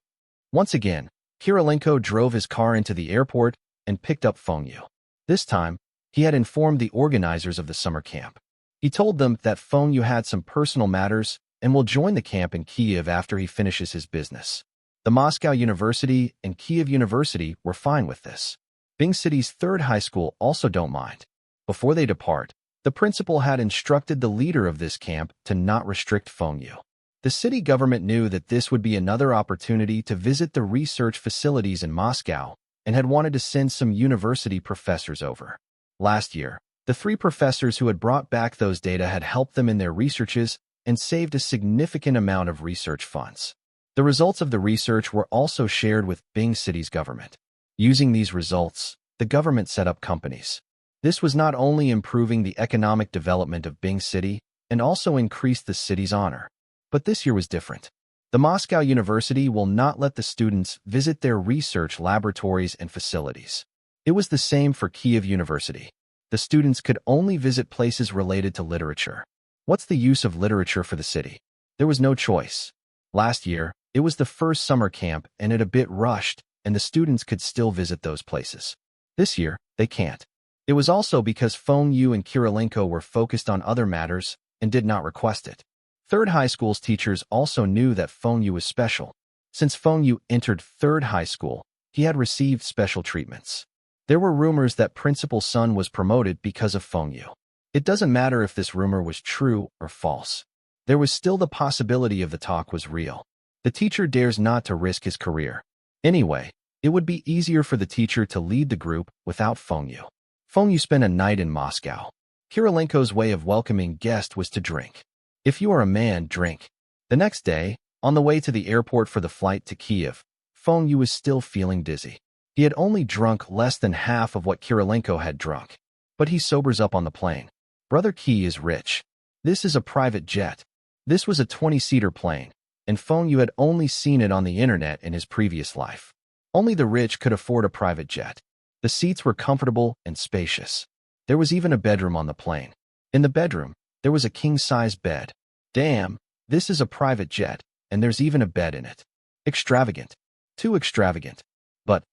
Speaker 1: Once again, Kirilenko drove his car into the airport and picked up Feng Yu. This time, he had informed the organizers of the summer camp. He told them that Feng Yu had some personal matters and will join the camp in Kiev after he finishes his business. The Moscow University and Kiev University were fine with this. Bing City's third high school also don't mind. Before they depart, the principal had instructed the leader of this camp to not restrict Feng Yu. The city government knew that this would be another opportunity to visit the research facilities in Moscow and had wanted to send some university professors over. Last year, the 3 professors who had brought back those data had helped them in their researches and saved a significant amount of research funds. The results of the research were also shared with Bing City's government. Using these results, the government set up companies. This was not only improving the economic development of Bing City and also increased the city's honor. But this year was different. The Moscow University will not let the students visit their research laboratories and facilities. It was the same for Kiev University. The students could only visit places related to literature. What's the use of literature for the city? There was no choice. Last year, it was the first summer camp and it a bit rushed, and the students could still visit those places. This year, they can't. It was also because Feng Yu and Kirilenko were focused on other matters and did not request it. Third high school's teachers also knew that Feng Yu was special. Since Feng Yu entered third high school, he had received special treatments. There were rumors that Principal's son was promoted because of Feng Yu. It doesn't matter if this rumor was true or false. There was still the possibility of the talk was real. The teacher dares not to risk his career. Anyway, it would be easier for the teacher to lead the group without Feng Yu. Feng Yu spent a night in Moscow. Kirilenko's way of welcoming guests was to drink. If you are a man, drink. The next day, on the way to the airport for the flight to Kiev, Feng Yu was still feeling dizzy. He had only drunk less than half of what Kirilenko had drunk. But he sobers up on the plane. Brother Key is rich. This is a private jet. This was a 20-seater plane, and Feng Yu had only seen it on the internet in his previous life. Only the rich could afford a private jet. The seats were comfortable and spacious. There was even a bedroom on the plane. In the bedroom, there was a king-size bed. Damn, this is a private jet. and there's even a bed in it. Extravagant. Too extravagant. But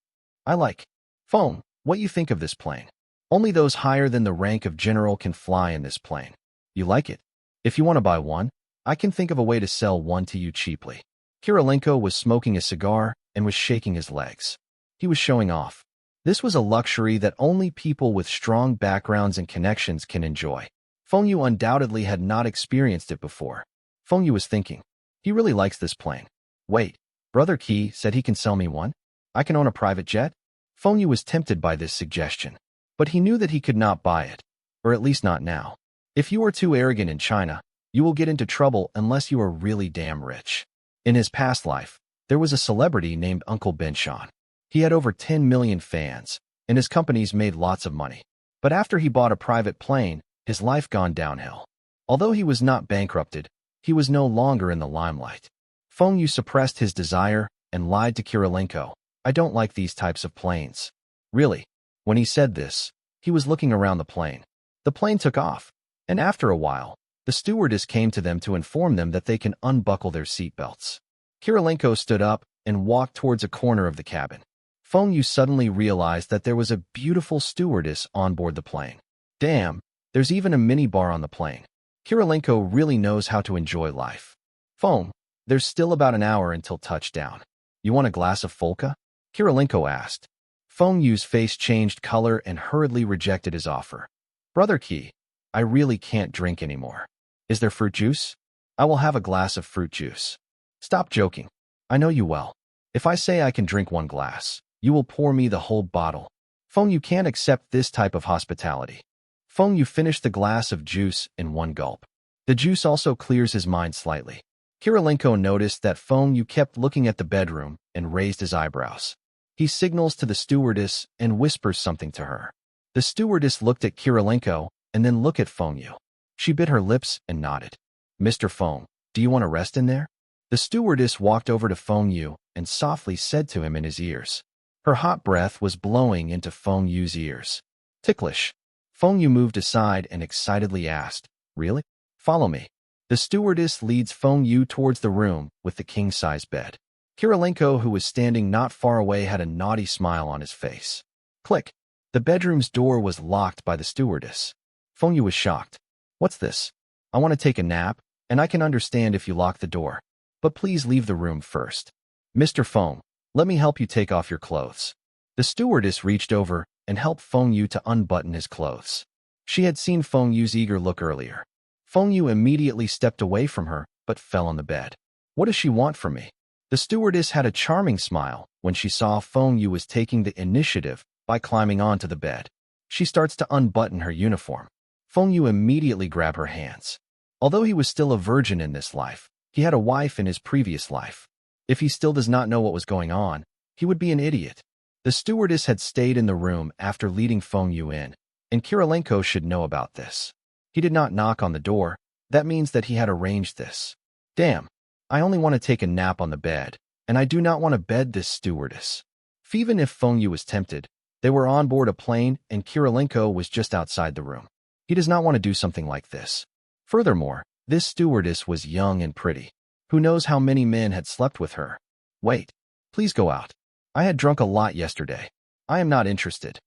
Speaker 1: I like. Phone, what you think of this plane? Only those higher than the rank of general can fly in this plane. You like it? If you want to buy one, I can think of a way to sell one to you cheaply. Kirilenko was smoking a cigar and was shaking his legs. He was showing off. This was a luxury that only people with strong backgrounds and connections can enjoy. Fengyu undoubtedly had not experienced it before. Fengyu was thinking, he really likes this plane. Wait, Brother Qi said he can sell me one? I can own a private jet? Fengyu was tempted by this suggestion, but he knew that he could not buy it, or at least not now. If you are too arrogant in China, you will get into trouble unless you are really damn rich. In his past life, there was a celebrity named Uncle Benshan. He had over 10 million fans, and his companies made lots of money. But after he bought a private plane, his life gone downhill. Although he was not bankrupted, he was no longer in the limelight. Fengyu suppressed his desire and lied to Kirilenko. I don't like these types of planes. Really? When he said this, he was looking around the plane. The plane took off, and after a while, the stewardess came to them to inform them that they can unbuckle their seatbelts. Kirilenko stood up and walked towards a corner of the cabin. Fengyu suddenly realized that there was a beautiful stewardess on board the plane. Damn, there's even a minibar on the plane. Kirilenko really knows how to enjoy life. Feng, there's still about an hour until touchdown. You want a glass of Folka? Kirilenko asked. Fengyu's face changed color and hurriedly rejected his offer. Brother Qi, I really can't drink anymore. Is there fruit juice? I will have a glass of fruit juice. Stop joking. I know you well. If I say I can drink one glass, you will pour me the whole bottle. Fengyu can't accept this type of hospitality. Fengyu finished the glass of juice in one gulp. The juice also clears his mind slightly. Kirilenko noticed that Fengyu kept looking at the bedroom and raised his eyebrows. He signals to the stewardess and whispers something to her. The stewardess looked at Kirilenko and then looked at Fengyu. She bit her lips and nodded. Mr. Feng, do you want to rest in there? The stewardess walked over to Fengyu and softly said to him in his ears. Her hot breath was blowing into Fengyu's ears. Ticklish. Fengyu moved aside and excitedly asked, Really? Follow me. The stewardess leads Fengyu towards the room with the king-size bed. Kirilenko, who was standing not far away, had a naughty smile on his face. Click. The bedroom's door was locked by the stewardess. Fengyu was shocked. What's this? I want to take a nap, and I can understand if you lock the door. But please leave the room first. Mr. Feng, let me help you take off your clothes. The stewardess reached over and helped Fengyu to unbutton his clothes. She had seen Fengyu's eager look earlier. Fengyu immediately stepped away from her, but fell on the bed. What does she want from me? The stewardess had a charming smile when she saw Fengyu was taking the initiative by climbing onto the bed. She starts to unbutton her uniform. Fengyu immediately grabbed her hands. Although he was still a virgin in this life, he had a wife in his previous life. If he still does not know what was going on, he would be an idiot. The stewardess had stayed in the room after leading Fengyu in, and Kirilenko should know about this. He did not knock on the door. That means that he had arranged this. Damn, I only want to take a nap on the bed, and I do not want to bed this stewardess. Even if Fengyu was tempted, they were on board a plane and Kirilenko was just outside the room. He does not want to do something like this. Furthermore, this stewardess was young and pretty. Who knows how many men had slept with her? Wait, please go out. I had drunk a lot yesterday. I am not interested.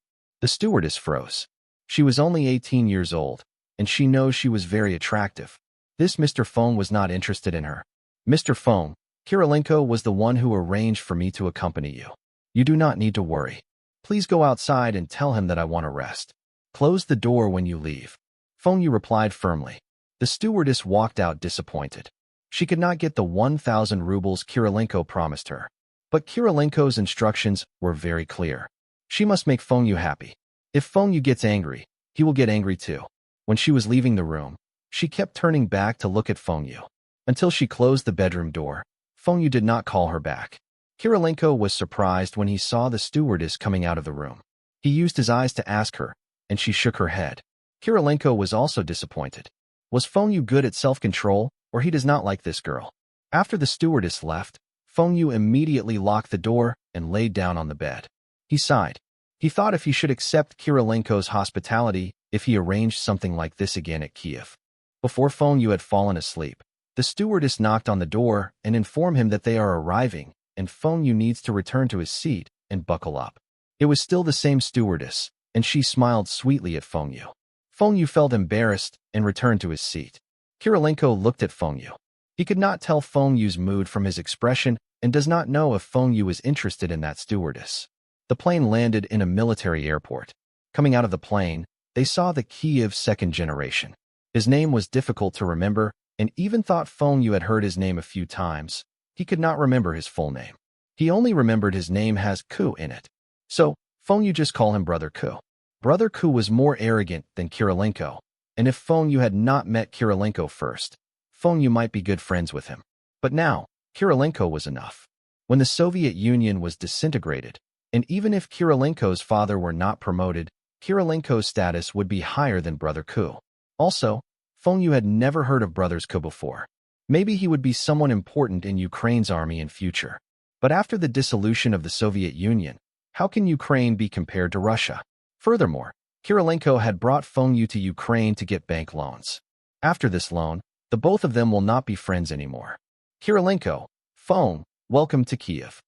Speaker 1: The stewardess froze. She was only 18 years old, and she knows she was very attractive. This Mr. Feng was not interested in her. Mr. Feng, Kirilenko was the one who arranged for me to accompany you. You do not need to worry. Please go outside and tell him that I want to rest. Close the door when you leave. Fengyu replied firmly. The stewardess walked out disappointed. She could not get the 1,000 rubles Kirilenko promised her. But Kirilenko's instructions were very clear. She must make Fengyu happy. If Fengyu gets angry, he will get angry too. When she was leaving the room, she kept turning back to look at Fengyu. Until she closed the bedroom door, Fengyu did not call her back. Kirilenko was surprised when he saw the stewardess coming out of the room. He used his eyes to ask her, and she shook her head. Kirilenko was also disappointed. Was Fengyu good at self-control, or he does not like this girl? After the stewardess left, Fengyu immediately locked the door and laid down on the bed. He sighed. He thought if he should accept Kirilenko's hospitality if he arranged something like this again at Kiev. Before Fengyu had fallen asleep, the The stewardess knocked on the door and informed him that they are arriving, and Feng Yu needs to return to his seat and buckle up. It was still the same stewardess, and she smiled sweetly at Feng Yu. Feng Yu felt embarrassed and returned to his seat. Kirilenko looked at Feng Yu. He could not tell Feng Yu's mood from his expression and does not know if Feng Yu was interested in that stewardess. The plane landed in a military airport. Coming out of the plane, they saw the Kiev second generation. His name was difficult to remember, and even thought Feng Yu had heard his name a few times. He could not remember his full name. He only remembered his name has Ku in it. So, Feng Yu just called him Brother Ku. Brother Ku was more arrogant than Kirilenko, and if Feng Yu had not met Kirilenko first, Feng Yu might be good friends with him. But now, Kirilenko was enough. When the Soviet Union was disintegrated, and even if Kirilenko's father were not promoted, Kirilenko's status would be higher than Brother Ku. Also, Feng Yu had never heard of Brothers Ku before. Maybe he would be someone important in Ukraine's army in future. But after the dissolution of the Soviet Union, how can Ukraine be compared to Russia? Furthermore, Kirilenko had brought Feng Yu to Ukraine to get bank loans. After this loan, the both of them will not be friends anymore. Kirilenko, Feng, welcome to Kiev.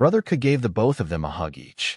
Speaker 1: Brother Ku gave the both of them a hug each.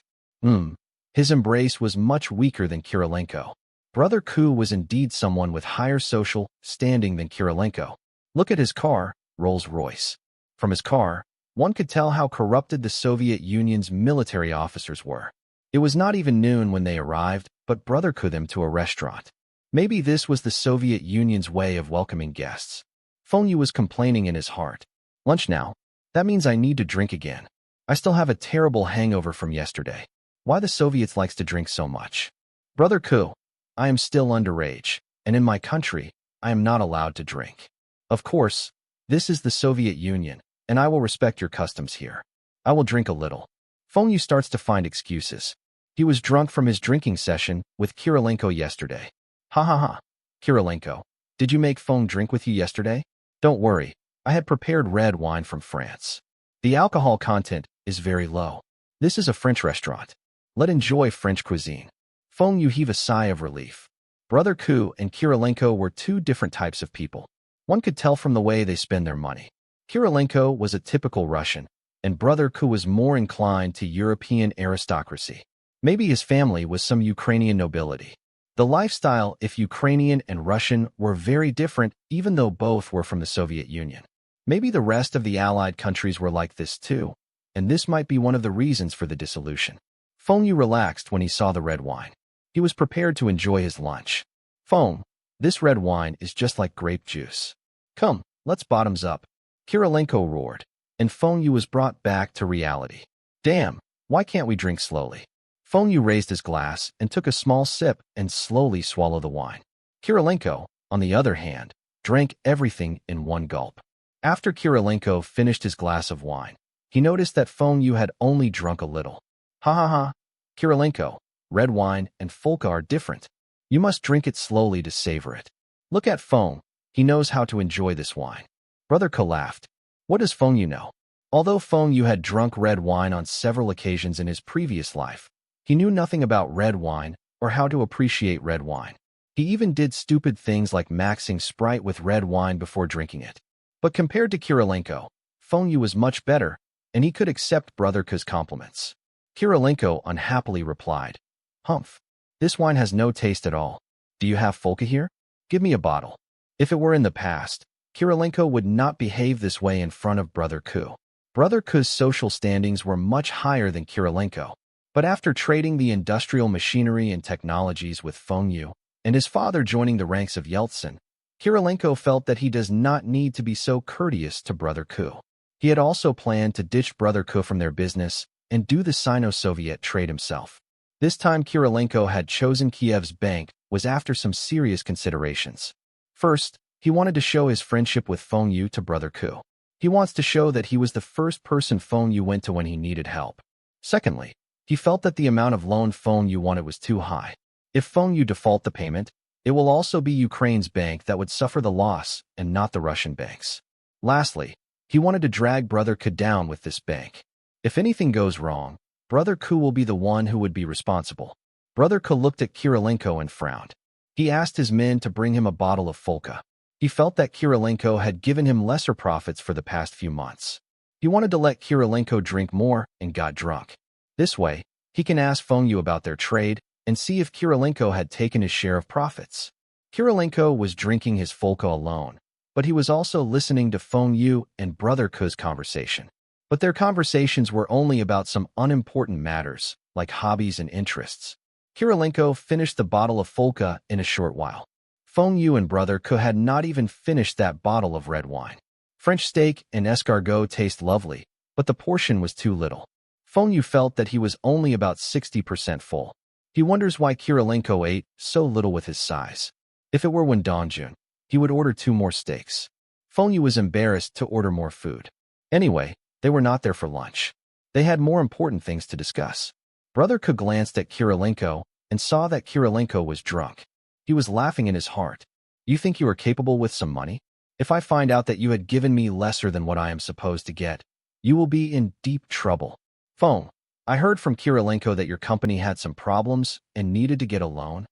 Speaker 1: His embrace was much weaker than Kirilenko. Brother Ku was indeed someone with higher social standing than Kirilenko. Look at his car, Rolls-Royce. From his car, one could tell how corrupted the Soviet Union's military officers were. It was not even noon when they arrived, but Brother Ku them to a restaurant. Maybe this was the Soviet Union's way of welcoming guests. Feng Yu was complaining in his heart. Lunch now? That means I need to drink again. I still have a terrible hangover from yesterday. Why the Soviets likes to drink so much? Brother Ku, I am still underage, and in my country, I am not allowed to drink. Of course, this is the Soviet Union, and I will respect your customs here. I will drink a little. Feng Yu starts to find excuses. He was drunk from his drinking session with Kirilenko yesterday. Ha ha ha. Kirilenko, did you make Feng drink with you yesterday? Don't worry, I had prepared red wine from France. The alcohol content is very low. This is a French restaurant. Let's enjoy French cuisine. Feng Yu heaved a sigh of relief. Brother Ku and Kirilenko were two different types of people. One could tell from the way they spend their money. Kirilenko was a typical Russian, and Brother Ku was more inclined to European aristocracy. Maybe his family was some Ukrainian nobility. The lifestyle, if Ukrainian and Russian, were very different, even though both were from the Soviet Union. Maybe the rest of the Allied countries were like this too, and this might be one of the reasons for the dissolution. Feng Yu relaxed when he saw the red wine. He was prepared to enjoy his lunch. Feng, this red wine is just like grape juice. Come, let's bottoms up. Kirilenko roared, and Feng Yu was brought back to reality. Damn, why can't we drink slowly? Feng Yu raised his glass and took a small sip and slowly swallowed the wine. Kirilenko, on the other hand, drank everything in one gulp. After Kirilenko finished his glass of wine, he noticed that Feng Yu had only drunk a little. Ha ha ha. Kirilenko, red wine and Folka are different. You must drink it slowly to savor it. Look at Feng, he knows how to enjoy this wine. Brother Ku laughed. What does Feng Yu know? Although Feng Yu had drunk red wine on several occasions in his previous life, he knew nothing about red wine or how to appreciate red wine. He even did stupid things like maxing Sprite with red wine before drinking it. But compared to Kirilenko, Feng Yu was much better, and he could accept Brother Ku's compliments. Kirilenko unhappily replied, Humph, this wine has no taste at all. Do you have Folka here? Give me a bottle. If it were in the past, Kirilenko would not behave this way in front of Brother Ku. Brother Ku's social standings were much higher than Kirilenko. But after trading the industrial machinery and technologies with Feng Yu, and his father joining the ranks of Yeltsin, Kirilenko felt that he does not need to be so courteous to Brother Ku. He had also planned to ditch Brother Ku from their business and do the Sino-Soviet trade himself. This time Kirilenko had chosen Kiev's bank was after some serious considerations. First, he wanted to show his friendship with Feng Yu to Brother Ku. He wants to show that he was the first person Feng Yu went to when he needed help. Secondly, he felt that the amount of loan Feng Yu wanted was too high. If Feng Yu default the payment, it will also be Ukraine's bank that would suffer the loss and not the Russian banks. Lastly, he wanted to drag Brother Ku down with this bank. If anything goes wrong, Brother Ku will be the one who would be responsible. Brother Ku looked at Kirilenko and frowned. He asked his men to bring him a bottle of Folka. He felt that Kirilenko had given him lesser profits for the past few months. He wanted to let Kirilenko drink more and got drunk. This way, he can ask Feng Yu about their trade and see if Kirilenko had taken his share of profits. Kirilenko was drinking his Folka alone, but he was also listening to Feng Yu and Brother Ke's conversation. But their conversations were only about some unimportant matters, like hobbies and interests. Kirilenko finished the bottle of Folka in a short while. Feng Yu and Brother Ke had not even finished that bottle of red wine. French steak and escargot taste lovely, but the portion was too little. Feng Yu felt that he was only about 60% full. He wonders why Kirilenko ate so little with his size. If it were Wen Dongjun, he would order 2 more steaks. Feng Yu was embarrassed to order more food. Anyway, they were not there for lunch. They had more important things to discuss. Brother Ke glanced at Kirilenko and saw that Kirilenko was drunk. He was laughing in his heart. You think you are capable with some money? If I find out that you had given me lesser than what I am supposed to get, you will be in deep trouble. Feng, I heard from Kirilenko that your company had some problems and needed to get a loan.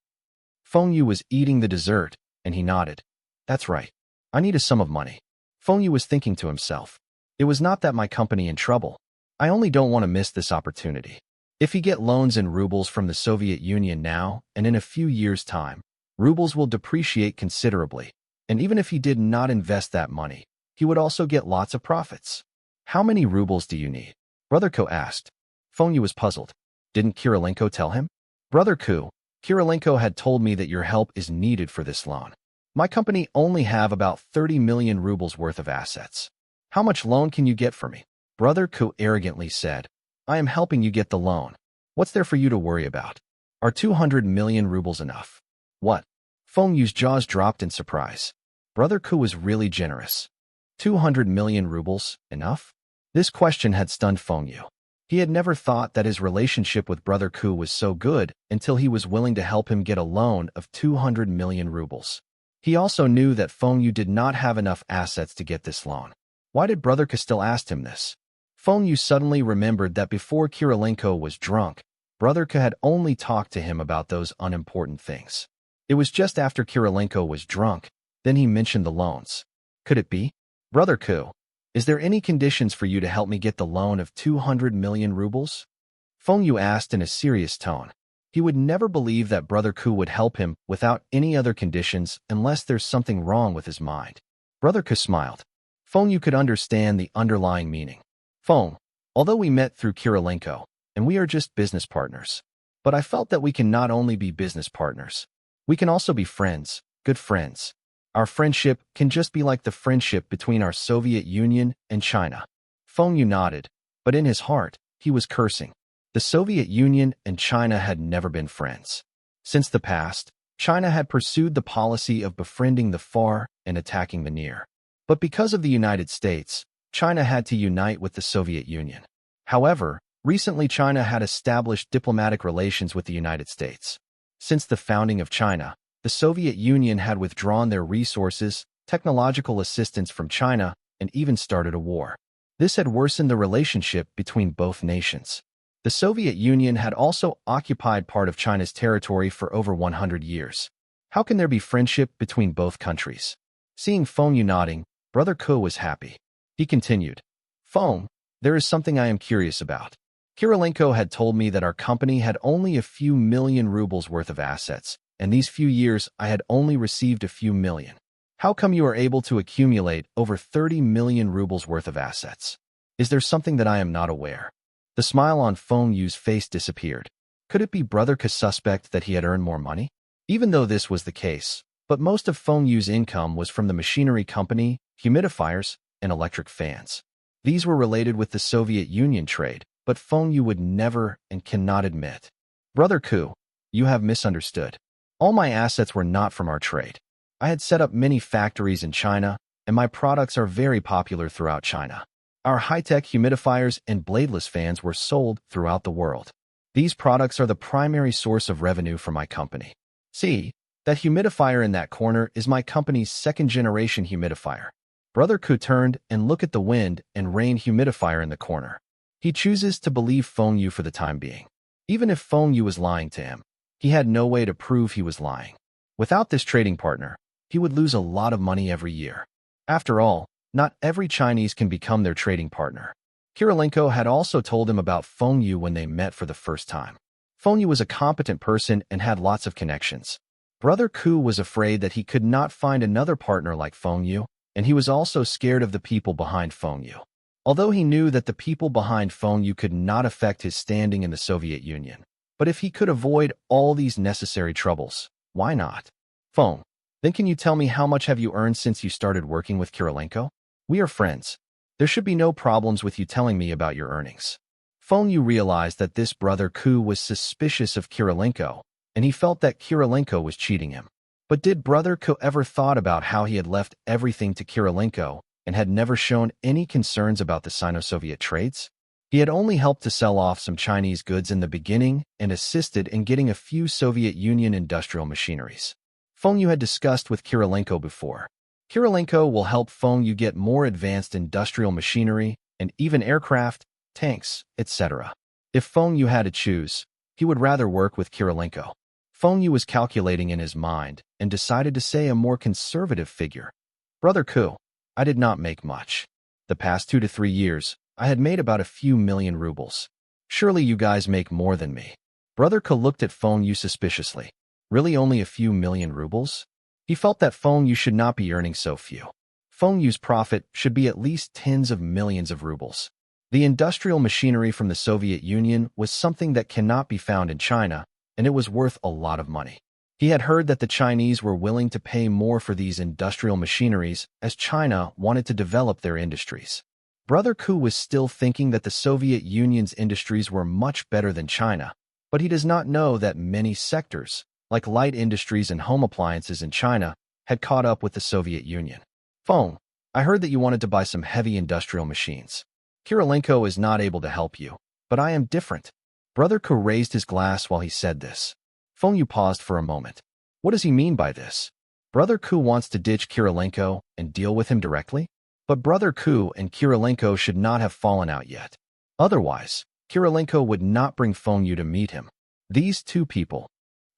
Speaker 1: Feng Yu was eating the dessert, and he nodded. That's right. I need a sum of money. Feng Yu was thinking to himself. It was not that my company in trouble. I only don't want to miss this opportunity. If he get loans in rubles from the Soviet Union now and in a few years' time, rubles will depreciate considerably, and even if he did not invest that money, he would also get lots of profits. How many rubles do you need? Brother Ke asked. Feng Yu was puzzled. Didn't Kirilenko tell him? Brother Ke, Kirilenko had told me that your help is needed for this loan. My company only have about 30 million rubles worth of assets. How much loan can you get for me? Brother Ke arrogantly said, I am helping you get the loan. What's there for you to worry about? Are 200 million rubles enough? What? Feng Yu's jaws dropped in surprise. Brother Ke was really generous. 200 million rubles, enough? This question had stunned Feng Yu. He had never thought that his relationship with Brother Ke was so good until he was willing to help him get a loan of 200 million rubles. He also knew that Feng Yu did not have enough assets to get this loan. Why did Brother Ke still ask him this? Feng Yu suddenly remembered that before Kirilenko was drunk, Brother Ke had only talked to him about those unimportant things. It was just after Kirilenko was drunk, then he mentioned the loans. Could it be? Brother Ke, is there any conditions for you to help me get the loan of 200 million rubles? Feng Yu asked in a serious tone. He would never believe that Brother Ke would help him without any other conditions unless there's something wrong with his mind. Brother Ke smiled. Feng Yu could understand the underlying meaning. Feng, although we met through Kirilenko, and we are just business partners, but I felt that we can not only be business partners, we can also be friends, good friends. Our friendship can just be like the friendship between our Soviet Union and China. Feng Yu nodded, but in his heart, he was cursing. The Soviet Union and China had never been friends. Since the past, China had pursued the policy of befriending the far and attacking the near. But because of the United States, China had to unite with the Soviet Union. However, recently China had established diplomatic relations with the United States. Since the founding of China, the Soviet Union had withdrawn their resources, technological assistance from China, and even started a war. This had worsened the relationship between both nations. The Soviet Union had also occupied part of China's territory for over 100 years. How can there be friendship between both countries? Seeing Feng Yu nodding, Brother Ke was happy. He continued, Feng, there is something I am curious about. Kirilenko had told me that our company had only a few million rubles worth of assets, and these few years I had only received a few million. How come you are able to accumulate over 30 million rubles worth of assets? Is there something that I am not aware? The smile on Feng Yu's face disappeared. Could it be Brother Ke suspect that he had earned more money? Even though this was the case, but most of Feng Yu's income was from the machinery company, humidifiers, and electric fans. These were related with the Soviet Union trade, but Feng Yu would never and cannot admit. Brother Ke, you have misunderstood. All my assets were not from our trade. I had set up many factories in China, and my products are very popular throughout China. Our high-tech humidifiers and bladeless fans were sold throughout the world. These products are the primary source of revenue for my company. See, that humidifier in that corner is my company's second-generation humidifier. Brother Ke turned and looked at the wind and rain humidifier in the corner. He chooses to believe Feng Yu for the time being. Even if Feng Yu was lying to him, he had no way to prove he was lying. Without this trading partner, he would lose a lot of money every year. After all, not every Chinese can become their trading partner. Kirilenko had also told him about Feng Yu when they met for the first time. Feng Yu was a competent person and had lots of connections. Brother Ku was afraid that he could not find another partner like Feng Yu, and he was also scared of the people behind Feng Yu. Although he knew that the people behind Feng Yu could not affect his standing in the Soviet Union. But if he could avoid all these necessary troubles, why not? Feng, then can you tell me how much have you earned since you started working with Kirilenko? We are friends. There should be no problems with you telling me about your earnings. Feng Yu realized that this brother Ku was suspicious of Kirilenko, and he felt that Kirilenko was cheating him. But did brother Ku ever thought about how he had left everything to Kirilenko and had never shown any concerns about the Sino-Soviet trades? He had only helped to sell off some Chinese goods in the beginning and assisted in getting a few Soviet Union industrial machineries. Feng Yu had discussed with Kirilenko before. Kirilenko will help Feng Yu get more advanced industrial machinery and even aircraft, tanks, etc. If Feng Yu had to choose, he would rather work with Kirilenko. Feng Yu was calculating in his mind and decided to say a more conservative figure. Brother Ku, I did not make much. The past 2 to 3 years, I had made about a few million rubles. Surely you guys make more than me. Brother Ku looked at Feng Yu suspiciously. Really only a few million rubles? He felt that Feng Yu should not be earning so few. Feng Yu's profit should be at least tens of millions of rubles. The industrial machinery from the Soviet Union was something that cannot be found in China, and it was worth a lot of money. He had heard that the Chinese were willing to pay more for these industrial machineries as China wanted to develop their industries. Brother Ku was still thinking that the Soviet Union's industries were much better than China, but he does not know that many sectors, like light industries and home appliances in China, had caught up with the Soviet Union. Feng, I heard that you wanted to buy some heavy industrial machines. Kirilenko is not able to help you, but I am different. Brother Ku raised his glass while he said this. Feng Yu paused for a moment. What does he mean by this? Brother Ku wants to ditch Kirilenko and deal with him directly? But Brother Ku and Kirilenko should not have fallen out yet. Otherwise, Kirilenko would not bring Feng Yu to meet him. These two people.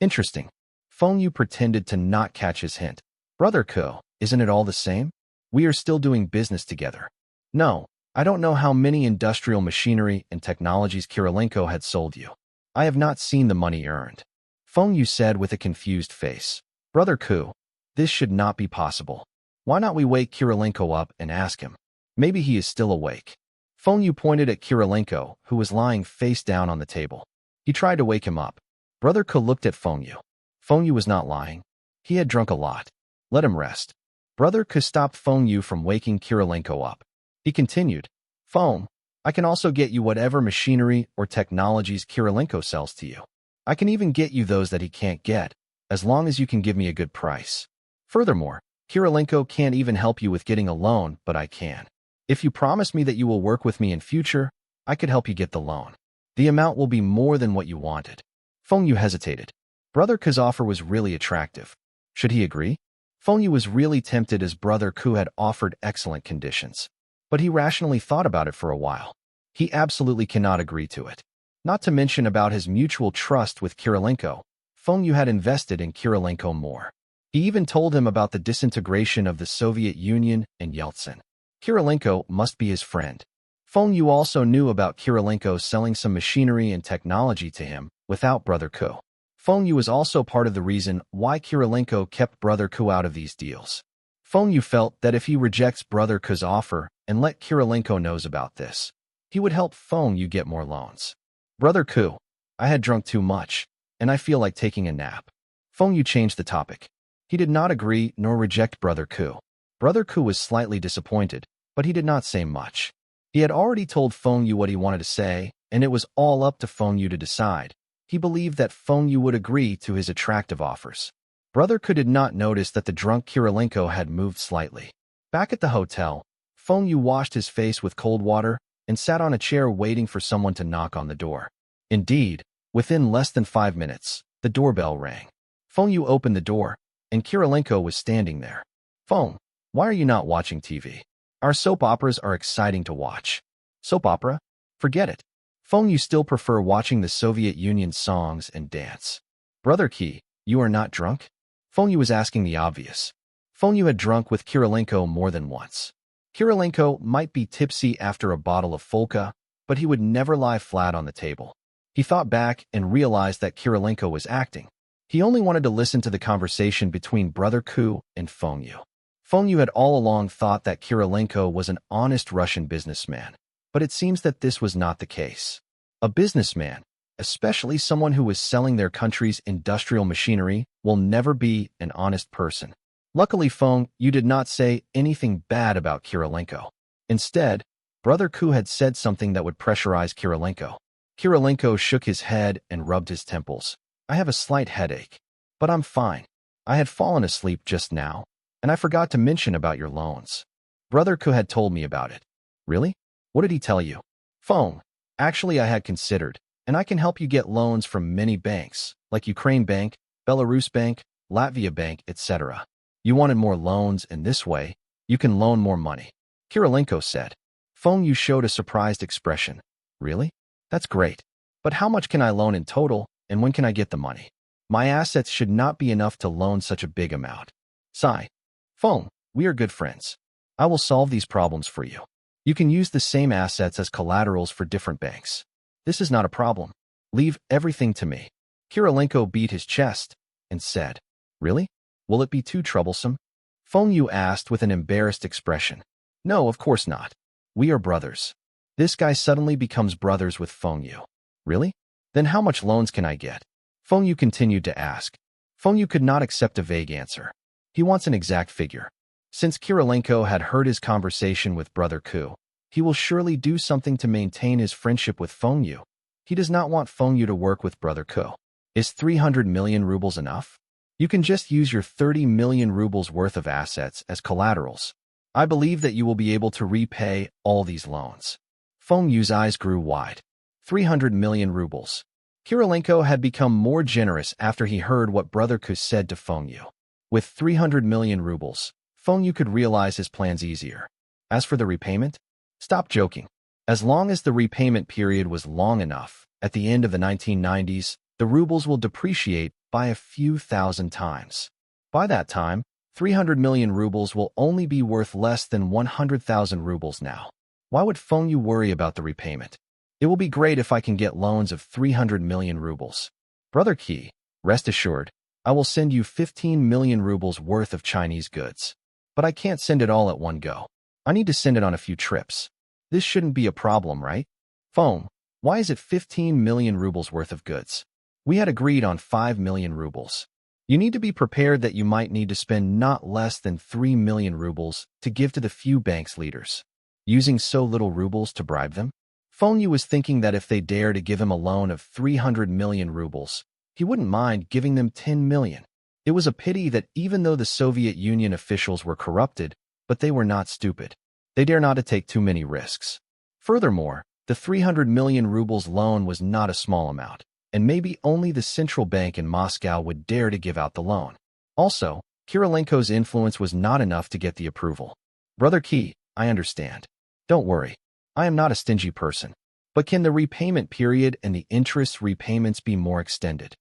Speaker 1: Interesting. Feng Yu pretended to not catch his hint. Brother Ku, isn't it all the same? We are still doing business together. No, I don't know how many industrial machinery and technologies Kirilenko had sold you. I have not seen the money earned. Feng Yu said with a confused face. Brother Ku, this should not be possible. Why not we wake Kirilenko up and ask him? Maybe he is still awake. Feng Yu pointed at Kirilenko, who was lying face down on the table. He tried to wake him up. Brother Ku looked at Feng Yu. Feng Yu was not lying. He had drunk a lot. Let him rest. Brother Ku stopped Feng Yu from waking Kirilenko up. He continued, Feng, I can also get you whatever machinery or technologies Kirilenko sells to you. I can even get you those that he can't get, as long as you can give me a good price. Furthermore, Kirilenko can't even help you with getting a loan, but I can. If you promise me that you will work with me in future, I could help you get the loan. The amount will be more than what you wanted. Feng Yu hesitated. Brother Ku's offer was really attractive. Should he agree? Feng Yu was really tempted as Brother Ku had offered excellent conditions. But he rationally thought about it for a while. He absolutely cannot agree to it. Not to mention about his mutual trust with Kirilenko, Feng Yu had invested in Kirilenko more. He even told him about the disintegration of the Soviet Union and Yeltsin. Kirilenko must be his friend. Feng Yu also knew about Kirilenko selling some machinery and technology to him without Brother Ku. Feng Yu was also part of the reason why Kirilenko kept Brother Ku out of these deals. Feng Yu felt that if he rejects Brother Ku's offer and let Kirilenko knows about this, he would help Feng Yu get more loans. Brother Ku, I had drunk too much, and I feel like taking a nap. Feng Yu changed the topic. He did not agree nor reject Brother Ku. Brother Ku was slightly disappointed, but he did not say much. He had already told Feng Yu what he wanted to say, and it was all up to Feng Yu to decide. He believed that Feng Yu would agree to his attractive offers. Brother Ku did not notice that the drunk Kirilenko had moved slightly. Back at the hotel, Feng Yu washed his face with cold water and sat on a chair waiting for someone to knock on the door. Indeed, within less than 5 minutes, the doorbell rang. Feng Yu opened the door, and Kirilenko was standing there. Feng, why are you not watching TV? Our soap operas are exciting to watch. Soap opera? Forget it. Feng Yu still prefer watching the Soviet Union songs and dance. Brother Ki, you are not drunk? Feng Yu was asking the obvious. Feng Yu had drunk with Kirilenko more than once. Kirilenko might be tipsy after a bottle of Folka, but he would never lie flat on the table. He thought back and realized that Kirilenko was acting. He only wanted to listen to the conversation between Brother Ku and Feng Yu. Feng Yu had all along thought that Kirilenko was an honest Russian businessman, but it seems that this was not the case. A businessman, especially someone who was selling their country's industrial machinery, will never be an honest person. Luckily, Feng Yu did not say anything bad about Kirilenko. Instead, Brother Ku had said something that would pressurize Kirilenko. Kirilenko shook his head and rubbed his temples. I have a slight headache, but I'm fine. I had fallen asleep just now, and I forgot to mention about your loans. Brother Ku had told me about it. Really? What did he tell you? Feng, actually I had considered, and I can help you get loans from many banks, like Ukraine Bank, Belarus Bank, Latvia Bank, etc. You wanted more loans, and this way, you can loan more money. Kirilenko said. Feng Yu showed a surprised expression. Really? That's great. But how much can I loan in total, and when can I get the money? My assets should not be enough to loan such a big amount. Sigh. Feng, we are good friends. I will solve these problems for you. You can use the same assets as collaterals for different banks. This is not a problem. Leave everything to me. Kirilenko beat his chest and said, Really? Will it be too troublesome? Feng Yu asked with an embarrassed expression. No, of course not. We are brothers. This guy suddenly becomes brothers with Feng Yu. Really? Then how much loans can I get? Feng Yu continued to ask. Feng Yu could not accept a vague answer. He wants an exact figure. Since Kirilenko had heard his conversation with Brother Ku, he will surely do something to maintain his friendship with Feng Yu. He does not want Feng Yu to work with Brother Ku. Is 300 million rubles enough? You can just use your 30 million rubles worth of assets as collaterals. I believe that you will be able to repay all these loans. Feng Yu's eyes grew wide. 300 million rubles. Kirilenko had become more generous after he heard what Brother Ku said to Feng Yu. With 300 million rubles, Feng Yu could realize his plans easier. As for the repayment, stop joking. As long as the repayment period was long enough, at the end of the 1990s, the rubles will depreciate by a few thousand times. By that time, 300 million rubles will only be worth less than 100,000 rubles now. Why would Feng Yu worry about the repayment? It will be great if I can get loans of 300 million rubles. Brother Ki, rest assured, I will send you 15 million rubles worth of Chinese goods. But I can't send it all at one go. I need to send it on a few trips. This shouldn't be a problem, right? Feng, why is it 15 million rubles worth of goods? We had agreed on 5 million rubles. You need to be prepared that you might need to spend not less than 3 million rubles to give to the few bank's leaders. Using so little rubles to bribe them? Feng Yu was thinking that if they dare to give him a loan of 300 million rubles, he wouldn't mind giving them 10 million. It was a pity that even though the Soviet Union officials were corrupted, but they were not stupid. They dare not to take too many risks. Furthermore, the 300 million rubles loan was not a small amount, and maybe only the central bank in Moscow would dare to give out the loan. Also, Kirilenko's influence was not enough to get the approval. Brother Ki, I understand. Don't worry. I am not a stingy person. But can the repayment period and the interest repayments be more extended?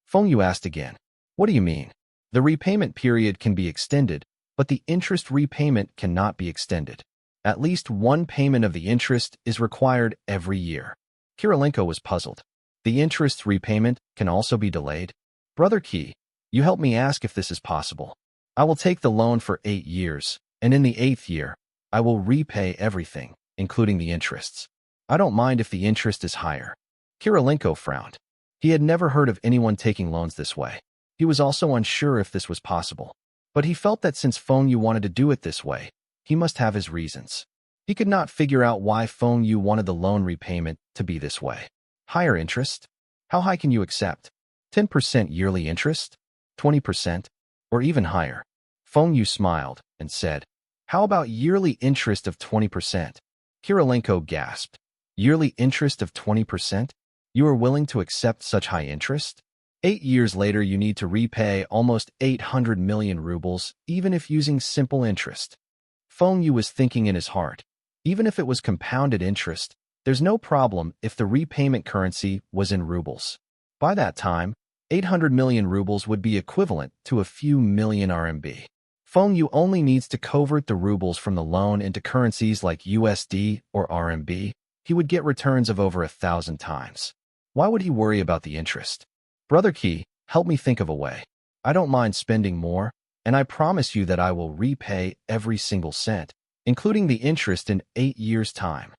Speaker 1: Feng Yu asked again. What do you mean? The repayment period can be extended, but the interest repayment cannot be extended. At least one payment of the interest is required every year. Kirilenko was puzzled. The interest repayment can also be delayed? Brother Ki, you help me ask if this is possible. I will take the loan for 8 years, and in the 8th year, I will repay everything, including the interests. I don't mind if the interest is higher. Kirilenko frowned. He had never heard of anyone taking loans this way. He was also unsure if this was possible. But he felt that since Feng Yu wanted to do it this way, he must have his reasons. He could not figure out why Feng Yu wanted the loan repayment to be this way. Higher interest? How high can you accept? 10% yearly interest? 20%? Or even higher? Feng Yu smiled and said, How about yearly interest of 20%? Kirilenko gasped. Yearly interest of 20%? You are willing to accept such high interest? 8 years later, you need to repay almost 800 million rubles, even if using simple interest. Feng Yu was thinking in his heart. Even if it was compounded interest, there's no problem if the repayment currency was in rubles. By that time, 800 million rubles would be equivalent to a few million RMB. Feng Yu only needs to convert the rubles from the loan into currencies like USD or RMB. He would get returns of over 1,000 times. Why would he worry about the interest? Brother Qi, help me think of a way. I don't mind spending more, and I promise you that I will repay every single cent, including the interest in 8 years' time.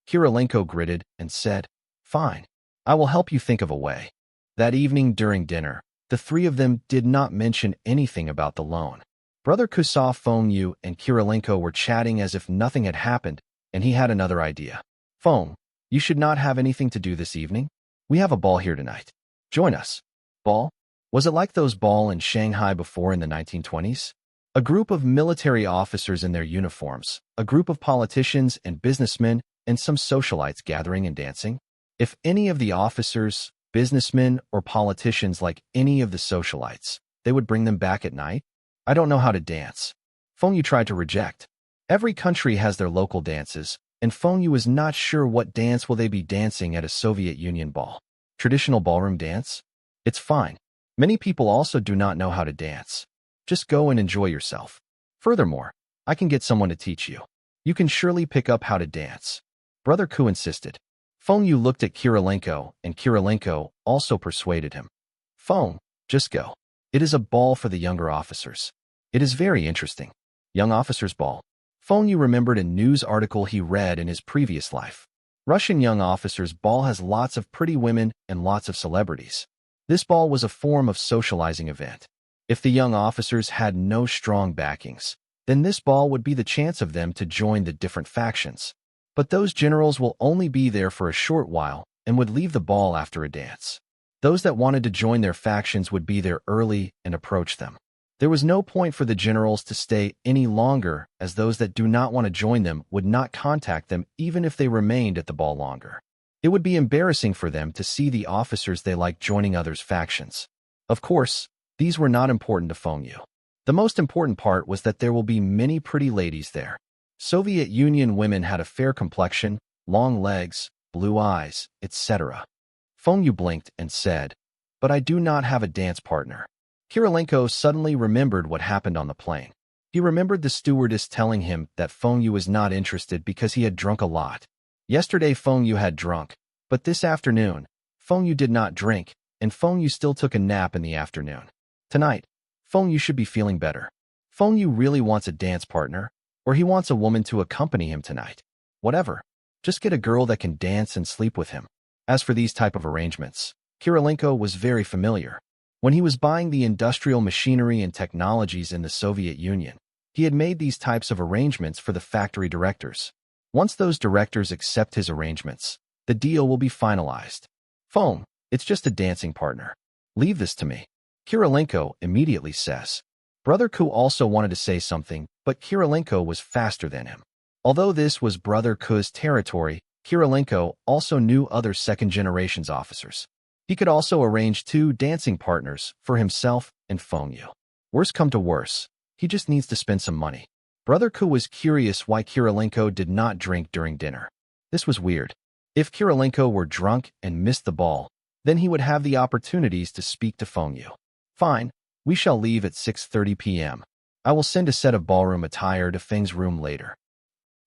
Speaker 1: Kirilenko gritted and said, "Fine, I will help you think of a way." That evening during dinner, the three of them did not mention anything about the loan. Brother Ku saw Feng Yu and Kirilenko were chatting as if nothing had happened, and he had another idea. "Feng, you should not have anything to do this evening. We have a ball here tonight. Join us." Ball? Was it like those ball in Shanghai before in the 1920s? A group of military officers in their uniforms, a group of politicians and businessmen, and some socialites gathering and dancing? If any of the officers, businessmen, or politicians like any of the socialites, they would bring them back at night? "I don't know how to dance." Feng Yu tried to reject. Every country has their local dances, and Feng Yu is not sure what dance will they be dancing at a Soviet Union ball. Traditional ballroom dance? It's fine. Many people also do not know how to dance. Just go and enjoy yourself. Furthermore, I can get someone to teach you. You can surely pick up how to dance. Brother Ku insisted. Feng Yu looked at Kirilenko, and Kirilenko also persuaded him. "Feng, just go. It is a ball for the younger officers. It is very interesting." Young officers' ball. Feng Yu remembered a news article he read in his previous life. Russian young officers' ball has lots of pretty women and lots of celebrities. This ball was a form of socializing event. If the young officers had no strong backings, then this ball would be the chance of them to join the different factions. But those generals will only be there for a short while and would leave the ball after a dance. Those that wanted to join their factions would be there early and approach them. There was no point for the generals to stay any longer, as those that do not want to join them would not contact them even if they remained at the ball longer. It would be embarrassing for them to see the officers they liked joining others' factions. Of course, these were not important to Feng Yu. The most important part was that there will be many pretty ladies there. Soviet Union women had a fair complexion, long legs, blue eyes, etc. Feng Yu blinked and said, "But I do not have a dance partner." Kirilenko suddenly remembered what happened on the plane. He remembered the stewardess telling him that Feng Yu was not interested because he had drunk a lot. Yesterday Feng Yu had drunk, but this afternoon, Feng Yu did not drink, and Feng Yu still took a nap in the afternoon. Tonight, Feng Yu should be feeling better. Feng Yu really wants a dance partner, or he wants a woman to accompany him tonight. Whatever. Just get a girl that can dance and sleep with him. As for these type of arrangements, Kirilenko was very familiar. When he was buying the industrial machinery and technologies in the Soviet Union, he had made these types of arrangements for the factory directors. Once those directors accept his arrangements, the deal will be finalized. "Feng, it's just a dancing partner. Leave this to me," Kirilenko immediately says. Brother Ku also wanted to say something, but Kirilenko was faster than him. Although this was Brother Ku's territory, Kirilenko also knew other second-generations officers. He could also arrange 2 dancing partners for himself and Feng Yu. Worse come to worse, he just needs to spend some money. Brother Ku was curious why Kirilenko did not drink during dinner. This was weird. If Kirilenko were drunk and missed the ball, then he would have the opportunities to speak to Feng Yu. "Fine, we shall leave at 6:30 p.m. I will send a set of ballroom attire to Feng's room later."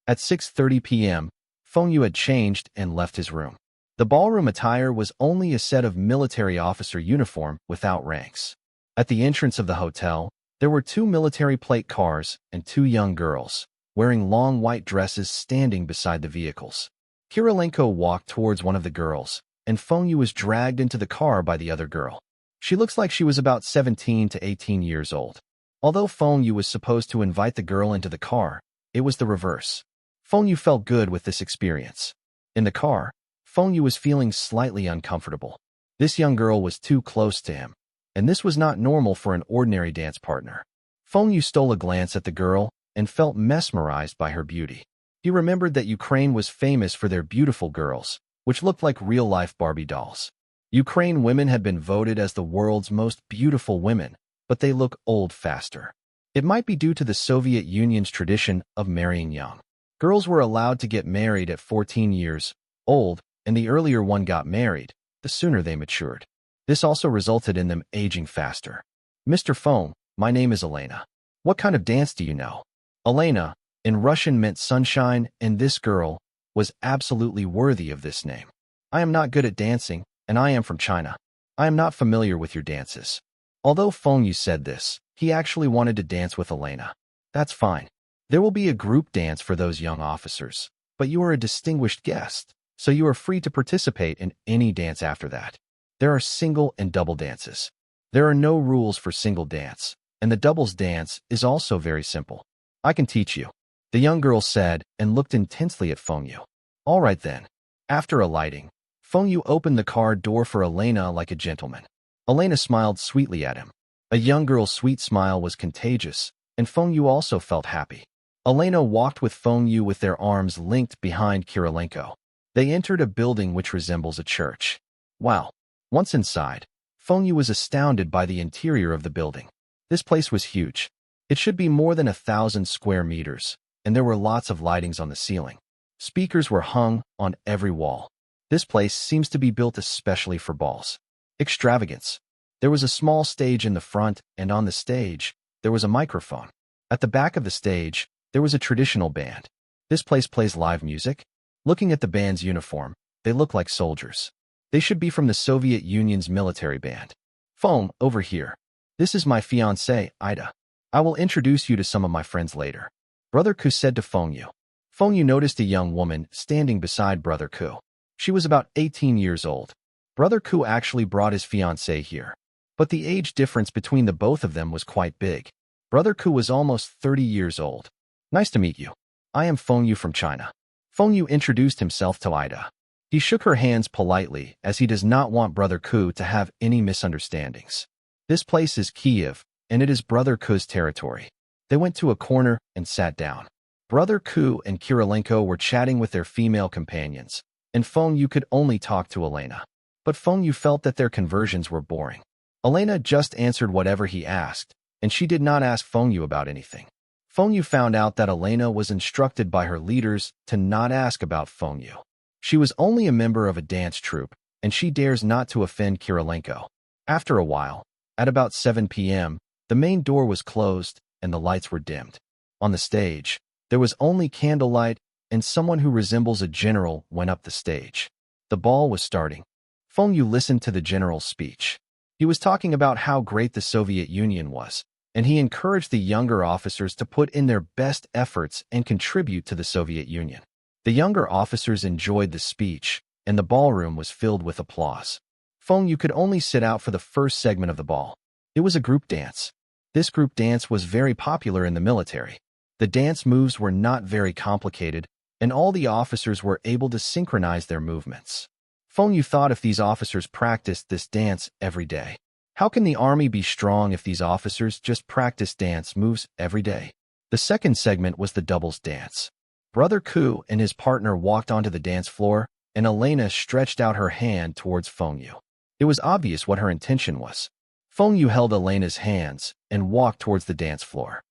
Speaker 1: At 6:30 p.m., Feng Yu had changed and left his room. The ballroom attire was only a set of military officer uniform without ranks. At the entrance of the hotel, there were 2 military plate cars and 2 young girls, wearing long white dresses standing beside the vehicles. Kirilenko walked towards one of the girls, and Feng Yu was dragged into the car by the other girl. She looks like she was about 17 to 18 years old. Although Feng Yu was supposed to invite the girl into the car, it was the reverse. Feng Yu felt good with this experience. In the car, Feng Yu was feeling slightly uncomfortable. This young girl was too close to him, and this was not normal for an ordinary dance partner. Feng Yu stole a glance at the girl and felt mesmerized by her beauty. He remembered that Ukraine was famous for their beautiful girls, which looked like real-life Barbie dolls. Ukraine women had been voted as the world's most beautiful women, but they look old faster. It might be due to the Soviet Union's tradition of marrying young. Girls were allowed to get married at 14 years old, and the earlier one got married, the sooner they matured. This also resulted in them aging faster. "Mr. Feng, my name is Elena. What kind of dance do you know? Elena, in Russian meant sunshine, and this girl was absolutely worthy of this name. I am not good at dancing, and I am from China. I am not familiar with your dances. Although Feng Yu said this, he actually wanted to dance with Elena. That's fine. There will be a group dance for those young officers, but you are a distinguished guest, so you are free to participate in any dance after that. There are single and double dances. There are no rules for single dance, and the doubles dance is also very simple. I can teach you, the young girl said and looked intensely at Feng Yu. All right then. After alighting, Feng Yu opened the car door for Elena like a gentleman. Elena smiled sweetly at him. A young girl's sweet smile was contagious, and Feng Yu also felt happy. Elena walked with Feng Yu with their arms linked behind Kirilenko. They entered a building which resembles a church. Wow. Once inside, Feng Yu was astounded by the interior of the building. This place was huge. It should be more than 1,000 square meters, and there were lots of lightings on the ceiling. Speakers were hung on every wall. This place seems to be built especially for balls. Extravagance. There was a small stage in the front, and on the stage, there was a microphone. At the back of the stage, there was a traditional band. This place plays live music. Looking at the band's uniform, they look like soldiers. They should be from the Soviet Union's military band. Feng, over here. This is my fiancée, Ida. I will introduce you to some of my friends later. Brother Ku said to Feng Yu. Feng Yu noticed a young woman standing beside Brother Ku. She was about 18 years old. Brother Ku actually brought his fiancée here. But the age difference between the both of them was quite big. Brother Ku was almost 30 years old. Nice to meet you. I am Feng Yu from China. Feng Yu introduced himself to Ida. He shook her hands politely as he does not want Brother Ku to have any misunderstandings. This place is Kiev, and it is Brother Ku's territory. They went to a corner and sat down. Brother Ku and Kirilenko were chatting with their female companions, and Feng Yu could only talk to Elena. But Feng Yu felt that their conversions were boring. Elena just answered whatever he asked, and she did not ask Feng Yu about anything. Feng Yu found out that Elena was instructed by her leaders to not ask about Feng Yu. She was only a member of a dance troupe, and she dares not to offend Kirilenko. After a while, at about 7 p.m., the main door was closed and the lights were dimmed. On the stage, there was only candlelight, and someone who resembles a general went up the stage. The ball was starting. Feng Yu listened to the general's speech. He was talking about how great the Soviet Union was, and he encouraged the younger officers to put in their best efforts and contribute to the Soviet Union. The younger officers enjoyed the speech, and the ballroom was filled with applause. Feng Yu could only sit out for the first segment of the ball. It was a group dance. This group dance was very popular in the military. The dance moves were not very complicated, and all the officers were able to synchronize their movements. Feng Yu thought if these officers practiced this dance every day, how can the army be strong if these officers just practice dance moves every day? The second segment was the doubles dance. Brother Ku and his partner walked onto the dance floor, and Elena stretched out her hand towards Feng Yu. It was obvious what her intention was. Feng Yu held Elena's hands and walked towards the dance floor.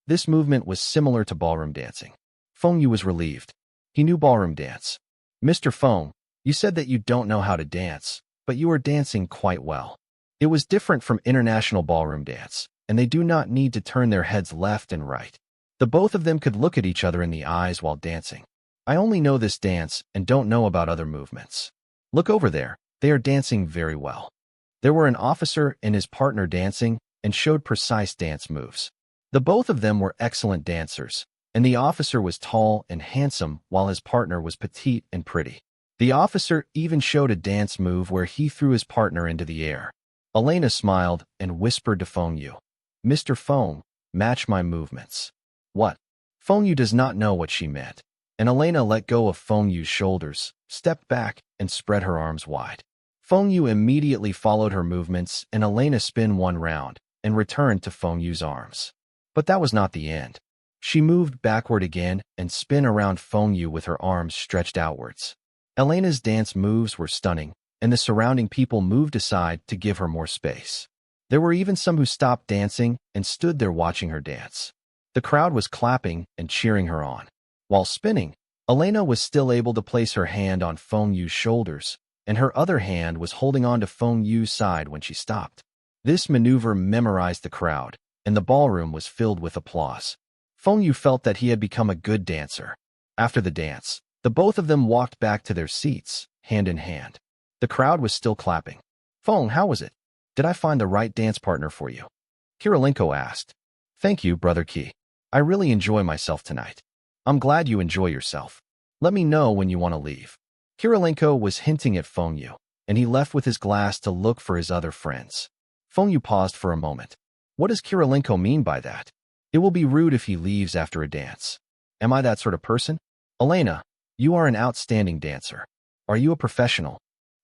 Speaker 1: This movement was similar to ballroom dancing. Feng Yu was relieved. He knew ballroom dance. Mr. Feng, you said that you don't know how to dance, but you are dancing quite well. It was different from international ballroom dance, and they do not need to turn their heads left and right. The both of them could look at each other in the eyes while dancing. I only know this dance and don't know about other movements. Look over there, they are dancing very well. There were an officer and his partner dancing and showed precise dance moves. The both of them were excellent dancers, and the officer was tall and handsome while his partner was petite and pretty. The officer even showed a dance move where he threw his partner into the air. Elena smiled and whispered to Feng Yu, Mr. Feng, match my movements. What? Feng Yu does not know what she meant, and Elena let go of Feng Yu's shoulders, stepped back, and spread her arms wide. Feng Yu immediately followed her movements, and Elena spun one round and returned to Feng Yu's arms. But that was not the end. She moved backward again and spun around Feng Yu with her arms stretched outwards. Elena's dance moves were stunning, and the surrounding people moved aside to give her more space. There were even some who stopped dancing and stood there watching her dance. The crowd was clapping and cheering her on. While spinning, Elena was still able to place her hand on Feng Yu's shoulders, and her other hand was holding on to Feng Yu's side when she stopped. This maneuver memorized the crowd, and the ballroom was filled with applause. Feng Yu felt that he had become a good dancer. After the dance, the both of them walked back to their seats, hand in hand. The crowd was still clapping. Feng, how was it? Did I find the right dance partner for you? Kirilenko asked. Thank you, Brother Qi. I really enjoy myself tonight. I'm glad you enjoy yourself. Let me know when you want to leave. Kirilenko was hinting at Feng Yu, and he left with his glass to look for his other friends. Feng Yu paused for a moment. What does Kirilenko mean by that? It will be rude if he leaves after a dance. Am I that sort of person? Elena, you are an outstanding dancer. Are you a professional?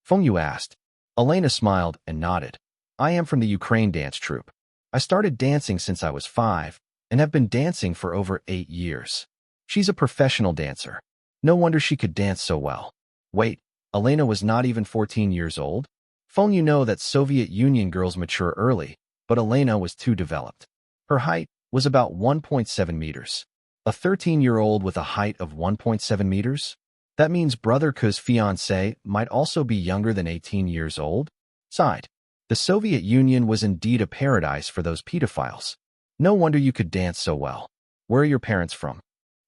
Speaker 1: Feng Yu asked. Elena smiled and nodded. I am from the Ukraine dance troupe. I started dancing since I was 5 and have been dancing for over 8 years. She's a professional dancer. No wonder she could dance so well. Wait, Elena was not even 14 years old? Feng Yu know that Soviet Union girls mature early, but Elena was too developed. Her height was about 1.7 meters. A 13-year-old with a height of 1.7 meters? That means Brother Ku's fiancé might also be younger than 18 years old? Sighed. The Soviet Union was indeed a paradise for those pedophiles. No wonder you could dance so well. Where are your parents from?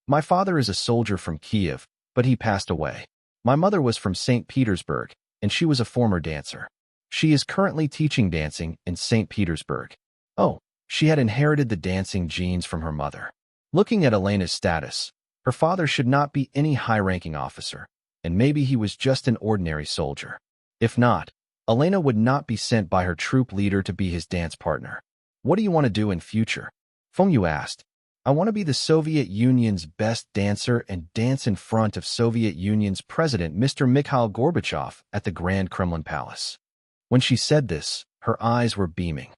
Speaker 1: My father is a soldier from Kiev, but he passed away. My mother was from St. Petersburg, and she was a former dancer. She is currently teaching dancing in St. Petersburg. Oh, she had inherited the dancing genes from her mother. Looking at Elena's status, her father should not be any high-ranking officer, and maybe he was just an ordinary soldier. If not, Elena would not be sent by her troop leader to be his dance partner. What do you want to do in future? Feng Yu asked. I want to be the Soviet Union's best dancer and dance in front of Soviet Union's president Mr. Mikhail Gorbachev at the Grand Kremlin Palace. When she said this, her eyes were beaming.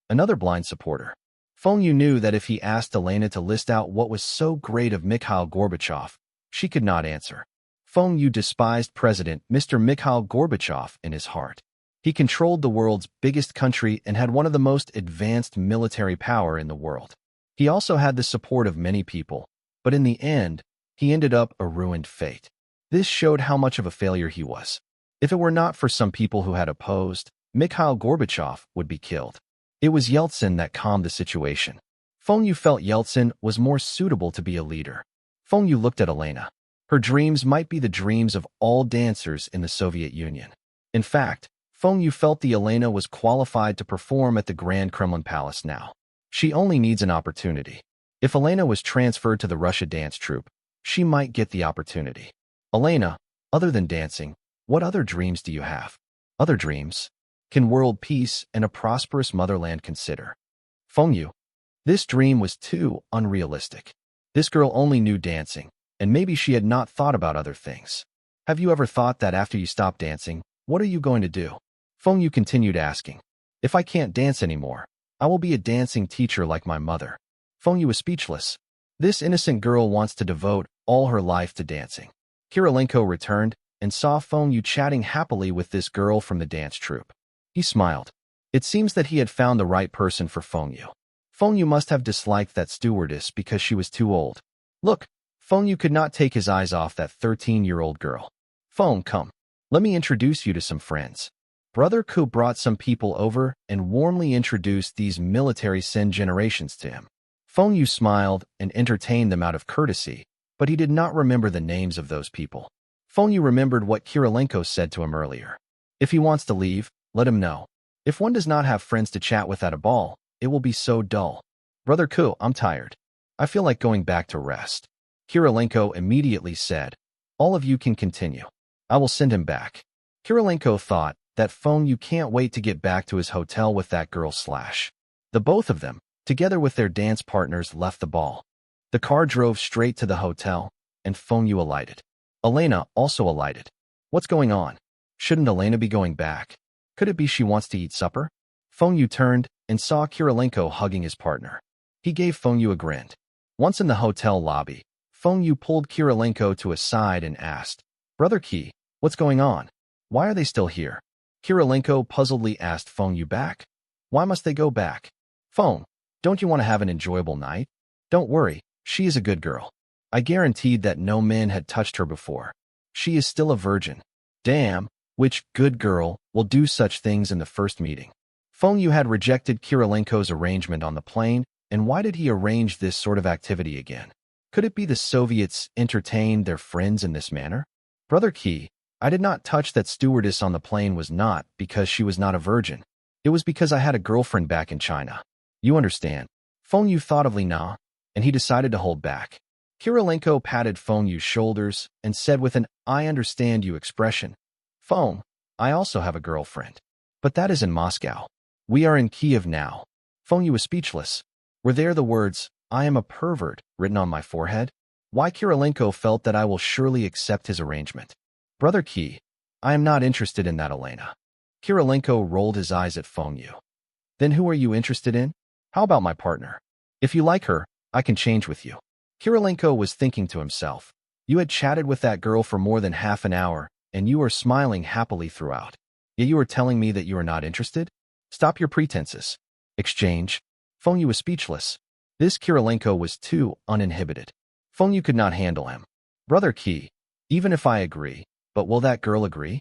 Speaker 1: Another blind supporter. Feng Yu knew that if he asked Elena to list out what was so great of Mikhail Gorbachev, she could not answer. Feng Yu despised President Mr. Mikhail Gorbachev in his heart. He controlled the world's biggest country and had one of the most advanced military power in the world. He also had the support of many people, but in the end, he ended up a ruined fate. This showed how much of a failure he was. If it were not for some people who had opposed, Mikhail Gorbachev would be killed. It was Yeltsin that calmed the situation. Feng Yu felt Yeltsin was more suitable to be a leader. Feng Yu looked at Elena. Her dreams might be the dreams of all dancers in the Soviet Union. In fact, Feng Yu felt the Elena was qualified to perform at the Grand Kremlin Palace now. She only needs an opportunity. If Elena was transferred to the Russia dance troupe, she might get the opportunity. Elena, other than dancing, what other dreams do you have? Other dreams? Can world peace and a prosperous motherland consider? Feng Yu. This dream was too unrealistic. This girl only knew dancing, and maybe she had not thought about other things. Have you ever thought that after you stop dancing, what are you going to do? Feng Yu continued asking. If I can't dance anymore, I will be a dancing teacher like my mother. Feng Yu was speechless. This innocent girl wants to devote all her life to dancing. Kirilenko returned and saw Feng Yu chatting happily with this girl from the dance troupe. He smiled. It seems that he had found the right person for Feng Yu. Feng Yu must have disliked that stewardess because she was too old. Look, Feng Yu could not take his eyes off that 13-year-old girl. Feng, come. Let me introduce you to some friends. Brother Ku brought some people over and warmly introduced these military Sen generations to him. Feng Yu smiled and entertained them out of courtesy, but he did not remember the names of those people. Feng Yu remembered what Kirilenko said to him earlier. If he wants to leave, let him know. If one does not have friends to chat with at a ball, it will be so dull. Brother Ku, I'm tired. I feel like going back to rest. Kirilenko immediately said, all of you can continue. I will send him back. Kirilenko thought that Feng Yu can't wait to get back to his hotel with that girl slash. The both of them, together with their dance partners, left the ball. The car drove straight to the hotel, and Feng Yu alighted. Elena also alighted. What's going on? Shouldn't Elena be going back? Could it be she wants to eat supper? Feng Yu turned and saw Kirilenko hugging his partner. He gave Feng Yu a grin. Once in the hotel lobby, Feng Yu pulled Kirilenko to a side and asked, Brother Qi, what's going on? Why are they still here? Kirilenko puzzledly asked Feng Yu back. Why must they go back? Feng, don't you want to have an enjoyable night? Don't worry, she is a good girl. I guaranteed that no man had touched her before. She is still a virgin. Damn, which good girl will do such things in the first meeting? Feng Yu had rejected Kirilenko's arrangement on the plane, and why did he arrange this sort of activity again? Could it be the Soviets entertained their friends in this manner? Brother Qi, I did not touch that stewardess on the plane was not because she was not a virgin. It was because I had a girlfriend back in China. You understand. Feng Yu thought of Li Na, and he decided to hold back. Kirilenko patted Feng Yu's shoulders and said with an "I understand you" expression, "Feng, I also have a girlfriend. But that is in Moscow. We are in Kiev now." Feng Yu was speechless. Were there the words, "I am a pervert," written on my forehead? Why Kirilenko felt that I will surely accept his arrangement. Brother Qi, I am not interested in that Elena. Kirilenko rolled his eyes at Feng Yu. Then who are you interested in? How about my partner? If you like her, I can change with you. Kirilenko was thinking to himself. You had chatted with that girl for more than half an hour, and you were smiling happily throughout. Yet you are telling me that you are not interested? Stop your pretenses. Exchange. Feng Yu was speechless. This Kirilenko was too uninhibited. Feng Yu could not handle him. Brother Qi, even if I agree, but will that girl agree?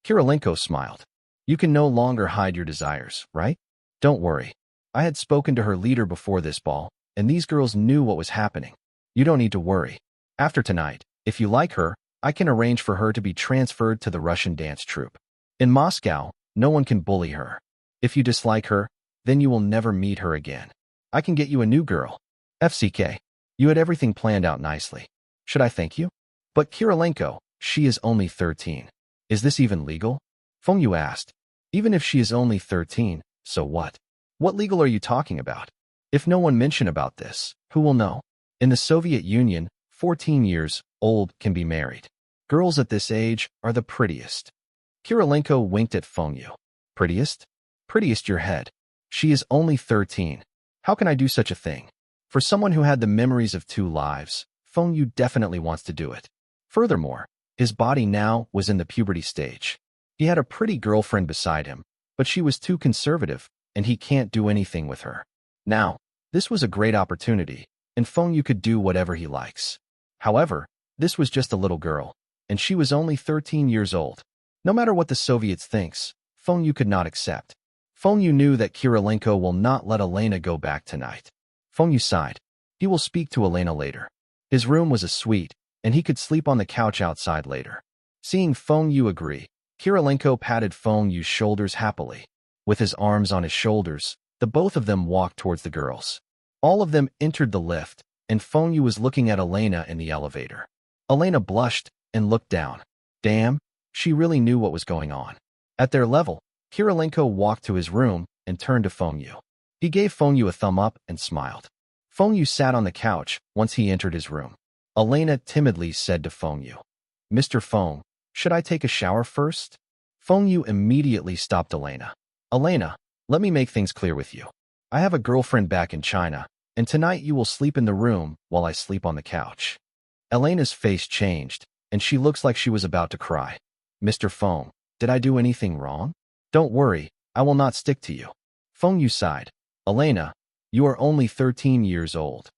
Speaker 1: Kirilenko smiled. You can no longer hide your desires, right? Don't worry. I had spoken to her leader before this ball, and these girls knew what was happening. You don't need to worry. After tonight, if you like her, I can arrange for her to be transferred to the Russian dance troupe. In Moscow, no one can bully her. If you dislike her, then you will never meet her again. I can get you a new girl. FCK. You had everything planned out nicely. Should I thank you? But Kirilenko, she is only 13. Is this even legal? Feng Yu asked. Even if she is only 13, so what? What legal are you talking about? If no one mention about this, who will know? In the Soviet Union, 14 years old can be married. Girls at this age are the prettiest. Kirilenko winked at Feng Yu. Prettiest? Prettiest your head. She is only 13. How can I do such a thing? For someone who had the memories of 2 lives, Feng Yu definitely wants to do it. Furthermore, his body now was in the puberty stage. He had a pretty girlfriend beside him, but she was too conservative, and he can't do anything with her. Now, this was a great opportunity, and Feng Yu could do whatever he likes. However, this was just a little girl, and she was only 13 years old. No matter what the Soviets thinks, Feng Yu could not accept. Feng Yu knew that Kirilenko will not let Elena go back tonight. Feng Yu sighed. He will speak to Elena later. His room was a suite, and he could sleep on the couch outside later. Seeing Feng Yu agree, Kirilenko patted Feng Yu's shoulders happily. With his arms on his shoulders, the both of them walked towards the girls. All of them entered the lift, and Feng Yu was looking at Elena in the elevator. Elena blushed and looked down. Damn, she really knew what was going on. At their level, Kirilenko walked to his room and turned to Feng Yu. He gave Feng Yu a thumb up and smiled. Feng Yu sat on the couch once he entered his room. Elena timidly said to Feng Yu, Mr. Feng, should I take a shower first? Feng Yu immediately stopped Elena. Elena, let me make things clear with you. I have a girlfriend back in China, and tonight you will sleep in the room while I sleep on the couch. Elena's face changed, and she looks like she was about to cry. Mr. Feng, did I do anything wrong? Don't worry, I will not stick to you. Feng Yu sighed. Elena, you are only 13 years old.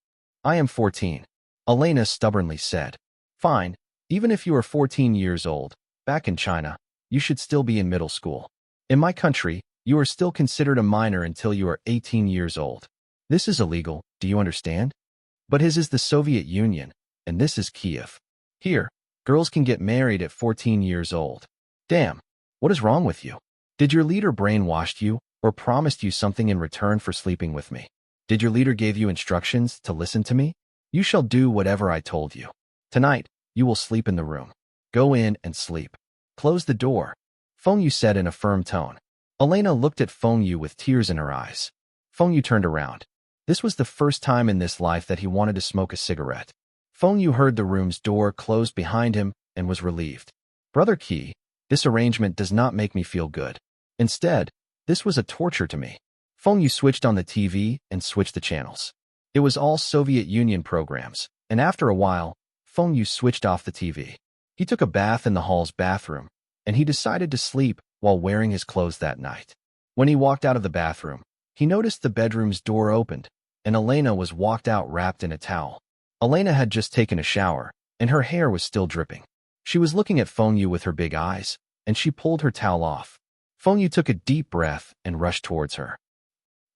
Speaker 1: I am 14. Elena stubbornly said. Fine, even if you are 14 years old, back in China, you should still be in middle school. In my country, you are still considered a minor until you are 18 years old. This is illegal, do you understand? But his is the Soviet Union, and this is Kiev. Here, girls can get married at 14 years old. Damn, what is wrong with you? Did your leader brainwashed you or promised you something in return for sleeping with me? Did your leader give you instructions to listen to me? You shall do whatever I told you. Tonight, you will sleep in the room. Go in and sleep. Close the door. Feng Yu said in a firm tone. Elena looked at Feng Yu with tears in her eyes. Feng Yu turned around. This was the first time in this life that he wanted to smoke a cigarette. Feng Yu heard the room's door close behind him and was relieved. Brother Qi, this arrangement does not make me feel good. Instead, this was a torture to me. Feng Yu switched on the TV and switched the channels. It was all Soviet Union programs, and after a while, Feng Yu switched off the TV. He took a bath in the hall's bathroom, and he decided to sleep while wearing his clothes that night. When he walked out of the bathroom, he noticed the bedroom's door opened, and Elena was walked out wrapped in a towel. Elena had just taken a shower, and her hair was still dripping. She was looking at Feng Yu with her big eyes, and she pulled her towel off. Feng Yu took a deep breath and rushed towards her.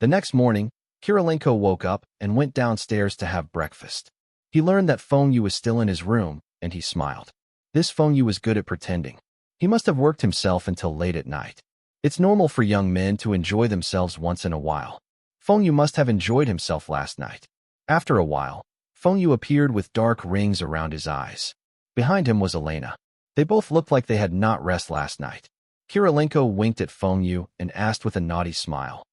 Speaker 1: The next morning, Kirilenko woke up and went downstairs to have breakfast. He learned that Feng Yu was still in his room, and he smiled. This Feng Yu was good at pretending. He must have worked himself until late at night. It's normal for young men to enjoy themselves once in a while. Feng Yu must have enjoyed himself last night. After a while, Feng Yu appeared with dark rings around his eyes. Behind him was Elena. They both looked like they had not rest last night. Kirilenko winked at Feng Yu and asked with a naughty smile.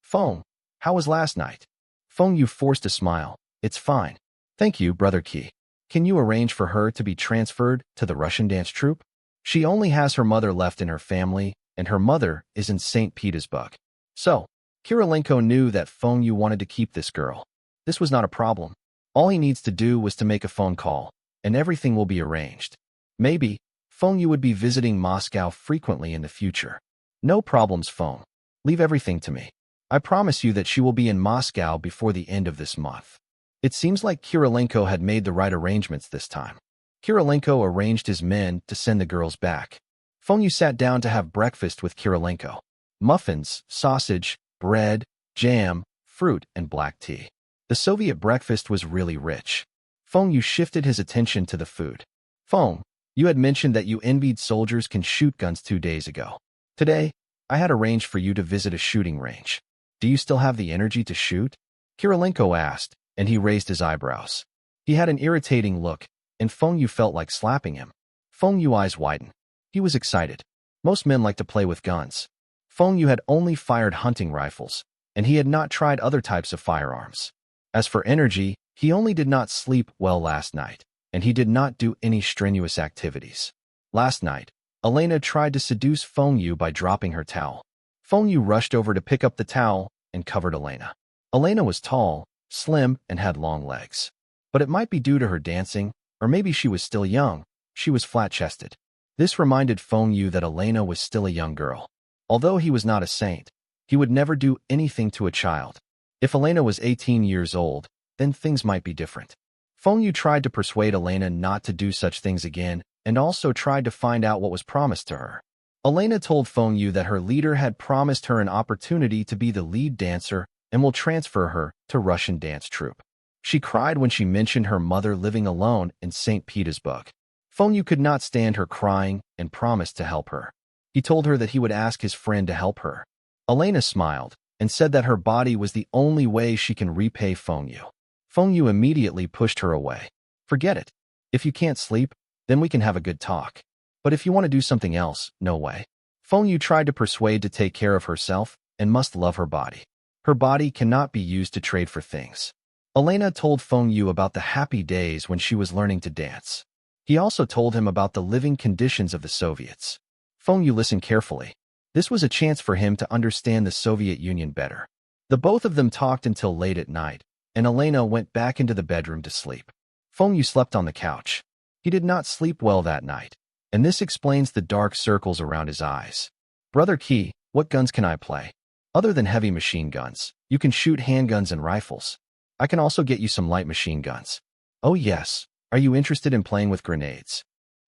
Speaker 1: Feng, how was last night? Feng Yu forced a smile. It's fine. Thank you, Brother Qi. Can you arrange for her to be transferred to the Russian dance troupe? She only has her mother left in her family, and her mother is in St. Petersburg. So, Kirilenko knew that Feng Yu wanted to keep this girl. This was not a problem. All he needs to do was to make a phone call, and everything will be arranged. Maybe, Feng Yu would be visiting Moscow frequently in the future. No problems, Feng. Leave everything to me. I promise you that she will be in Moscow before the end of this month. It seems like Kirilenko had made the right arrangements this time. Kirilenko arranged his men to send the girls back. Feng Yu sat down to have breakfast with Kirilenko. Muffins, sausage, bread, jam, fruit, and black tea. The Soviet breakfast was really rich. Feng Yu shifted his attention to the food. Feng, you had mentioned that you envied soldiers can shoot guns 2 days ago. Today, I had arranged for you to visit a shooting range. Do you still have the energy to shoot? Kirilenko asked, and he raised his eyebrows. He had an irritating look, and Feng Yu felt like slapping him. Feng Yu's eyes widened. He was excited. Most men like to play with guns. Feng Yu had only fired hunting rifles, and he had not tried other types of firearms. As for energy, he only did not sleep well last night, and he did not do any strenuous activities. Last night, Elena tried to seduce Feng Yu by dropping her towel. Feng Yu rushed over to pick up the towel and covered Elena. Elena was tall, slim, and had long legs. But it might be due to her dancing, or maybe she was still young. She was flat-chested. This reminded Feng Yu that Elena was still a young girl. Although he was not a saint, he would never do anything to a child. If Elena was 18 years old, then things might be different. Feng Yu tried to persuade Elena not to do such things again, and also tried to find out what was promised to her. Elena told Feng Yu that her leader had promised her an opportunity to be the lead dancer and will transfer her to Russian dance troupe. She cried when she mentioned her mother living alone in St. Petersburg. Feng Yu could not stand her crying and promised to help her. He told her that he would ask his friend to help her. Elena smiled and said that her body was the only way she can repay Feng Yu. Feng Yu immediately pushed her away. Forget it. If you can't sleep, then we can have a good talk. But if you want to do something else, no way. Feng Yu tried to persuade to take care of herself and must love her body. Her body cannot be used to trade for things. Elena told Feng Yu about the happy days when she was learning to dance. He also told him about the living conditions of the Soviets. Feng Yu listened carefully. This was a chance for him to understand the Soviet Union better. The both of them talked until late at night, and Elena went back into the bedroom to sleep. Feng Yu slept on the couch. He did not sleep well that night, and this explains the dark circles around his eyes. Brother Qi, what guns can I play? Other than heavy machine guns, you can shoot handguns and rifles. I can also get you some light machine guns. Oh yes, are you interested in playing with grenades?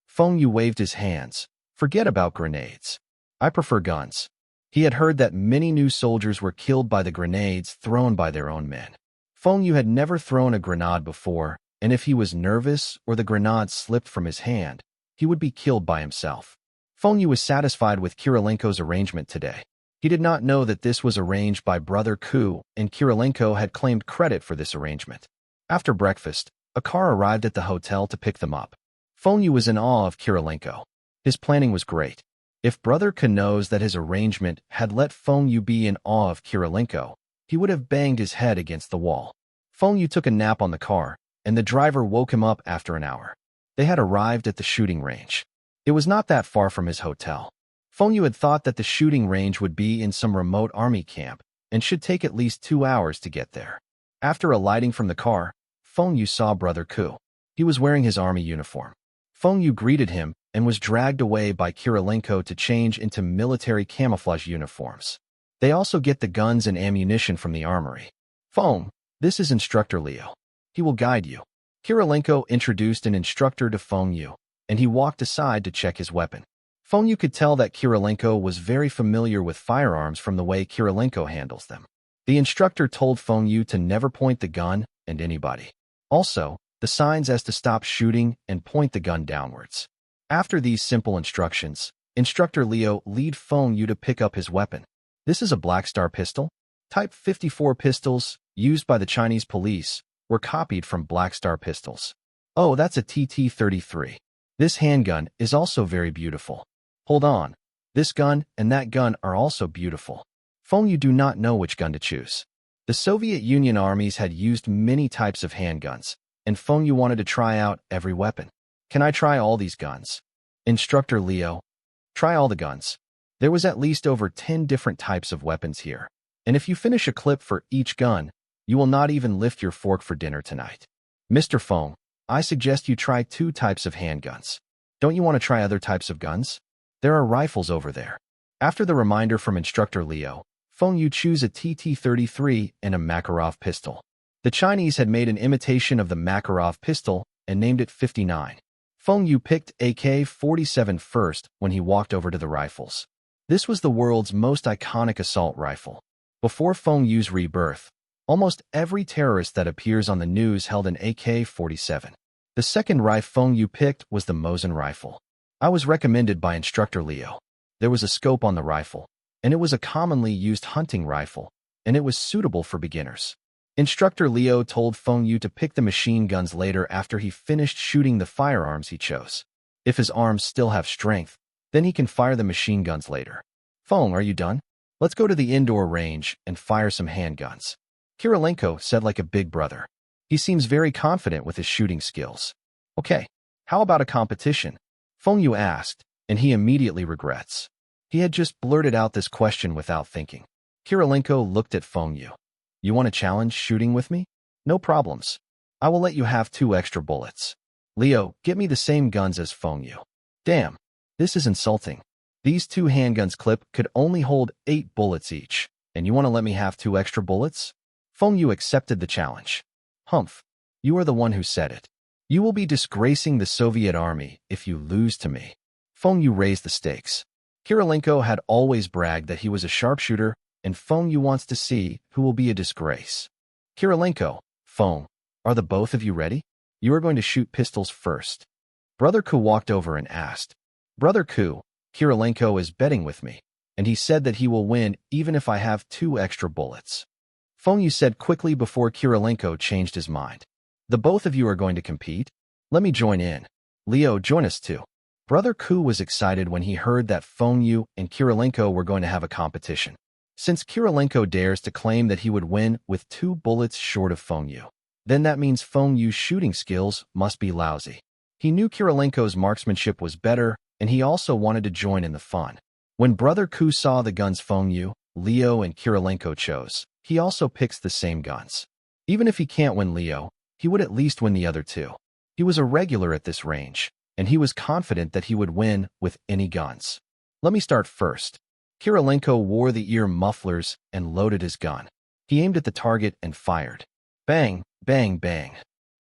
Speaker 1: Feng Yu waved his hands. Forget about grenades. I prefer guns. He had heard that many new soldiers were killed by the grenades thrown by their own men. Feng Yu had never thrown a grenade before, and if he was nervous or the grenade slipped from his hand, he would be killed by himself. Feng Yu was satisfied with Kirilenko's arrangement today. He did not know that this was arranged by Brother Ku, and Kirilenko had claimed credit for this arrangement. After breakfast, a car arrived at the hotel to pick them up. Feng Yu was in awe of Kirilenko. His planning was great. If Brother Ku knows that his arrangement had let Feng Yu be in awe of Kirilenko, he would have banged his head against the wall. Feng Yu took a nap on the car, and the driver woke him up after an hour. They had arrived at the shooting range. It was not that far from his hotel. Feng Yu had thought that the shooting range would be in some remote army camp and should take at least 2 hours to get there. After alighting from the car, Feng Yu saw Brother Ku. He was wearing his army uniform. Feng Yu greeted him and was dragged away by Kirilenko to change into military camouflage uniforms. They also get the guns and ammunition from the armory. Feng, this is Instructor Leo. He will guide you. Kirilenko introduced an instructor to Feng Yu, and he walked aside to check his weapon. Feng Yu could tell that Kirilenko was very familiar with firearms from the way Kirilenko handles them. The instructor told Feng Yu to never point the gun at anybody. Also, the signs as to stop shooting and point the gun downwards. After these simple instructions, Instructor Liu led Feng Yu to pick up his weapon. This is a Black Star pistol. Type 54 pistols, used by the Chinese police, were copied from Black Star pistols. Oh, that's a TT-33. This handgun is also very beautiful. Hold on. This gun and that gun are also beautiful. Feng Yu do not know which gun to choose. The Soviet Union armies had used many types of handguns, and Feng Yu wanted to try out every weapon. Can I try all these guns? Instructor Liu. Try all the guns. There was at least over 10 different types of weapons here. And if you finish a clip for each gun, you will not even lift your fork for dinner tonight. Mr. Feng, I suggest you try 2 types of handguns. Don't you want to try other types of guns? There are rifles over there. After the reminder from Instructor Liu, Feng Yu chose a TT-33 and a Makarov pistol. The Chinese had made an imitation of the Makarov pistol and named it 59. Feng Yu picked AK-47 first when he walked over to the rifles. This was the world's most iconic assault rifle. Before Feng Yu's rebirth, almost every terrorist that appears on the news held an AK-47. The second rifle Feng Yu picked was the Mosin rifle. I was recommended by Instructor Liu. There was a scope on the rifle, and it was a commonly used hunting rifle, and it was suitable for beginners. Instructor Liu told Feng Yu to pick the machine guns later after he finished shooting the firearms he chose. If his arms still have strength, then he can fire the machine guns later. Feng, are you done? Let's go to the indoor range and fire some handguns. Kirilenko said like a big brother. He seems very confident with his shooting skills. Okay, how about a competition? Feng Yu asked, and he immediately regrets. He had just blurted out this question without thinking. Kirilenko looked at Feng Yu. You want to challenge shooting with me? No problems. I will let you have 2 extra bullets. Leo, get me the same guns as Feng Yu. Damn, this is insulting. These 2 handguns clip could only hold 8 bullets each, and you want to let me have 2 extra bullets? Feng Yu accepted the challenge. Humph, you are the one who said it. You will be disgracing the Soviet army if you lose to me. Feng Yu raised the stakes. Kirilenko had always bragged that he was a sharpshooter, and Feng Yu wants to see who will be a disgrace. Kirilenko, Feng, are the both of you ready? You are going to shoot pistols first. Brother Ku walked over and asked. Brother Ku, Kirilenko is betting with me, and he said that he will win even if I have 2 extra bullets. Feng Yu said quickly before Kirilenko changed his mind. The both of you are going to compete? Let me join in. Leo, join us too. Brother Ku was excited when he heard that Feng Yu and Kirilenko were going to have a competition. Since Kirilenko dares to claim that he would win with 2 bullets short of Feng Yu, then that means Feng Yu's shooting skills must be lousy. He knew Kirilenko's marksmanship was better, and he also wanted to join in the fun. When Brother Ku saw the guns Feng Yu, Leo, and Kirilenko chose, he also picks the same guns. Even if he can't win Leo, he would at least win the other 2. He was a regular at this range, and he was confident that he would win with any guns. Let me start first. Kirilenko wore the ear mufflers and loaded his gun. He aimed at the target and fired. Bang, bang, bang.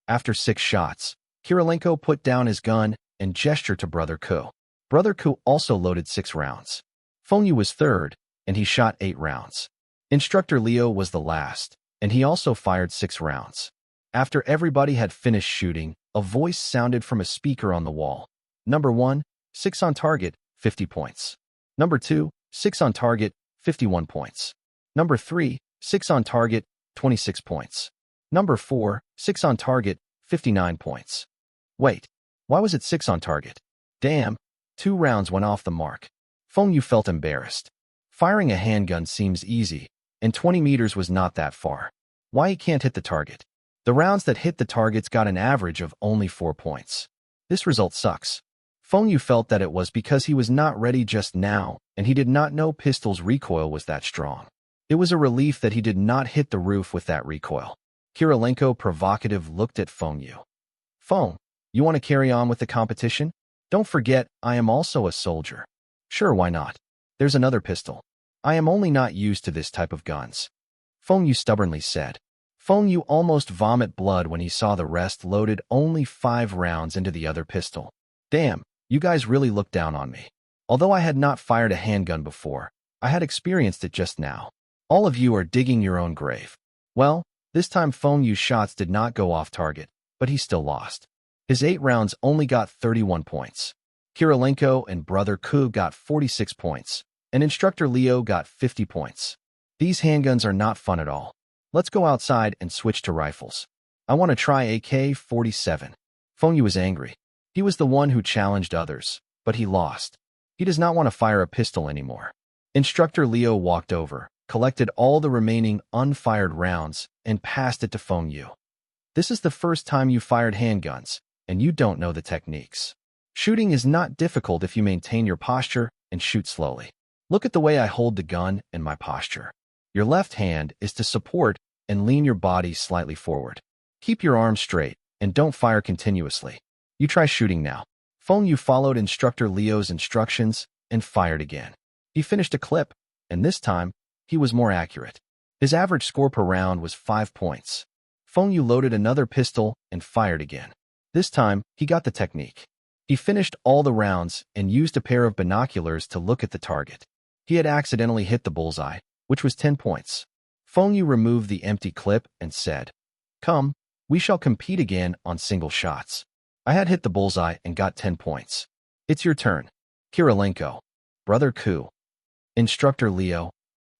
Speaker 1: After 6 shots, Kirilenko put down his gun and gestured to Brother Ku. Brother Ku also loaded 6 rounds. Feng Yu was third, and he shot 8 rounds. Instructor Leo was the last, and he also fired 6 rounds. After everybody had finished shooting, a voice sounded from a speaker on the wall. Number 1, 6 on target, 50 points. Number 2, 6 on target, 51 points. Number 3, 6 on target, 26 points. Number 4, 6 on target, 59 points. Wait, why was it 6 on target? Damn, 2 rounds went off the mark. Feng Yu felt embarrassed. Firing a handgun seems easy, and 20 meters was not that far. Why he can't hit the target? The rounds that hit the targets got an average of only 4 points. This result sucks. Feng Yu felt that it was because he was not ready just now, and he did not know pistol's recoil was that strong. It was a relief that he did not hit the roof with that recoil. Kirilenko, provocative, looked at Feng Yu. Feng, you want to carry on with the competition? Don't forget, I am also a soldier. Sure, why not? There's another pistol. I am only not used to this type of guns. Feng Yu stubbornly said. Feng Yu almost vomit blood when he saw the rest loaded only 5 rounds into the other pistol. Damn, you guys really look down on me. Although I had not fired a handgun before, I had experienced it just now. All of you are digging your own grave. Well, this time Feng Yu's shots did not go off target, but he still lost. His 8 rounds only got 31 points. Kirilenko and Brother Ku got 46 points, and Instructor Leo got 50 points. These handguns are not fun at all. Let's go outside and switch to rifles. I want to try AK-47. Feng Yu was angry. He was the one who challenged others, but he lost. He does not want to fire a pistol anymore. Instructor Leo walked over, collected all the remaining unfired rounds, and passed it to Feng Yu. This is the first time you fired handguns, and you don't know the techniques. Shooting is not difficult if you maintain your posture and shoot slowly. Look at the way I hold the gun and my posture. Your left hand is to support and lean your body slightly forward. Keep your arms straight and don't fire continuously. You try shooting now. Feng Yu followed Instructor Leo's instructions and fired again. He finished a clip, and this time, he was more accurate. His average score per round was 5 points. Feng Yu loaded another pistol and fired again. This time, he got the technique. He finished all the rounds and used a pair of binoculars to look at the target. He had accidentally hit the bullseye, which was 10 points. Feng Yu removed the empty clip and said, "Come, we shall compete again on single shots. I had hit the bullseye and got 10 points. It's your turn." Kirilenko. Brother Ku. Instructor Leo.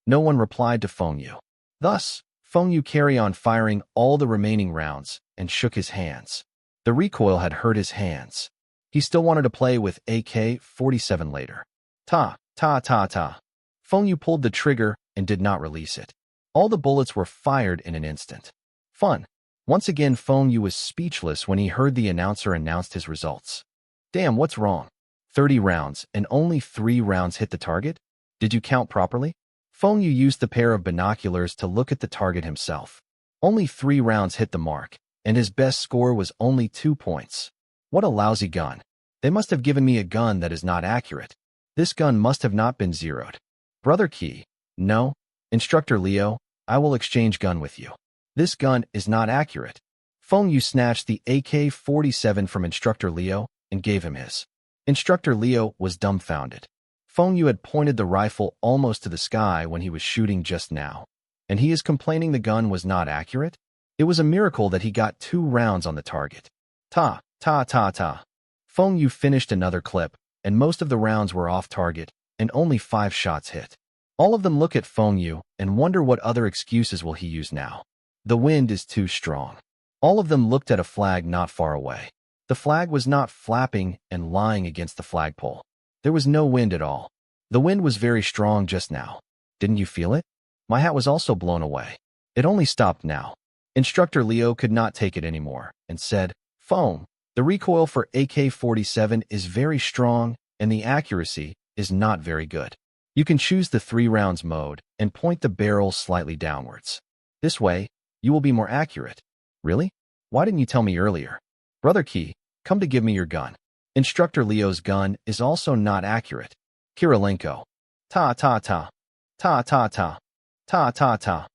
Speaker 1: No one replied to Feng Yu. Thus, Feng Yu carried on firing all the remaining rounds and shook his hands. The recoil had hurt his hands. He still wanted to play with AK-47 later. Ta, ta, ta, ta. Feng Yu pulled the trigger and did not release it. All the bullets were fired in an instant. Fun. Once again, Feng Yu was speechless when he heard the announcer announce his results. Damn, what's wrong? 30 rounds and only 3 rounds hit the target? Did you count properly? Feng Yu used the pair of binoculars to look at the target himself. Only 3 rounds hit the mark, and his best score was only 2 points. What a lousy gun. They must have given me a gun that is not accurate. This gun must have not been zeroed. Brother Key. No. Instructor Leo, I will exchange gun with you. This gun is not accurate. Feng Yu snatched the AK-47 from Instructor Leo and gave him his. Instructor Leo was dumbfounded. Feng Yu had pointed the rifle almost to the sky when he was shooting just now, and he is complaining the gun was not accurate? It was a miracle that he got 2 rounds on the target. Ta, ta, ta, ta. Feng Yu finished another clip, and most of the rounds were off target, and only 5 shots hit. All of them look at Feng Yu and wonder what other excuses will he use now. The wind is too strong. All of them looked at a flag not far away. The flag was not flapping and lying against the flagpole. There was no wind at all. The wind was very strong just now. Didn't you feel it? My hat was also blown away. It only stopped now. Instructor Leo could not take it anymore and said, "Feng, the recoil for AK-47 is very strong and the accuracy is not very good. You can choose the 3 rounds mode and point the barrel slightly downwards. This way, you will be more accurate." Really? Why didn't you tell me earlier? Brother Key, come to give me your gun. Instructor Leo's gun is also not accurate. Kirilenko. Ta ta ta. Ta ta ta. Ta ta ta.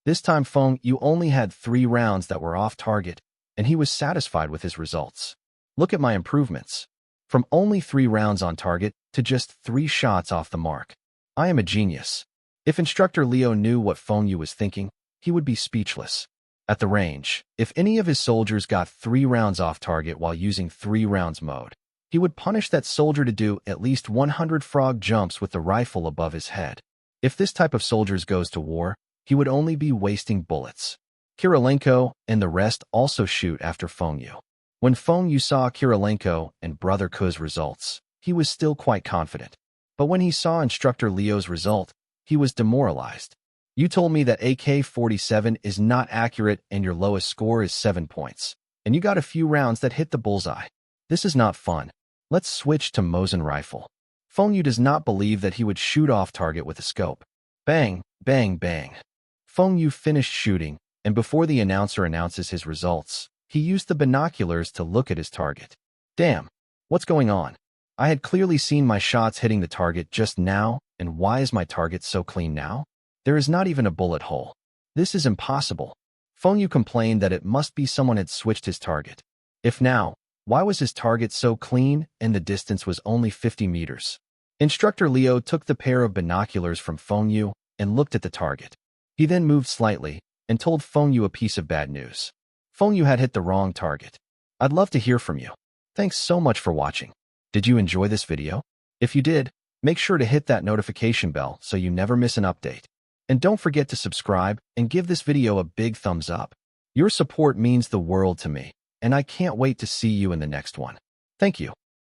Speaker 1: This time Feng Yu only had 3 rounds that were off target, and he was satisfied with his results. Look at my improvements. From only 3 rounds on target to just 3 shots off the mark. I am a genius. If Instructor Leo knew what Feng Yu was thinking, he would be speechless. At the range, if any of his soldiers got 3 rounds off target while using 3 rounds mode, he would punish that soldier to do at least 100 frog jumps with the rifle above his head. If this type of soldiers goes to war, he would only be wasting bullets. Kirilenko and the rest also shoot after Feng Yu. When Feng Yu saw Kirilenko and Brother Ku's results, he was still quite confident. But when he saw Instructor Leo's result, he was demoralized. You told me that AK-47 is not accurate and your lowest score is 7 points, and you got a few rounds that hit the bullseye. This is not fun. Let's switch to Mosin rifle. Feng Yu does not believe that he would shoot off target with a scope. Bang, bang, bang. Feng Yu finished shooting, and before the announcer announces his results, he used the binoculars to look at his target. Damn, what's going on? I had clearly seen my shots hitting the target just now, and why is my target so clean now? There is not even a bullet hole. This is impossible. Feng Yu complained that it must be someone had switched his target. If now, why was his target so clean and the distance was only 50 meters? Instructor Leo took the pair of binoculars from Feng Yu and looked at the target. He then moved slightly and told Feng Yu a piece of bad news. Feng Yu had hit the wrong target. I'd love to hear from you. Thanks so much for watching. Did you enjoy this video? If you did, make sure to hit that notification bell so you never miss an update. And don't forget to subscribe and give this video a big thumbs up. Your support means the world to me, and I can't wait to see you in the next one. Thank you.